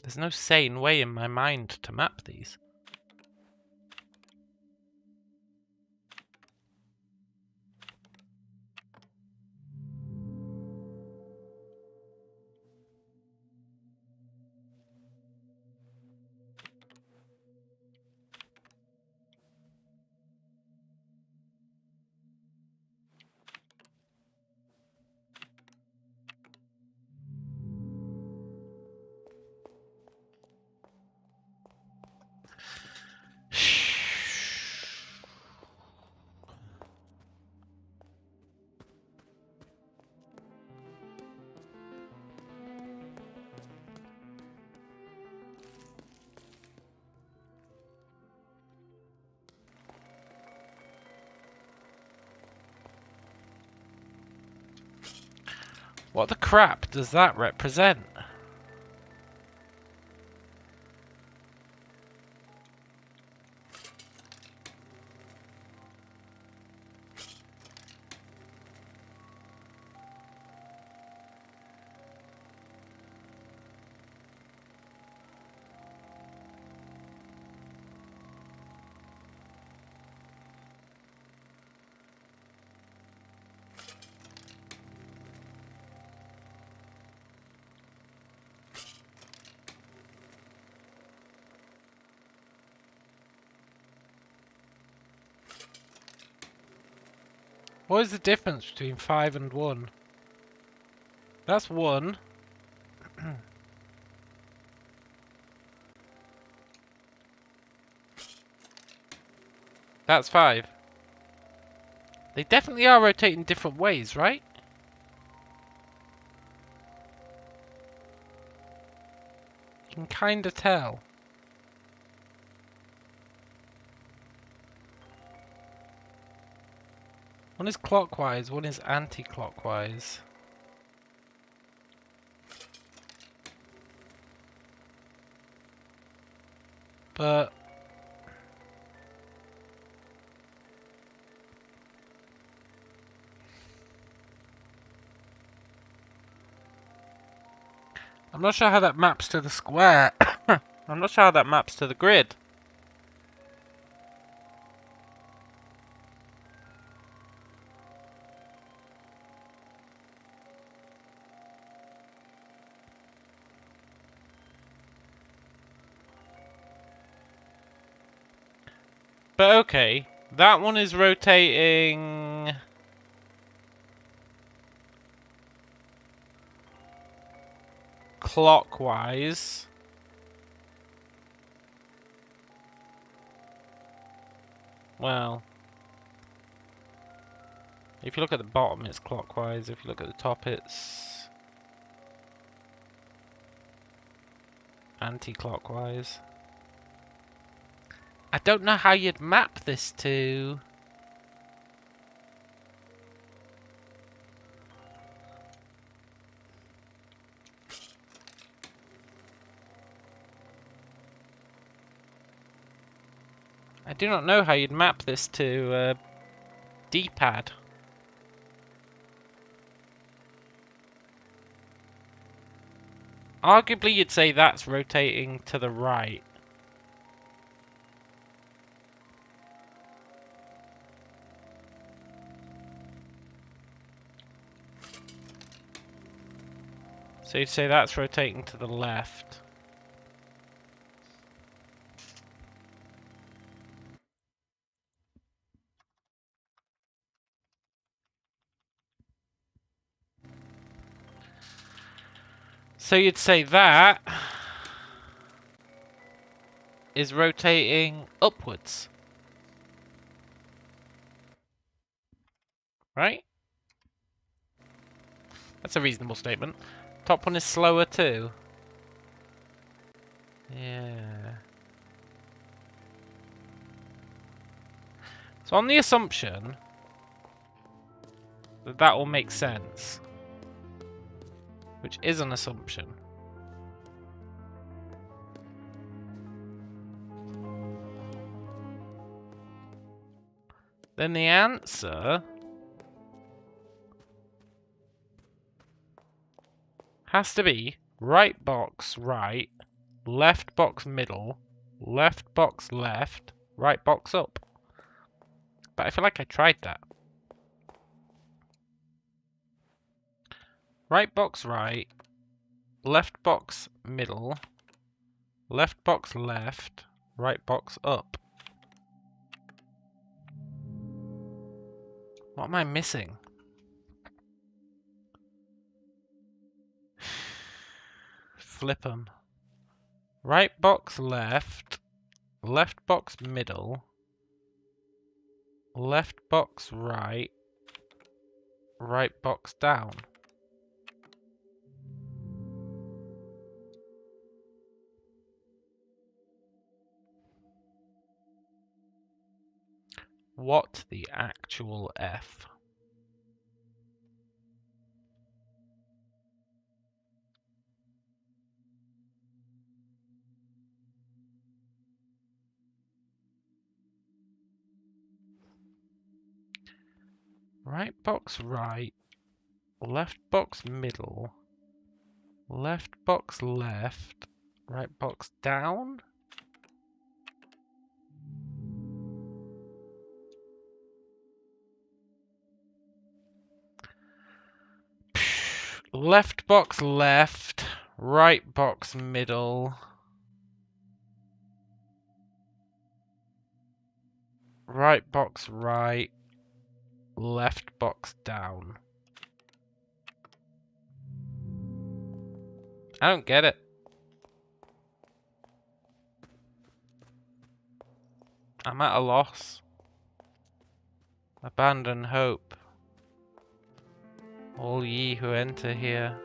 There's no sane way in my mind to map these. What the crap does that represent? What is the difference between 5 and 1? That's 1. That's 5. They definitely are rotating different ways, right? You can kinda tell. One is clockwise, one is anti-clockwise. But I'm not sure how that maps to the square. I'm not sure how that maps to the grid. But okay, that one is rotating clockwise. Well, if you look at the bottom, it's clockwise. If you look at the top, it's anti-clockwise. I don't know how you'd map this to... I do not know how you'd map this to D-pad. Arguably, you'd say that's rotating to the right. So you'd say that's rotating to the left. So you'd say that... is rotating upwards. Right? That's a reasonable statement. Top one is slower too. Yeah. So on the assumption that that will make sense, which is an assumption, then the answer has to be right box right, left box middle, left box left, right box up. But I feel like I tried that. Right box right, left box middle, left box left, right box up. What am I missing? Flip 'em. Right box left, left box middle, left box right, right box down. What the actual F? Right box right, left box middle, left box left, right box down? Left box left, right box middle, right box right, left box down. I don't get it. I'm at a loss. Abandon hope. All ye who enter here.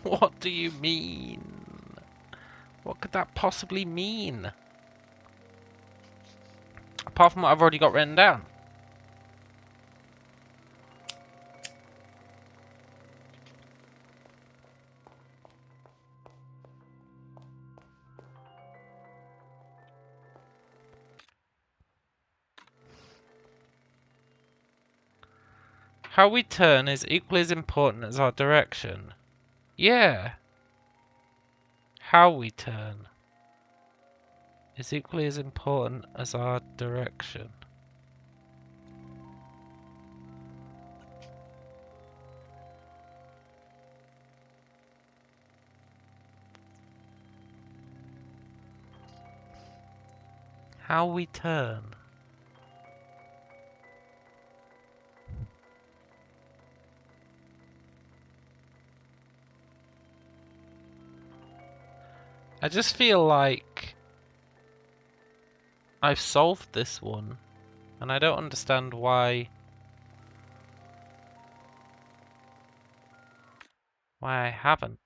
What do you mean? What could that possibly mean? Apart from what I've already got written down. How we turn is equally as important as our direction. Yeah. How we turn is equally as important as our direction. How we turn. I just feel like I've solved this one, and I don't understand why I haven't.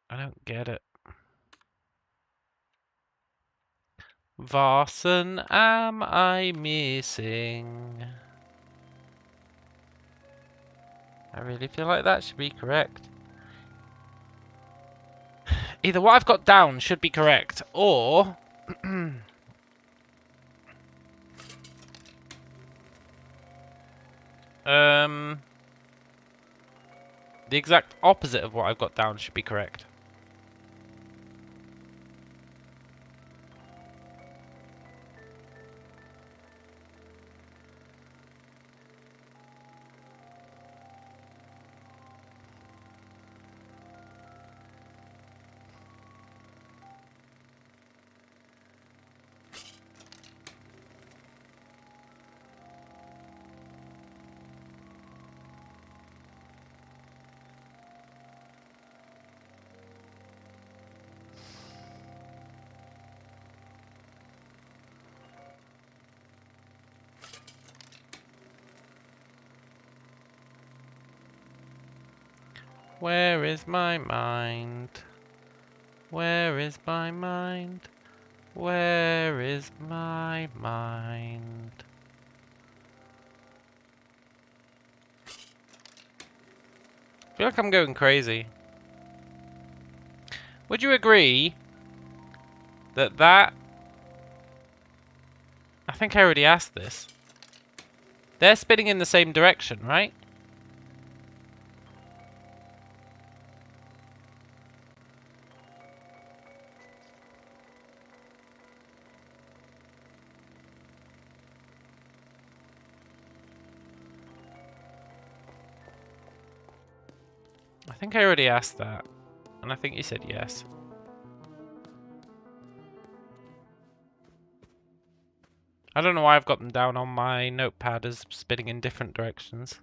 I don't get it. Varson am I missing? I really feel like that should be correct. Either what I've got down should be correct, or... The exact opposite of what I've got down should be correct. Where is my mind? Where is my mind? Where is my mind? I feel like I'm going crazy. Would you agree that... I think I already asked this. They're spinning in the same direction, right? I think I already asked that, and I think you said yes. I don't know why I've got them down on my notepad as spinning in different directions.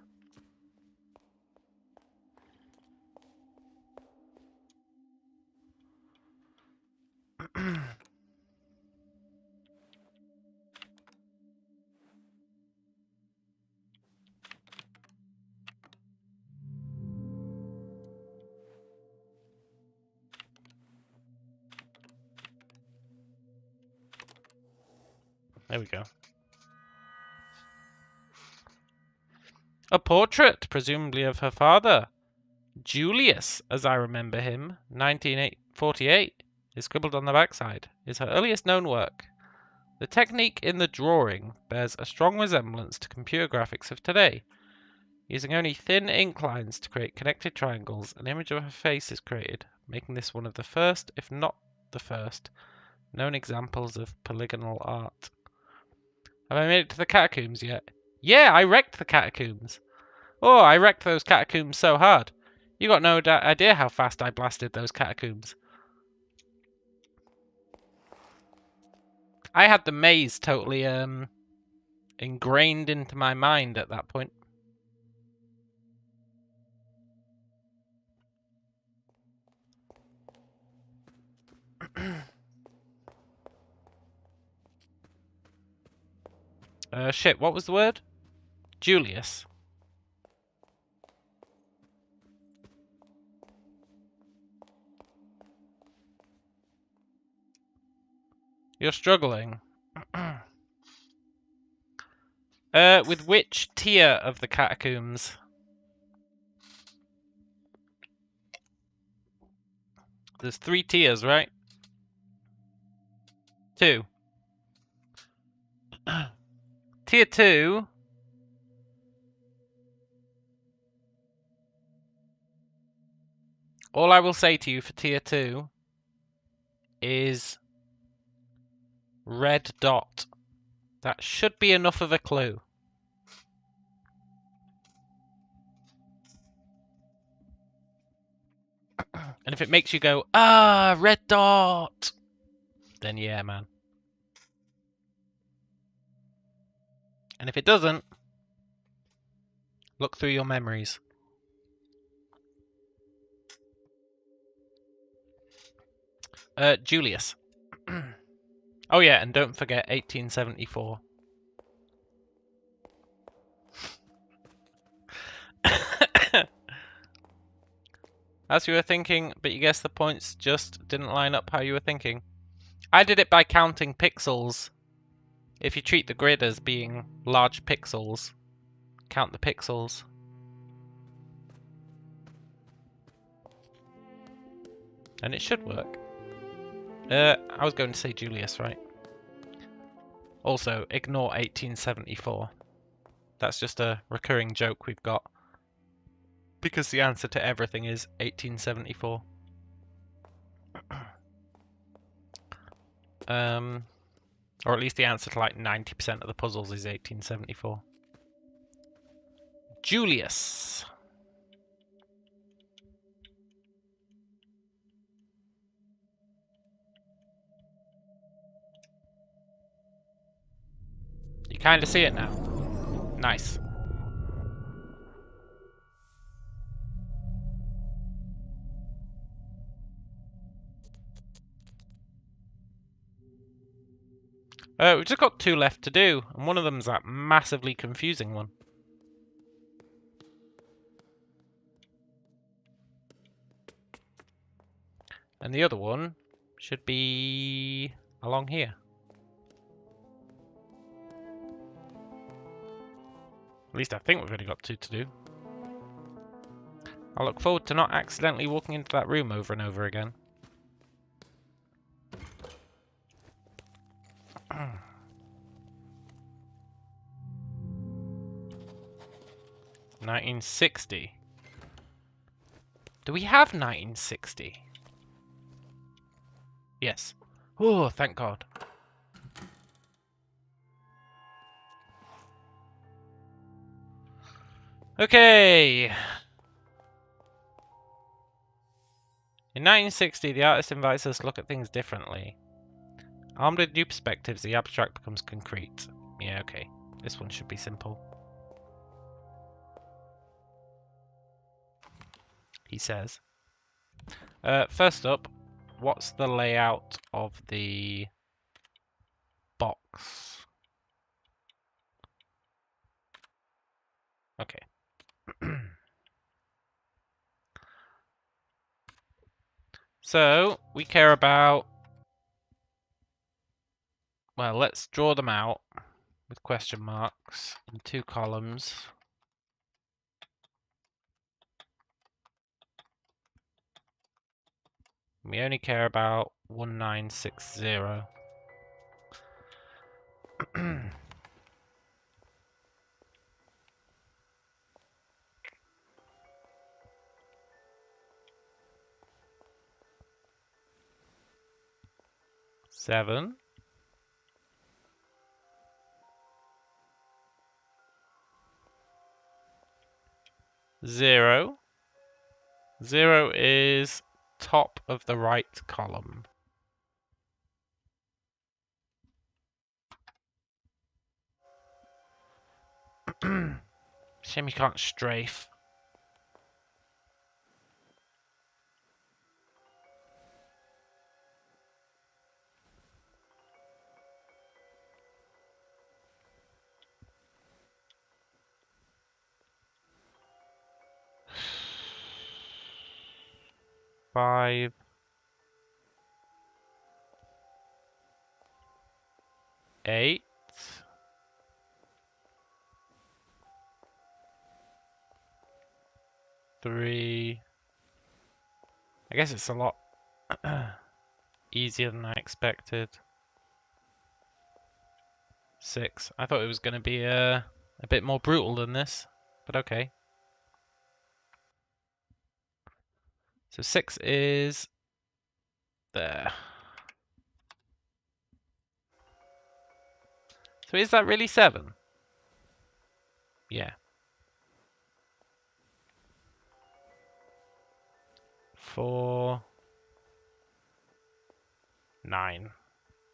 There we go. A portrait, presumably of her father. Julius, as I remember him, 1948, is scribbled on the backside, is her earliest known work. The technique in the drawing bears a strong resemblance to computer graphics of today. Using only thin ink lines to create connected triangles, an image of her face is created, making this one of the first, if not the first, known examples of polygonal art. Have I made it to the catacombs yet? Yeah, I wrecked the catacombs. Oh, I wrecked those catacombs so hard. You got no idea how fast I blasted those catacombs. I had the maze totally ingrained into my mind at that point. Shit, what was the word? Julius. You're struggling. With which tier of the catacombs? There's 3 tiers, right? 2. Tier 2. All I will say to you for tier 2 is red dot. That should be enough of a clue. And if it makes you go, ah, red dot, then yeah, man. And if it doesn't, look through your memories. Julius. Oh yeah, and don't forget 1874. As you were thinking, but you guess the points just didn't line up how you were thinking. I did it by counting pixels. If you treat the grid as being large pixels, count the pixels. And it should work. I was going to say Julius, right? Also, ignore 1874. That's just a recurring joke we've got. Because the answer to everything is 1874. Or at least the answer to like 90% of the puzzles is 1874. Julius. You kind of see it now. Nice. We've just got 2 left to do, and one of them's that massively confusing one. And the other one should be along here. At least I think we've only got 2 to do. I look forward to not accidentally walking into that room over and over again. 1960. Do we have 1960? Yes. Oh, thank God. Okay. In 1960, the artist invites us to look at things differently. Armed with new perspectives, the abstract becomes concrete. Yeah, okay. This one should be simple. He says. First up, what's the layout of the box? Okay. So, we care about... Well, let's draw them out with question marks in 2 columns. We only care about 1960. Seven. 0. 0 is top of the right column. Shame you can't strafe. Five. 8. 3. I guess it's a lot easier than I expected. 6. I thought it was going to be a bit more brutal than this, but okay. So 6 is there. So is that really 7? Yeah. 4. 9.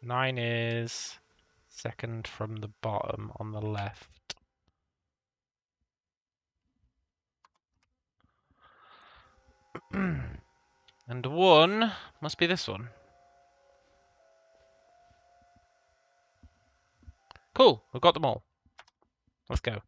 9 is second from the bottom on the left. And 1 must be this one. Cool, we've got them all. Let's go.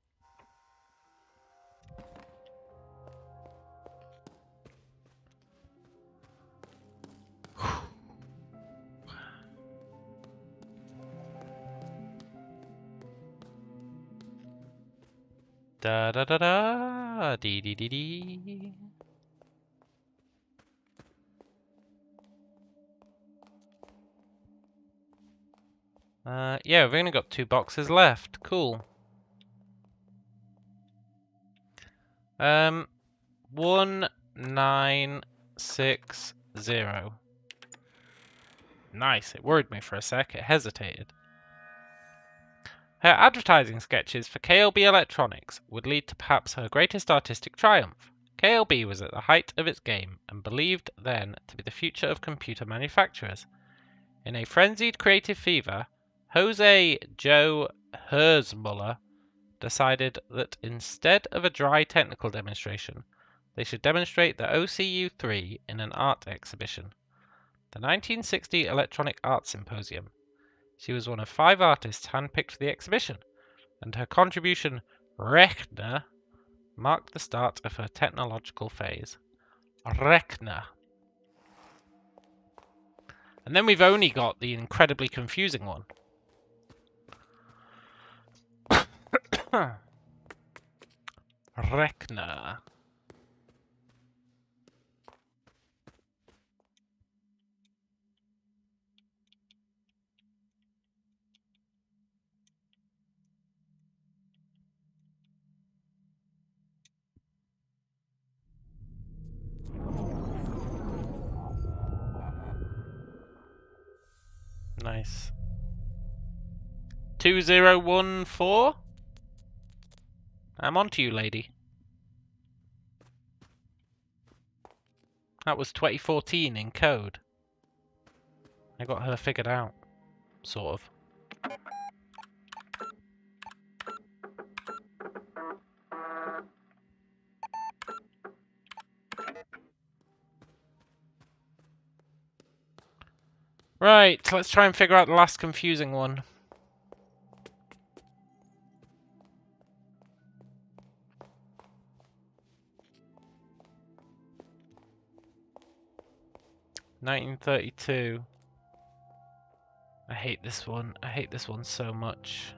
Da da da da, dee dee dee dee. Yeah, we've only got 2 boxes left. Cool. 1960. Nice. It worried me for a sec. It hesitated. Her advertising sketches for KLB Electronics would lead to perhaps her greatest artistic triumph. KLB was at the height of its game and believed then to be the future of computer manufacturers. In a frenzied creative fever, Jose Joe Herzmuller decided that instead of a dry technical demonstration, they should demonstrate the OCU-3 in an art exhibition. The 1960 Electronic Arts Symposium. She was one of 5 artists handpicked for the exhibition, and her contribution, Rechner, marked the start of her technological phase. Rechner. And then we've only got the incredibly confusing one. Rechner. Nice. 2014? I'm on to you, lady. That was 2014 in code. I got her figured out. Sort of. Right, let's try and figure out the last confusing one. "1932. I hate this one. I hate this one so much.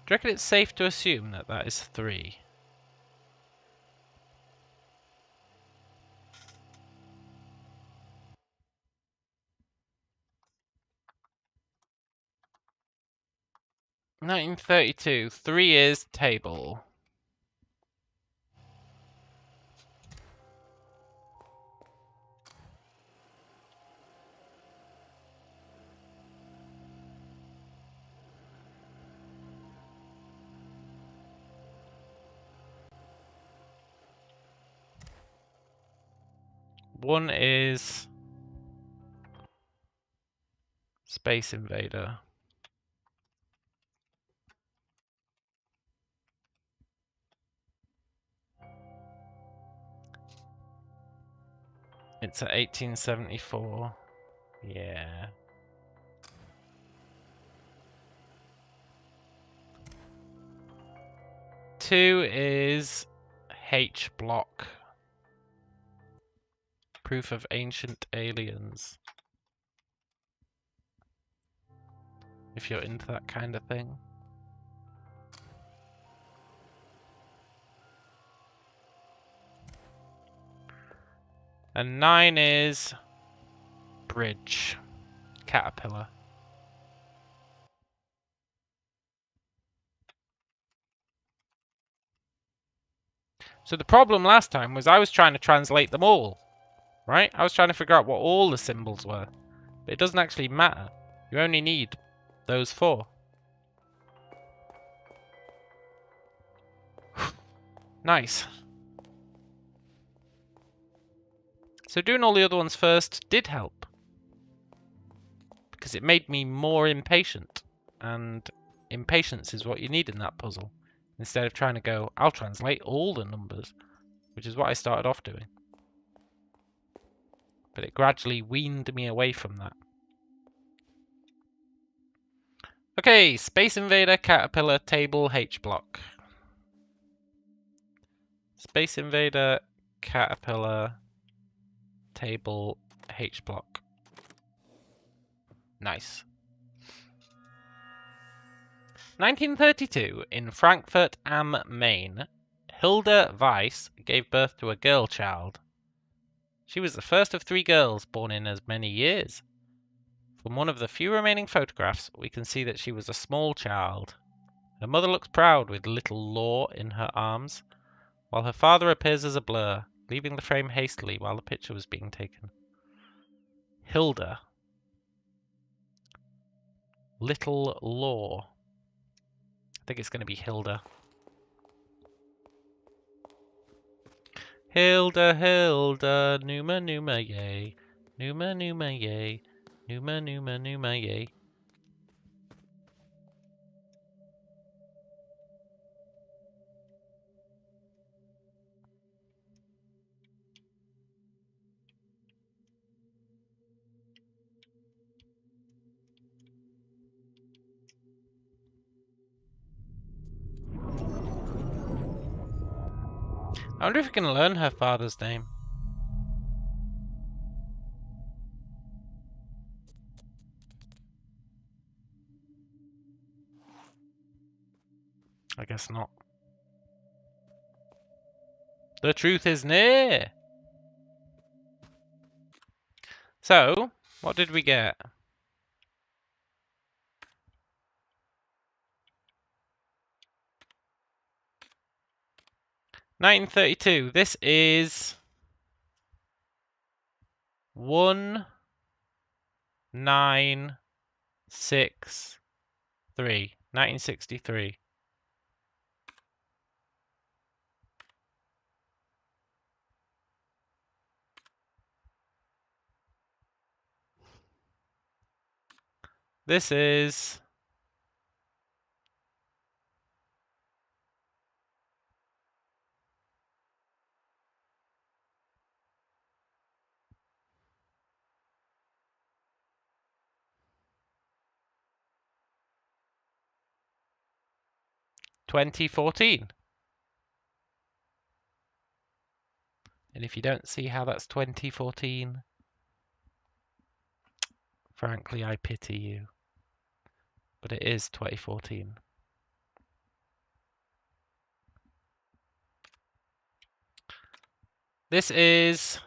Do you reckon it's safe to assume that that is 3? "1932. 3 is table. One is Space Invader. It's at 1874. Yeah. Two is H block. Proof of ancient aliens. If you're into that kind of thing. And 9 is bridge. Caterpillar. So the problem last time was I was trying to translate them all. Right? I was trying to figure out what all the symbols were. But it doesn't actually matter. You only need those 4. Nice. So doing all the other ones first did help. Because it made me more impatient. And impatience is what you need in that puzzle. Instead of trying to go, I'll translate all the numbers. Which is what I started off doing. But it gradually weaned me away from that. Okay, Space Invader, Caterpillar, Table, H block. Space Invader, Caterpillar, Table, H block. Nice. 1932, in Frankfurt am Main, Hilda Weiss gave birth to a girl child. She was the first of 3 girls born in as many years. From one of the few remaining photographs, we can see that she was a small child. Her mother looks proud with little Lore in her arms, while her father appears as a blur, leaving the frame hastily while the picture was being taken. Hilda. Little Lore. I think it's going to be Hilda. Hilda, Hilda, Numa, Numa, yay. Numa, Numa, yay. Numa, Numa, Numa, yay. I wonder if we can learn her father's name. I guess not. The truth is near! So, what did we get? $1932. This is 1963. 1963. This is 2014. And if you don't see how that's 2014, frankly, I pity you. But it is 2014. This is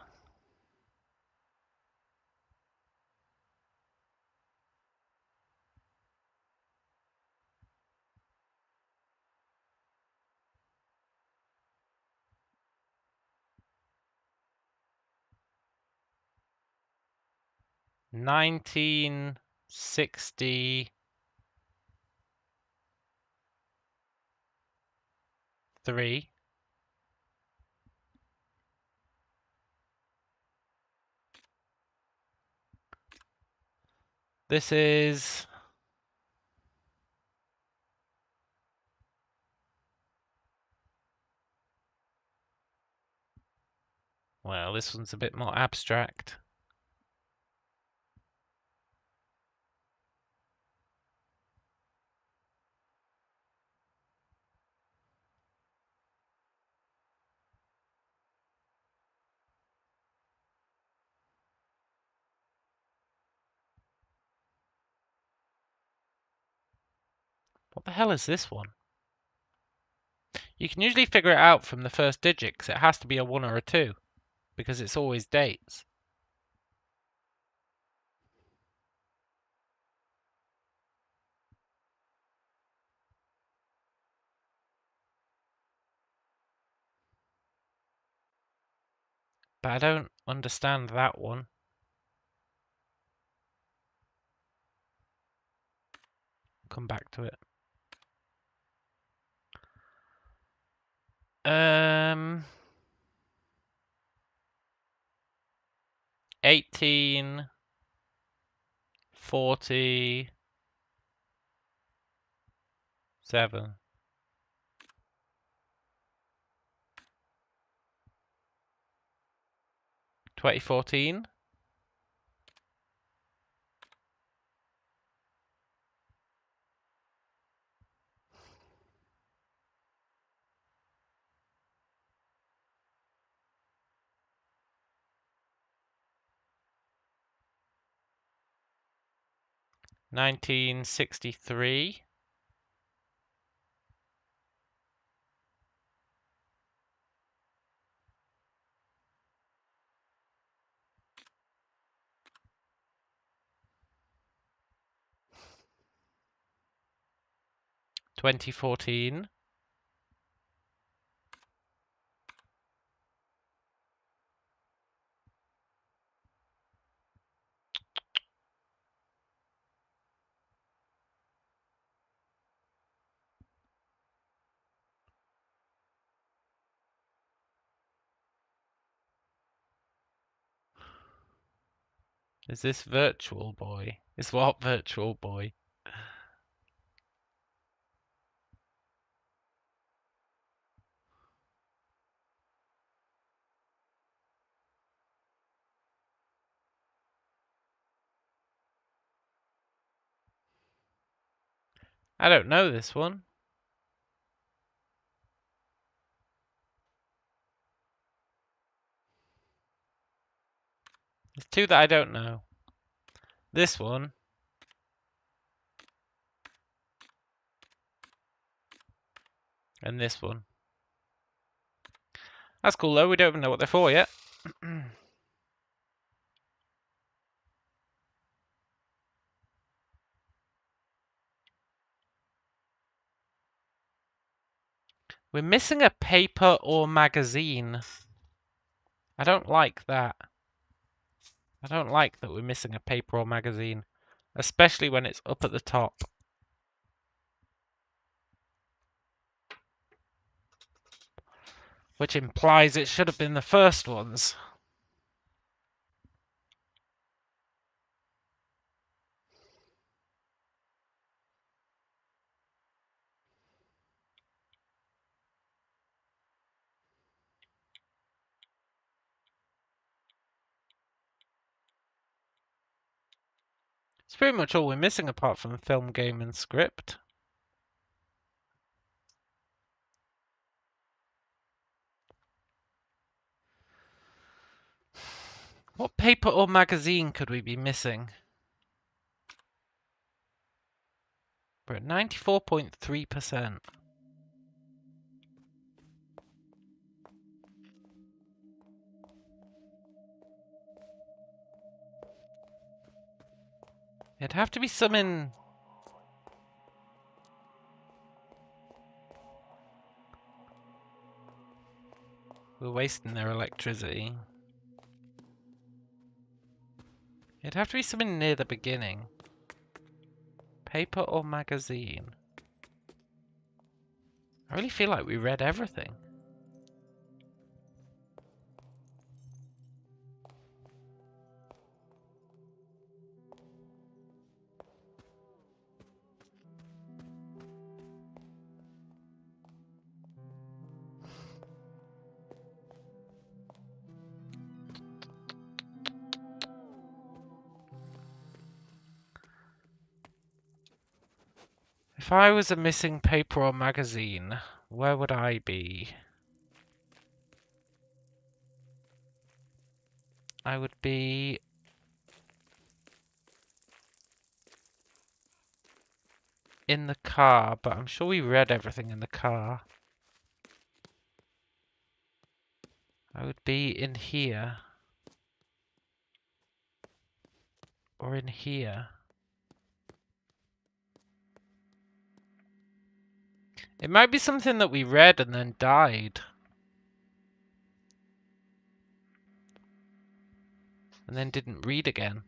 1963. This is well, this one's a bit more abstract. What the hell is this one? You can usually figure it out from the first digit because it has to be a 1 or a 2 because it's always dates. But I don't understand that one. Come back to it. 1847. 2014. $1963. 2014. Is this Virtual Boy? Is what Virtual Boy? I don't know this one. There's two that I don't know. This one. And this one. That's cool though, we don't even know what they're for yet. We're missing a paper or magazine. I don't like that. I don't like that we're missing a paper or magazine. Especially when it's up at the top. Which implies it should have been the first ones. It's pretty much all we're missing apart from film, game, and script. What paper or magazine could we be missing? We're at 94.3%. It'd have to be something... We're wasting their electricity. It'd have to be something near the beginning. Paper or magazine? I really feel like we read everything. If I was a missing paper or magazine, where would I be? I would be... in the car, but I'm sure we read everything in the car. I would be in here. Or in here. It might be something that we read and then died. And then didn't read again.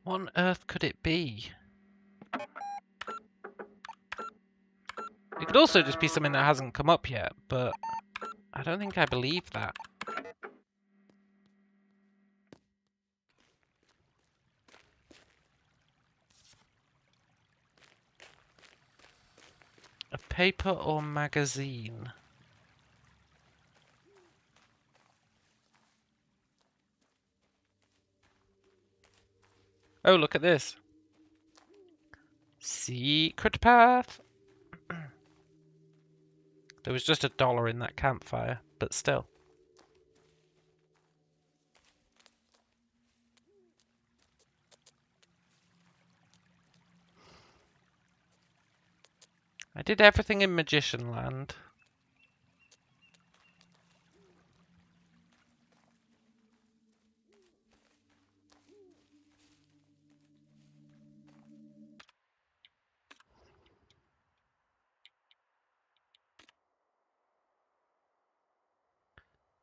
What on earth could it be? It could also just be something that hasn't come up yet, but I don't think I believe that. A paper or magazine? Oh, look at this. Secret path. There was just $1 in that campfire, but still. I did everything in Magician Land.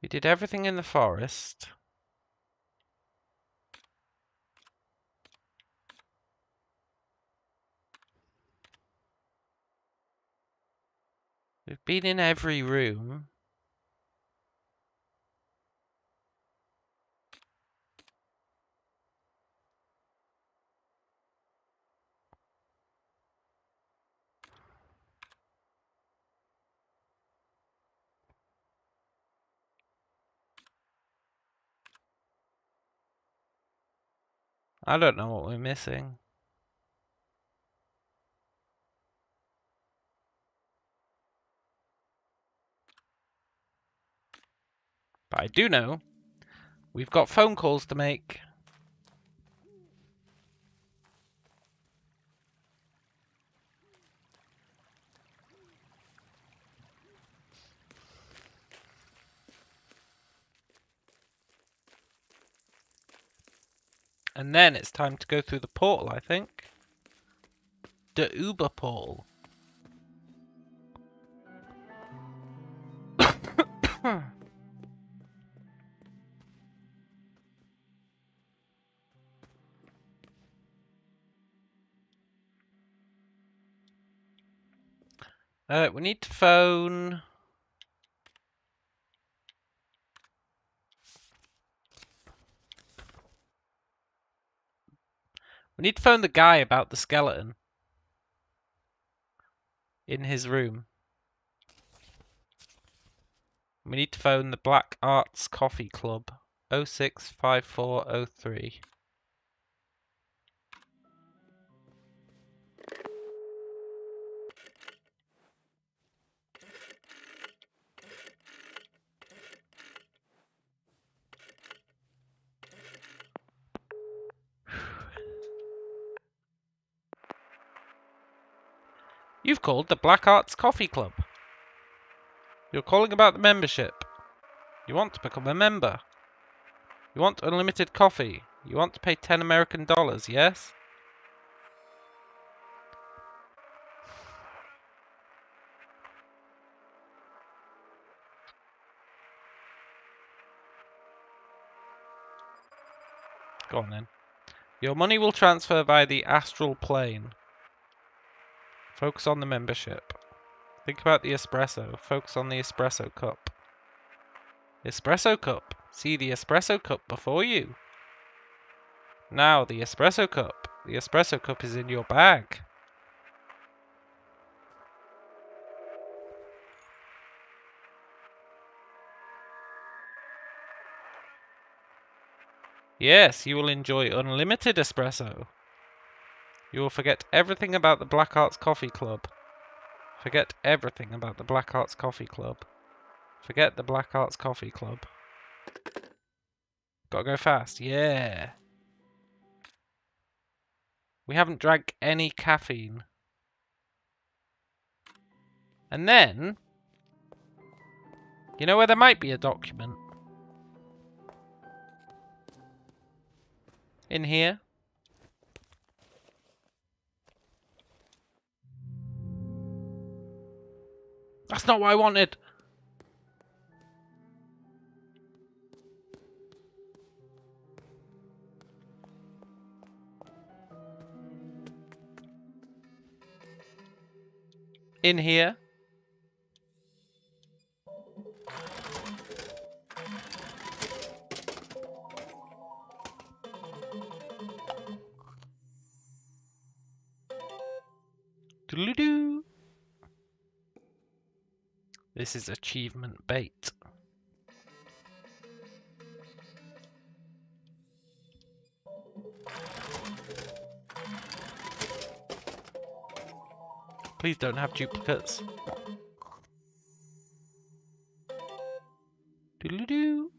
We did everything in the forest. We've been in every room. I don't know what we're missing. But I do know we've got phone calls to make. And then it's time to go through the portal, I think. The Uber portal. We need to phone... We need to phone the guy about the skeleton. In his room. We need to phone the Black Arts Coffee Club. 065403. You've called the Black Arts Coffee Club. You're calling about the membership. You want to become a member. You want unlimited coffee. You want to pay 10 American dollars, yes? Go on then. Your money will transfer via the astral plane. Focus on the membership. Think about the espresso. Focus on the espresso cup. Espresso cup. See the espresso cup before you. Now, the espresso cup. The espresso cup is in your bag. Yes, you will enjoy unlimited espresso. You will forget everything about the Black Arts Coffee Club. Forget everything about the Black Arts Coffee Club. Forget the Black Arts Coffee Club. Gotta go fast. Yeah. We haven't drank any caffeine. And then... You know where there might be a document? In here. That's not what I wanted! In here. Doodly-doo. This is achievement bait. Please don't have duplicates. Doodly-doo.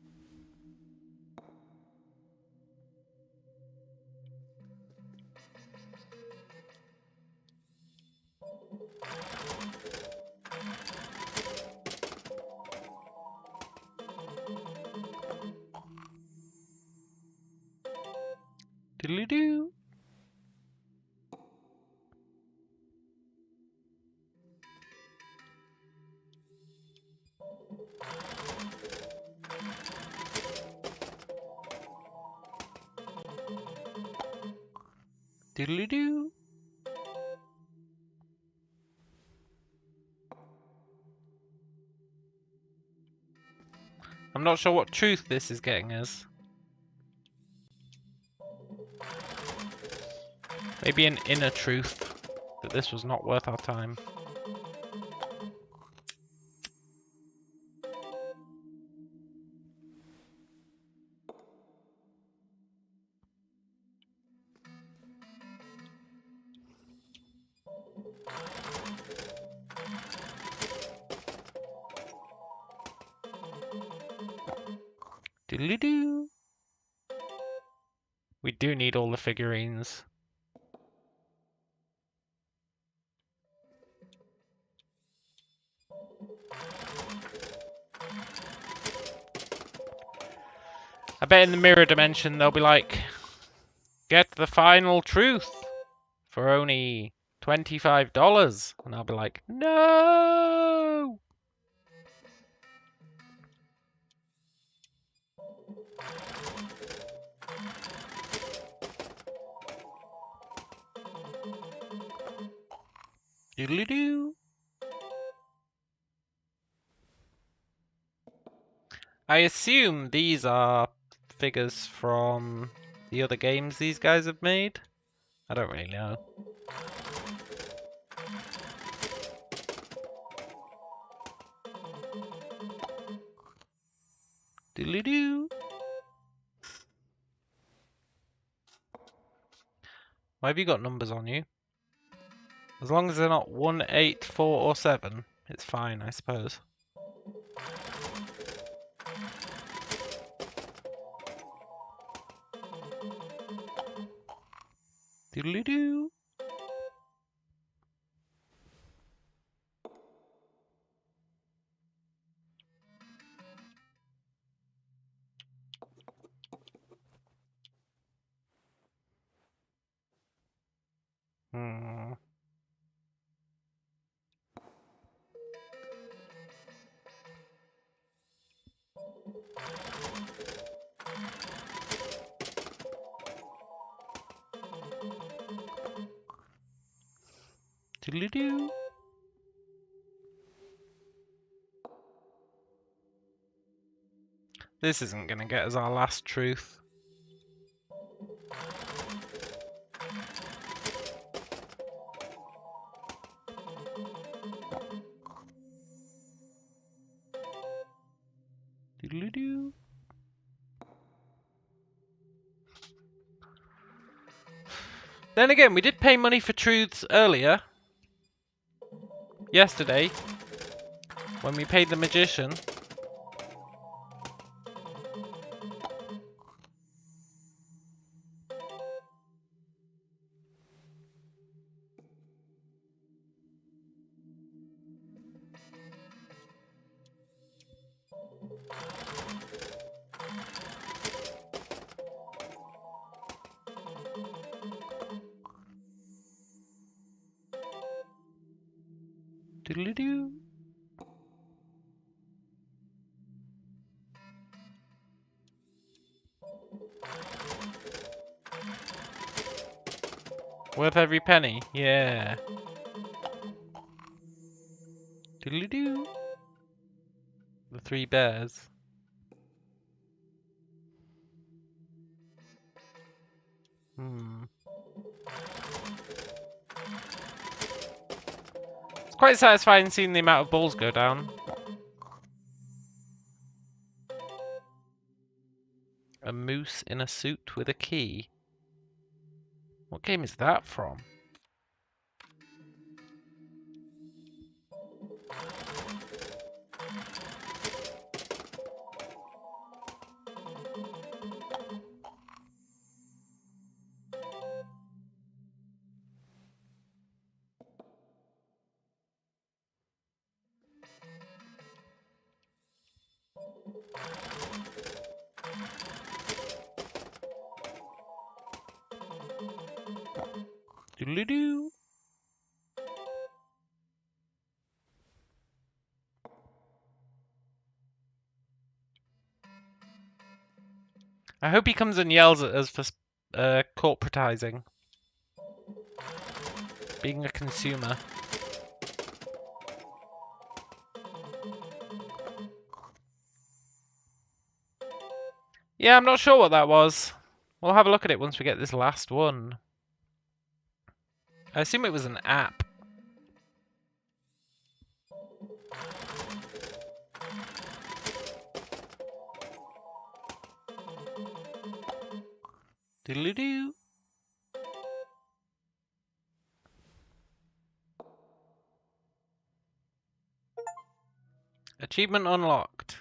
Doodly-doo. Doodly-doo. I'm not sure what truth this is getting us. Maybe an inner truth that this was not worth our time. Doodly-doo. We do need all the figurines. I bet in the mirror dimension they'll be like, get the final truth for only $25. And I'll be like, no! Doodly-doo. I assume these are figures from the other games these guys have made. I don't really know. Doodly-doo. Why have you got numbers on you? As long as they're not 1, 8, 4, or 7, it's fine, I suppose. Doodly-doo. Hmm. Doodly-doo. This isn't gonna get us our last truth. Doodly-doo. Then again, we did pay money for truths earlier. Yesterday. When we paid the magician. Doodly-doo. Worth every penny. Yeah. Doodly-doo. The 3 bears. Hmm. It's quite satisfying seeing the amount of balls go down. A moose in a suit with a key. What game is that from? Doodly-doo. I hope he comes and yells at us for corporatizing. being a consumer. Yeah, I'm not sure what that was. We'll have a look at it once we get this last one. I assume it was an app. Doodle-doo. Achievement unlocked.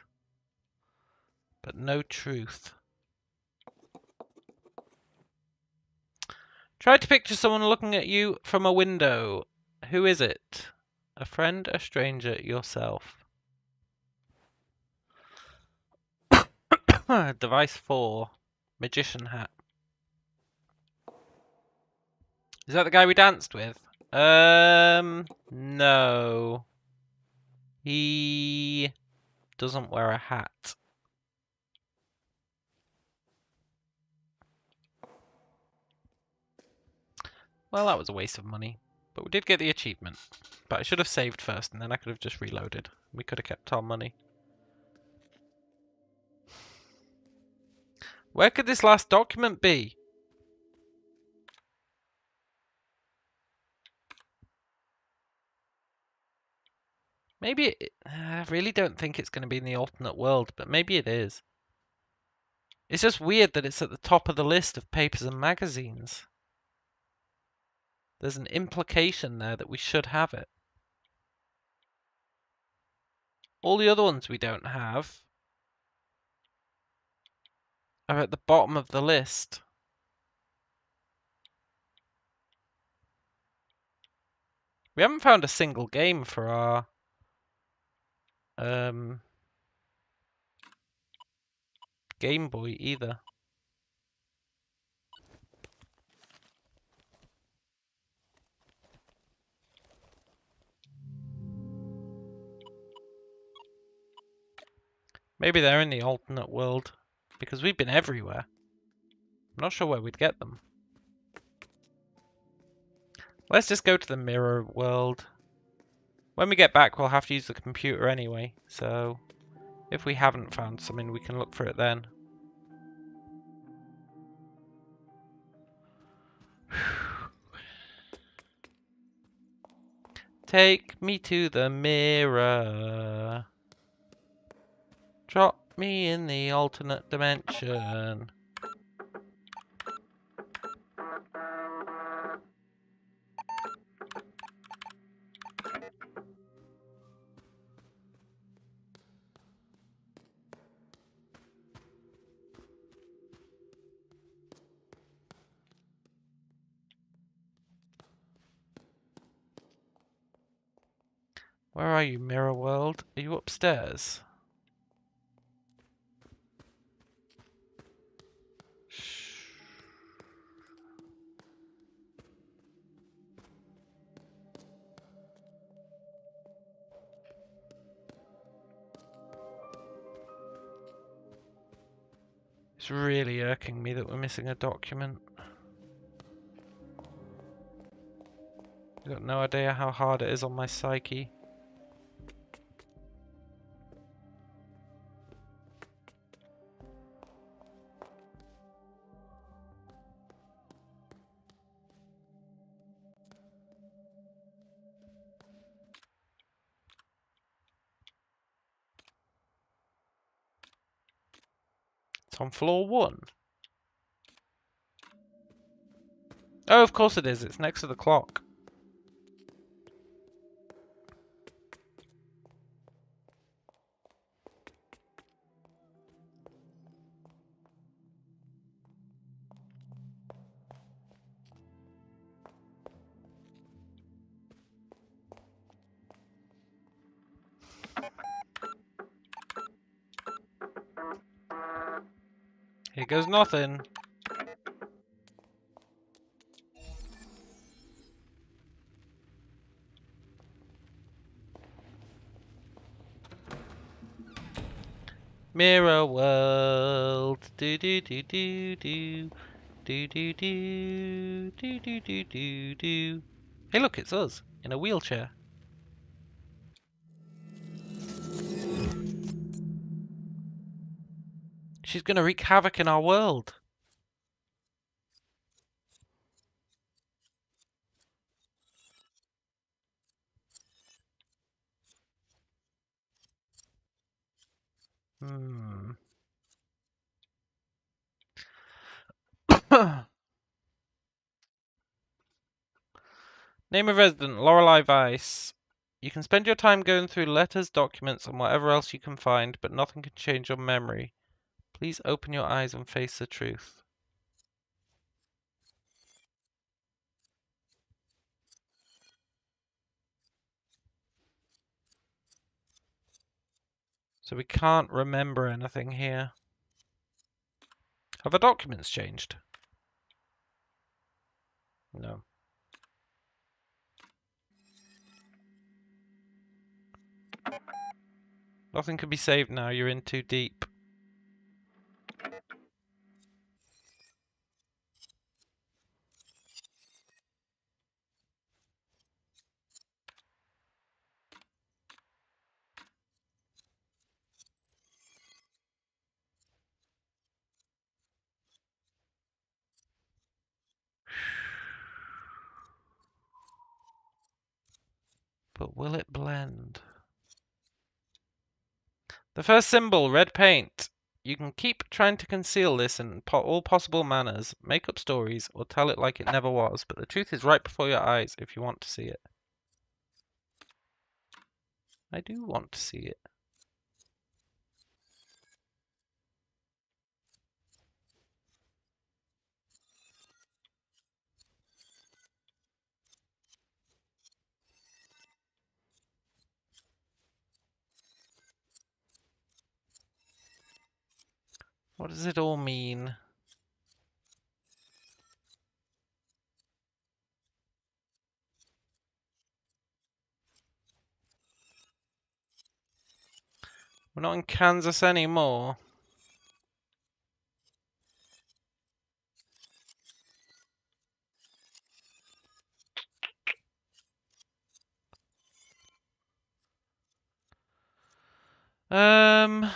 But no truth. Try to picture someone looking at you from a window. Who is it? A friend, a stranger, yourself. Device 4. Magician hat. Is that the guy we danced with? No. He doesn't wear a hat. Well, that was a waste of money. But we did get the achievement. But I should have saved first, and then I could have just reloaded. We could have kept our money. Where could this last document be? Maybe I really don't think it's going to be in the alternate world, but maybe it is. It's just weird that it's at the top of the list of papers and magazines. There's an implication there that we should have it. All the other ones we don't have are at the bottom of the list. We haven't found a single game for our Game Boy either. Maybe they're in the alternate world, because we've been everywhere. I'm not sure where we'd get them. Let's just go to the mirror world. When we get back, we'll have to use the computer anyway, so if we haven't found something, we can look for it then. Take me to the mirror. Drop me in the alternate dimension. Where are you, mirror world? Are you upstairs? It's really irking me that we're missing a document. I've got no idea how hard it is on my psyche. It's on floor 1. Oh, of course it is. It's next to the clock. Here goes nothing. Mirror world. Do do do do do. Do do do do do do do do. Hey look, it's us, in a wheelchair. She's gonna wreak havoc in our world. Hmm. Name of resident, Lorelei Weiss. You can spend your time going through letters, documents, and whatever else you can find, but nothing can change your memory. Please open your eyes and face the truth. So we can't remember anything here. Have the documents changed? No. Nothing can be saved now, you're in too deep. But will it blend? The first symbol, red paint. You can keep trying to conceal this in all possible manners, make up stories, or tell it like it never was, but the truth is right before your eyes if you want to see it. I do want to see it. What does it all mean? We're not in Kansas anymore. Um,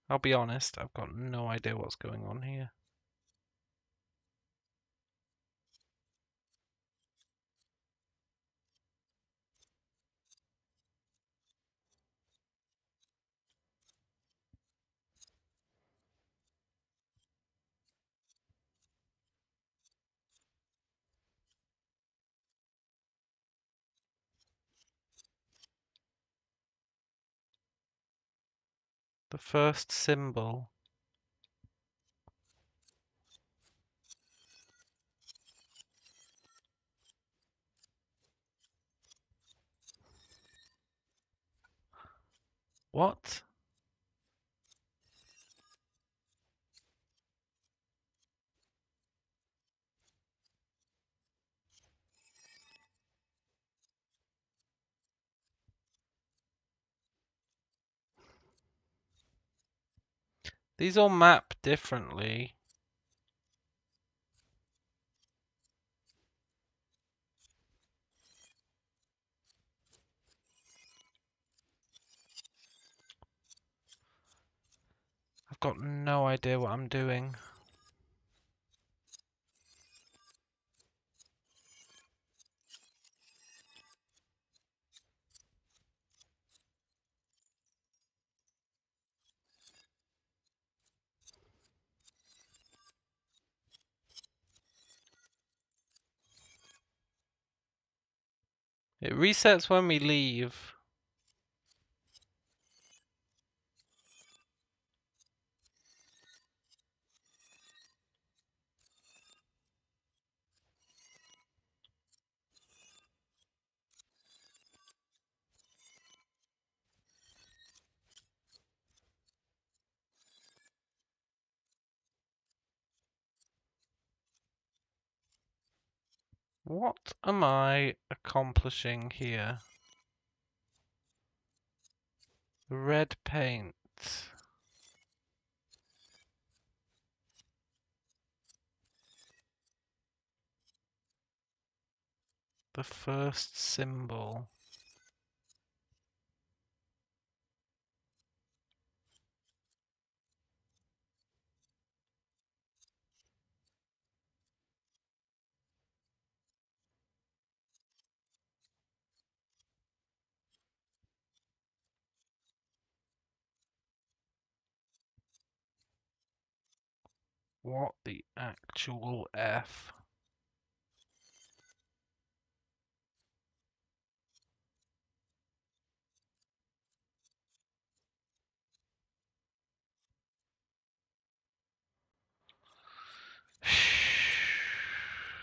I'll be honest, I've got no idea what's going on here. The first symbol. What? These all map differently. I've got no idea what I'm doing. It resets when we leave. What am I accomplishing here? Red paint. The first symbol. What the actual F?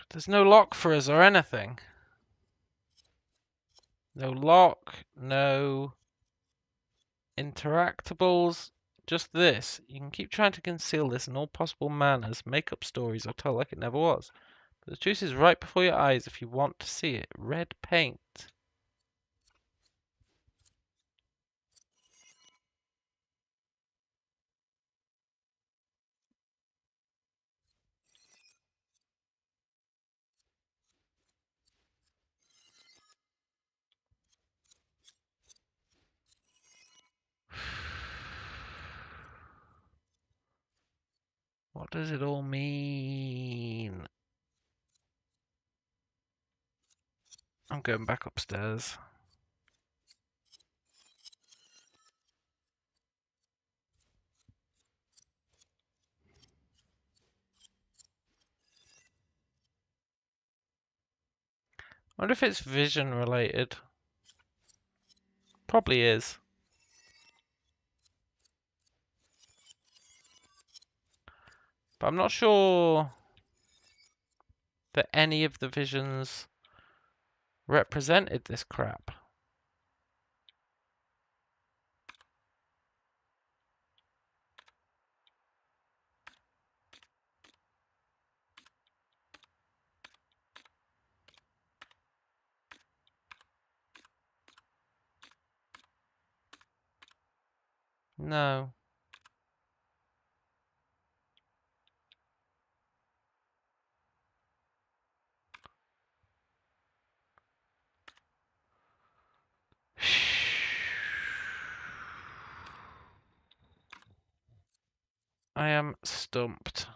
There's no lock for us or anything. No lock, no interactables, just this. You can keep trying to conceal this in all possible manners, make up stories, or tell like it never was. But the truth is right before your eyes if you want to see it. Red paint. What does it all mean? I'm going back upstairs. I wonder if it's vision related. Probably is. But I'm not sure that any of the visions represented this crap. No. I am stumped.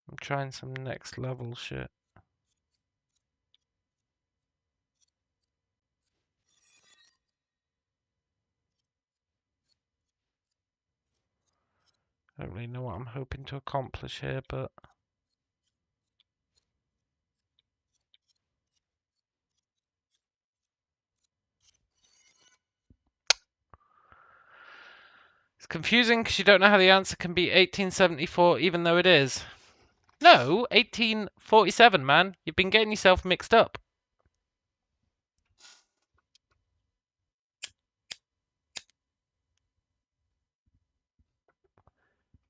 I'm trying some next level shit. I don't really know what I'm hoping to accomplish here, but it's confusing because you don't know how the answer can be 1874 even though it is. No, 1847, man. You've been getting yourself mixed up.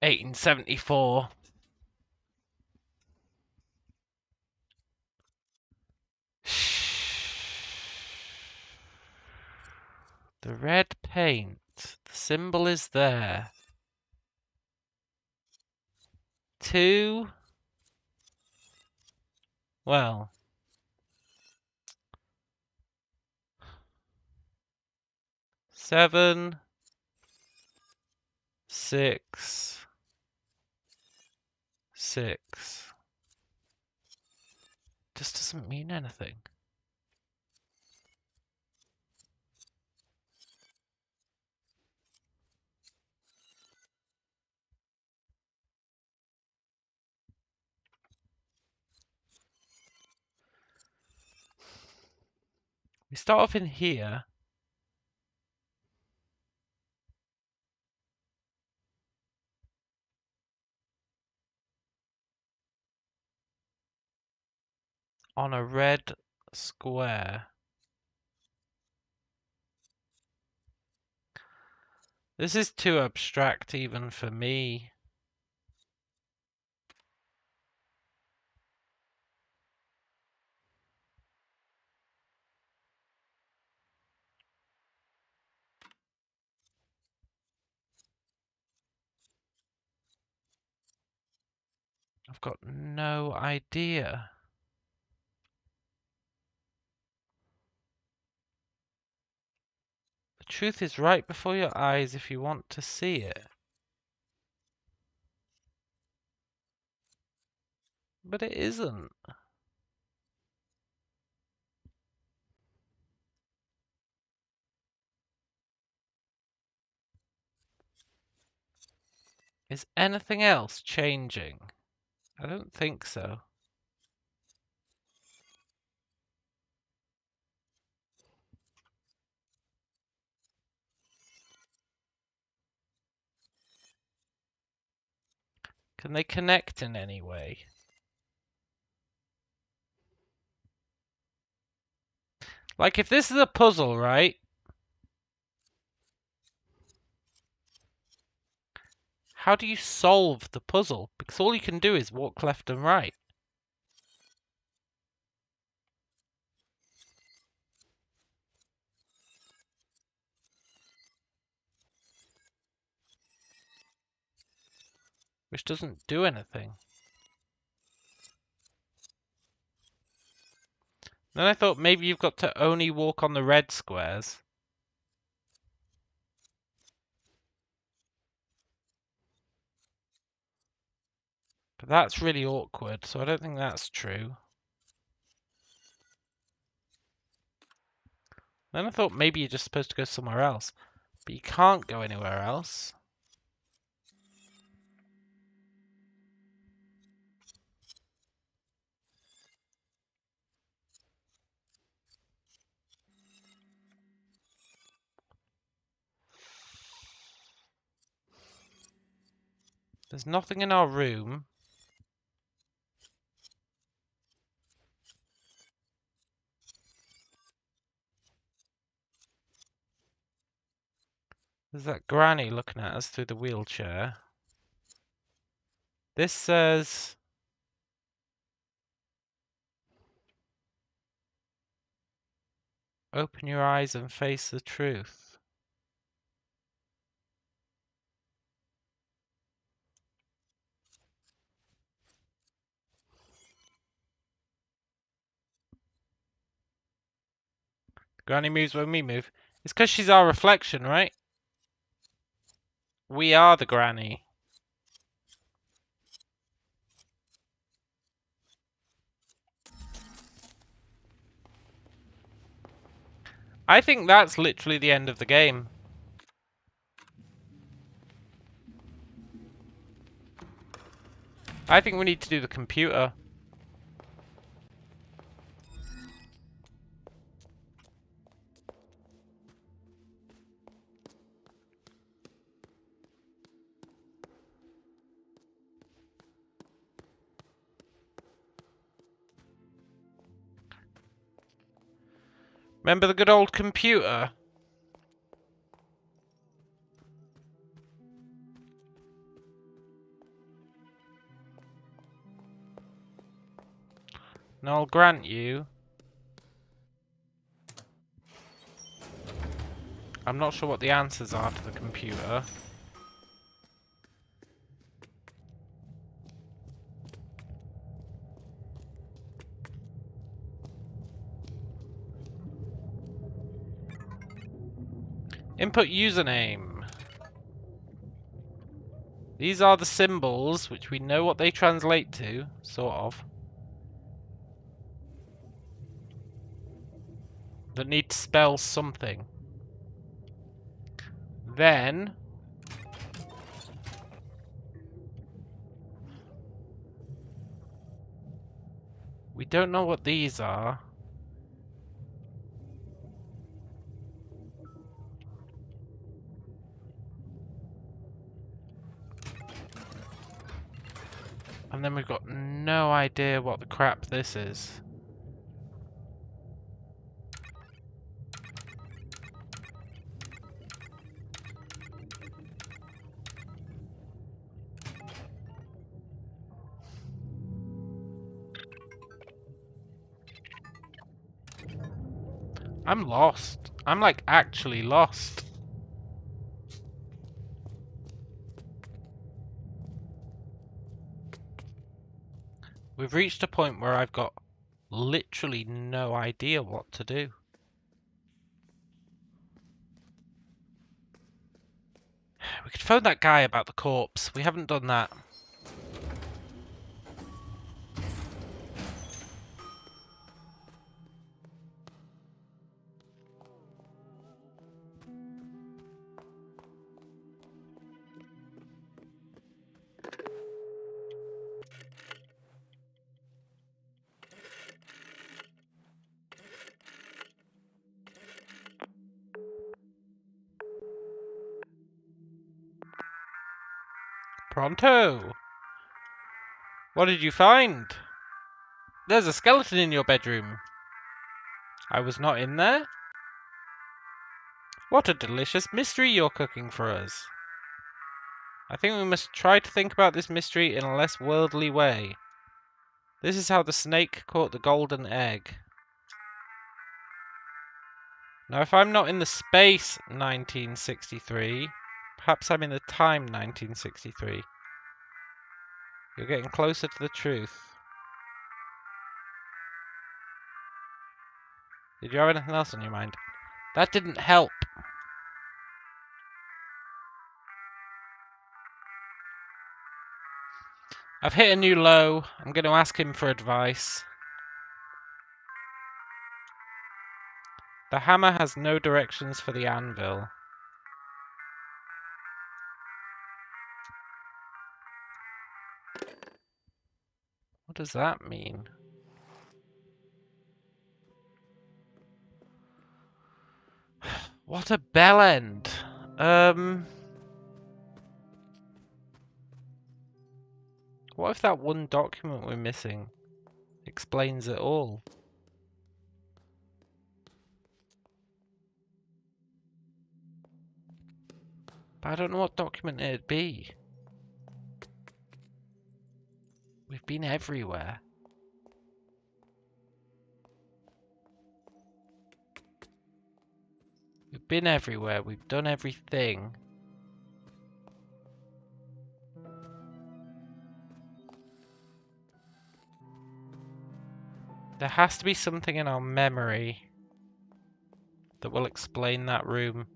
1874. The red paint. The symbol is there. 2. Well. 7. 6. 6. Just doesn't mean anything. We start off in here. On a red square. This is too abstract even for me. I've got no idea. The truth is right before your eyes if you want to see it. But it isn't. Is anything else changing? I don't think so. Can they connect in any way? Like, if this is a puzzle, right? How do you solve the puzzle? Because all you can do is walk left and right. Which doesn't do anything. Then I thought maybe you've got to only walk on the red squares. But that's really awkward, so I don't think that's true. Then I thought maybe you're just supposed to go somewhere else. But you can't go anywhere else. There's nothing in our room. There's that granny looking at us through the wheelchair. This says... Open your eyes and face the truth. Granny moves when we move. It's because she's our reflection, right? We are the granny. I think that's literally the end of the game. I think we need to do the computer. Remember the good old computer? And I'll grant you... I'm not sure what the answers are to the computer. Input username. These are the symbols, which we know what they translate to, sort of. That need to spell something. Then... we don't know what these are. And then we've got no idea what the crap this is. I'm lost. I'm like actually lost. We've reached a point where I've got literally no idea what to do. We could phone that guy about the corpse. We haven't done that. Pronto! What did you find? There's a skeleton in your bedroom. I was not in there? What a delicious mystery you're cooking for us. I think we must try to think about this mystery in a less worldly way. This is how the snake caught the golden egg. Now, if I'm not in the space 1963, perhaps I'm in the time 1963. You're getting closer to the truth. Did you have anything else on your mind? That didn't help. I've hit a new low. I'm going to ask him for advice. The hammer has no directions for the anvil. What does that mean? What a bell end. What if that one document we're missing explains it all? But I don't know what document it'd be. We've been everywhere. We've been everywhere. We've done everything. There has to be something in our memory that will explain that room.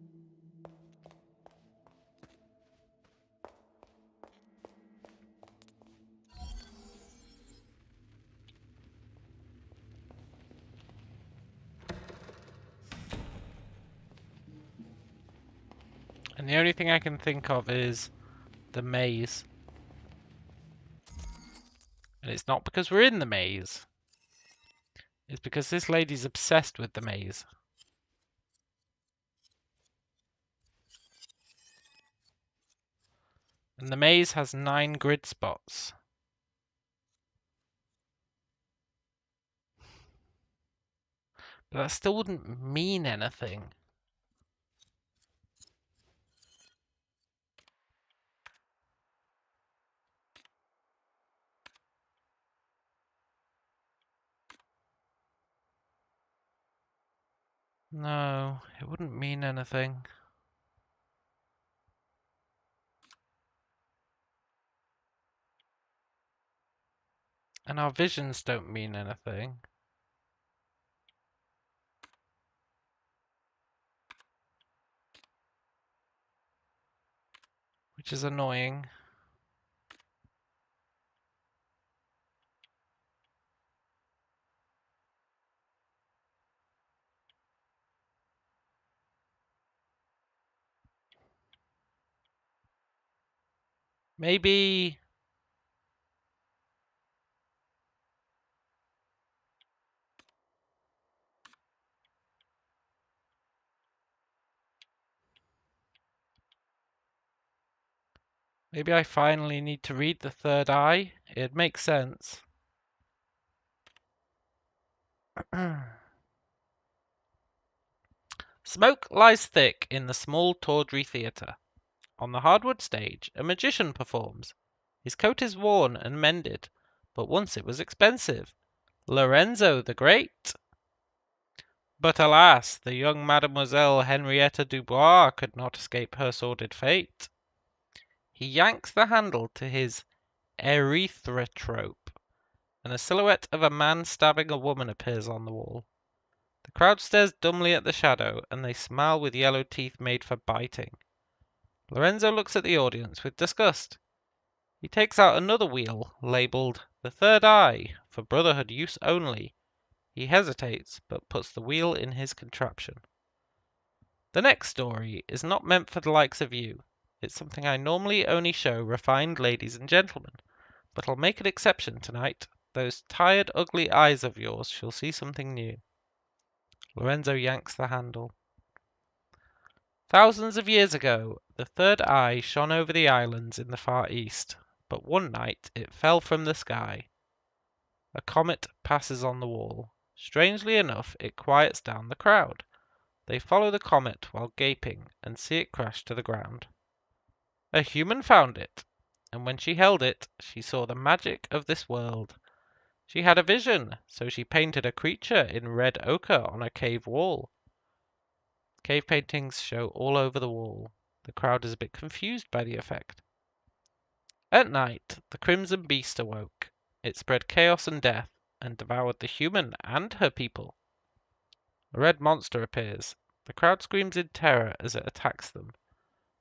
And the only thing I can think of is the maze. And it's not because we're in the maze. It's because this lady's obsessed with the maze. And the maze has 9 grid spots. But that still wouldn't mean anything. No, it wouldn't mean anything. And our visions don't mean anything. Which is annoying. Maybe I finally need to read the third eye. It makes sense. Smoke lies thick in the small tawdry theatre. On the hardwood stage, a magician performs. His coat is worn and mended, but once it was expensive. Lorenzo the Great. But alas, the young Mademoiselle Henrietta Dubois could not escape her sordid fate. He yanks the handle to his erythrotrope, and a silhouette of a man stabbing a woman appears on the wall. The crowd stares dumbly at the shadow, and they smile with yellow teeth made for biting. Lorenzo looks at the audience with disgust. He takes out another wheel, labelled "The Third Eye, for Brotherhood use only." He hesitates, but puts the wheel in his contraption. The next story is not meant for the likes of you. It's something I normally only show refined ladies and gentlemen, but I'll make an exception tonight. Those tired, ugly eyes of yours shall see something new. Lorenzo yanks the handle. Thousands of years ago, the third eye shone over the islands in the far east, but one night it fell from the sky. A comet passes on the wall. Strangely enough, it quiets down the crowd. They follow the comet while gaping and see it crash to the ground. A human found it, and when she held it, she saw the magic of this world. She had a vision, so she painted a creature in red ochre on a cave wall. Cave paintings show all over the wall. The crowd is a bit confused by the effect. At night, the crimson beast awoke. It spread chaos and death, and devoured the human and her people. A red monster appears. The crowd screams in terror as it attacks them.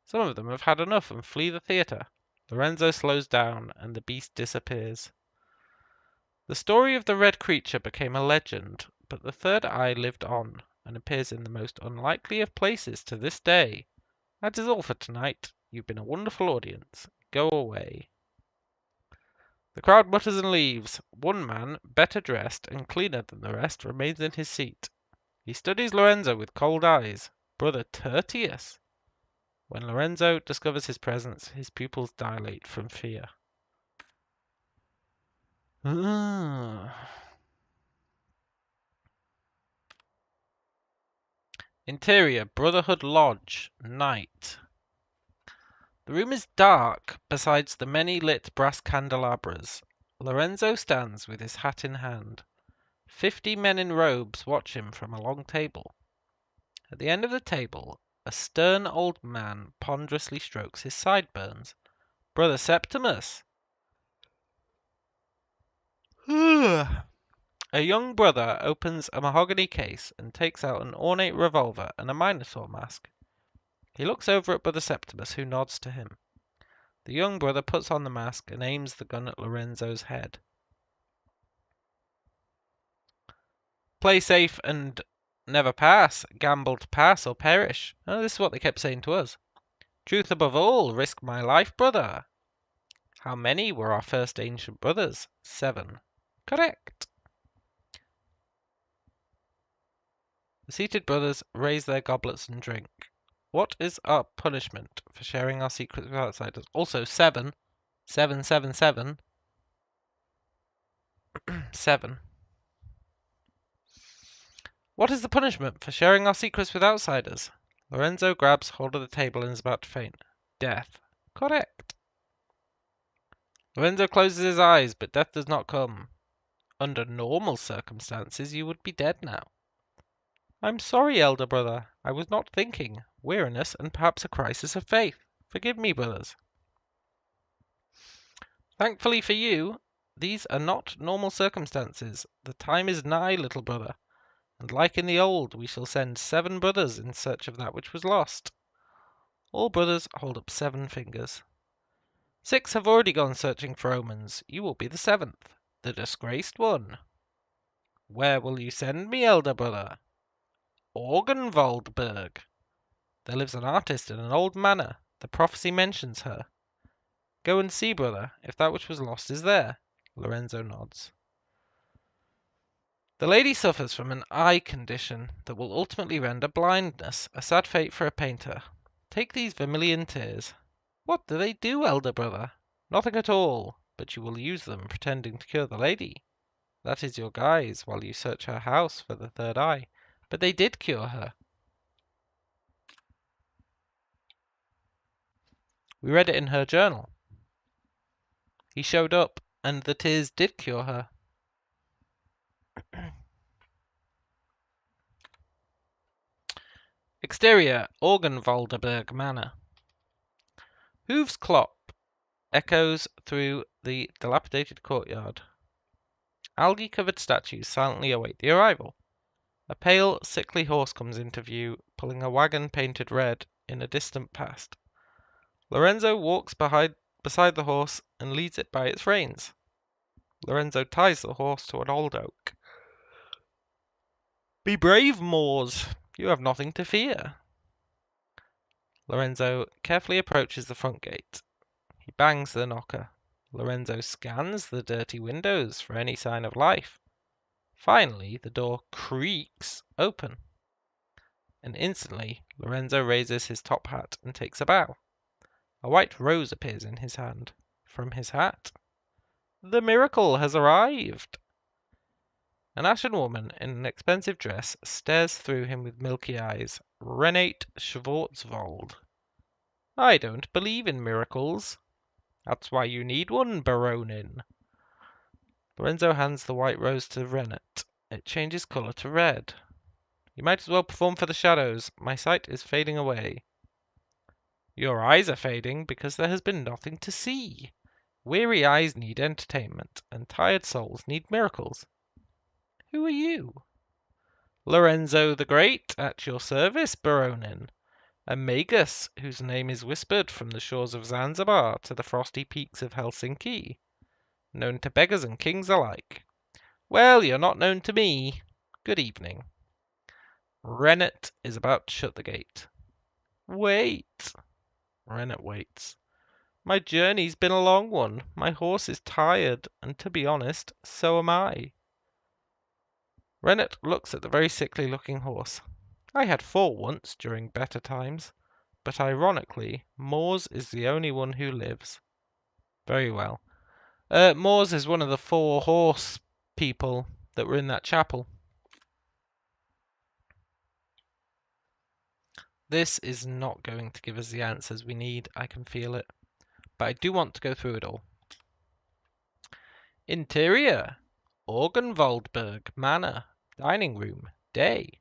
Some of them have had enough and flee the theatre. Lorenzo slows down, and the beast disappears. The story of the red creature became a legend, but the third eye lived on, and appears in the most unlikely of places to this day. That is all for tonight. You've been a wonderful audience. Go away. The crowd mutters and leaves. One man, better dressed and cleaner than the rest, remains in his seat. He studies Lorenzo with cold eyes. Brother Tertius. When Lorenzo discovers his presence, his pupils dilate from fear. Interior, Brotherhood Lodge, night. The room is dark, besides the many lit brass candelabras. Lorenzo stands with his hat in hand. 50 men in robes watch him from a long table. At the end of the table, a stern old man ponderously strokes his sideburns. Brother Septimus! A young brother opens a mahogany case and takes out an ornate revolver and a Minotaur mask. He looks over at Brother Septimus, who nods to him. The young brother puts on the mask and aims the gun at Lorenzo's head. Play safe and never pass. Gamble to pass or perish. Oh, this is what they kept saying to us. Truth above all. Risk my life, brother. How many were our first ancient brothers? 7. Correct. The seated brothers raise their goblets and drink. What is our punishment for sharing our secrets with outsiders? Also 7. 7, 7, 7. 7. What is the punishment for sharing our secrets with outsiders? Lorenzo grabs hold of the table and is about to faint. Death. Correct. Lorenzo closes his eyes, but death does not come. Under normal circumstances, you would be dead now. I'm sorry, elder brother. I was not thinking. Weariness and perhaps a crisis of faith. Forgive me, brothers. Thankfully for you, these are not normal circumstances. The time is nigh, little brother, and like in the old, we shall send 7 brothers in search of that which was lost. All brothers hold up 7 fingers. 6 have already gone searching for omens. You will be the 7th, the disgraced one. Where will you send me, elder brother? Orgenwaldberg. There lives an artist in an old manor. The prophecy mentions her. Go and see, brother, if that which was lost is there. Lorenzo nods. The lady suffers from an eye condition that will ultimately render blindness, a sad fate for a painter. Take these vermilion tears. What do they do, elder brother? Nothing at all, but you will use them pretending to cure the lady. That is your guise while you search her house for the third eye. But they did cure her. We read it in her journal. He showed up, and the tears did cure her. Exterior, Orgenwalderberg Manor. Hooves clop echoes through the dilapidated courtyard. Algae-covered statues silently await the arrival. A pale, sickly horse comes into view, pulling a wagon painted red in a distant past. Lorenzo walks beside the horse and leads it by its reins. Lorenzo ties the horse to an old oak. Be brave, Moors. You have nothing to fear. Lorenzo carefully approaches the front gate. He bangs the knocker. Lorenzo scans the dirty windows for any sign of life. Finally, the door creaks open. And instantly, Lorenzo raises his top hat and takes a bow. A white rose appears in his hand. From his hat, the miracle has arrived! An ashen woman in an expensive dress stares through him with milky eyes. Renate Schwarzwald. I don't believe in miracles. That's why you need one, Baronin. Lorenzo hands the white rose to Renate. It changes colour to red. You might as well perform for the shadows. My sight is fading away. Your eyes are fading because there has been nothing to see. Weary eyes need entertainment, and tired souls need miracles. Who are you? Lorenzo the Great, at your service, Baronin. A magus whose name is whispered from the shores of Zanzibar to the frosty peaks of Helsinki. Known to beggars and kings alike. Well, you're not known to me. Good evening. Renate is about to shut the gate. Wait. Renate waits. My journey's been a long one. My horse is tired, and to be honest, so am I. Renate looks at the very sickly-looking horse. I had 4 once during better times, but ironically, Moors is the only one who lives. Very well. Moors is one of the 4 horse people that were in that chapel. This is not going to give us the answers we need, I can feel it. But I do want to go through it all. Interior, Orgenwaldberg Manor, dining room, day.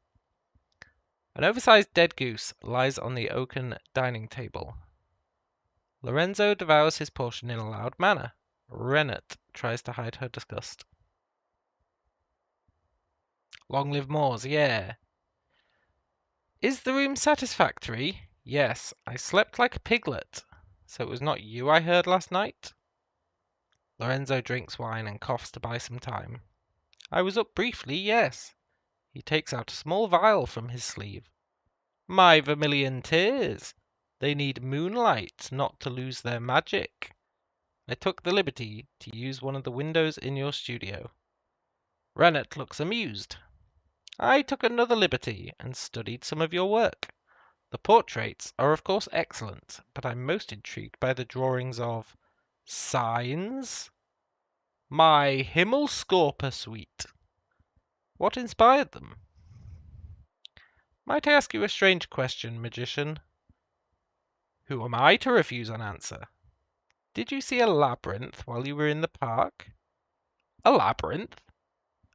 An oversized dead goose lies on the oaken dining table. Lorenzo devours his portion in a loud manner. Renate tries to hide her disgust. Long live Moors, yeah. Is the room satisfactory? Yes, I slept like a piglet. So it was not you I heard last night? Lorenzo drinks wine and coughs to buy some time. I was up briefly, yes. He takes out a small vial from his sleeve. My vermilion tears. They need moonlight not to lose their magic. I took the liberty to use one of the windows in your studio. Renate looks amused. I took another liberty and studied some of your work. The portraits are of course excellent, but I'm most intrigued by the drawings of signs. My Himmelskorper suite. What inspired them? Might I ask you a strange question, magician? Who am I to refuse an answer? Did you see a labyrinth while you were in the park? A labyrinth?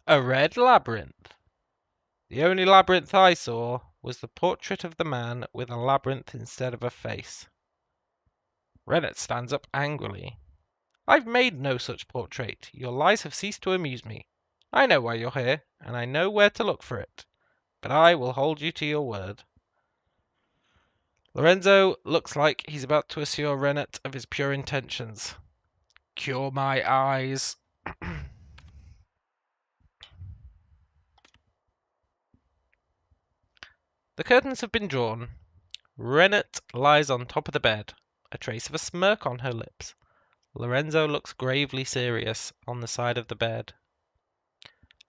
A red labyrinth. The only labyrinth I saw was the portrait of the man with a labyrinth instead of a face. Renate stands up angrily. I've made no such portrait. Your lies have ceased to amuse me. I know why you're here, and I know where to look for it. But I will hold you to your word. Lorenzo looks like he's about to assure Renate of his pure intentions. Cure my eyes. The curtains have been drawn. Renate lies on top of the bed, a trace of a smirk on her lips. Lorenzo looks gravely serious on the side of the bed.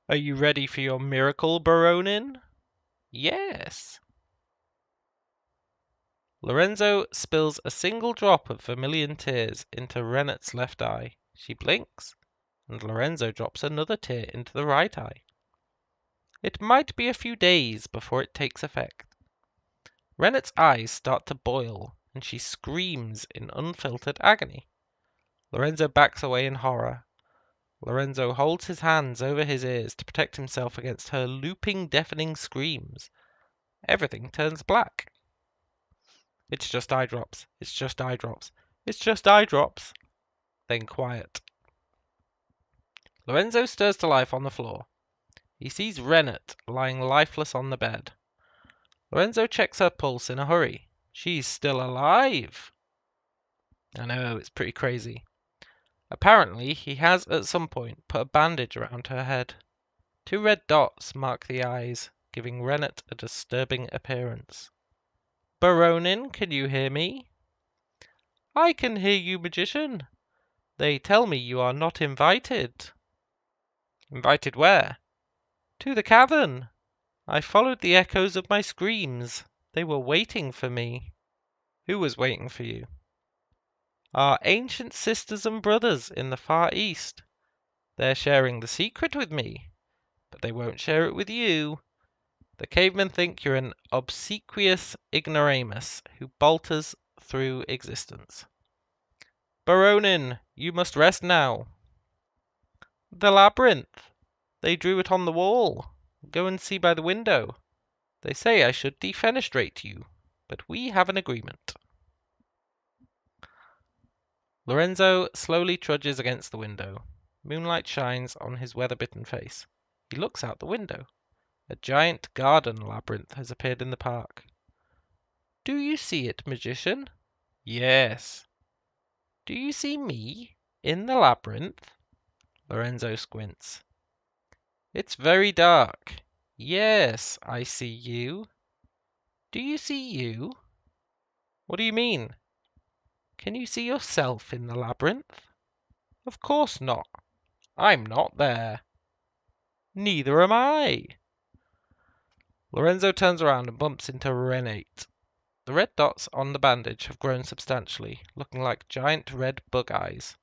Are you ready for your miracle, Baronin? Yes. Lorenzo spills a single drop of vermilion tears into Renate's left eye. She blinks, and Lorenzo drops another tear into the right eye. It might be a few days before it takes effect. Renate's eyes start to boil, and she screams in unfiltered agony. Lorenzo backs away in horror. Lorenzo holds his hands over his ears to protect himself against her looping, deafening screams. everything turns black. It's just eye drops. It's just eye drops. It's just eye drops. Then quiet. Lorenzo stirs to life on the floor. He sees Rennet lying lifeless on the bed. Lorenzo checks her pulse in a hurry. She's still alive. I know, it's pretty crazy. Apparently, he has at some point put a bandage around her head. 2 red dots mark the eyes, giving Rennet a disturbing appearance. Baronin, can you hear me? I can hear you, magician. They tell me you are not invited. Invited where? To the cavern. I followed the echoes of my screams. They were waiting for me. Who was waiting for you? Our ancient sisters and brothers in the far east. They're sharing the secret with me, but they won't share it with you. The cavemen think you're an obsequious ignoramus who balters through existence. Baronin, you must rest now. The labyrinth. They drew it on the wall. Go and see by the window. They say I should defenestrate you, but we have an agreement. Lorenzo slowly trudges against the window. Moonlight shines on his weather-bitten face. He looks out the window. A giant garden labyrinth has appeared in the park. Do you see it, magician? Yes. Do you see me in the labyrinth? Lorenzo squints. It's very dark. Yes, I see you. Do you see you? What do you mean? Can you see yourself in the labyrinth? Of course not. I'm not there. Neither am I. Lorenzo turns around and bumps into Renate. The red dots on the bandage have grown substantially, looking like giant red bug eyes.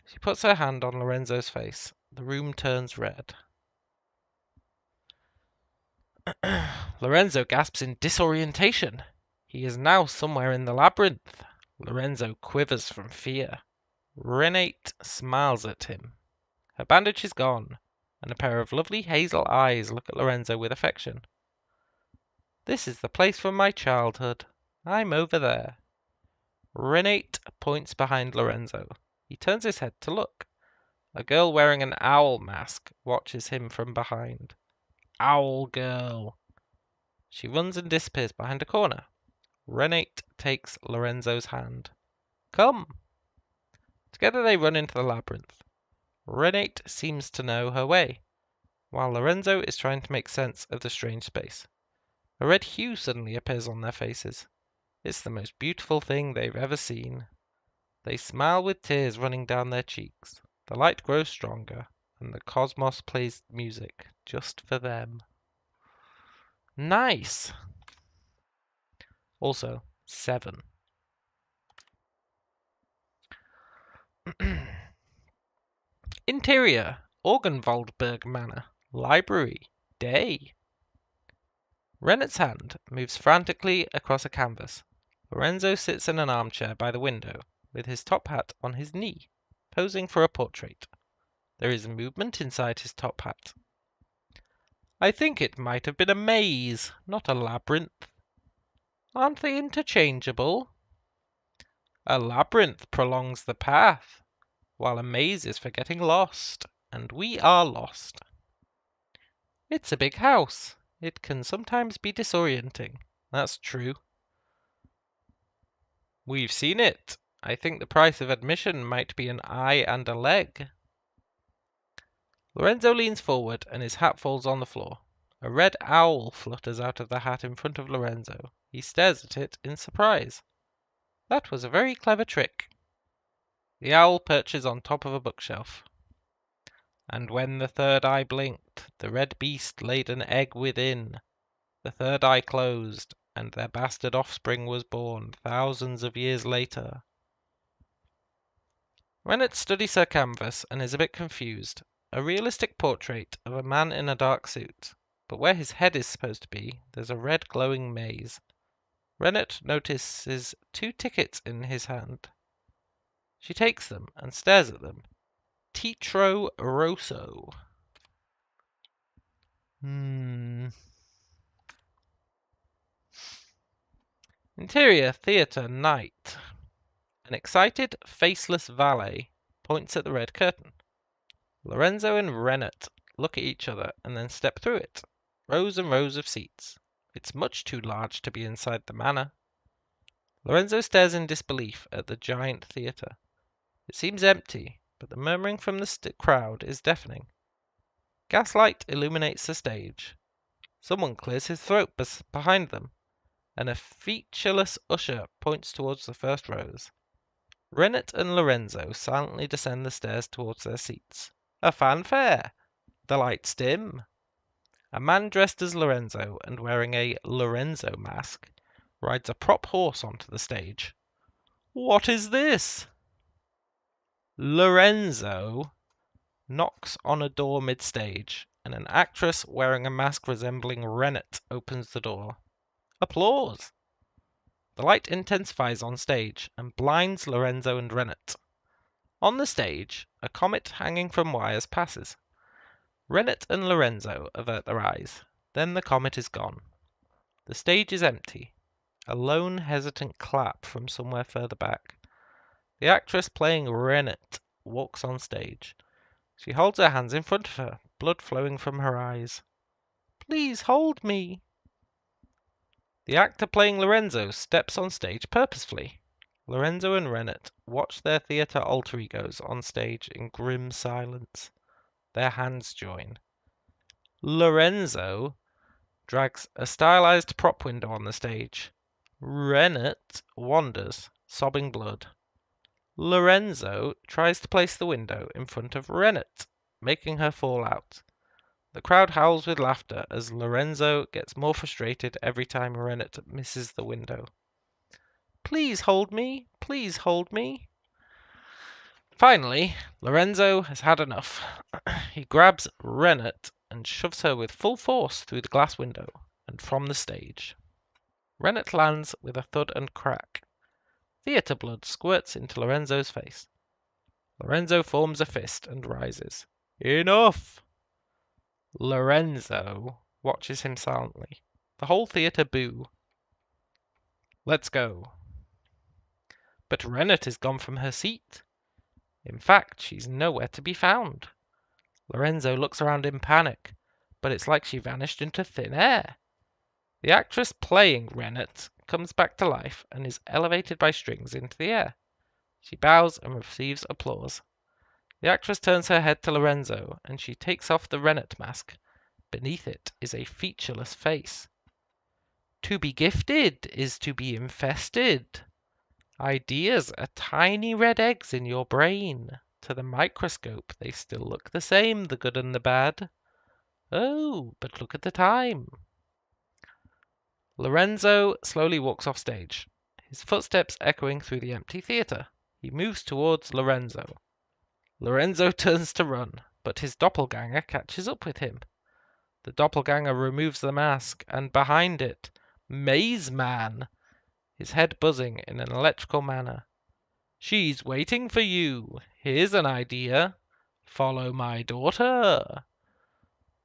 She puts her hand on Lorenzo's face. The room turns red. Lorenzo gasps in disorientation. He is now somewhere in the labyrinth. Lorenzo quivers from fear. Renate smiles at him. Her bandage is gone, and a pair of lovely hazel eyes look at Lorenzo with affection. This is the place from my childhood. I'm over there. Renate points behind Lorenzo. He turns his head to look. A girl wearing an owl mask watches him from behind. Owl girl. She runs and disappears behind a corner. Renate takes Lorenzo's hand. Come. Together they run into the labyrinth. Renate seems to know her way, while Lorenzo is trying to make sense of the strange space. A red hue suddenly appears on their faces. It's the most beautiful thing they've ever seen. They smile with tears running down their cheeks. The light grows stronger, and the cosmos plays music just for them. Nice! Also, 7. Interior, Orgenwaldberg Manor, Library, Day. Rennett's hand moves frantically across a canvas. Lorenzo sits in an armchair by the window, with his top hat on his knee, posing for a portrait. There is movement inside his top hat. I think it might have been a maze, not a labyrinth. Aren't they interchangeable? A labyrinth prolongs the path, while a maze is for getting lost, and we are lost. It's a big house. It can sometimes be disorienting. That's true. We've seen it. I think the price of admission might be an eye and a leg. Lorenzo leans forward and his hat falls on the floor. A red owl flutters out of the hat in front of Lorenzo. He stares at it in surprise. That was a very clever trick. The owl perches on top of a bookshelf. And when the third eye blinked, the red beast laid an egg within. The third eye closed, and their bastard offspring was born thousands of years later. Rennet studies her canvas and is a bit confused. A realistic portrait of a man in a dark suit, but where his head is supposed to be, there's a red glowing maze. Rennet notices 2 tickets in his hand. She takes them and stares at them. Tetro Rosso. Interior theatre night. An excited, faceless valet points at the red curtain. Lorenzo and Rennet look at each other and then step through it. Rows and rows of seats. It's much too large to be inside the manor. Lorenzo stares in disbelief at the giant theatre. It seems empty, but the murmuring from the crowd is deafening. Gaslight illuminates the stage. Someone clears his throat behind them, and a featureless usher points towards the first rows. Rennet and Lorenzo silently descend the stairs towards their seats. A fanfare! The lights dim. A man dressed as Lorenzo and wearing a Lorenzo mask rides a prop horse onto the stage. What is this? Lorenzo knocks on a door mid-stage, and an actress wearing a mask resembling Rennet opens the door. Applause! The light intensifies on stage and blinds Lorenzo and Rennet. On the stage, a comet hanging from wires passes. Rennet and Lorenzo avert their eyes. Then the comet is gone. The stage is empty. A lone, hesitant clap from somewhere further back. The actress playing Rennet walks on stage. She holds her hands in front of her, blood flowing from her eyes. Please hold me. The actor playing Lorenzo steps on stage purposefully. Lorenzo and Rennet watch their theatre alter egos on stage in grim silence. Their hands join. Lorenzo drags a stylized prop window on the stage. Rennet wanders, sobbing blood. Lorenzo tries to place the window in front of Rennet, making her fall out. The crowd howls with laughter as Lorenzo gets more frustrated every time Rennet misses the window. Please hold me! Please hold me! Finally, Lorenzo has had enough. He grabs Rennet and shoves her with full force through the glass window and from the stage. Rennet lands with a thud and crack. Theatre blood squirts into Lorenzo's face. Lorenzo forms a fist and rises. Enough! Lorenzo watches him silently. The whole theatre boo. Let's go. But Rennet is gone from her seat. In fact, she's nowhere to be found. Lorenzo looks around in panic, but it's like she vanished into thin air. The actress playing Rennet comes back to life and is elevated by strings into the air. She bows and receives applause. The actress turns her head to Lorenzo, and she takes off the Rennet mask. Beneath it is a featureless face. To be gifted is to be infested. Ideas are tiny red eggs in your brain. To the microscope, they still look the same, the good and the bad. Oh, but look at the time. Lorenzo slowly walks off stage, his footsteps echoing through the empty theatre. He moves towards Lorenzo. Lorenzo turns to run, but his doppelganger catches up with him. The doppelganger removes the mask, and behind it, Maze Man, his head buzzing in an electrical manner. She's waiting for you. Here's an idea. Follow my daughter.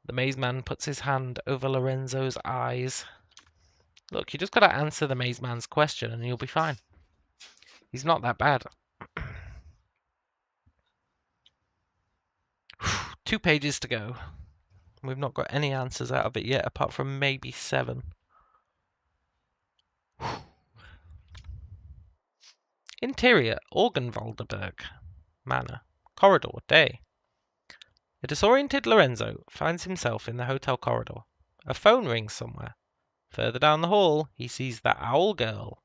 The Maze Man puts his hand over Lorenzo's eyes. Look, you just gotta answer the Maze Man's question and you'll be fine. He's not that bad. 2 pages to go. We've not got any answers out of it yet, apart from maybe 7. Interior, Orgenwalderberg Manor. Corridor, day. A disoriented Lorenzo finds himself in the hotel corridor. A phone rings somewhere. Further down the hall, he sees the owl girl.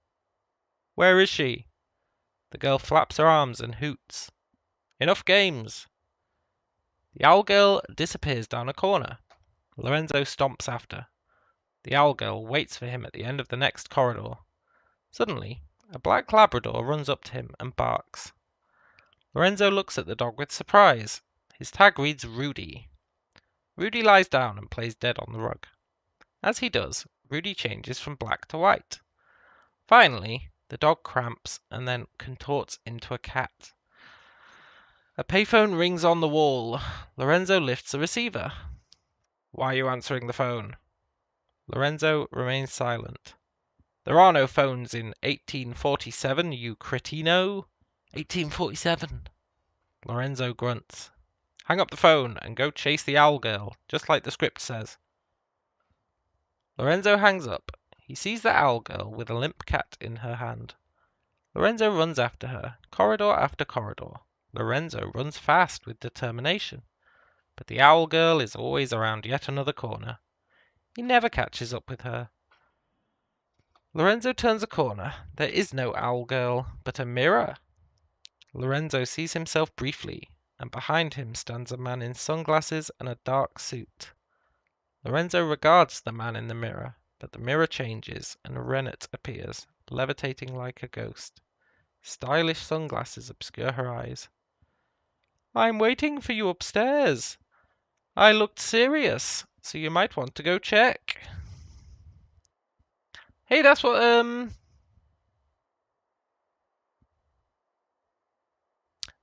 Where is she? The girl flaps her arms and hoots. Enough games. The owl girl disappears down a corner. Lorenzo stomps after. The owl girl waits for him at the end of the next corridor. Suddenly, a black Labrador runs up to him and barks. Lorenzo looks at the dog with surprise. His tag reads Rudy. Rudy lies down and plays dead on the rug. As he does, Rudy changes from black to white. Finally, the dog cramps and then contorts into a cat. A payphone rings on the wall. Lorenzo lifts the receiver. Why are you answering the phone? Lorenzo remains silent. There are no phones in 1847, you cretino. 1847. Lorenzo grunts. Hang up the phone and go chase the owl girl, just like the script says. Lorenzo hangs up. He sees the owl girl with a limp cat in her hand. Lorenzo runs after her, corridor after corridor. Lorenzo runs fast with determination. But the owl girl is always around yet another corner. He never catches up with her. Lorenzo turns a corner. There is no owl girl, but a mirror. Lorenzo sees himself briefly, and behind him stands a man in sunglasses and a dark suit. Lorenzo regards the man in the mirror, but the mirror changes and Rennet appears, levitating like a ghost. Stylish sunglasses obscure her eyes. I'm waiting for you upstairs. I looked serious, so you might want to go check. Hey, that's what,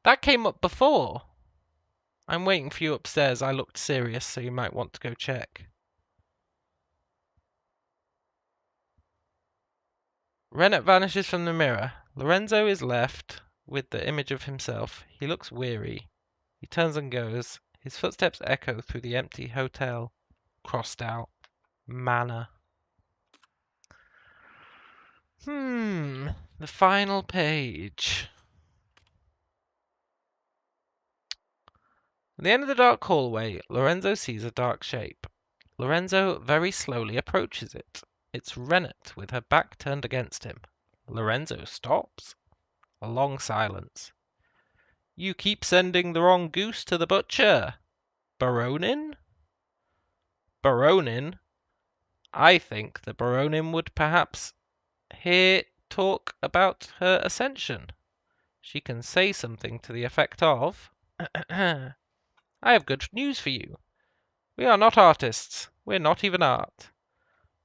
that came up before. I'm waiting for you upstairs. I looked serious, so you might want to go check. Rennet vanishes from the mirror. Lorenzo is left with the image of himself. He looks weary. He turns and goes. His footsteps echo through the empty hotel. Crossed out. Manor. The final page. At the end of the dark hallway, Lorenzo sees a dark shape. Lorenzo very slowly approaches it. It's Rennet with her back turned against him. Lorenzo stops. A long silence. You keep sending the wrong goose to the butcher. Baronin? Baronin? I think the Baronin would perhaps hear talk about her ascension. She can say something to the effect of, I have good news for you. We are not artists. We're not even art.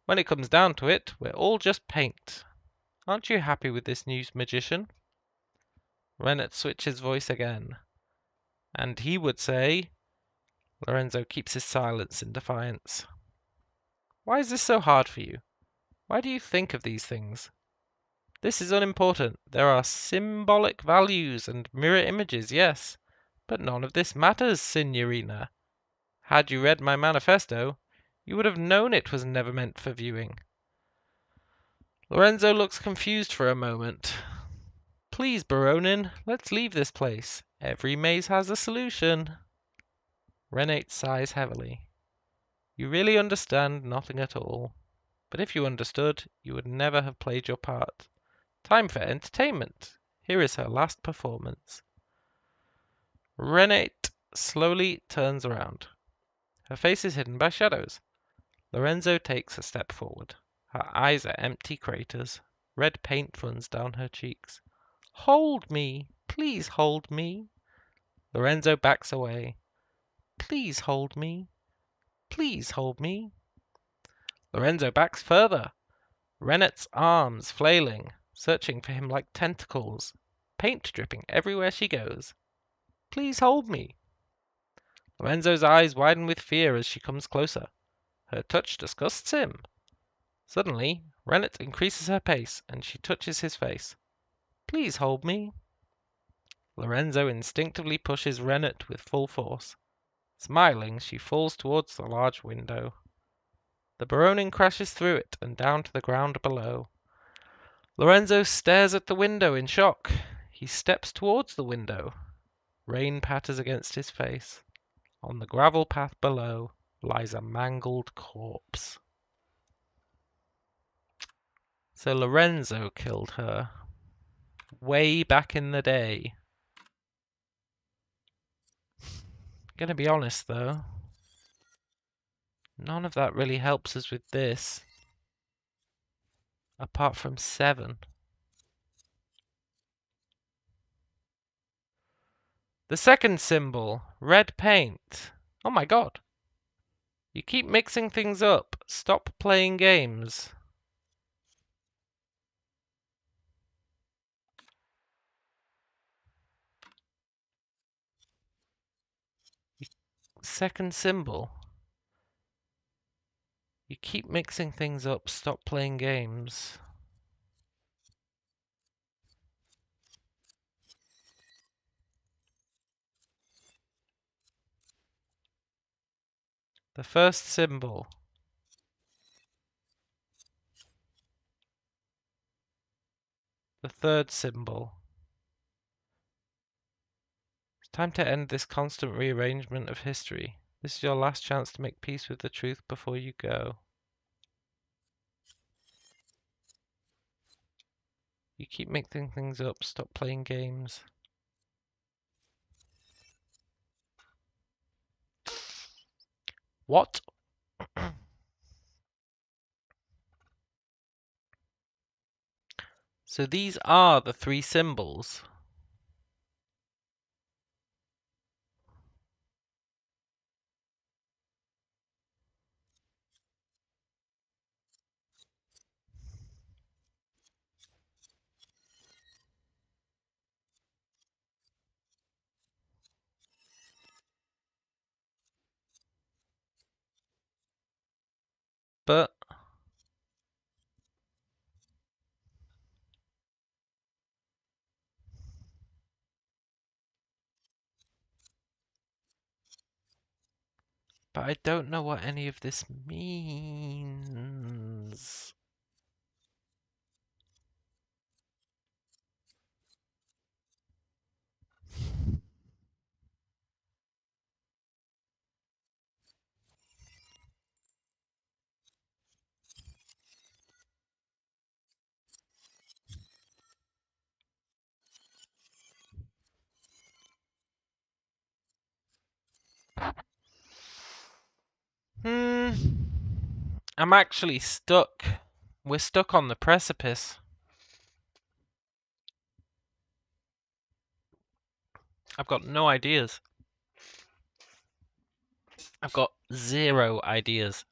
When it comes down to it, we're all just paint. Aren't you happy with this new magician? Rennet switches voice again. And he would say... Lorenzo keeps his silence in defiance. Why is this so hard for you? Why do you think of these things? This is unimportant. There are symbolic values and mirror images, yes. But none of this matters, Signorina. Had you read my manifesto, you would have known it was never meant for viewing. Lorenzo looks confused for a moment. Please, Baronin, let's leave this place. Every maze has a solution. Renate sighs heavily. You really understand nothing at all. But if you understood, you would never have played your part. Time for entertainment. Here is her last performance. Renate slowly turns around. Her face is hidden by shadows. Lorenzo takes a step forward. Her eyes are empty craters. Red paint runs down her cheeks. Hold me! Please hold me! Lorenzo backs away. Please hold me! Please hold me! Lorenzo backs further. Rennet's arms flailing, searching for him like tentacles. Paint dripping everywhere she goes. Please hold me! Lorenzo's eyes widen with fear as she comes closer. Her touch disgusts him. Suddenly, Rennet increases her pace, and she touches his face. Please hold me. Lorenzo instinctively pushes Rennet with full force. Smiling, she falls towards the large window. The Baronin crashes through it and down to the ground below. Lorenzo stares at the window in shock. He steps towards the window. Rain patters against his face. On the gravel path below lies a mangled corpse. So Lorenzo killed her. Way back in the day. Gonna be honest though. None of that really helps us with this. Apart from 7. The second symbol. Red paint. Oh my god. You keep mixing things up. Stop playing games. Second symbol. You keep mixing things up. Stop playing games. The first symbol. The third symbol. It's time to end this constant rearrangement of history. This is your last chance to make peace with the truth before you go. You keep making things up. Stop playing games. What? So these are the three symbols. But I don't know what any of this means. I'm actually stuck. We're stuck on the precipice. I've got no ideas. I've got 0 ideas.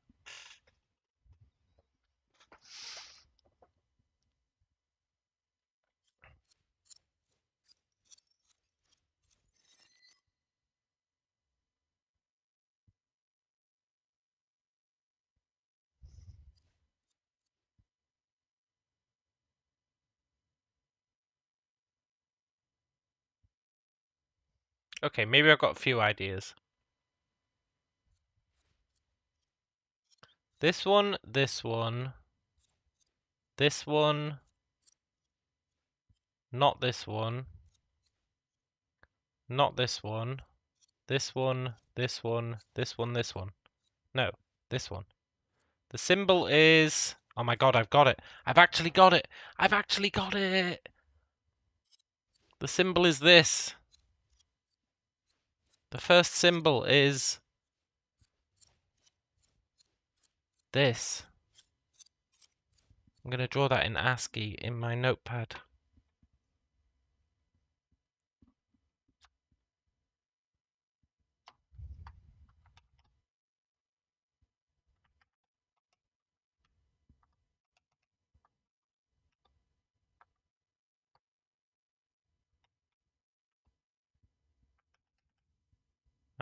Okay, maybe I've got a few ideas. This one, this one, this one, not this one, not this one, this one, this one, this one, this one. No, this one. The symbol is... Oh my god, I've got it. I've actually got it. I've actually got it. The symbol is this. The first symbol is this. I'm going to draw that in ASCII in my notepad.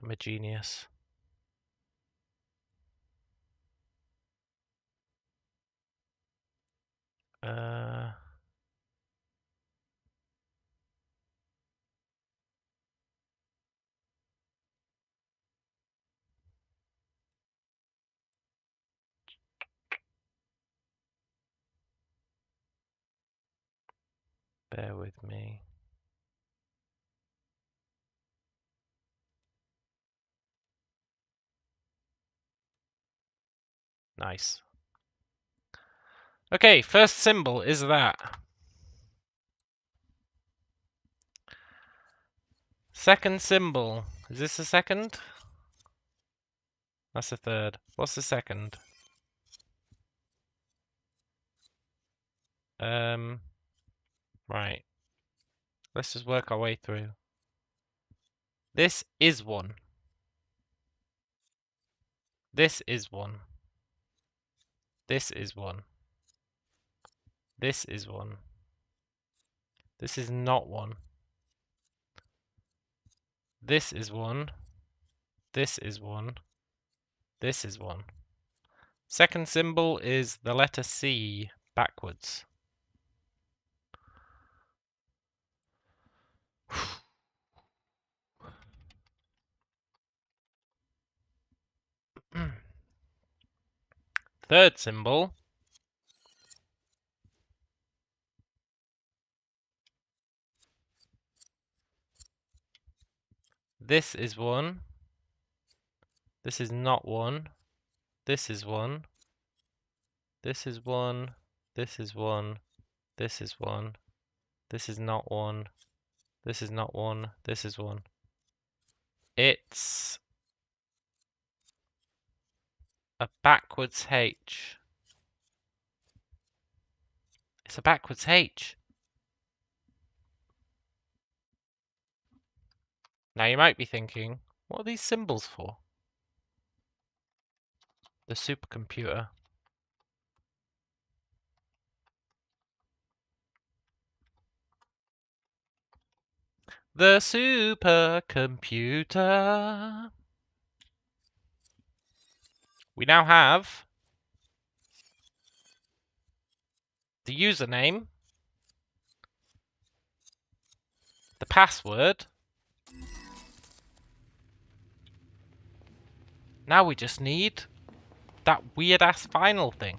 I'm a genius. Bear with me. Nice. Okay, first symbol is that. Second symbol. Is this the second? That's the third. What's the second? Right. Let's just work our way through. This is one. This is one. This is one. This is one. This is not one. This is one. This is one. This is one. Second symbol is the letter C backwards. Third symbol. This is one. This is not one. This is one. This is one. This is one. This is one. This is not one. This is not one. This is one. It's a backwards H. It's a backwards H. Now you might be thinking, what are these symbols for? The supercomputer. The supercomputer. We now have the username, the password. Now we just need that weird ass final thing.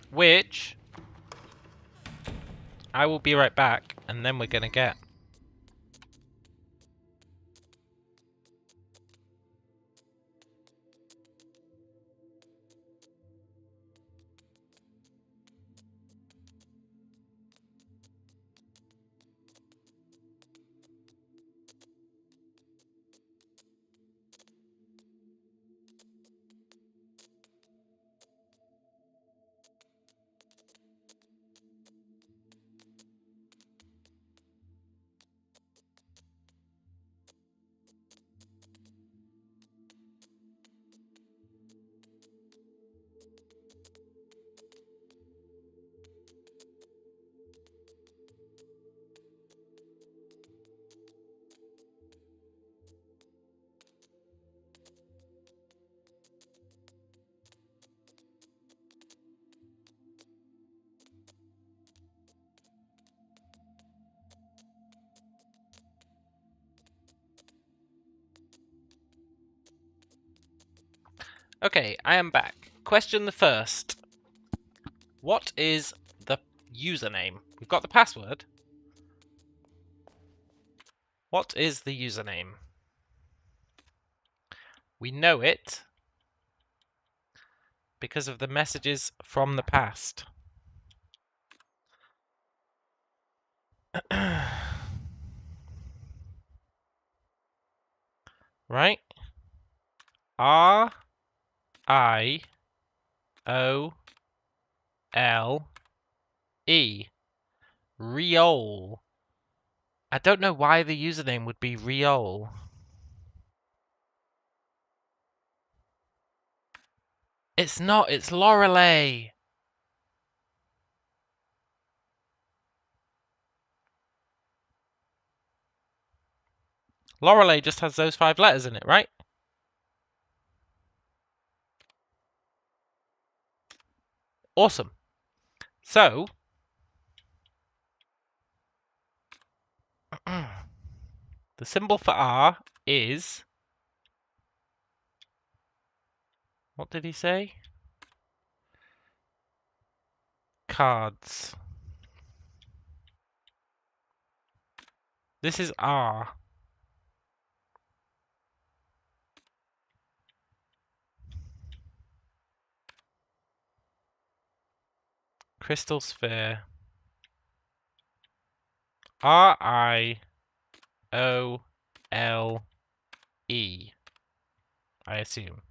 Which I will be right back, and then we're gonna get. Okay, I am back. Question the first. What is the username? We've got the password. What is the username? We know it because of the messages from the past. Right? R-I-O-L-E. Riol. I don't know why the username would be Riol. It's not, it's Lorelei. Lorelei just has those 5 letters in it, right? Awesome. So, the symbol for R is... What did he say? Cards. This is R. Crystal sphere. R-I-O-L-E. I assume.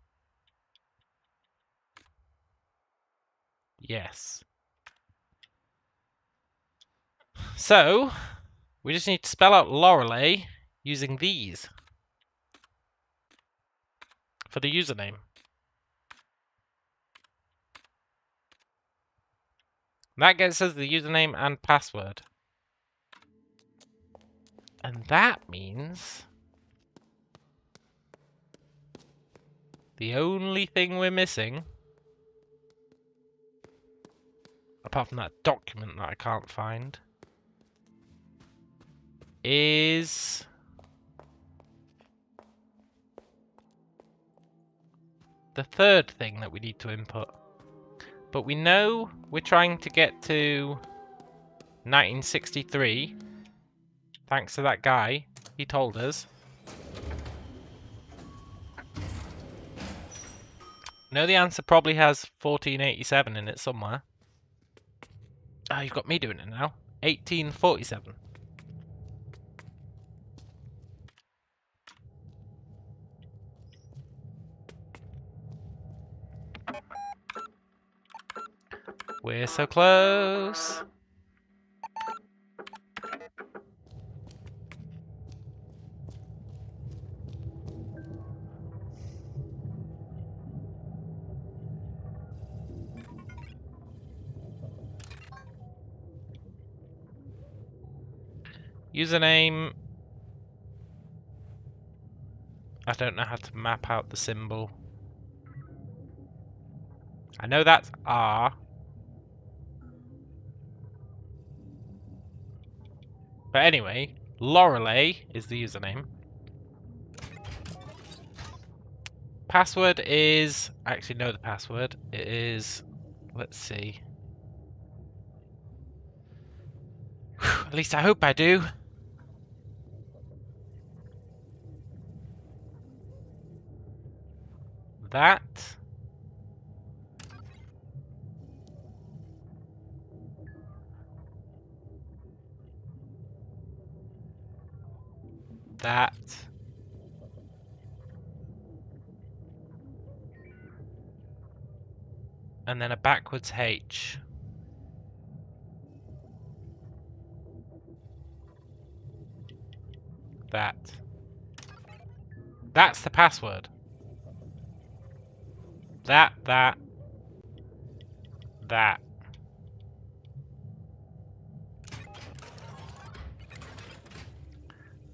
Yes. So, we just need to spell out Lorelei using these for the username. That gets us the username and password. And that means the only thing we're missing, apart from that document that I can't find, is the third thing that we need to input. But we know we're trying to get to 1963. Thanks to that guy. He told us. No, the answer probably has 1487 in it somewhere. Oh, you've got me doing it now. 1847. We're so close. Username. I don't know how to map out the symbol. I know that's R. But anyway, Lorelei is the username. Password is... I actually know the password. It is... Let's see. At least I hope I do. That. That. And then a backwards H. That. That's the password. That.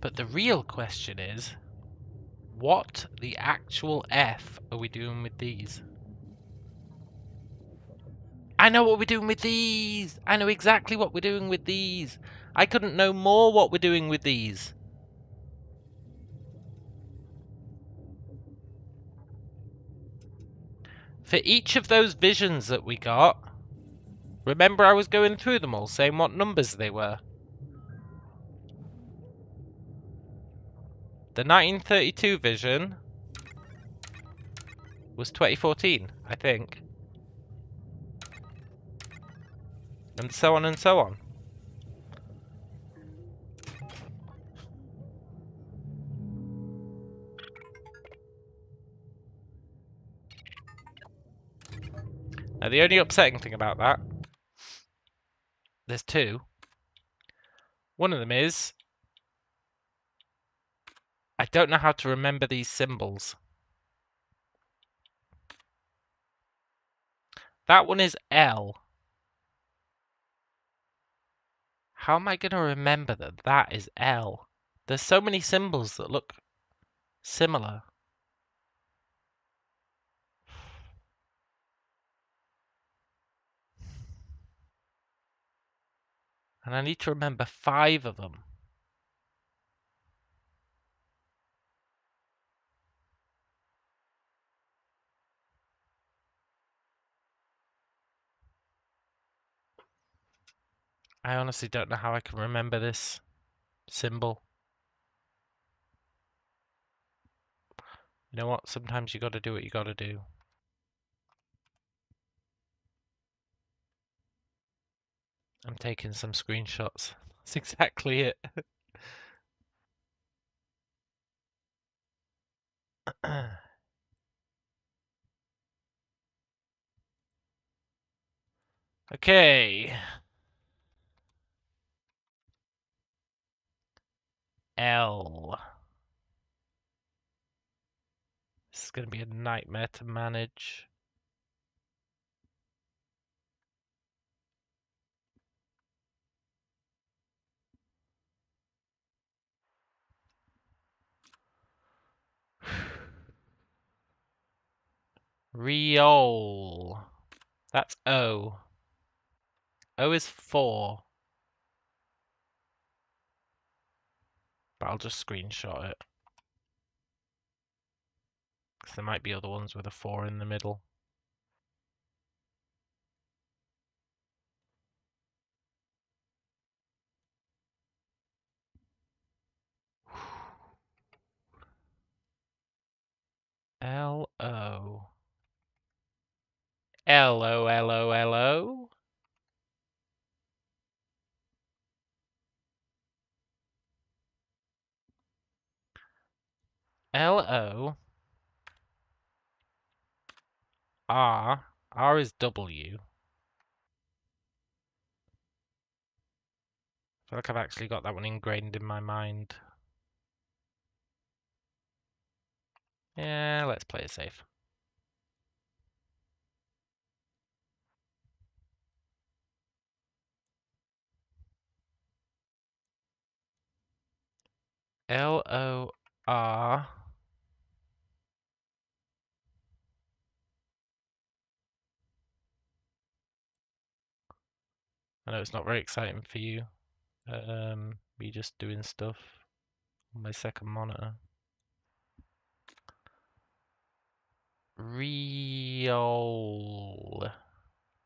But the real question is, what the actual F are we doing with these? I know what we're doing with these! I know exactly what we're doing with these! I couldn't know more what we're doing with these. For each of those visions that we got, remember I was going through them all, saying what numbers they were. The 1932 vision was 2014, I think. And so on and so on. Now the only upsetting thing about that, there's two. One of them is, I don't know how to remember these symbols. That one is L. How am I going to remember that that is L? There's so many symbols that look similar. And I need to remember 5 of them. I honestly don't know how I can remember this symbol. You know what? Sometimes you gotta do what you gotta do. I'm taking some screenshots. That's exactly it. Okay. L. This is gonna be a nightmare to manage. Reol. That's O. O is 4. But I'll just screenshot it. Because there might be other ones with a 4 in the middle. L-O. L-O-L-O-L-O. L-O. R. R is W. I feel like I've actually got that one ingrained in my mind. Yeah, let's play it safe. L-O-R. I know it's not very exciting for you. Me just doing stuff on my second monitor. Real.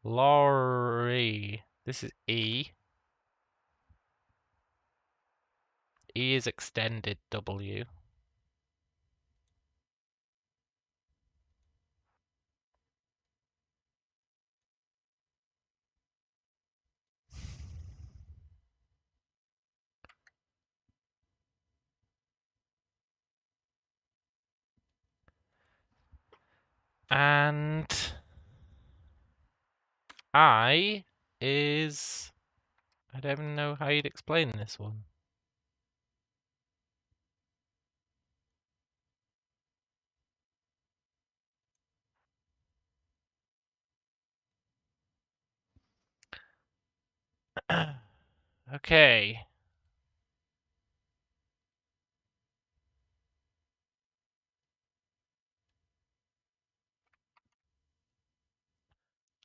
Lorelei. This is E. E is extended W. And I is... I don't even know how you'd explain this one. Okay.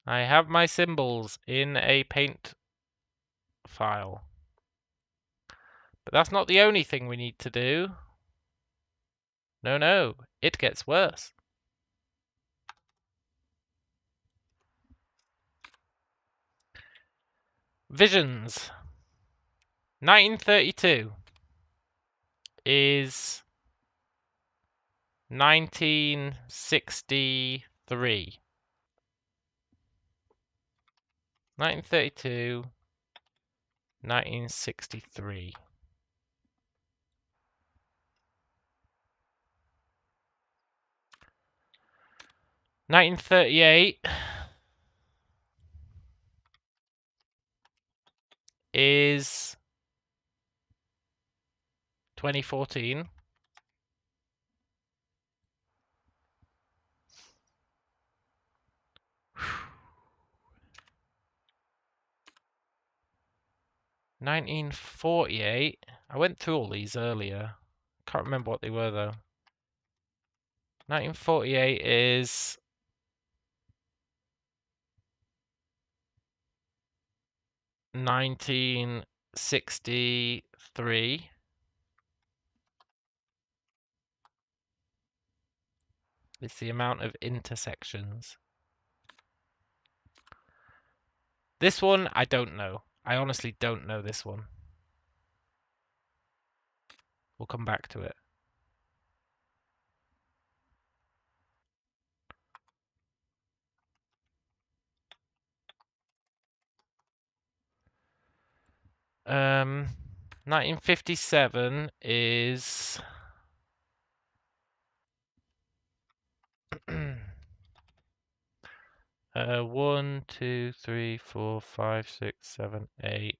I have my symbols in a paint file. But that's not the only thing we need to do. No, no, it gets worse. Visions. 1932 is 1963. 1932, 1963. 1938 is 2014. 1948. I went through all these earlier. Can't remember what they were though. 1948 is 1963. It's the amount of intersections. This one, I don't know. I honestly don't know this one. We'll come back to it. Um, 1957 is 1, 2, 3, 4, 5, 6, 7, 8,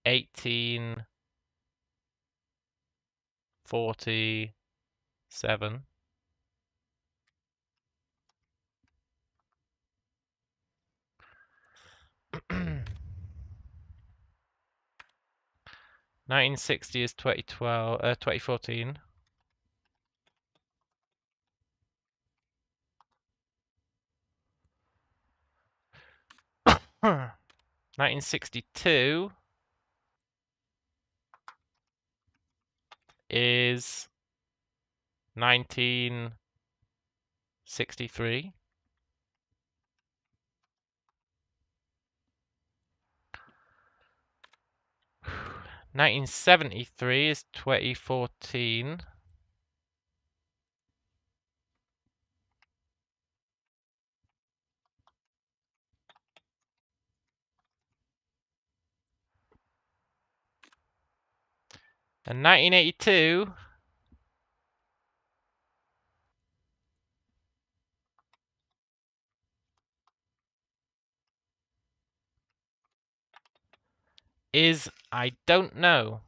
1847. 1960 is 2014. 1962 is 19 63. 1973 is 2014. And 1982 is, I don't know.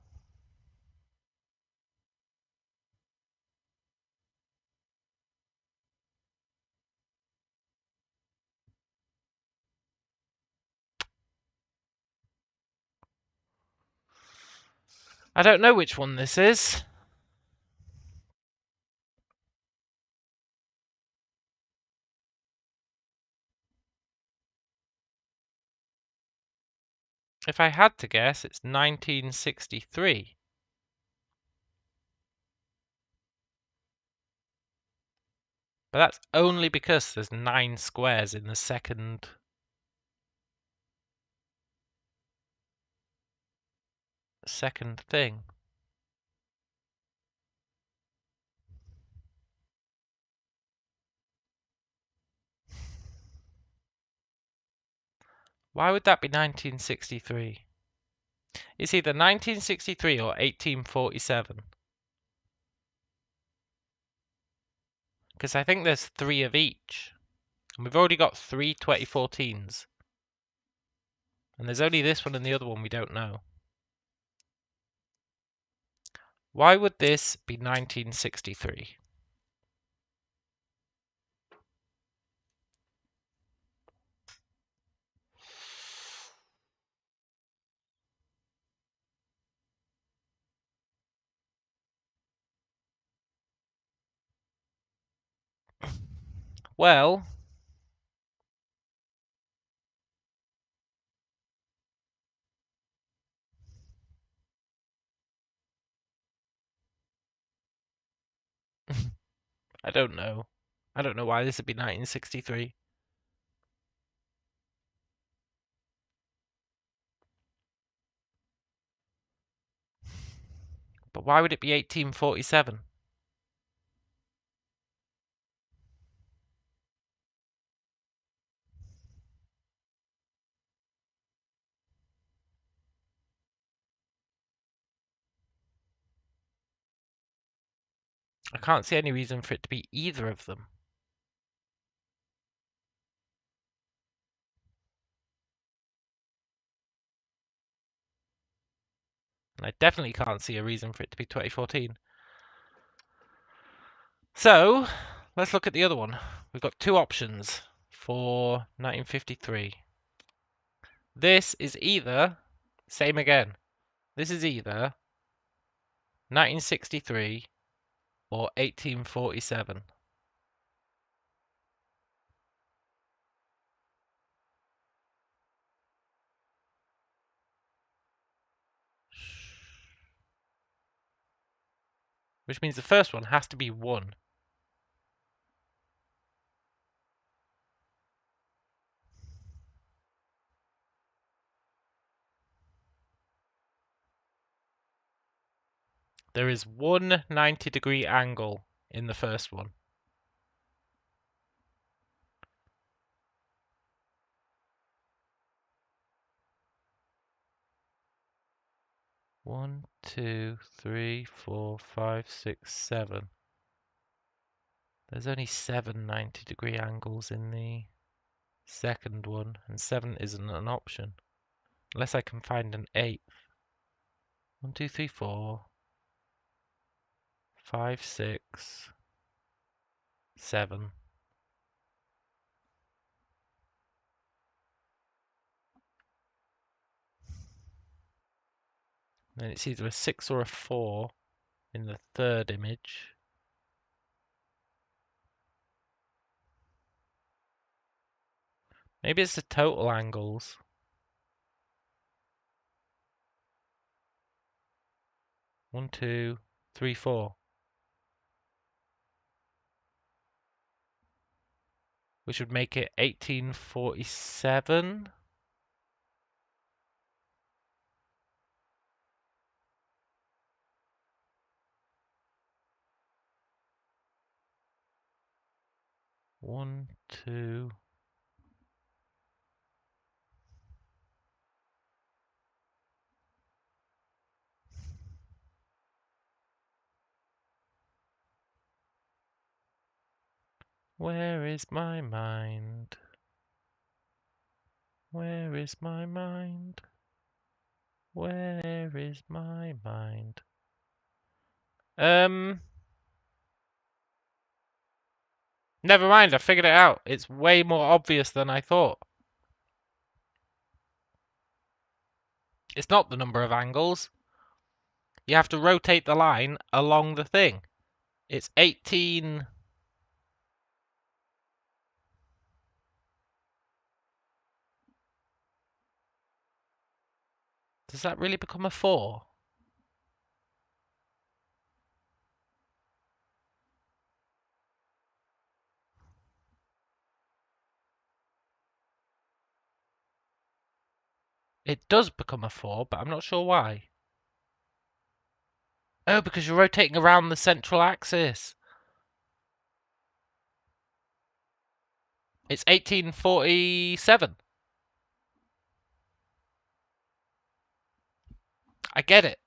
I don't know which one this is. If I had to guess, it's 1963. But that's only because there's 9 squares in the second thing. Why would that be 1963? It's either 1963 or 1847. Because I think there's 3 of each. And we've already got 3 2014s. And there's only this one and the other one we don't know. Why would this be 1963? Well, I don't know. I don't know why this would be 1963. But why would it be 1847? I can't see any reason for it to be either of them. And I definitely can't see a reason for it to be 2014. So, let's look at the other one. We've got 2 options for 1953. This is either, same again, this is either 1963 or 1847. Which means the first one has to be 1. There is one 90-degree angle in the first one. One, two, three, 4, 5, 6, 7. There's only 7 90-degree angles in the second one, and 7 isn't an option. Unless I can find an 8th. 1, 2, 3, 4, 5, 6, 7. Then it's either a 6 or a 4 in the third image. Maybe it's the total angles. 1, 2, 3, 4. which would make it 1847. One, two. Where is my mind? Where is my mind? Where is my mind? Never mind, I figured it out. It's way more obvious than I thought. It's not the number of angles. You have to rotate the line along the thing. It's 18... Does that really become a 4? It does become a 4, but I'm not sure why. Oh, because you're rotating around the central axis. It's 1847. I get it.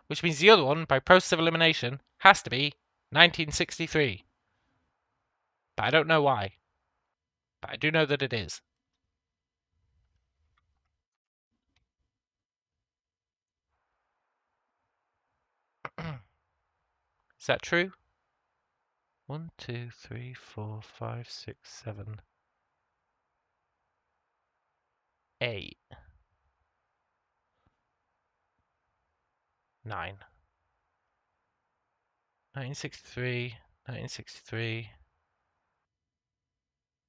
Which means the other one, by process of elimination, has to be 1963. But I don't know why. But I do know that it is. Is that true? 1, 2, 3, 4, 5, 6, 7, 8, 9. 1963, 1963,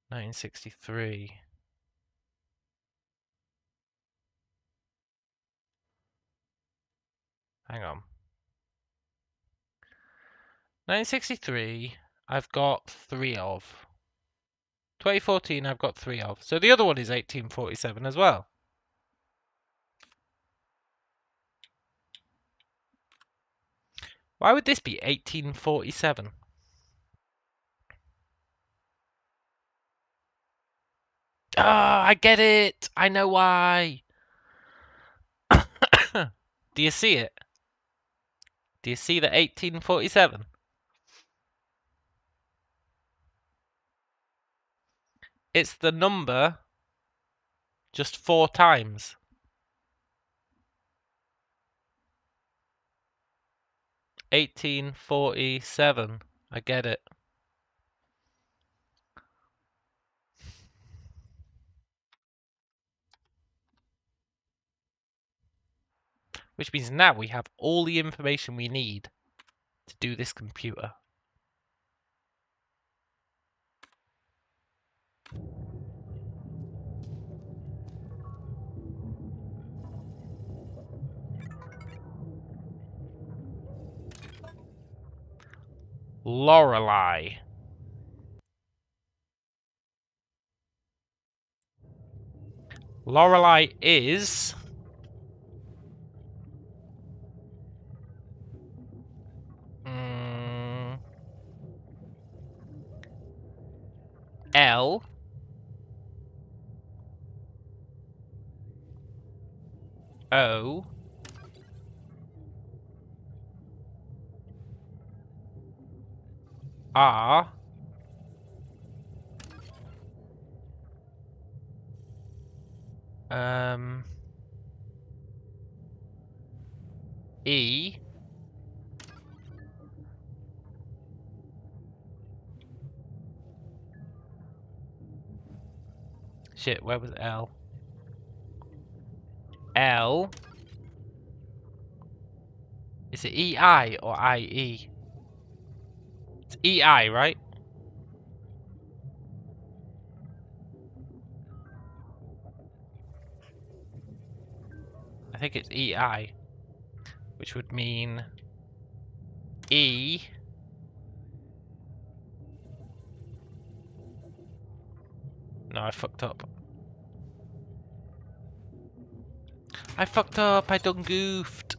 1963. Hang on. 1963, I've got 3 of. 2014, I've got 3 of. So the other one is 1847 as well. Why would this be 1847? Ah, I get it! I know why! Do you see it? Do you see the 1847? It's the number just 4 times. 1847. I get it. Which means now we have all the information we need to do this computer. Lorelei. Lorelei is... L... O... R... E... Shit, where was L? L... Is it EI or IE? It's EI, right? I think it's EI. Which would mean... E... no, I fucked up. I fucked up. I done goofed.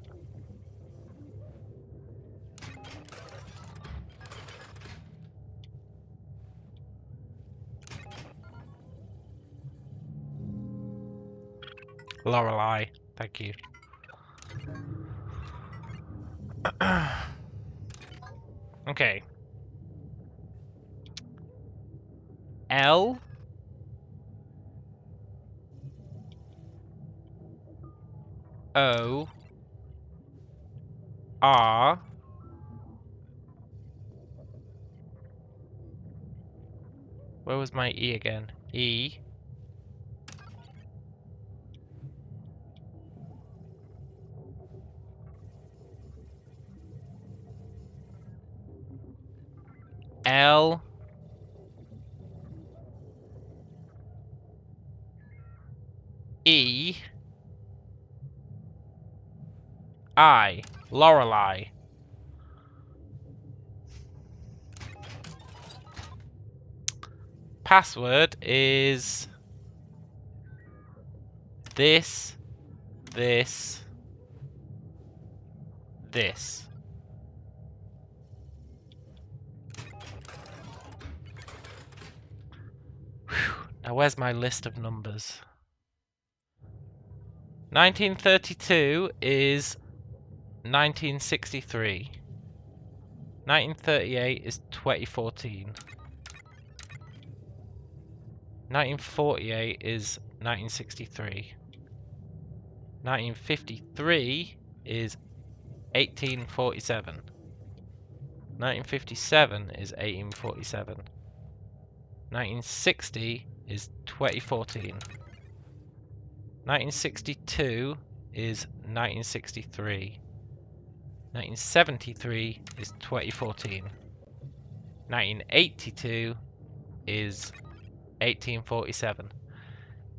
Lorelei, thank you. Okay. L O R Where was my E again? E L E I Lorelei. Password is this. Whew. Now where's my list of numbers? 1932 is 1963. 1938 is 2014. 1948 is 1963. 1953 is 1847. 1957 is 1847. 1960 is 2014. 1962 is 1963. 1973 is 2014. 1982 is 1847.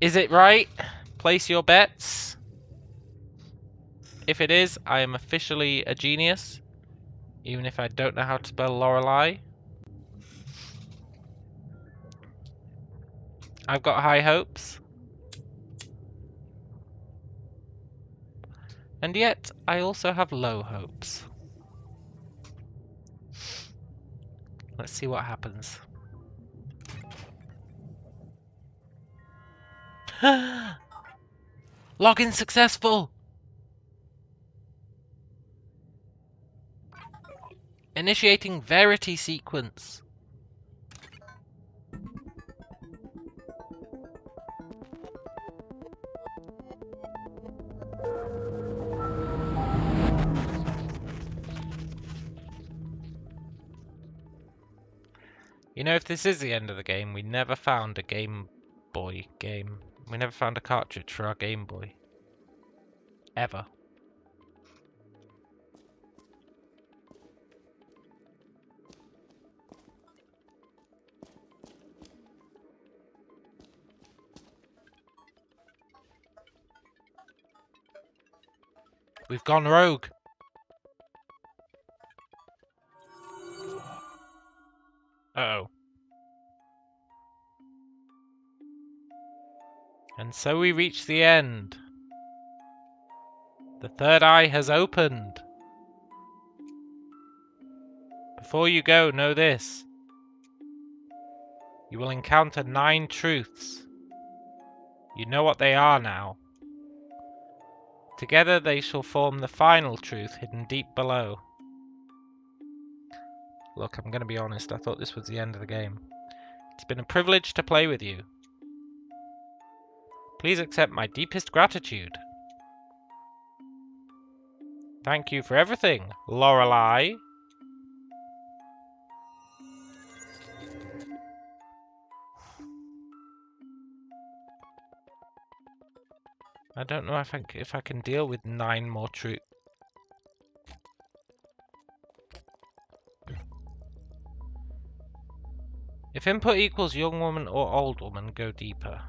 Is it right? Place your bets. If it is, I am officially a genius, even if I don't know how to spell Lorelei. I've got high hopes. And yet, I also have low hopes. Let's see what happens. Login successful! Initiating Verity sequence. You know, if this is the end of the game, we never found a Game Boy game. We never found a cartridge for our Game Boy. Ever. We've gone rogue. Uh-oh. And so we reach the end. The third eye has opened. Before you go, know this. You will encounter 9 truths. You know what they are now. Together they shall form the final truth hidden deep below. Look, I'm going to be honest, I thought this was the end of the game. It's been a privilege to play with you. Please accept my deepest gratitude. Thank you for everything, Lorelei. I don't know if I can deal with 9 more truths. If input equals young woman or old woman, go deeper.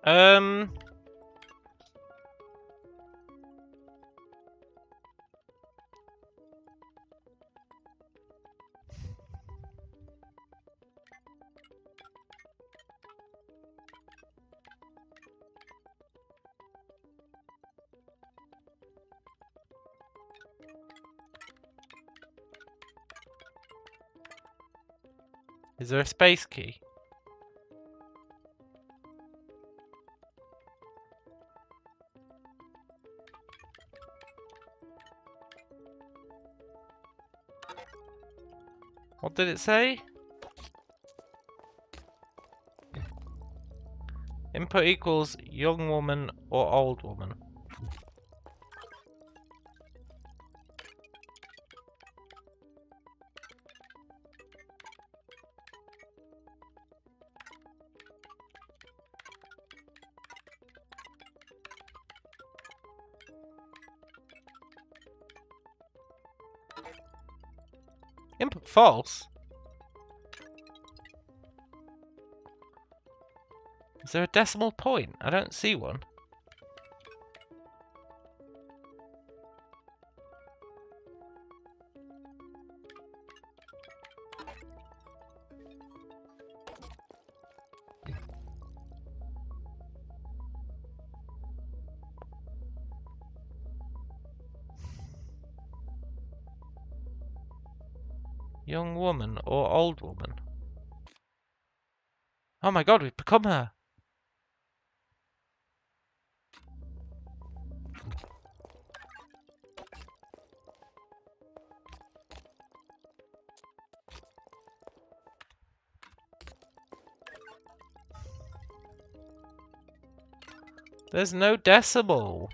Um. Is there a space key? What did it say? Input equals young woman or old woman. Input false? Is there a decimal point? I don't see one. Young woman or old woman? Oh my god, we've become her! There's no decimal!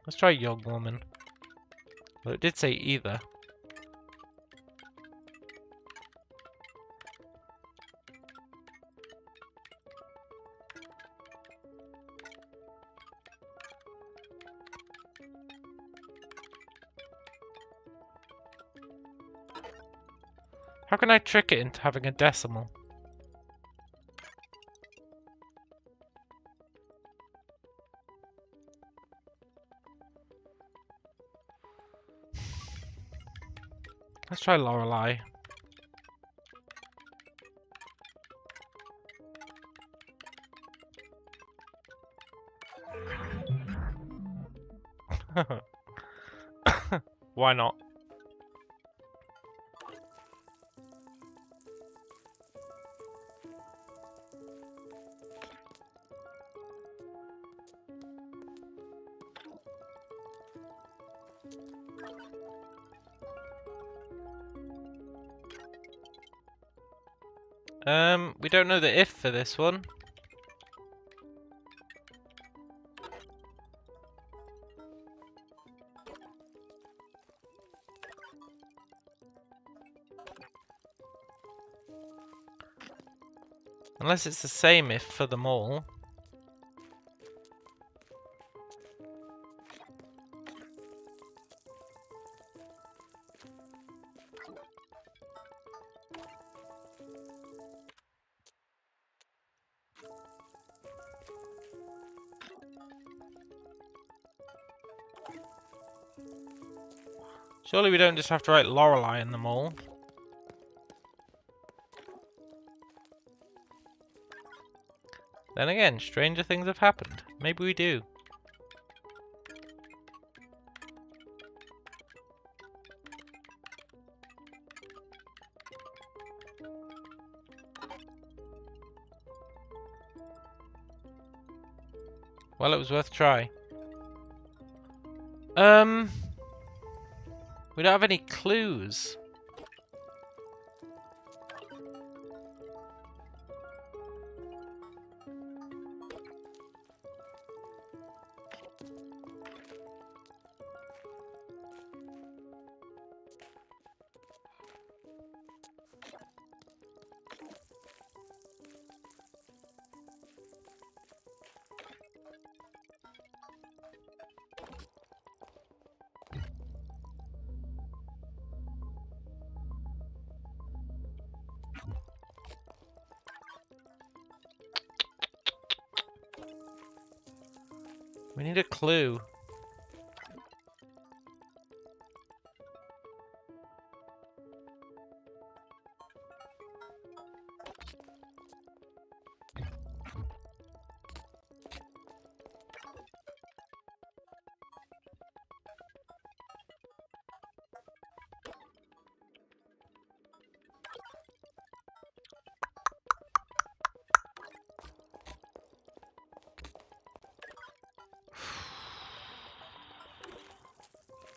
Let's try young woman. Well, it did say either. How can I trick it into having a decimal? Let's try Lorelei. Why not? We don't know the if for this one. Unless it's the same if for them all. Surely we don't just have to write Lorelei in them all. Then again, stranger things have happened. Maybe we do. Well, it was worth a try. We don't have any clues. We need a clue.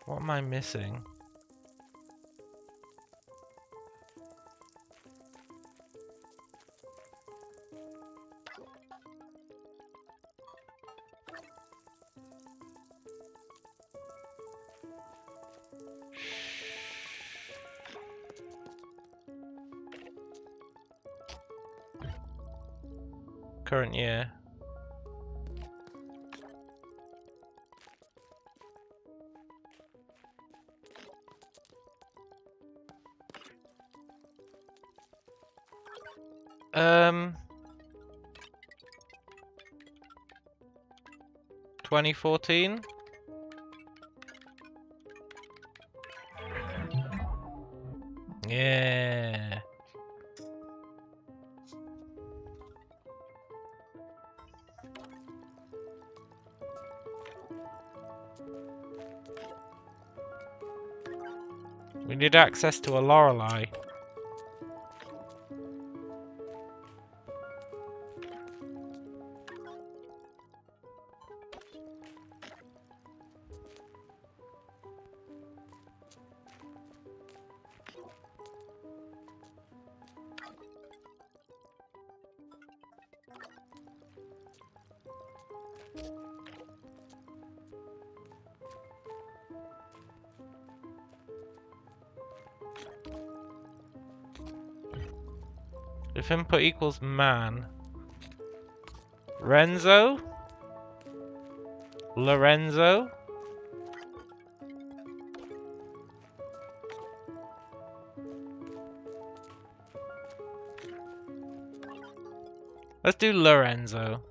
What am I missing? Current year. Um, 2014. Yeah. We need access to a Lorelei. If input equals man. Renzo? Lorenzo? Let's do Lorenzo.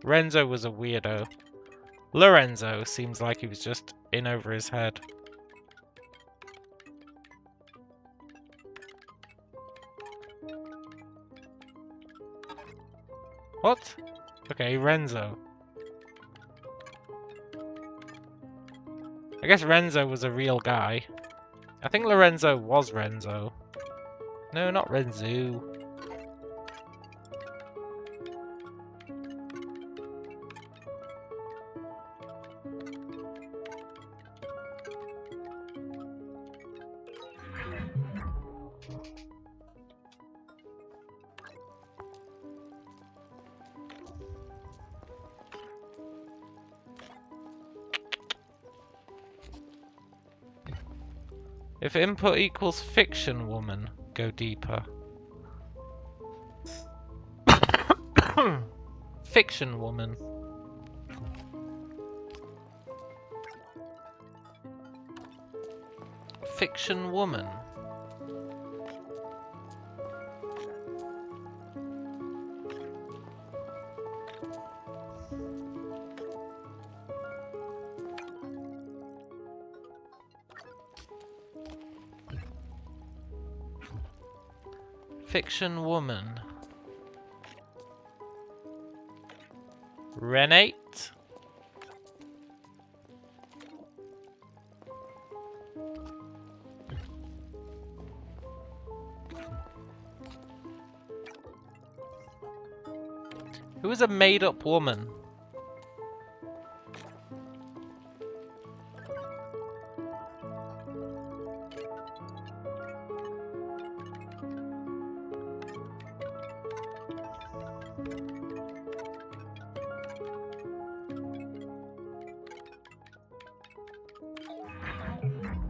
Renzo was a weirdo. Lorenzo seems like he was just in over his head. What? Okay, Renzo. I guess Renzo was a real guy. I think Lorenzo was Renzo. No, not Renzo. If input equals fiction woman, go deeper. Fiction woman. Fiction woman. Fiction woman. Renate? Who is a made-up woman?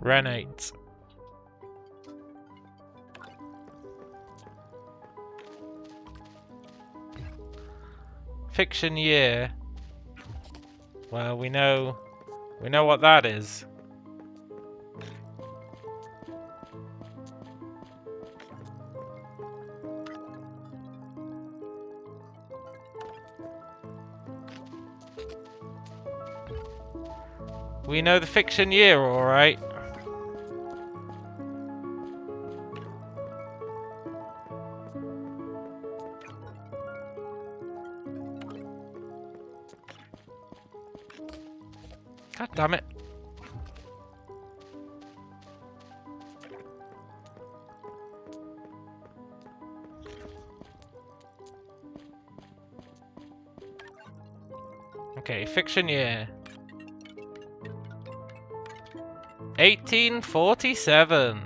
Renate. Fiction year. Well, we know what that is. We know the fiction year, alright. God damn it. Okay, fiction year. 1847.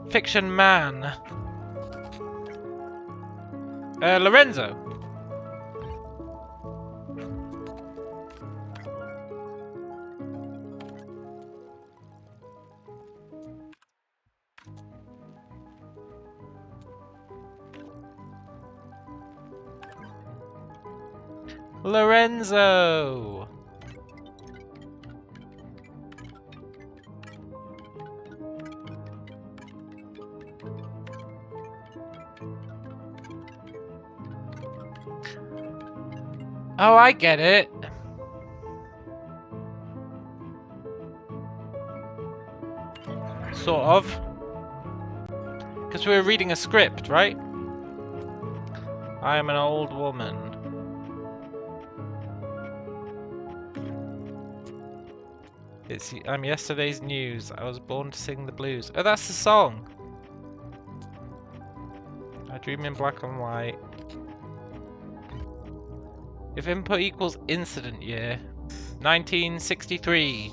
Fiction man. Lorenzo. Lorenzo. Oh, I get it. Sort of. Because we were reading a script, right? I am an old woman. I'm yesterday's news. I was born to sing the blues. Oh, that's the song. I dream in black and white. If input equals incident year, 1963.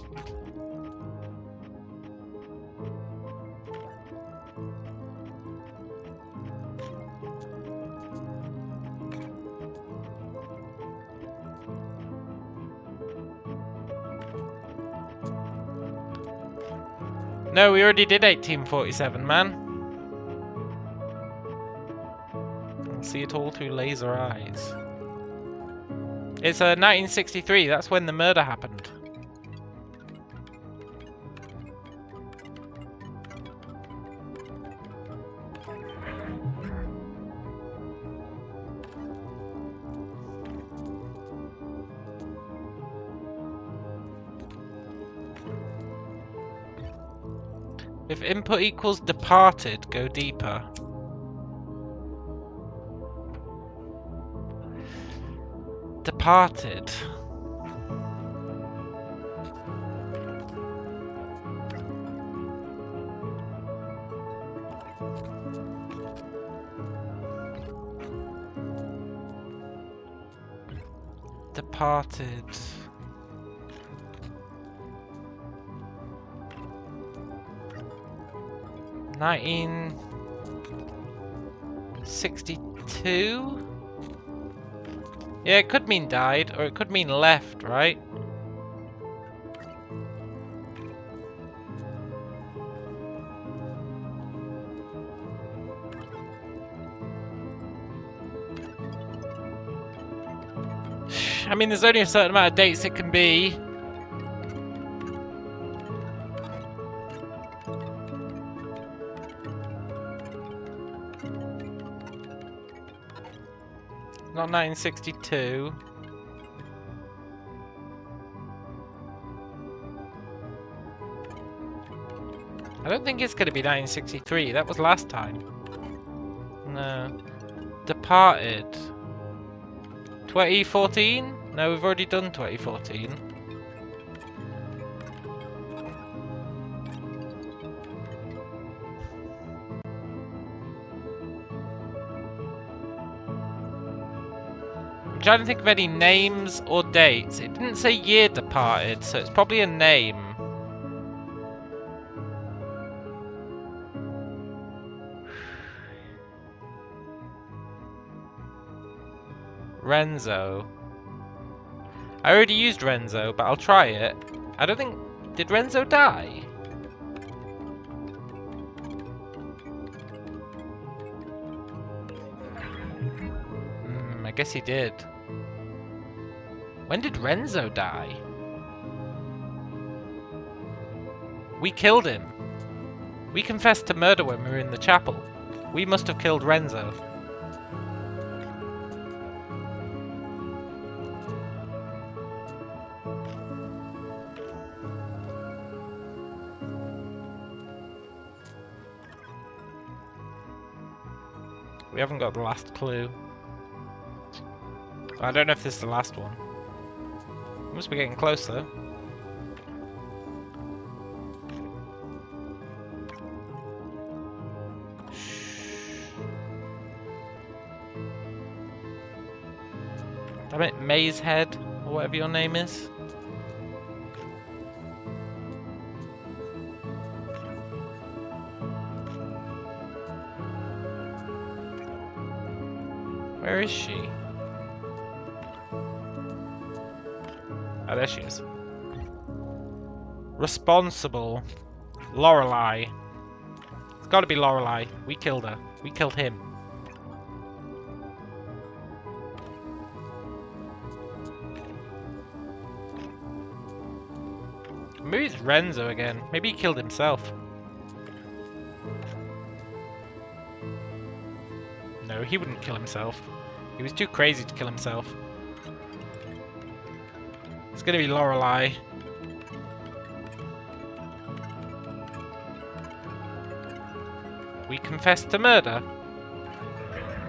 No, we already did 1847, man. I'll see it all through laser eyes. It's 1963, that's when the murder happened. If input equals departed, go deeper. Departed. Departed. $1962? Yeah, it could mean died, or it could mean left, right? I mean, there's only a certain amount of dates it can be. Not 1962. I don't think it's going to be 1963. That was last time. No. Departed. 2014? No, we've already done 2014. I'm trying to think of any names or dates. It didn't say year departed, so it's probably a name. Renzo. I already used Renzo, but I'll try it. I don't think... Did Renzo die? I guess he did. When did Renzo die? We killed him. We confessed to murder when we were in the chapel. We must have killed Renzo. We haven't got the last clue. I don't know if this is the last one. We must be getting close though. Damn it, Maze Head, or whatever your name is. Where is she? Oh, there she is. Responsible. Lorelei. It's gotta be Lorelei. We killed her. We killed him. Maybe it's Renzo again. Maybe he killed himself. No, he wouldn't kill himself. He was too crazy to kill himself. It's gonna be Lorelei. We confessed to murder?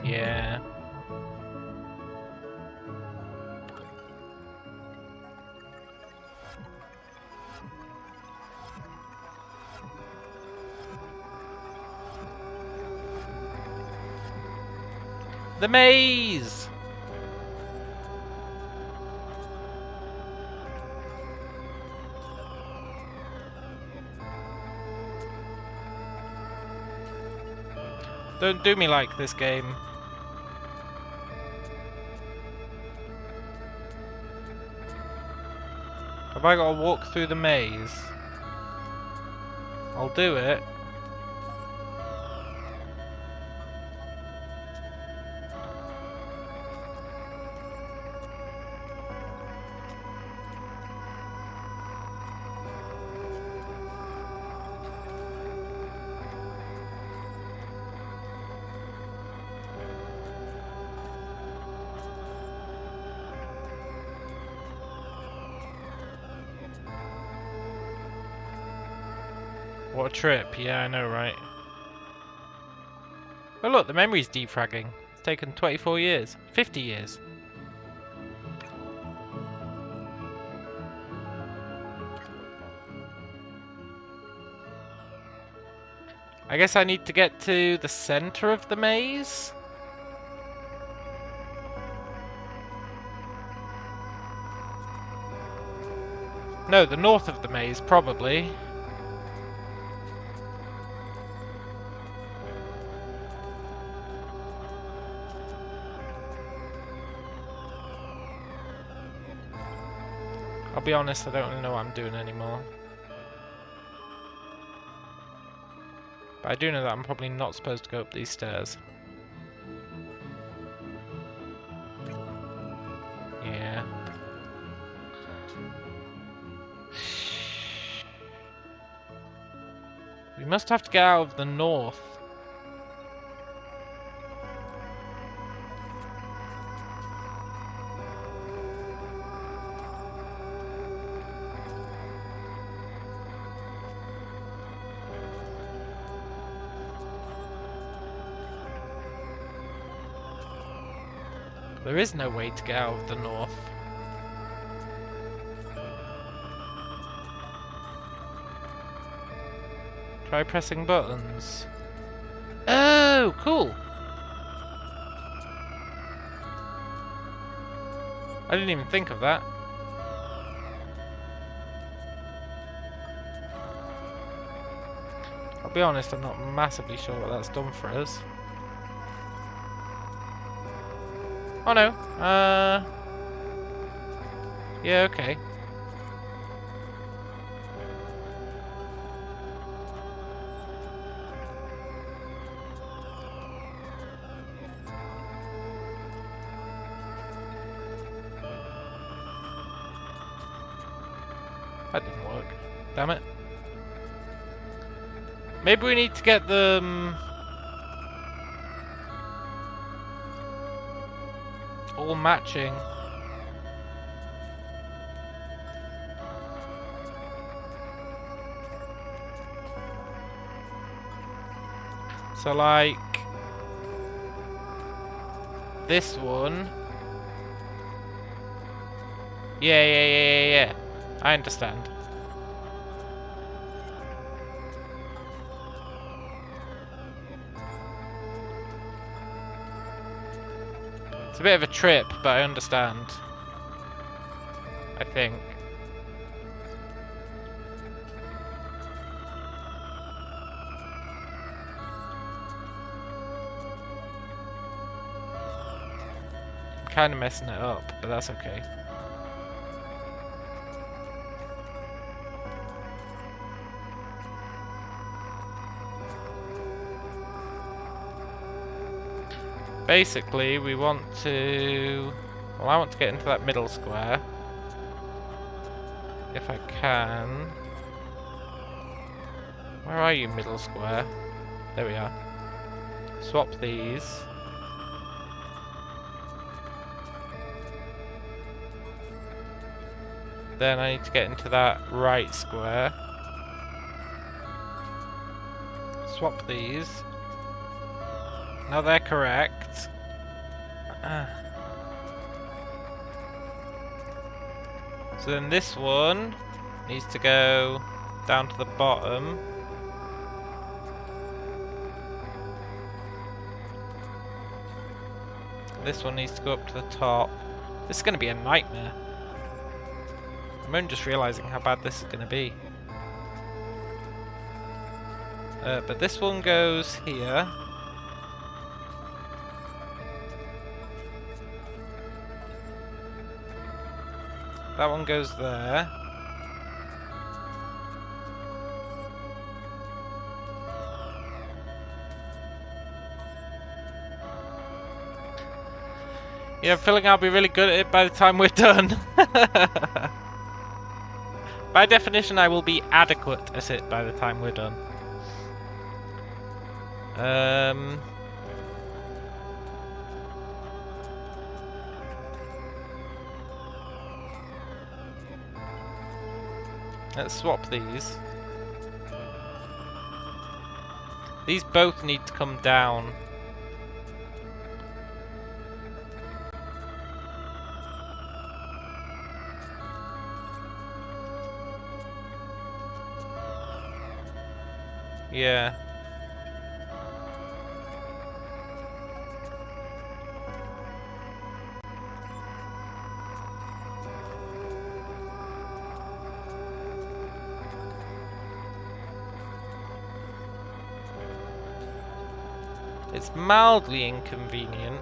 Yeah. The maze! Don't do me like this game. Have I got to walk through the maze? I'll do it. What a trip, yeah, I know, right? Oh look, the memory's defragging. It's taken 24 years. 50 years. I guess I need to get to the center of the maze? No, the north of the maze, probably. I'll be honest, I don't really know what I'm doing anymore. But I do know that I'm probably not supposed to go up these stairs. Yeah. We must have to get out of the north. There is no way to get out of the north. Try pressing buttons. Oh, cool! I didn't even think of that. I'll be honest, I'm not massively sure what that's done for us. Oh no, yeah, okay. That didn't work. Damn it. Maybe we need to get them all matching. So like this one. Yeah. I understand. It's a bit of a trip, but I understand. I think. I'm kind of messing it up, but that's okay. Basically, we want to... Well, I want to get into that middle square. If I can. Where are you, middle square? There we are. Swap these. Then I need to get into that right square. Swap these. Now they're correct. So then this one needs to go down to the bottom. This one needs to go up to the top. This is going to be a nightmare. I'm only just realising how bad this is going to be. But this one goes here. That one goes there. Yeah, I'm feeling I'll be really good at it by the time we're done. By definition, I will be adequate at it by the time we're done. Let's swap these. These both need to come down. Yeah. It's mildly inconvenient.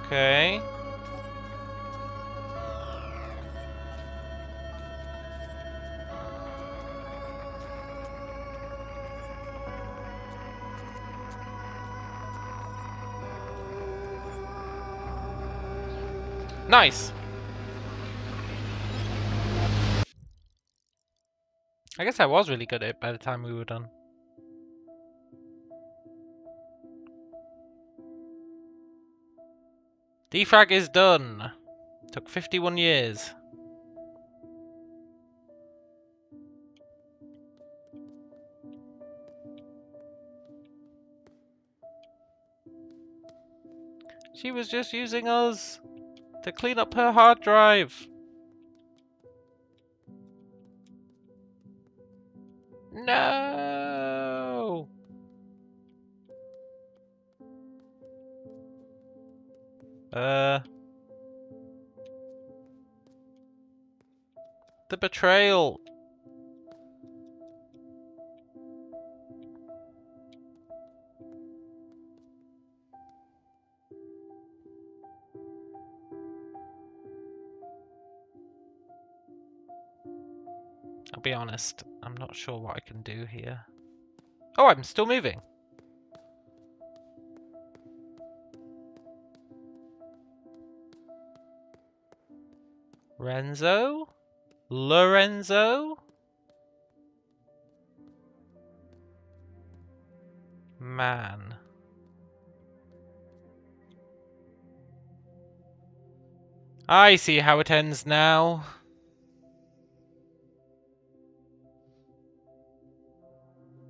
Okay. Nice! I guess I was really good at it by the time we were done. Defrag is done. Took 51 years. She was just using us to clean up her hard drive. No! The betrayal. I'll be honest, I'm not sure what I can do here. Oh, I'm still moving. Renzo? Lorenzo? Man. I see how it ends now.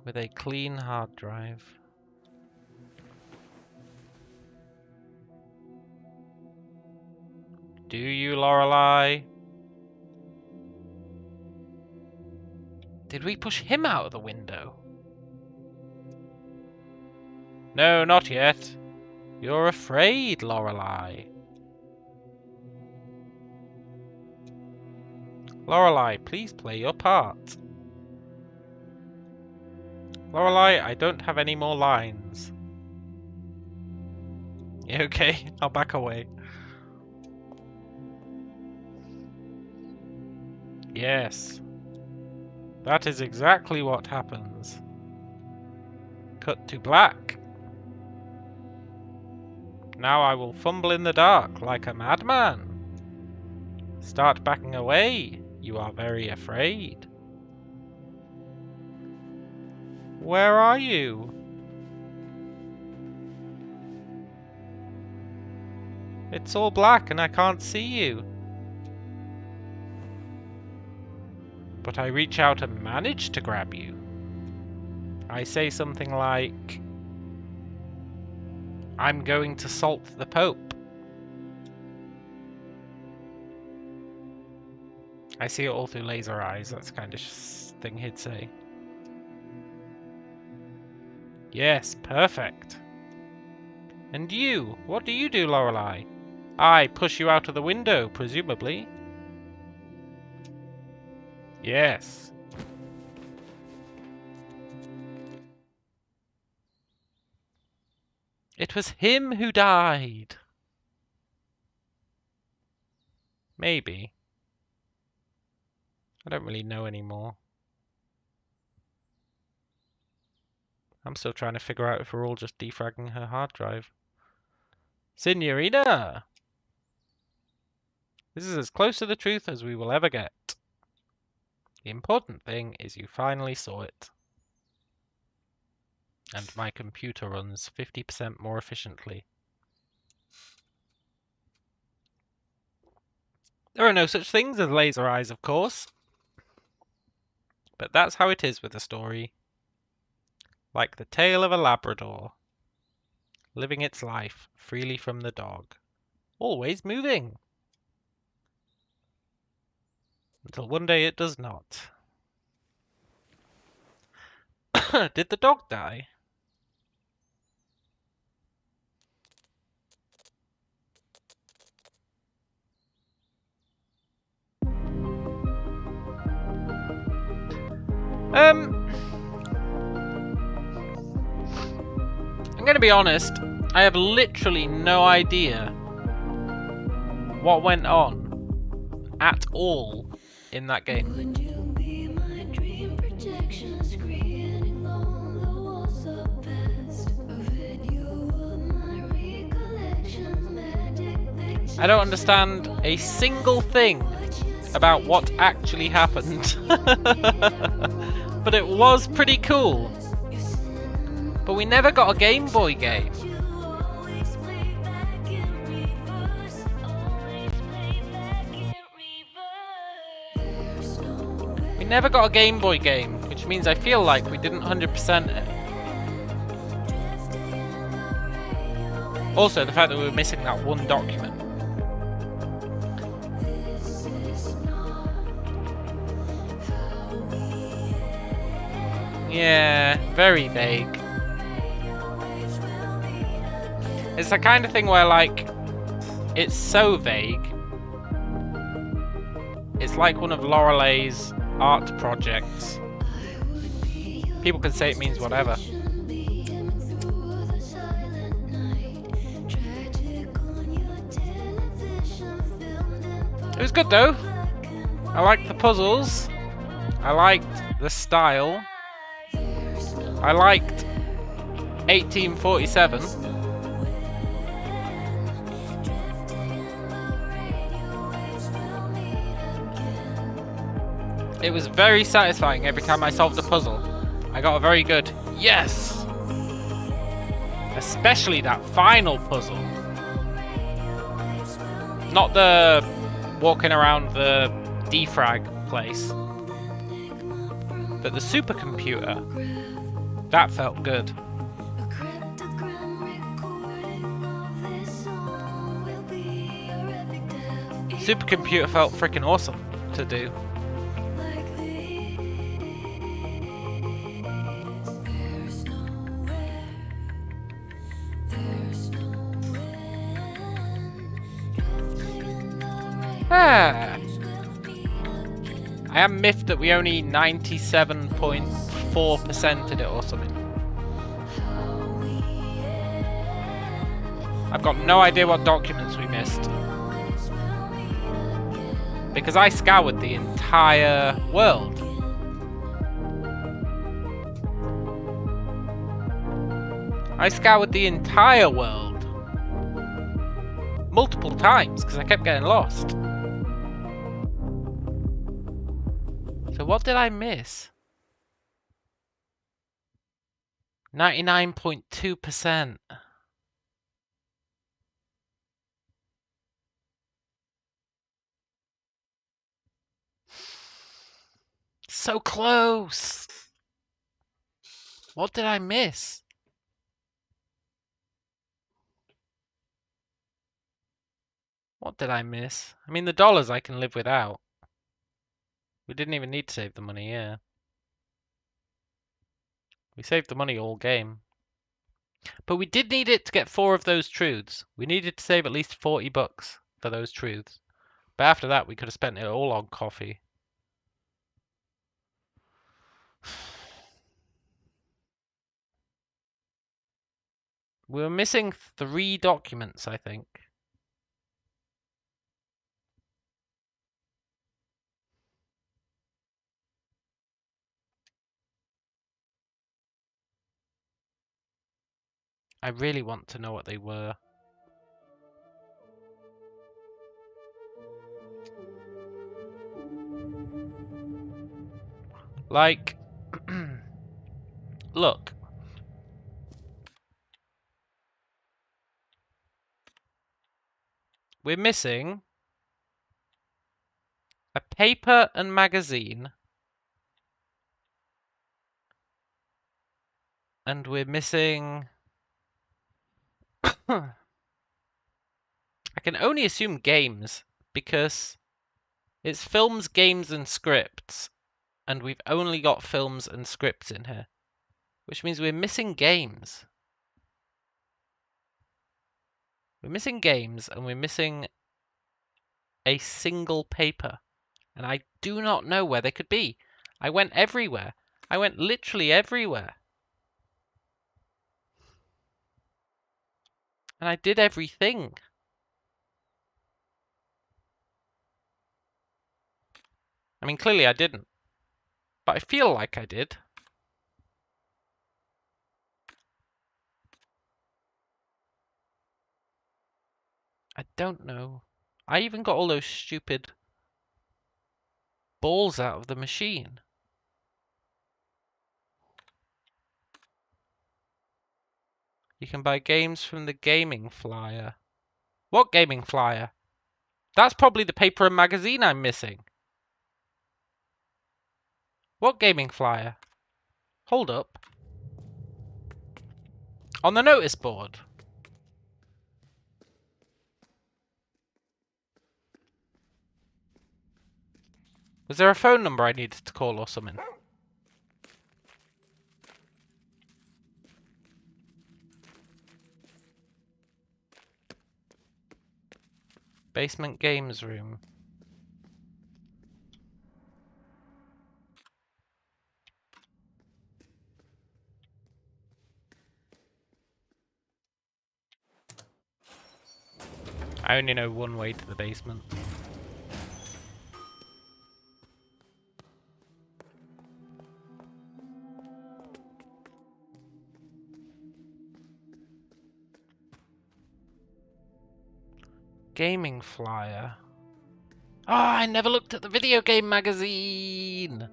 With a clean hard drive. Do you, Lorelei? Did we push him out of the window? No, not yet. You're afraid, Lorelei. Lorelei, please play your part. Lorelei, I don't have any more lines. Okay, I'll back away. Yes. That is exactly what happens. Cut to black. Now I will fumble in the dark like a madman. Start backing away. You are very afraid. Where are you? It's all black and I can't see you. But I reach out and manage to grab you. I say something like, I'm going to salt the Pope. I see it all through laser eyes. That's the kind of thing he'd say. Yes, perfect. And you? What do you do, Lorelei? I push you out of the window, presumably. Yes. It was him who died. Maybe. I don't really know anymore. I'm still trying to figure out if we're all just defragging her hard drive. Signorina! This is as close to the truth as we will ever get. The important thing is you finally saw it. And my computer runs 50% more efficiently. There are no such things as laser eyes, of course. But that's how it is with a story. Like the tale of a Labrador. Living its life freely from the dog. Always moving. Until one day it does not. Did the dog die? I'm gonna be honest, I have literally no idea what went on at all in that game. I don't understand a single thing about what actually happened. But it was pretty cool. But we never got a Game Boy game. We never got a Game Boy game, which means I feel like we didn't 100% it. Also, the fact that we were missing that one document. Yeah, very vague. It's the kind of thing where, like, it's so vague. It's like one of Lorelei's art projects. People can say it means whatever. It was good though. I liked the puzzles. I liked the style. I liked 1847. It was very satisfying every time I solved a puzzle. I got a very good yes! Especially that final puzzle. Not the walking around the defrag place, but the supercomputer. That felt good. Supercomputer felt freaking awesome to do. Ah. I am miffed that we only 97.4% did it or something. I've got no idea what documents we missed. Because I scoured the entire world. I scoured the entire world. Multiple times, because I kept getting lost. So what did I miss? 99.2%. So close! What did I miss? What did I miss? I mean, the dollars I can live without. We didn't even need to save the money, yeah. We saved the money all game. But we did need it to get 4 of those truths. We needed to save at least 40 bucks for those truths. But after that, we could have spent it all on coffee. We were missing 3 documents, I think. I really want to know what they were. Like, look. We're missing a paper and magazine. And we're missing... I can only assume games, because it's films, games, and scripts. And we've only got films and scripts in here. Which means we're missing games. We're missing games, and we're missing a single paper. And I do not know where they could be. I went everywhere. I went literally everywhere. And I did everything. I mean, clearly I didn't. But I feel like I did. I don't know. I even got all those stupid balls out of the machine. You can buy games from the gaming flyer. What gaming flyer? That's probably the paper and magazine I'm missing. What gaming flyer? Hold up. On the notice board. Was there a phone number I needed to call or something? Basement games room. I only know one way to the basement. Gaming flyer. Oh, I never looked at the video game magazine!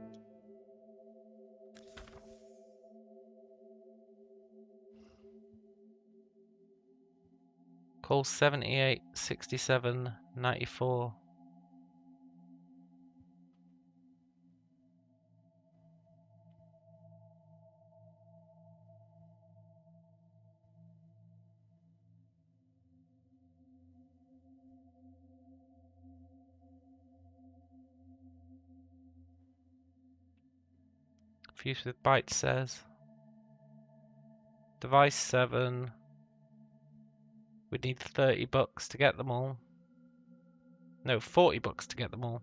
Call 78 67 94. Fuse with Byte says. Device 7. We need $30 to get them all. No, $40 to get them all.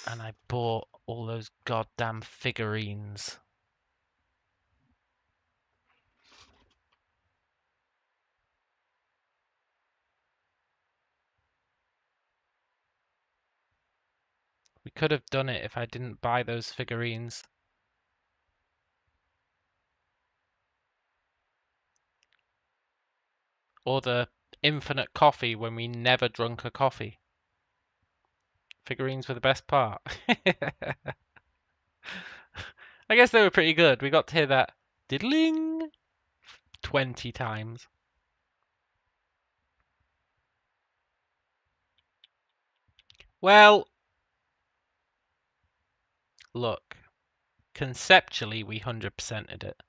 And I bought all those goddamn figurines. We could have done it if I didn't buy those figurines. Or the infinite coffee when we never drunk a coffee. Figurines were the best part. I guess they were pretty good. We got to hear that diddling 20 times. Well, look. Conceptually, we 100%ed it.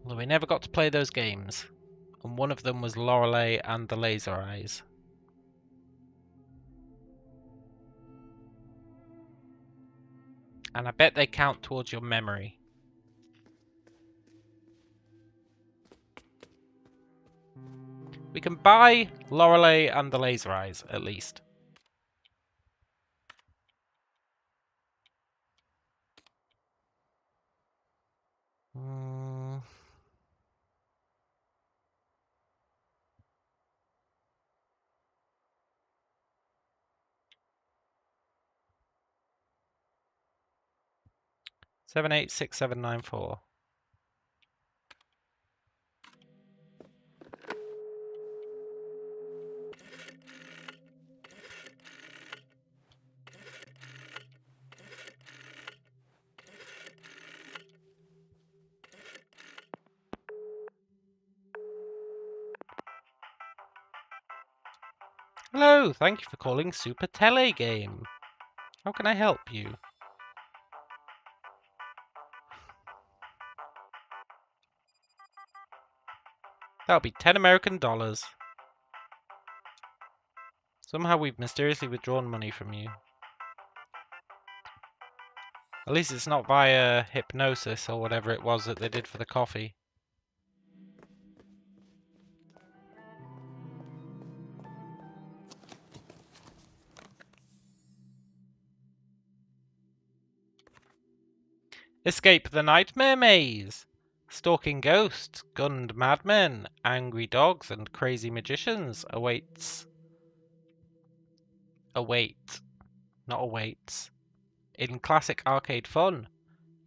Although we never got to play those games. And one of them was Lorelei and the Laser Eyes. And I bet they count towards your memory. We can buy Lorelei and the Laser Eyes, at least. Hmm. 786794. Hello, thank you for calling Super Tele Game. How can I help you? That'll be 10 American dollars. Somehow we've mysteriously withdrawn money from you. At least it's not via hypnosis or whatever it was that they did for the coffee. Escape the Nightmare Maze! Stalking ghosts, gunned madmen, angry dogs, and crazy magicians awaits. Not awaits. In classic arcade fun,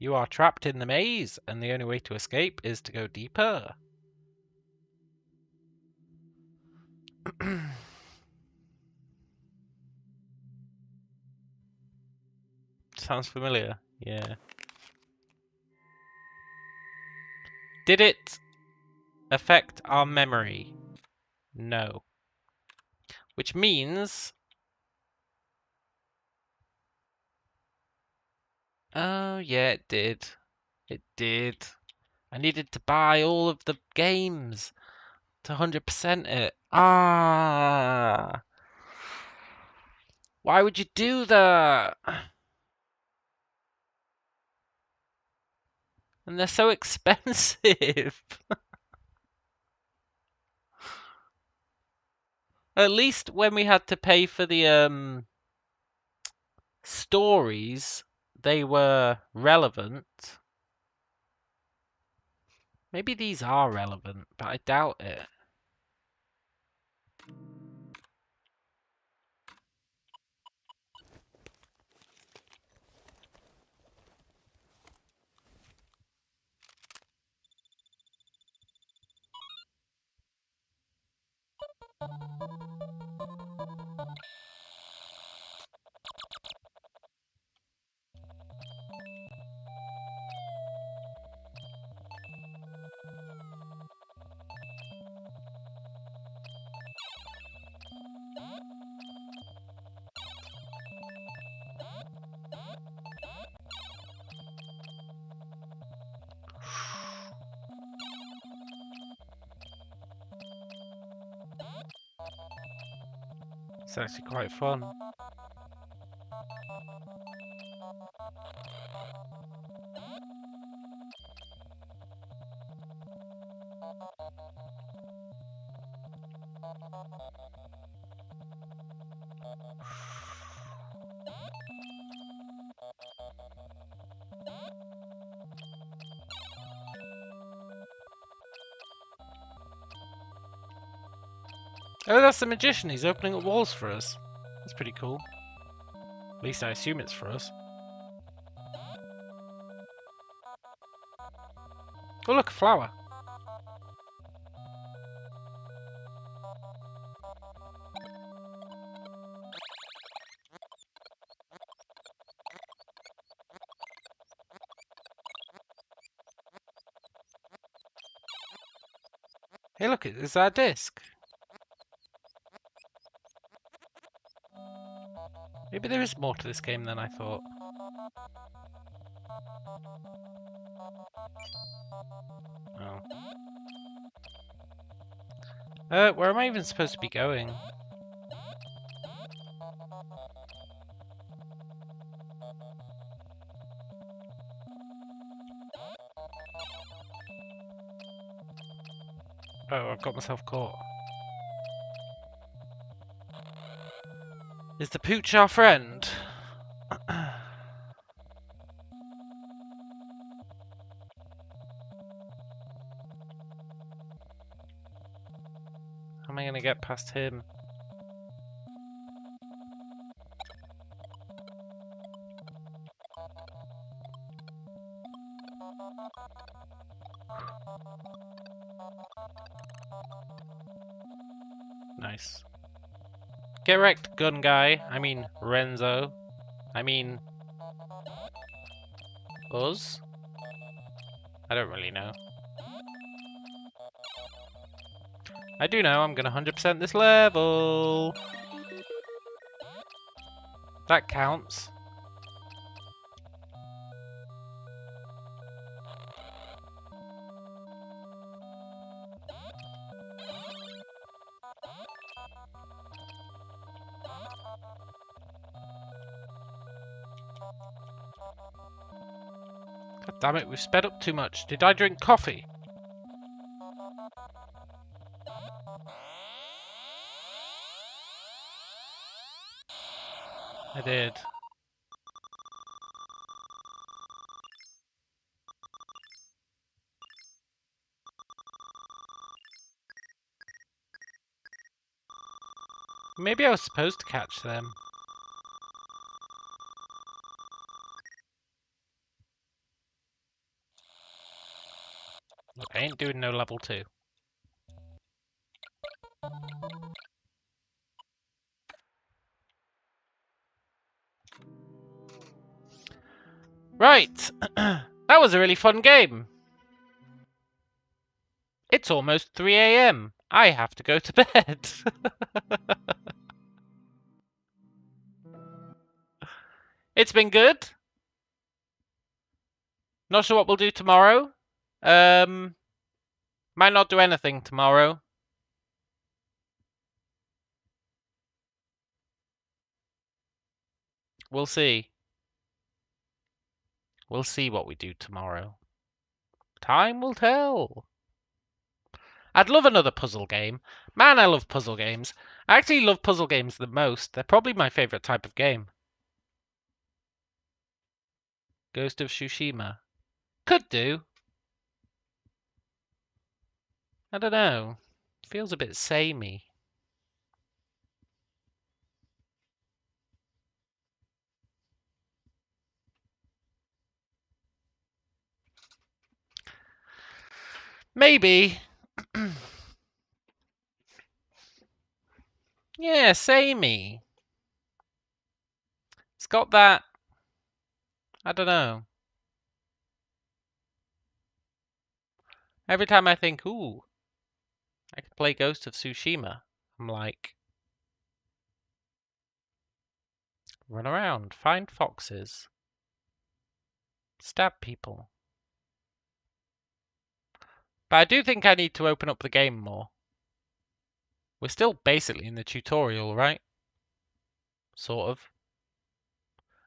you are trapped in the maze, and the only way to escape is to go deeper. Sounds familiar, yeah. Did it affect our memory? No. Which means... Oh, yeah, it did. It did. I needed to buy all of the games to 100% it. Ah! Why would you do that? And they're so expensive. At least when we had to pay for the stories, they were relevant. Maybe these are relevant, but I doubt it. It's actually quite fun. Oh, that's the magician. He's opening up walls for us. That's pretty cool. At least I assume it's for us. Oh, look, a flower. Hey, look, is that a disc? Maybe there is more to this game than I thought. Oh. Where am I even supposed to be going? Oh, I've got myself caught. Is the pooch our friend? How am I going to get past him? Nice. Get wrecked, gun guy. I mean, Renzo. I mean... us? I don't really know. I do know I'm gonna 100% this level. That counts. God damn it, we've sped up too much. Did I drink coffee? I did. Maybe I was supposed to catch them. Look, I ain't doing no level 2. Right! That was a really fun game. It's almost 3 AM. I have to go to bed. It's been good. Not sure what we'll do tomorrow. Might not do anything tomorrow. We'll see. We'll see what we do tomorrow. Time will tell. I'd love another puzzle game. Man, I love puzzle games. I actually love puzzle games the most. They're probably my favorite type of game. Ghost of Tsushima. Could do. I don't know. Feels a bit samey. Maybe. Yeah, samey. It's got that... I don't know. Every time I think, ooh, I could play Ghost of Tsushima, I'm like, run around, find foxes, stab people. But I do think I need to open up the game more. We're still basically in the tutorial, right? Sort of.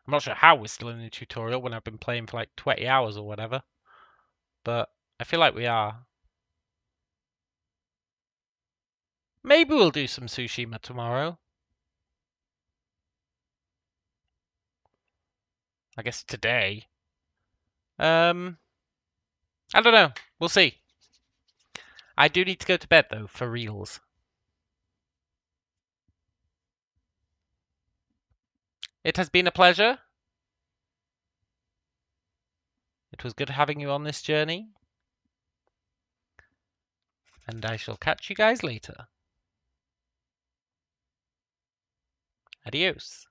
I'm not sure how we're still in the tutorial when I've been playing for like 20 hours or whatever. But I feel like we are. Maybe we'll do some Tsushima tomorrow. I guess today. I don't know. We'll see. I do need to go to bed though, for reals. It has been a pleasure. It was good having you on this journey. And I shall catch you guys later. Adios.